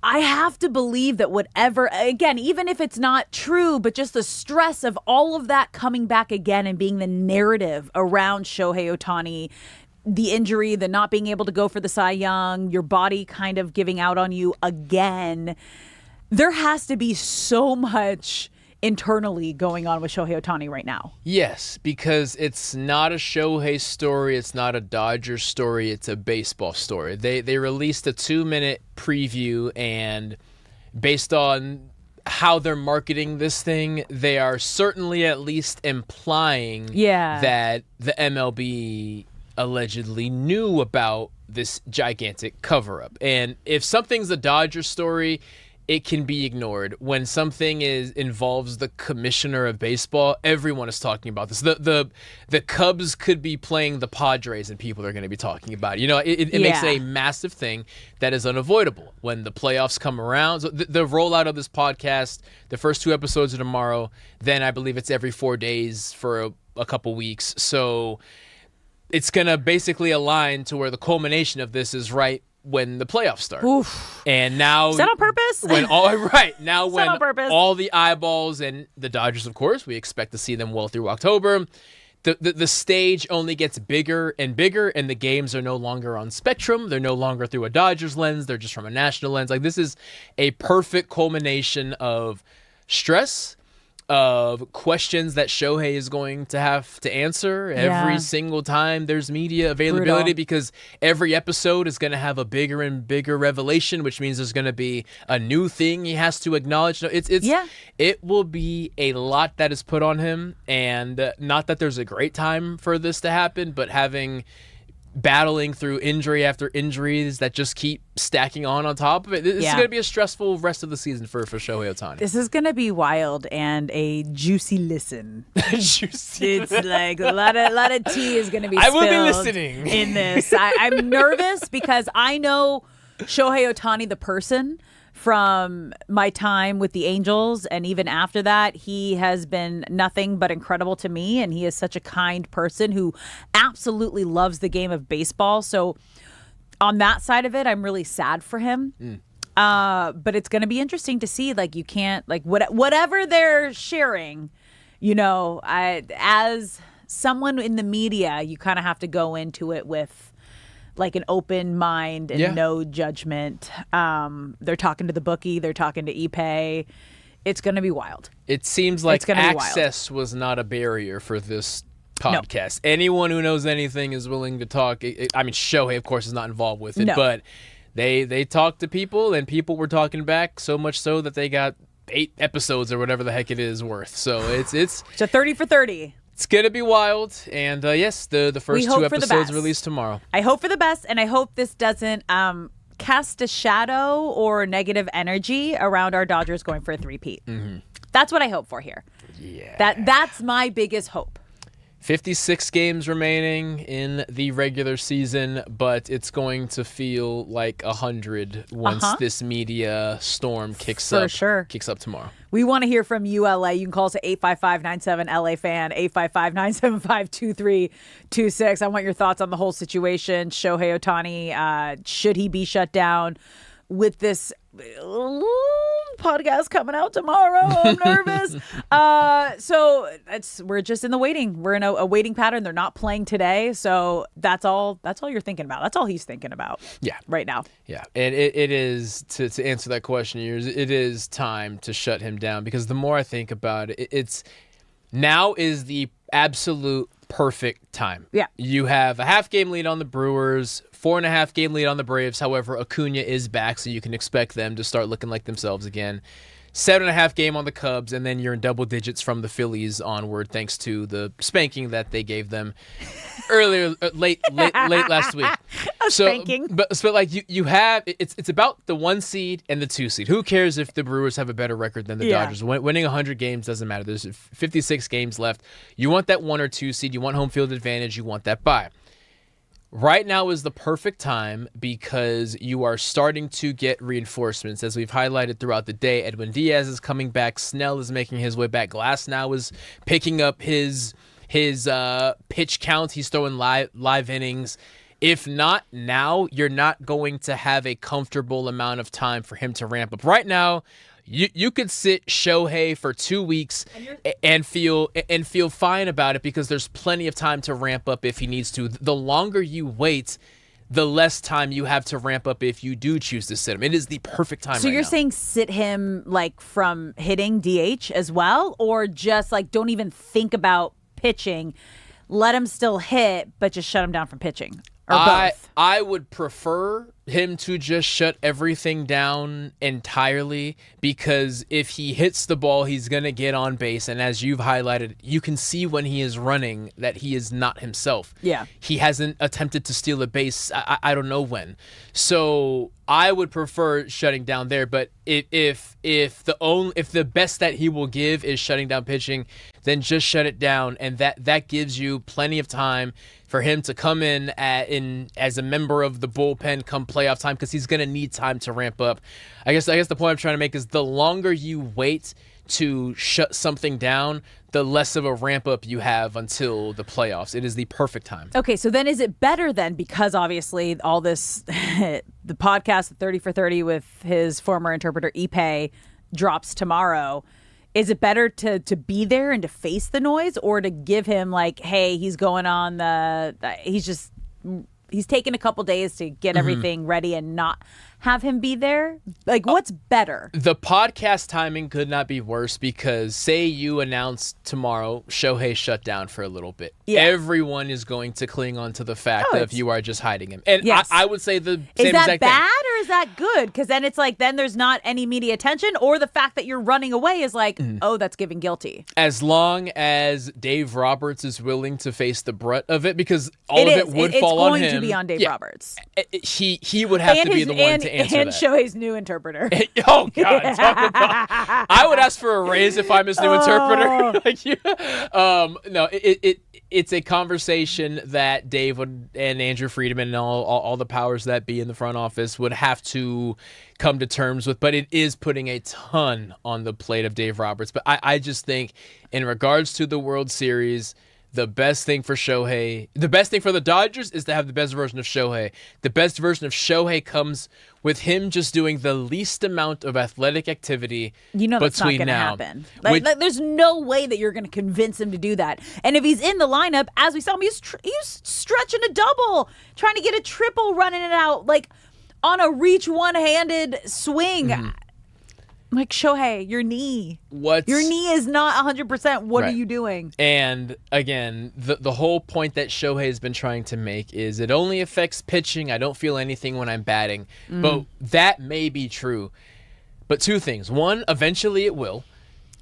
I have to believe that whatever, again, even if it's not true, but just the stress of all of that coming back again and being the narrative around Shohei Ohtani, the injury, the not being able to go for the Cy Young, your body kind of giving out on you again, there has to be so much internally going on with Shohei Ohtani right now. Yes, because it's not a Shohei story. It's not a Dodgers story. It's a baseball story. They released a 2-minute preview, and based on how they're marketing this thing, they are certainly at least implying that the MLB allegedly knew about this gigantic cover-up. And if something's a Dodgers story, it can be ignored. When something involves the commissioner of baseball, everyone is talking about this. The Cubs could be playing the Padres and people are going to be talking about it. You know, it makes it a massive thing that is unavoidable when the playoffs come around. So the rollout of this podcast, the first 2 episodes are tomorrow. Then I believe it's every 4 days for a couple weeks. So it's going to basically align to where the culmination of this is right when the playoffs start. Oof. And now, is that on purpose? When all the eyeballs and the Dodgers, of course, we expect to see them well through October. The stage only gets bigger and bigger, and the games are no longer on Spectrum. They're no longer through a Dodgers lens. They're just from a national lens. Like, this is a perfect culmination of stress, of questions that Shohei is going to have to answer every single time there's media availability, because every episode is going to have a bigger and bigger revelation, which means there's going to be a new thing he has to acknowledge. It will be a lot that is put on him, and not that there's a great time for this to happen, but battling through injury after injuries that just keep stacking on top of it. This is going to be a stressful rest of the season for Shohei Ohtani. This is going to be wild and a juicy listen. It's like a lot of tea is going to be spilled. I will be listening in this. I'm nervous because I know Shohei Ohtani, the person, from my time with the Angels, and even after that, he has been nothing but incredible to me, and he is such a kind person who absolutely loves the game of baseball. So on that side of it, I'm really sad for him. But it's going to be interesting to see, like, you can't, like, whatever they're sharing, you know, as someone in the media, you kind of have to go into it with like an open mind and no judgment. They're talking to the bookie. They're talking to Ipe. It's going to be wild. It seems like access was not a barrier for this podcast. No. Anyone who knows anything is willing to talk. I mean, Shohei, of course, is not involved with it, but They talked to people, and people were talking back, so much so that they got 8 episodes or whatever the heck it is worth. So it's a 30 for 30. It's gonna be wild, and yes, the first 2 episodes released tomorrow. I hope for the best, and I hope this doesn't cast a shadow or negative energy around our Dodgers going for a three-peat. That's what I hope for here. Yeah, that's my biggest hope. 56 games remaining in the regular season, but it's going to feel like 100 once this media storm kicks up. For sure. Kicks up tomorrow. We want to hear from you, LA. You can call us at 855-97-LA-FAN, 855-975-2326. I want your thoughts on the whole situation. Shohei Ohtani, should he be shut down with this podcast coming out tomorrow? I'm nervous. So we're just in the waiting. We're in a waiting pattern. They're not playing today, so that's all you're thinking about. That's all he's thinking about. Yeah, right now. Yeah, and it is to answer that question. It is time to shut him down, because the more I think about it, it's now is the absolute perfect time. Yeah, you have a half-game lead on the Brewers, 4.5-game lead on the Braves. However, Acuna is back, so you can expect them to start looking like themselves again. 7.5-game on the Cubs, and then you're in double digits from the Phillies onward, thanks to the spanking that they gave them earlier, late last week. Spanking. But like you have, it's about the 1 seed and the 2 seed. Who cares if the Brewers have a better record than the Dodgers? Winning 100 games doesn't matter. There's 56 games left. You want that 1 or 2 seed. You want home field advantage. You want that bye. Right now is the perfect time, because you are starting to get reinforcements. As we've highlighted throughout the day, Edwin Diaz is coming back. Snell is making his way back. Glass now is picking up his pitch count. He's throwing live innings. If not now, you're not going to have a comfortable amount of time for him to ramp up. Right now, you could sit Shohei for 2 weeks and feel fine about it, because there's plenty of time to ramp up if he needs to. The longer you wait, the less time you have to ramp up if you do choose to sit him. It is the perfect time. So you're saying sit him like from hitting DH as well, or just like don't even think about pitching, let him still hit, but just shut him down from pitching? Or both? I would prefer him to just shut everything down entirely, because if he hits the ball, he's going to get on base. And as you've highlighted, you can see when he is running that he is not himself. Yeah. He hasn't attempted to steal a base. I don't know when. So I would prefer shutting down there. But if the best that he will give is shutting down pitching, then just shut it down. And that gives you plenty of time for him to come in as a member of the bullpen come playoff time, because he's going to need time to ramp up. I guess the point I'm trying to make is the longer you wait to shut something down, the less of a ramp up you have until the playoffs. It is the perfect time. Okay, so then is it better then, because obviously all this, the podcast, 30 for 30 with his former interpreter Ipe, drops tomorrow. Is it better to be there and to face the noise, or to give him like, hey, he's going on he's taking a couple days to get everything ready and not have him be there? Like, what's better? The podcast timing could not be worse, because say you announce tomorrow Shohei shut down for a little bit. Yeah. Everyone is going to cling on to the fact that you are just hiding him. And yes. I would say the same exact thing. Is that bad or is that good? Because then it's like, then there's not any media attention, or the fact that you're running away is like, oh, that's giving guilty. As long as Dave Roberts is willing to face the brunt of it, because all of it would fall on him. It's going to be on Dave Roberts. He would have to be the one to answer and that. Shohei's new interpreter. Oh, God. I would ask for a raise if I'm his new interpreter. No, it's a conversation that Dave and Andrew Friedman and all the powers that be in the front office would have to come to terms with. But it is putting a ton on the plate of Dave Roberts. But I just think in regards to the World Series, the best thing for Shohei, the best thing for the Dodgers is to have the best version of Shohei. The best version of Shohei comes with him just doing the least amount of athletic activity that's not going to happen. Like, there's no way that you're going to convince him to do that. And if he's in the lineup, as we saw him, he's stretching a double, trying to get a triple, running it out like on a reach one-handed swing. Like, Shohei, your knee. What's Your knee is not 100%. What are Right. you doing? And again, the whole point that Shohei has been trying to make is it only affects pitching. I don't feel anything when I'm batting. But that may be true. But two things. One, eventually it will.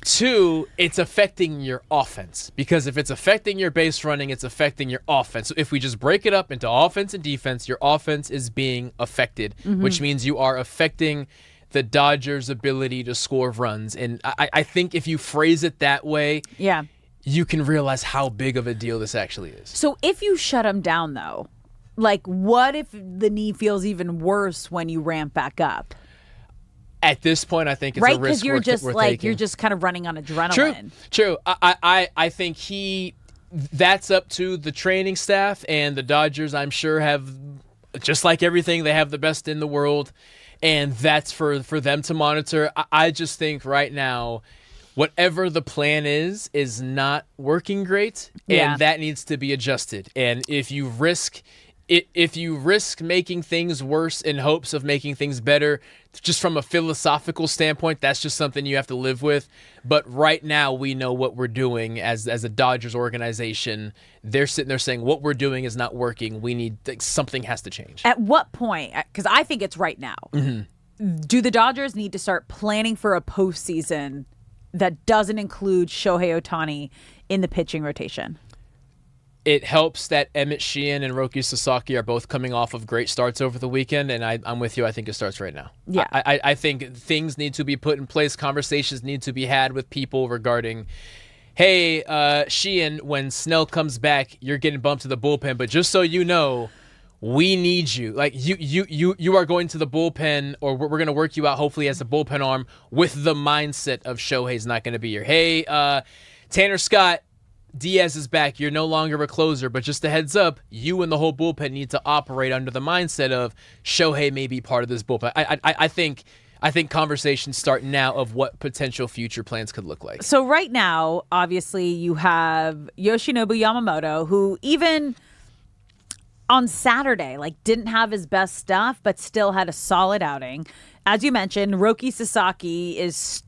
Two, it's affecting your offense. Because if it's affecting your base running, it's affecting your offense. So if we just break it up into offense and defense, your offense is being affected, which means you are affecting the Dodgers' ability to score runs. And I think if you phrase it that way, you can realize how big of a deal this actually is. So if you shut him down, though, like, what if the knee feels even worse when you ramp back up? At this point, I think it's Right, a risk because you're just we're like taking. you're just kind of running on adrenaline. True. I think that's up to the training staff, and the Dodgers, I'm sure, have, just like everything, they have the best in the world, and that's for them to monitor. I just think right now, whatever the plan is not working great, and that needs to be adjusted. And if you risk making things worse in hopes of making things better, just from a philosophical standpoint, that's just something you have to live with. But right now, we know what we're doing as a Dodgers organization. They're sitting there saying, what we're doing is not working. Something has to change. At what point, because I think it's right now, do the Dodgers need to start planning for a postseason that doesn't include Shohei Ohtani in the pitching rotation? It helps that Emmett Sheehan and Roki Sasaki are both coming off of great starts over the weekend, and I'm with you. I think it starts right now. Yeah. I think things need to be put in place. Conversations need to be had with people regarding, hey, Sheehan, when Snell comes back, you're getting bumped to the bullpen, but just so you know, we need you. Like, you are going to the bullpen, or we're going to work you out, hopefully, as a bullpen arm with the mindset of Shohei's not going to be here. Hey, Tanner Scott, Diaz is back. You're no longer a closer, but just a heads up, you and the whole bullpen need to operate under the mindset of Shohei may be part of this bullpen. I think conversations start now of what potential future plans could look like. So right now, obviously, you have Yoshinobu Yamamoto, who even on Saturday, didn't have his best stuff, but still had a solid outing. As you mentioned, Roki Sasaki is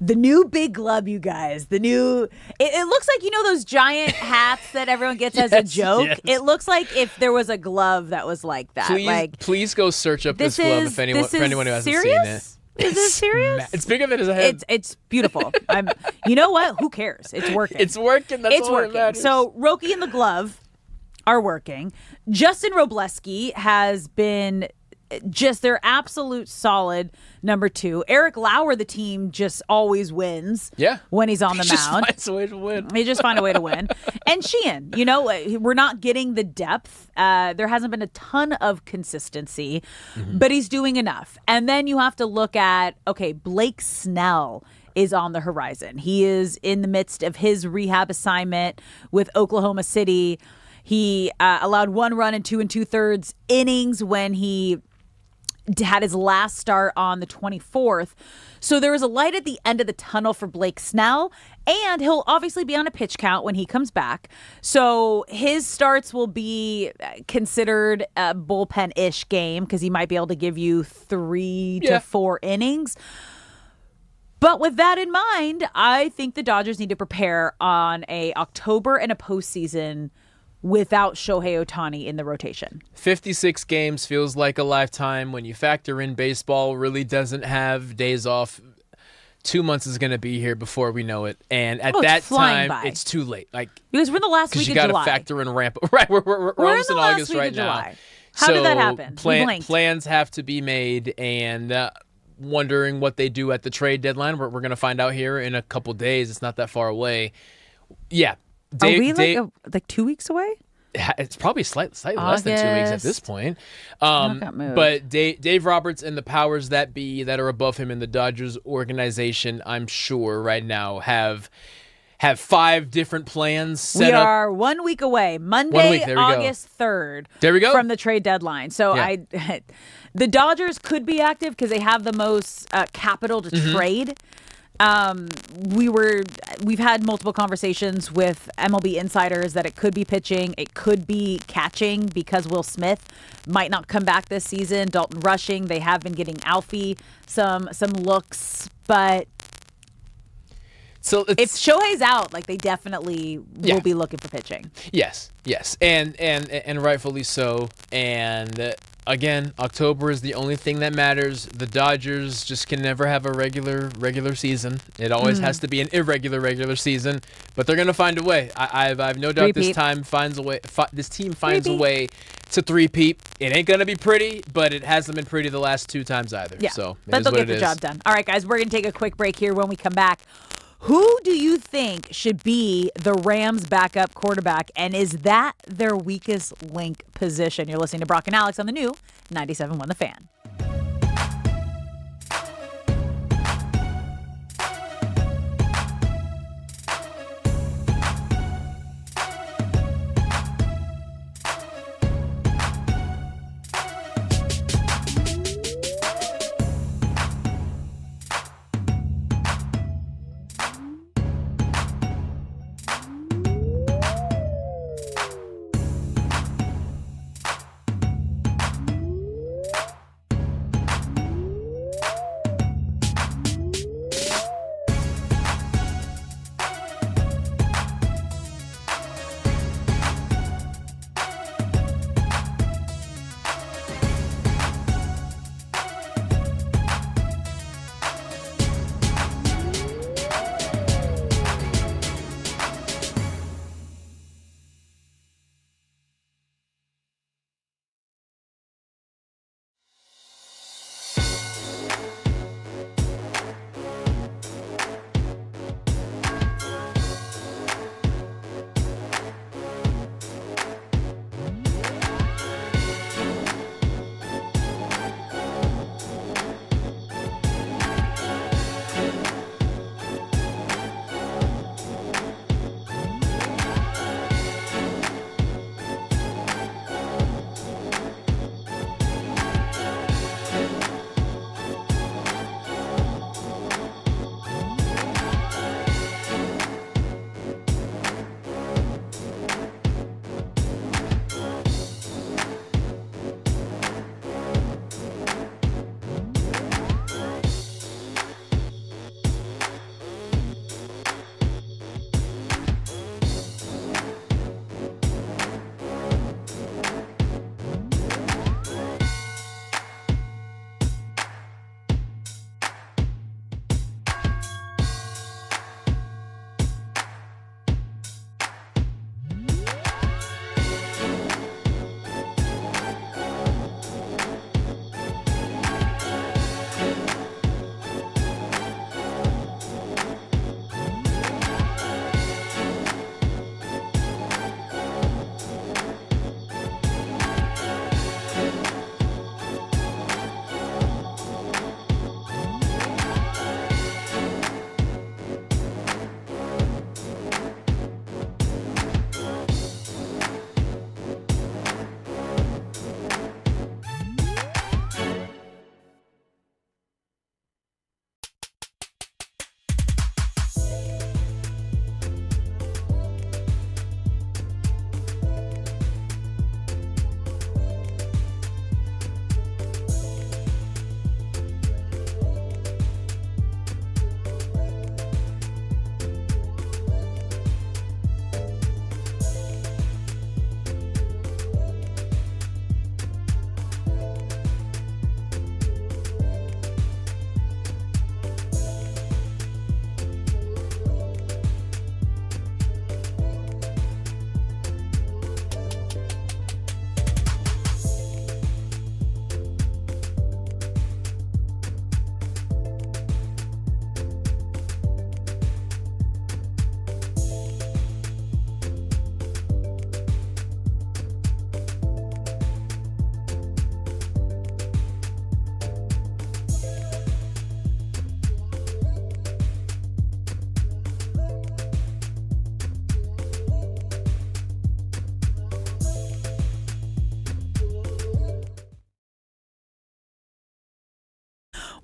the new big glove, you guys. The new, it looks like, those giant hats that everyone gets as a joke. Yes. It looks like if there was a glove that was like that. Please go search up this glove for anyone who hasn't seen it. Is this serious? It's bigger than his head. It's beautiful. You know what? Who cares? It's working. It's working. That's it's all working. that matters. So Roki and the glove are working. Justin Robleski has been just their absolute solid number 2. Eric Lauer, the team just always wins. When he's on the mound, finds a way to win. They just find a way to win. And Sheehan, we're not getting the depth. There hasn't been a ton of consistency, but he's doing enough. And then you have to look at, Blake Snell is on the horizon. He is in the midst of his rehab assignment with Oklahoma City. He allowed 1 run in 2 2/3 innings when he had his last start on the 24th. So there is a light at the end of the tunnel for Blake Snell, and he'll obviously be on a pitch count when he comes back. So his starts will be considered a bullpen-ish game because he might be able to give you 3 to 4 innings. But with that in mind, I think the Dodgers need to prepare on a October and a postseason without Shohei Ohtani in the rotation. 56 games feels like a lifetime. When you factor in baseball really doesn't have days off, 2 months is going to be here before we know it. And at that time, it's too late. Because we're in the last week of July. You got to factor in ramp. Right, we're almost in August right now. How did that happen? Plans have to be made, and wondering what they do at the trade deadline. We're going to find out here in a couple days. It's not that far away. Yeah. Are we like 2 weeks away? It's probably slightly less than 2 weeks at this point. But Dave Roberts and the powers that be that are above him in the Dodgers organization, I'm sure right now have 5 different plans set up. We are 1 week away. Monday, August 3rd. There we go. From the trade deadline. So the Dodgers could be active because they have the most capital to trade. We've had multiple conversations with MLB insiders that it could be pitching, it could be catching because Will Smith might not come back this season. Dalton Rushing, they have been getting Alfie some looks but so if Shohei's out, like they definitely will be looking for pitching. Yes, and rightfully so. And again, October is the only thing that matters. The Dodgers just can never have a regular season. It always has to be an irregular season. But they're gonna find a way. I've no doubt this team finds a way to three-peat. It ain't gonna be pretty, but it hasn't been pretty the last 2 times either. Yeah, So but they'll get the job done. All right, guys, we're gonna take a quick break here. When we come back, who do you think should be the Rams' backup quarterback, and is that their weakest link position? You're listening to Brock and Alex on the new 97.1 The Fan.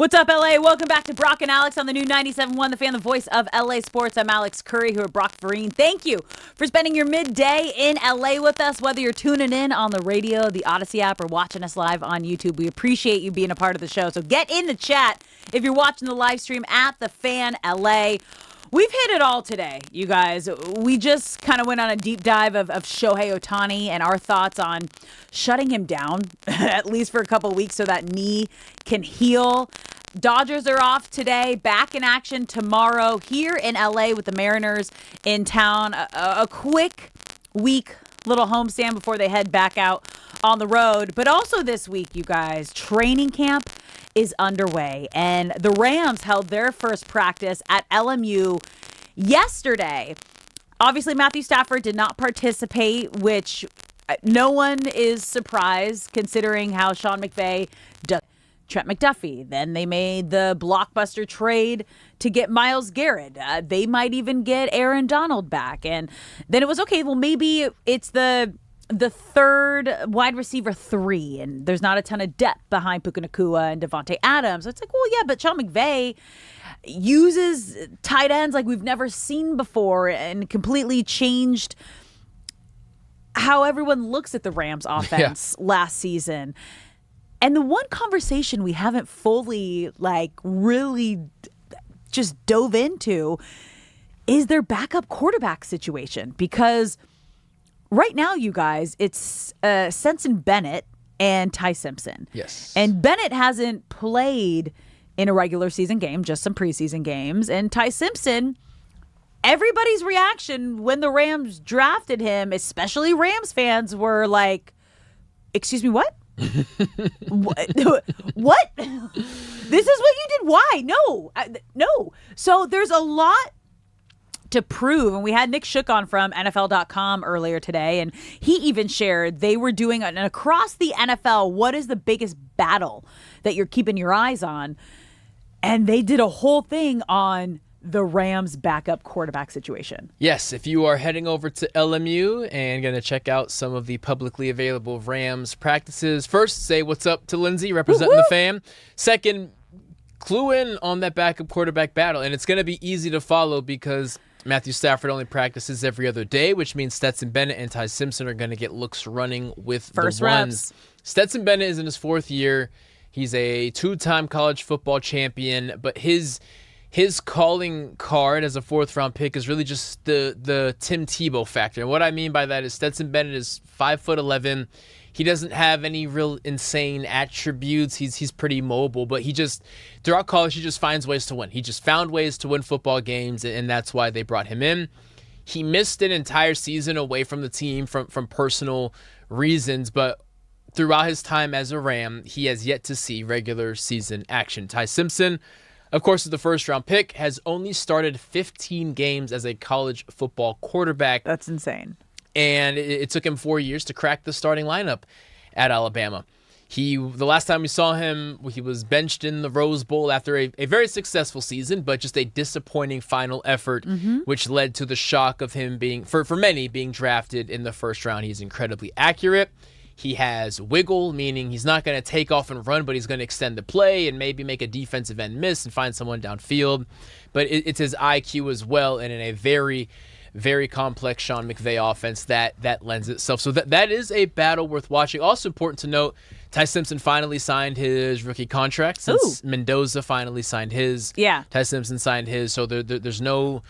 What's up, LA? Welcome back to Brock and Alex on the new 97.1 The Fan, the voice of LA Sports. I'm Alex Curry, who are Brock Vereen. Thank you for spending your midday in LA with us, whether you're tuning in on the radio, the Odyssey app, or watching us live on YouTube. We appreciate you being a part of the show. So get in the chat if you're watching the live stream at The Fan LA. We've hit it all today, you guys. We just kind of went on a deep dive of Shohei Ohtani and our thoughts on shutting him down, at least for a couple of weeks so that knee can heal. Dodgers are off today, back in action tomorrow here in LA with the Mariners in town. A quick week little homestand before they head back out on the road. But also this week, you guys, training camp is underway, and the Rams held their first practice at LMU yesterday. Obviously, Matthew Stafford did not participate, which no one is surprised considering how Sean McVay does. Trent McDuffie. Then they made the blockbuster trade to get Myles Garrett. They might even get Aaron Donald back. And then it was, okay, well, maybe it's the third wide receiver 3, and there's not a ton of depth behind Puka Nacua and Devontae Adams. It's like, well, yeah, but Sean McVay uses tight ends like we've never seen before and completely changed how everyone looks at the Rams offense last season. And the one conversation we haven't fully, really just dove into is their backup quarterback situation. Because right now, you guys, it's Stetson Bennett and Ty Simpson. Yes. And Bennett hasn't played in a regular season game, just some preseason games. And Ty Simpson, everybody's reaction when the Rams drafted him, especially Rams fans, were like, excuse me, what? What? This is what you did? Why? No. So there's a lot to prove. And we had Nick Shook on from NFL.com earlier today, and he even shared they were doing an across the NFL, what is the biggest battle that you're keeping your eyes on? And they did a whole thing on the Rams backup quarterback situation. Yes, if you are heading over to LMU and going to check out some of the publicly available Rams practices, first, say what's up to Lindsay representing the Fan. Second, clue in on that backup quarterback battle. And it's going to be easy to follow because Matthew Stafford only practices every other day, which means Stetson Bennett and Ty Simpson are going to get looks running with first the ones. reps. Stetson Bennett is in his 4th year. He's a 2-time college football champion, but his calling card as a 4th-round pick is really just the Tim Tebow factor. And what I mean by that is Stetson Bennett is 5'11". He doesn't have any real insane attributes. He's pretty mobile, but throughout college, he just finds ways to win. He just found ways to win football games, and that's why they brought him in. He missed an entire season away from the team from personal reasons, but throughout his time as a Ram, he has yet to see regular season action. Ty Simpson, of course, is the 1st-round pick, has only started 15 games as a college football quarterback. That's insane. And it took him 4 years to crack the starting lineup at Alabama. The last time we saw him, he was benched in the Rose Bowl after a very successful season, but just a disappointing final effort, which led to the shock of him being, for many, being drafted in the 1st round. He's incredibly accurate. He has wiggle, meaning he's not going to take off and run, but he's going to extend the play and maybe make a defensive end miss and find someone downfield. But it's his IQ as well, and in a very, very complex Sean McVay offense that lends itself. So that is a battle worth watching. Also important to note, Ty Simpson finally signed his rookie contract since Mendoza finally signed his. Yeah. Ty Simpson signed his, so there's no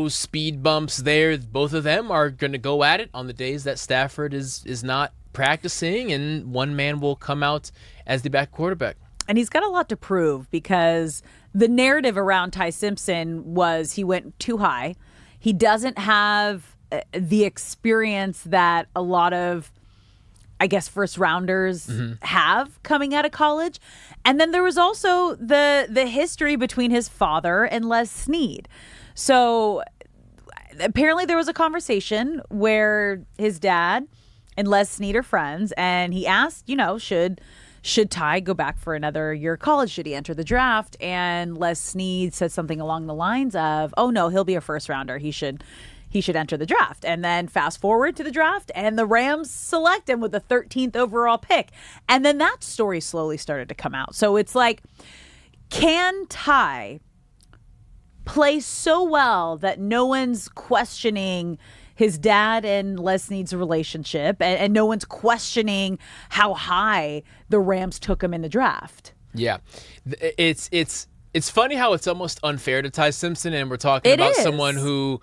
speed bumps there. Both of them are going to go at it on the days that Stafford is not practicing, and one man will come out as the back quarterback. And he's got a lot to prove because the narrative around Ty Simpson was he went too high. He doesn't have the experience that a lot of, I guess, first rounders have coming out of college. And then there was also the history between his father and Les Snead. So apparently there was a conversation where his dad and Les Snead are friends, and he asked, should Ty go back for another year of college? Should he enter the draft? And Les Snead said something along the lines of, oh no, he'll be a first rounder. He should enter the draft. And then fast forward to the draft, and the Rams select him with the 13th overall pick. And then that story slowly started to come out. So it's like, Can Ty play so well that no one's questioning his dad and Les Snead's relationship, and no one's questioning how high the Rams took him in the draft? Yeah, it's funny how it's almost unfair to Ty Simpson, and we're talking about someone who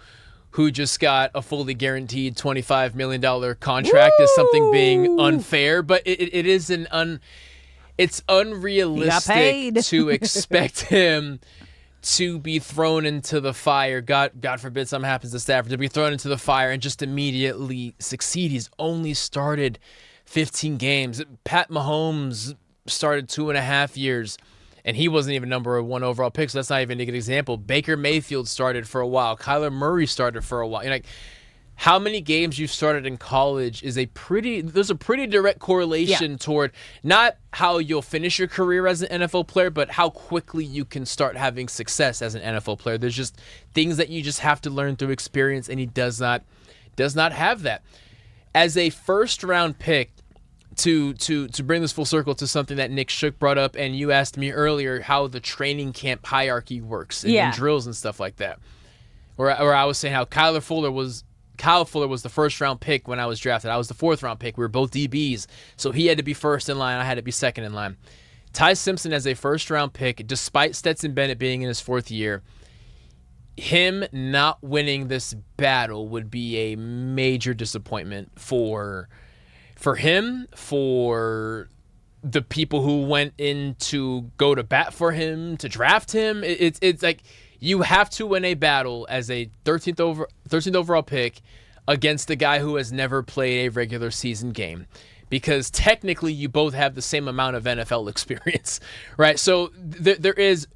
just got a fully guaranteed $25 million contract as something being unfair, but it is it's unrealistic to expect him to be thrown into the fire. God forbid something happens to Stafford, to be thrown into the fire and just immediately succeed. He's only started 15 games. Pat Mahomes started 2.5 years, and he wasn't even number 1 overall pick, so that's not even a good example. Baker Mayfield started for a while. Kyler Murray started for a while. Like, how many games you've started in college is there's a pretty direct correlation toward not how you'll finish your career as an NFL player, but how quickly you can start having success as an NFL player. There's just things that you just have to learn through experience, and he does not have that. As a first-round pick, to bring this full circle to something that Nick Shook brought up, and you asked me earlier how the training camp hierarchy works and drills and stuff like that, where I was saying how Kyle Fuller was the first-round pick when I was drafted. I was the fourth-round pick. We were both DBs, so he had to be first in line. I had to be second in line. Ty Simpson as a first-round pick, despite Stetson Bennett being in his 4th year, him not winning this battle would be a major disappointment for him, for the people who went in to go to bat for him, to draft him. It's like you have to win a battle as a 13th overall pick against the guy who has never played a regular season game, because technically you both have the same amount of NFL experience, right? So there is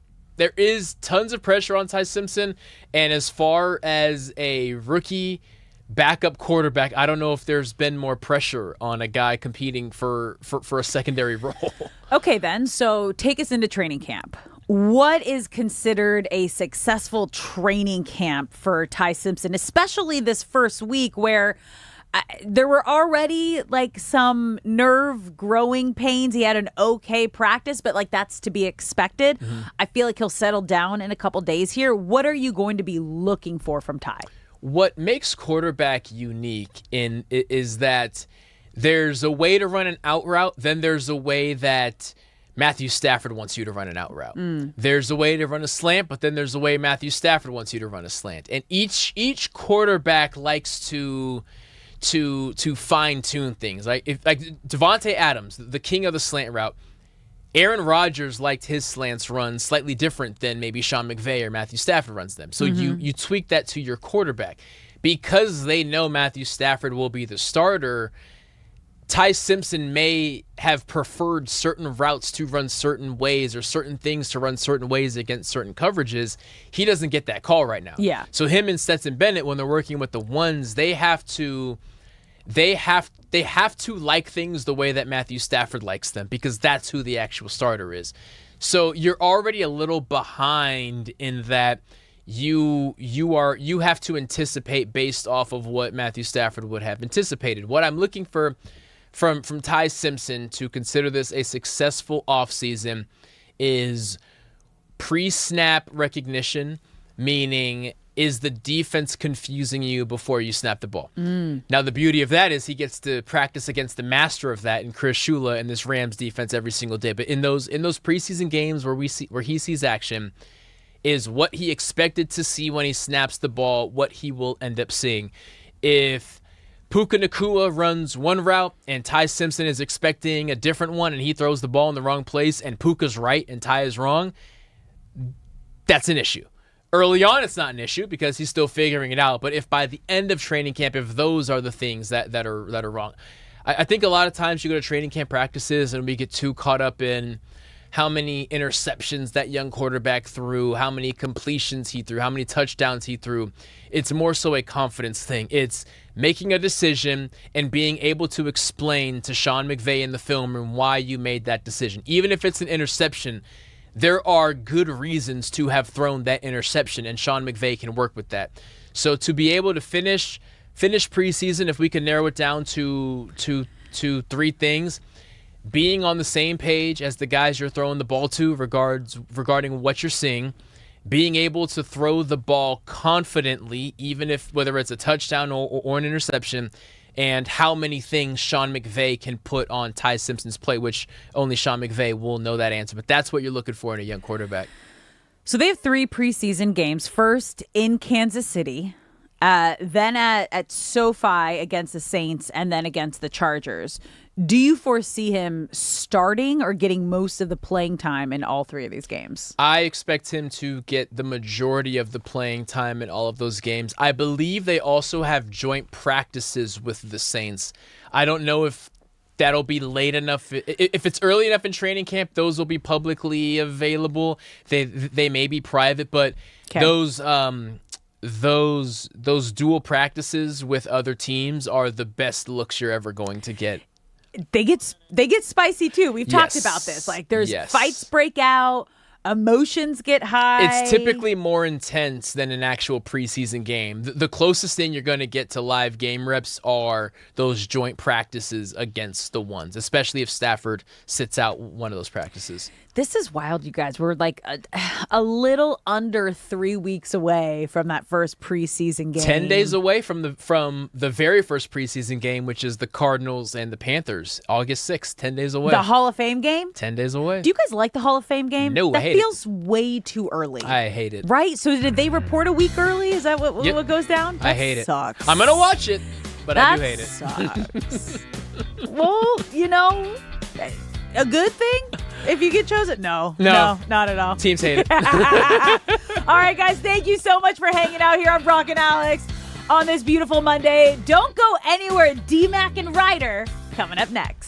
tons of pressure on Ty Simpson, and as far as a rookie backup quarterback, I don't know if there's been more pressure on a guy competing for a secondary role. Okay, then. So take us into training camp. What is considered a successful training camp for Ty Simpson, especially this first week where there were already like some nerve growing pains? He had an okay practice, but like that's to be expected. Mm-hmm. I feel like he'll settle down in a couple days here. What are you going to be looking for from Ty? What makes quarterback unique is that there's a way to run an out route, then there's a way that Matthew Stafford wants you to run an out route. There's a way to run a slant, but then there's a way Matthew Stafford wants you to run a slant. And each quarterback likes to fine tune things. Like Devontae Adams, the king of the slant route, Aaron Rodgers liked his slants run slightly different than maybe Sean McVay or Matthew Stafford runs them. So you tweak that to your quarterback. Because they know Matthew Stafford will be the starter, Ty Simpson may have preferred certain routes to run certain ways or certain things to run certain ways against certain coverages. He doesn't get that call right now. Yeah. So him and Stetson Bennett, when they're working with the ones, they have to like things the way that Matthew Stafford likes them, because that's who the actual starter is. So you're already a little behind in that you have to anticipate based off of what Matthew Stafford would have anticipated. What I'm looking for from Ty Simpson to consider this a successful offseason is pre-snap recognition, meaning is the defense confusing you before you snap the ball? Now, the beauty of that is he gets to practice against the master of that in Chris Shula and this Rams defense every single day. But in those preseason games where he sees action is what he expected to see when he snaps the ball, what he will end up seeing. If Puka Nacua runs one route and Ty Simpson is expecting a different one and he throws the ball in the wrong place and Puka's right and Ty is wrong, that's an issue. Early on, it's not an issue because he's still figuring it out. But if by the end of training camp, if those are the things that are wrong, I think a lot of times you go to training camp practices and we get too caught up in how many interceptions that young quarterback threw, how many completions he threw, how many touchdowns he threw. It's more so a confidence thing. It's making a decision and being able to explain to Sean McVay in the film room why you made that decision. Even if it's an interception, there are good reasons to have thrown that interception, and Sean McVay can work with that. So to be able to finish preseason, if we can narrow it down to 3 things, being on the same page as the guys you're throwing the ball to regarding what you're seeing, being able to throw the ball confidently, even if whether it's a touchdown or an interception, and how many things Sean McVay can put on Ty Simpson's plate, which only Sean McVay will know that answer. But that's what you're looking for in a young quarterback. So they have 3 preseason games. First in Kansas City, then at SoFi against the Saints, and then against the Chargers. Do you foresee him starting or getting most of the playing time in all 3 of these games? I expect him to get the majority of the playing time in all of those games. I believe they also have joint practices with the Saints. I don't know if that'll be late enough. If it's early enough in training camp, those will be publicly available. They may be private, but those dual practices with other teams are the best looks you're ever going to get. They get spicy too. We've talked about this. Like there's fights break out, emotions get high. It's typically more intense than an actual preseason game. The closest thing you're going to get to live game reps are those joint practices against the ones, especially if Stafford sits out one of those practices. This is wild, you guys. We're like a little under 3 weeks away from that first preseason game. 10 days away from the very first preseason game, which is the Cardinals and the Panthers. August 6th, 10 days away. The Hall of Fame game? 10 days away. Do you guys like the Hall of Fame game? No, I hate it. That feels way too early. I hate it. Right? So did they report a week early? Is that what goes down? I hate it. Sucks. I'm going to watch it, but I do hate it. Sucks. Well, a good thing if you get chosen? No, not at all. Teams hate it. All right, guys, thank you so much for hanging out here on Brock and Alex on this beautiful Monday. Don't go anywhere. D-Mac and Reiter coming up next.